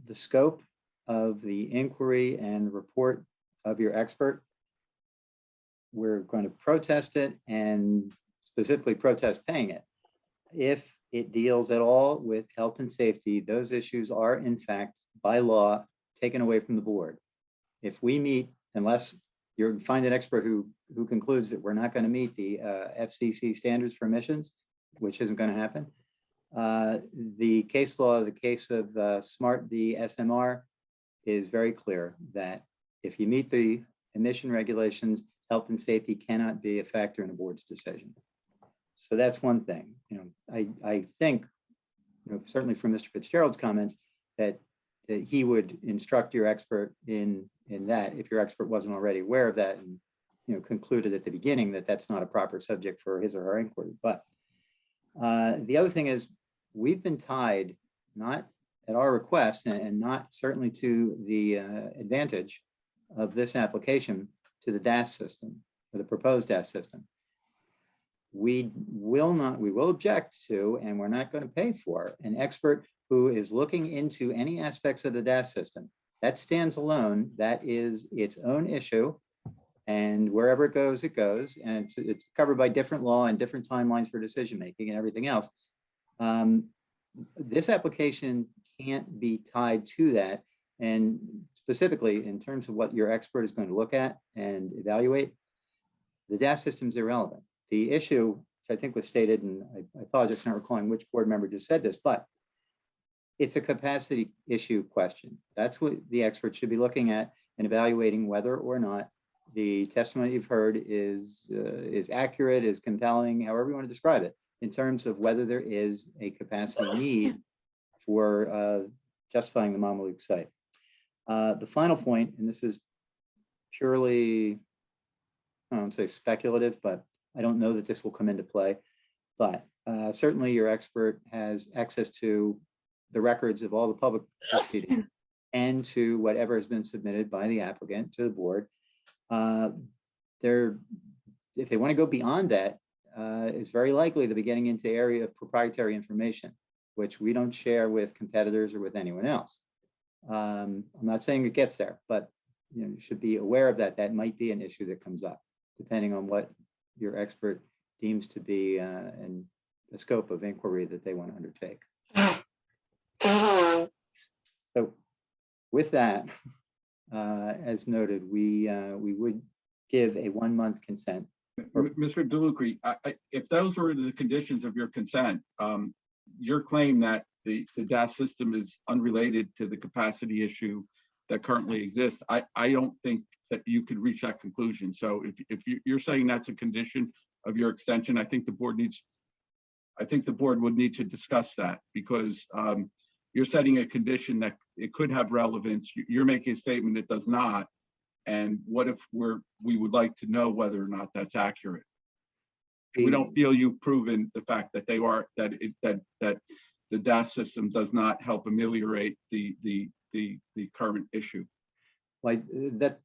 The scope of the inquiry and the report of your expert, we're going to protest it and specifically protest paying it. If it deals at all with health and safety, those issues are in fact by law taken away from the board. If we meet, unless you find an expert who concludes that we're not going to meet the FCC standards for emissions, which isn't going to happen. The case law, the case of Smart v. SMR is very clear that if you meet the emission regulations, health and safety cannot be a factor in a board's decision. So that's one thing. I think, certainly from Mr. Fitzgerald's comments, that he would instruct your expert in that if your expert wasn't already aware of that and concluded at the beginning that that's not a proper subject for his or her inquiry. But the other thing is we've been tied, not at our request and not certainly to the advantage of this application, to the DAS system, or the proposed DAS system. We will object to, and we're not going to pay for, an expert who is looking into any aspects of the DAS system. That stands alone. That is its own issue. And wherever it goes, and it's covered by different law and different timelines for decision making and everything else. This application can't be tied to that. And specifically in terms of what your expert is going to look at and evaluate, the DAS system is irrelevant. The issue, which I think was stated, and I apologize for not recalling which board member just said this, but it's a capacity issue question. That's what the expert should be looking at and evaluating whether or not the testimony you've heard is accurate, is compelling, however you want to describe it, in terms of whether there is a capacity need for justifying the Mamaluke site. The final point, and this is purely, I don't say speculative, but I don't know that this will come into play, but certainly your expert has access to the records of all the public proceedings and to whatever has been submitted by the applicant to the board. If they want to go beyond that, it's very likely they'll be getting into area of proprietary information, which we don't share with competitors or with anyone else. I'm not saying it gets there, but you should be aware of that. That might be an issue that comes up, depending on what your expert deems to be and the scope of inquiry that they want to undertake. So with that, as noted, we would give a 1 month consent. Mr. DeLucre, if those were the conditions of your consent, your claim that the DAS system is unrelated to the capacity issue that currently exists, I don't think that you could reach that conclusion. So if you're saying that's a condition of your extension, I think the board would need to discuss that, because you're setting a condition that it could have relevance. You're making a statement it does not. And what if we would like to know whether or not that's accurate? We don't feel you've proven the fact that that the DAS system does not help ameliorate the current issue. Like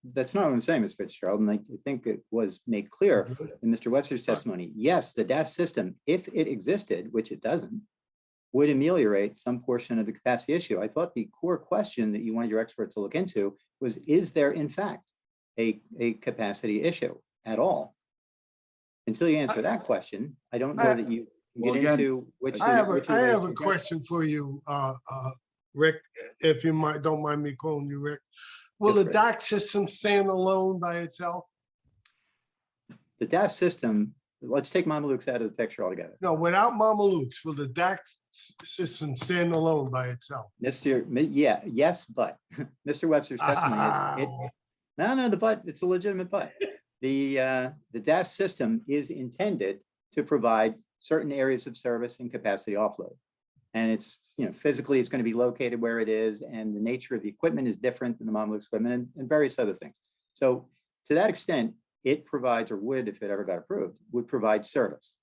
that's not what I'm saying, Ms. Fitzgerald, and I think it was made clear in Mr. Webster's testimony. Yes, the DAS system, if it existed, which it doesn't, would ameliorate some portion of the capacity issue. I thought the core question that you wanted your expert to look into was, is there in fact a capacity issue at all? Until you answer that question, I don't know that you can get into which. I have a question for you, Rick, if you don't mind me calling you Rick. Will the DAS system stand alone by itself? The DAS system, let's take Mamalukes out of the picture altogether. No, without Mamalukes, will the DAS system stand alone by itself? Yes, but Mr. Webster's testimony, the but, it's a legitimate but. The DAS system is intended to provide certain areas of service and capacity offload. And it's, physically it's going to be located where it is, and the nature of the equipment is different than the Mamalukes equipment and various other things. So to that extent, it provides, or would, if it ever got approved, would provide service.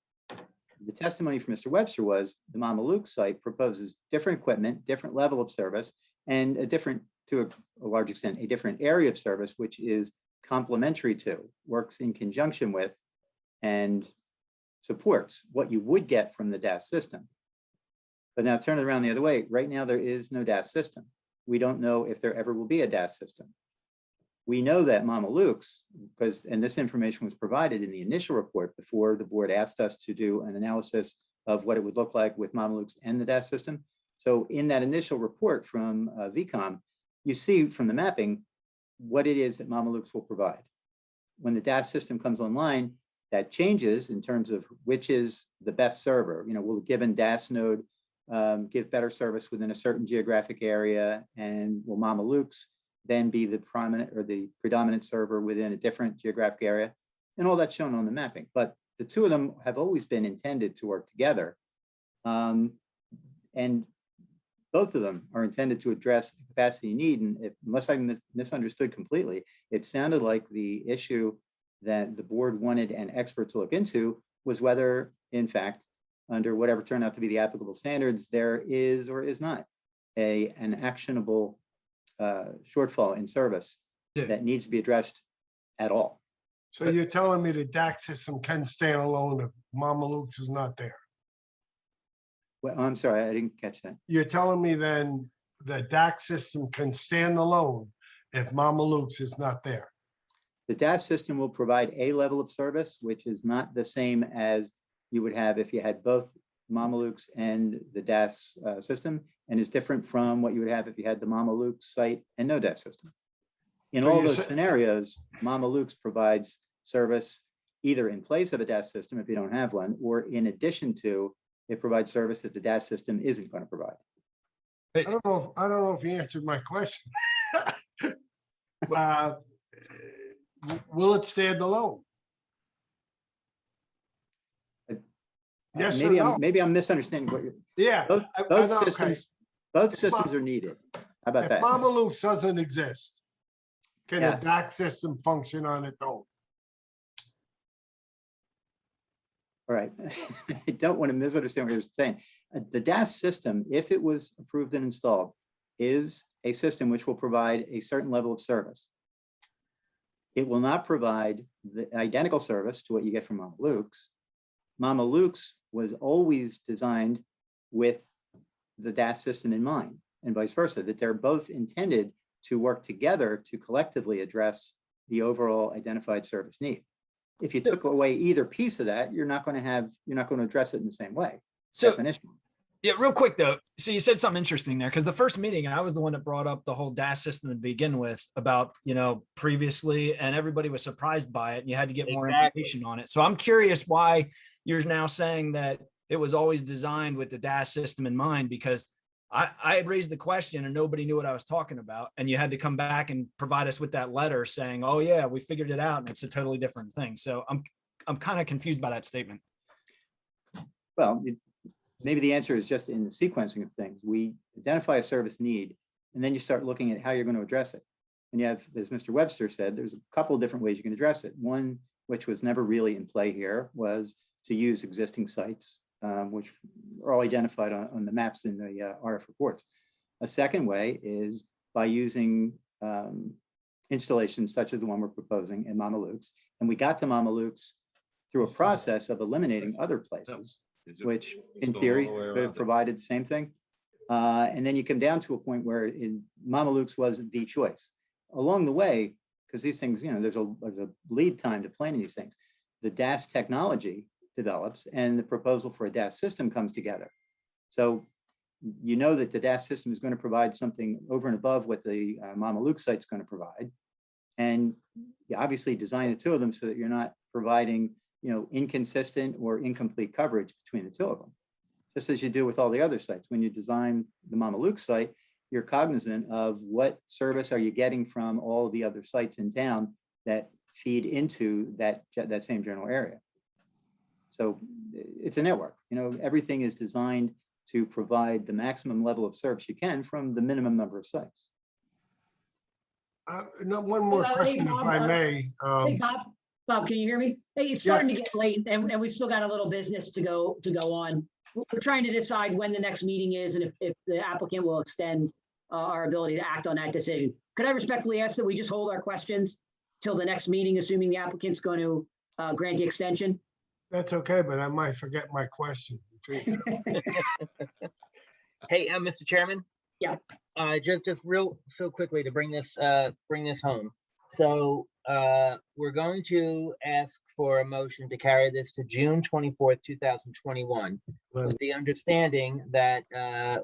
The testimony from Mr. Webster was the Mama Luke site proposes different equipment, different level of service, and a different, to a large extent, a different area of service, which is complementary to, works in conjunction with, and supports what you would get from the DAS system. But now turn it around the other way. Right now, there is no DAS system. We don't know if there ever will be a DAS system. We know that Mama Luke's, because, and this information was provided in the initial report before the board asked us to do an analysis of what it would look like with Mama Luke's and the DAS system. So in that initial report from VCOM, you see from the mapping what it is that Mama Luke's will provide. When the DAS system comes online, that changes in terms of which is the best server. You know, will a given DAS node give better service within a certain geographic area, and will Mama Luke's then be the prominent or the predominant server within a different geographic area? And all that's shown on the mapping. But the two of them have always been intended to work together. And both of them are intended to address the capacity need. And unless I misunderstood completely, it sounded like the issue that the board wanted an expert to look into was whether, in fact, under whatever turned out to be the applicable standards, there is or is not an actionable shortfall in service that needs to be addressed at all. So you're telling me the DAC system can stand alone if Mama Luke's is not there? Well, I'm sorry, I didn't catch that. You're telling me then the DAC system can stand alone if Mama Luke's is not there? The DAS system will provide a level of service, which is not the same as you would have if you had both Mama Luke's and the DAS system, and is different from what you would have if you had the Mama Luke's site and no DAS system. In all those scenarios, Mama Luke's provides service either in place of a DAS system if you don't have one, or in addition to, it provides service that the DAS system isn't going to provide. I don't know if you answered my question. Will it stand alone? Yes or no? Maybe I'm misunderstanding what you're. Yeah. Both systems are needed. How about that? If Mama Luke's doesn't exist, can Yes. the DAC system function on its own? All right. I don't want to misunderstand what you're saying. The DAS system, if it was approved and installed, is a system which will provide a certain level of service. It will not provide the identical service to what you get from Mama Luke's. Mama Luke's was always designed with the DAS system in mind, and vice versa, that they're both intended to work together to collectively address the overall identified service need. If you took away either piece of that, you're not going to address it in the same way. So, definition. yeah, real quick though. So you said something interesting there, because the first meeting, I was the one that brought up the whole DAS system to begin with about, previously, and everybody was surprised by it and you had to get more information on it. So I'm curious why you're now saying that it was always designed with the DAS system in mind, because I had raised the question and nobody knew what I was talking about. And you had to come back and provide us with that letter saying, oh yeah, we figured it out and it's a totally different thing. So I'm kind of confused by that statement. Well, maybe the answer is just in the sequencing of things. We identify a service need, and then you start looking at how you're going to address it. And you have, as Mr. Webster said, there's a couple of different ways you can address it. One, which was never really in play here, was to use existing sites, which are all identified on the maps in the RF reports. A second way is by using installations such as the one we're proposing in Mama Luke's. And we got to Mama Luke's through a process of eliminating other places, which in theory could have provided the same thing. And then you come down to a point where Mama Luke's was the choice. Along the way, because these things, there's a lead time to planning these things, the DAS technology develops and the proposal for a DAS system comes together. So you know that the DAS system is going to provide something over and above what the Mama Luke site is going to provide. And you obviously design the two of them so that you're not providing inconsistent or incomplete coverage between the two of them. Just as you do with all the other sites. When you design the Mama Luke site, you're cognizant of what service are you getting from all of the other sites in town that feed into that same general area. So it's a network. Everything is designed to provide the maximum level of service you can from the minimum number of sites. One more question, if I may. Hey, Bob, Bob, can you hear me? Hey, it's starting to get late and we've still got a little business to go on. We're trying to decide when the next meeting is and if the applicant will extend our ability to act on that decision. Could I respectfully ask that we just hold our questions till the next meeting, assuming the applicant's going to grant the extension? That's okay, but I might forget my question. Hey, Mr. Chairman? Yeah. Just real, so quickly to bring this home. So, we're going to ask for a motion to carry this to June 24th, 2021, with the understanding that,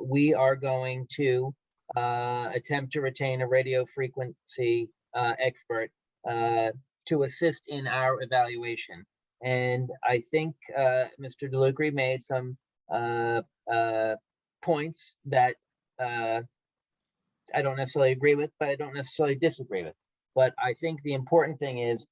we are going to, attempt to retain a radio frequency, expert, to assist in our evaluation. And I think, Mr. DeLucre made some, points that, I don't necessarily agree with, but I don't necessarily disagree with. But I think the important thing is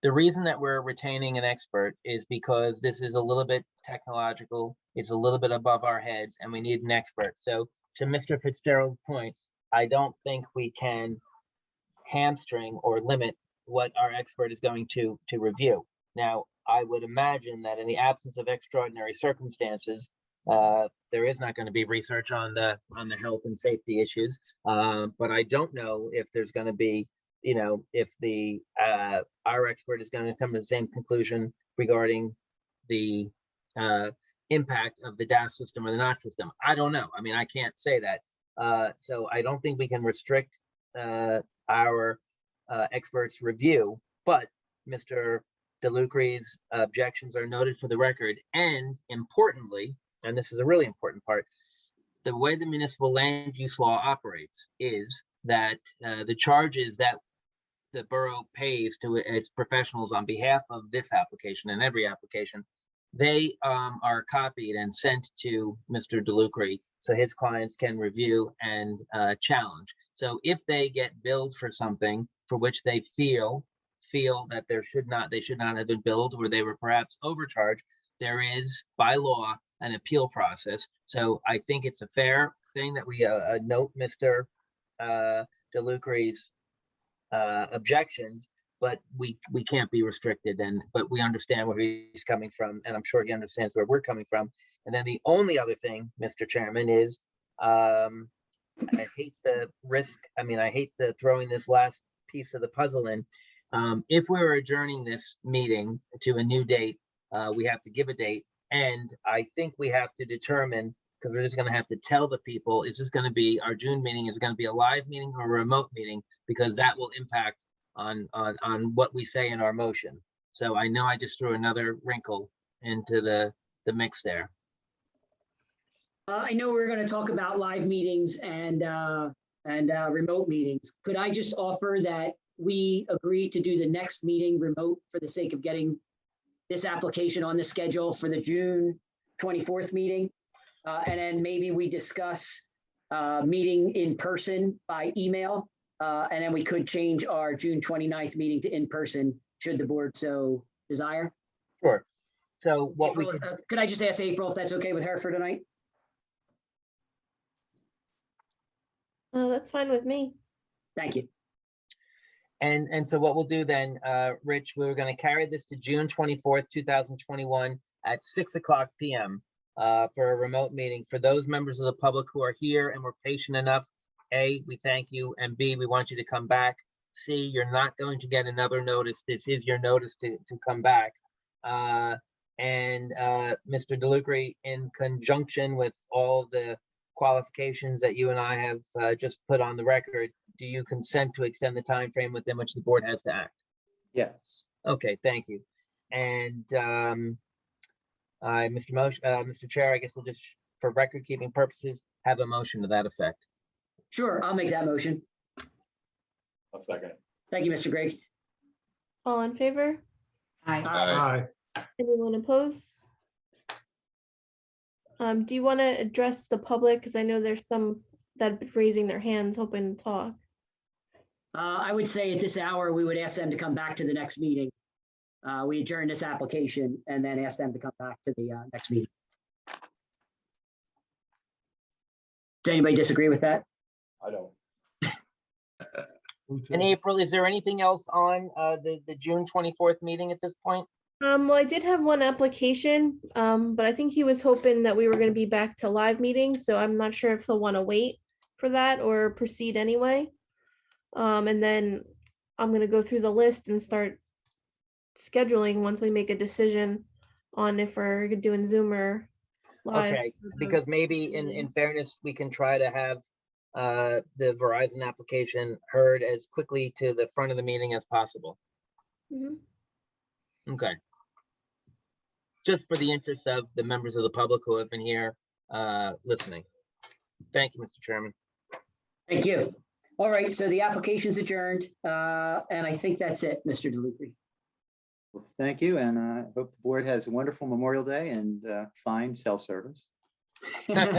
the reason that we're retaining an expert is because this is a little bit technological. It's a little bit above our heads and we need an expert. So to Mr. Fitzgerald's point, I don't think we can hamstring or limit what our expert is going to review. Now, I would imagine that in the absence of extraordinary circumstances, there is not going to be research on the health and safety issues. But I don't know if there's going to be, if our expert is going to come to the same conclusion regarding the impact of the DAS system or the NOT system. I don't know. I mean, I can't say that. So I don't think we can restrict our expert's review, but Mr. DeLucre's objections are noted for the record. And importantly, and this is a really important part, the way the municipal land use law operates is that the charges that the borough pays to its professionals on behalf of this application and every application, they are copied and sent to Mr. DeLucre so his clients can review and challenge. So if they get billed for something for which they feel that they should not have been billed, or they were perhaps overcharged, there is by law an appeal process. So I think it's a fair thing that we note Mr. DeLucre's objections, but we can't be restricted. But we understand where he's coming from, and I'm sure he understands where we're coming from. And then the only other thing, Mr. Chairman, is I hate the risk. I mean, I hate the throwing this last piece of the puzzle in. If we're adjourning this meeting to a new date, we have to give a date. And I think we have to determine, because we're just going to have to tell the people, is this going to be our June meeting? Is it going to be a live meeting or a remote meeting? Because that will impact on what we say in our motion. So I know I just threw another wrinkle into the mix there. I know we're going to talk about live meetings and remote meetings. Could I just offer that we agree to do the next meeting remote for the sake of getting this application on the schedule for the June 24th meeting? And then maybe we discuss meeting in person by email. And then we could change our June 29th meeting to in person, should the board so desire. Sure. So what April, could I just ask April if that's okay with her for tonight? Oh, that's fine with me. Thank you. And so what we'll do then, Rich, we're going to carry this to June 24th, 2021 at 6:00 p.m. For a remote meeting. For those members of the public who are here and were patient enough, A, we thank you, and B, we want you to come back. C, you're not going to get another notice. This is your notice to come back. And Mr. DeLucre, in conjunction with all the qualifications that you and I have just put on the record, do you consent to extend the time frame within which the board has to act? Yes. Okay, thank you. And Mr. Chair, I guess we'll just, for record keeping purposes, have a motion to that effect. Sure, I'll make that motion. I'll second it. Thank you, Mr. Gregg. All in favor? Aye. Anyone opposed? Do you want to address the public? Because I know there's some that are raising their hands hoping to talk. I would say at this hour, we would ask them to come back to the next meeting. We adjourn this application and then ask them to come back to the next meeting. Does anybody disagree with that? I don't. And April, is there anything else on the June 24th meeting at this point? Well, I did have one application, but I think he was hoping that we were gonna be back to live meetings, so I'm not sure if he'll wanna wait for that or proceed anyway. And then I'm gonna go through the list and start scheduling once we make a decision on if we're doing Zoom or live. Okay, because maybe in fairness, we can try to have the Verizon application heard as quickly to the front of the meeting as possible. Mhm. Okay. Just for the interest of the members of the public who have been here listening. Thank you, Mr. Chairman. Thank you. All right, so the application's adjourned, and I think that's it, Mr. DeLucre. Well, thank you, and I hope the board has a wonderful Memorial Day and fine cell service. The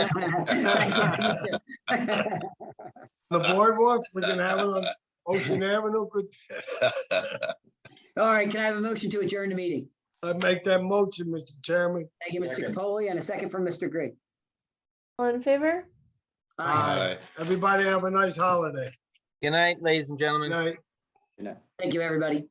boardwalk, we're gonna have it on Ocean Avenue. Good. All right, can I have a motion to adjourn the meeting? I make that motion, Mr. Chairman. Thank you, Mr. Capoli, and a second from Mr. Grigg. All in favor? Aye. Everybody have a nice holiday. Good night, ladies and gentlemen. Good night. Good night. Thank you, everybody.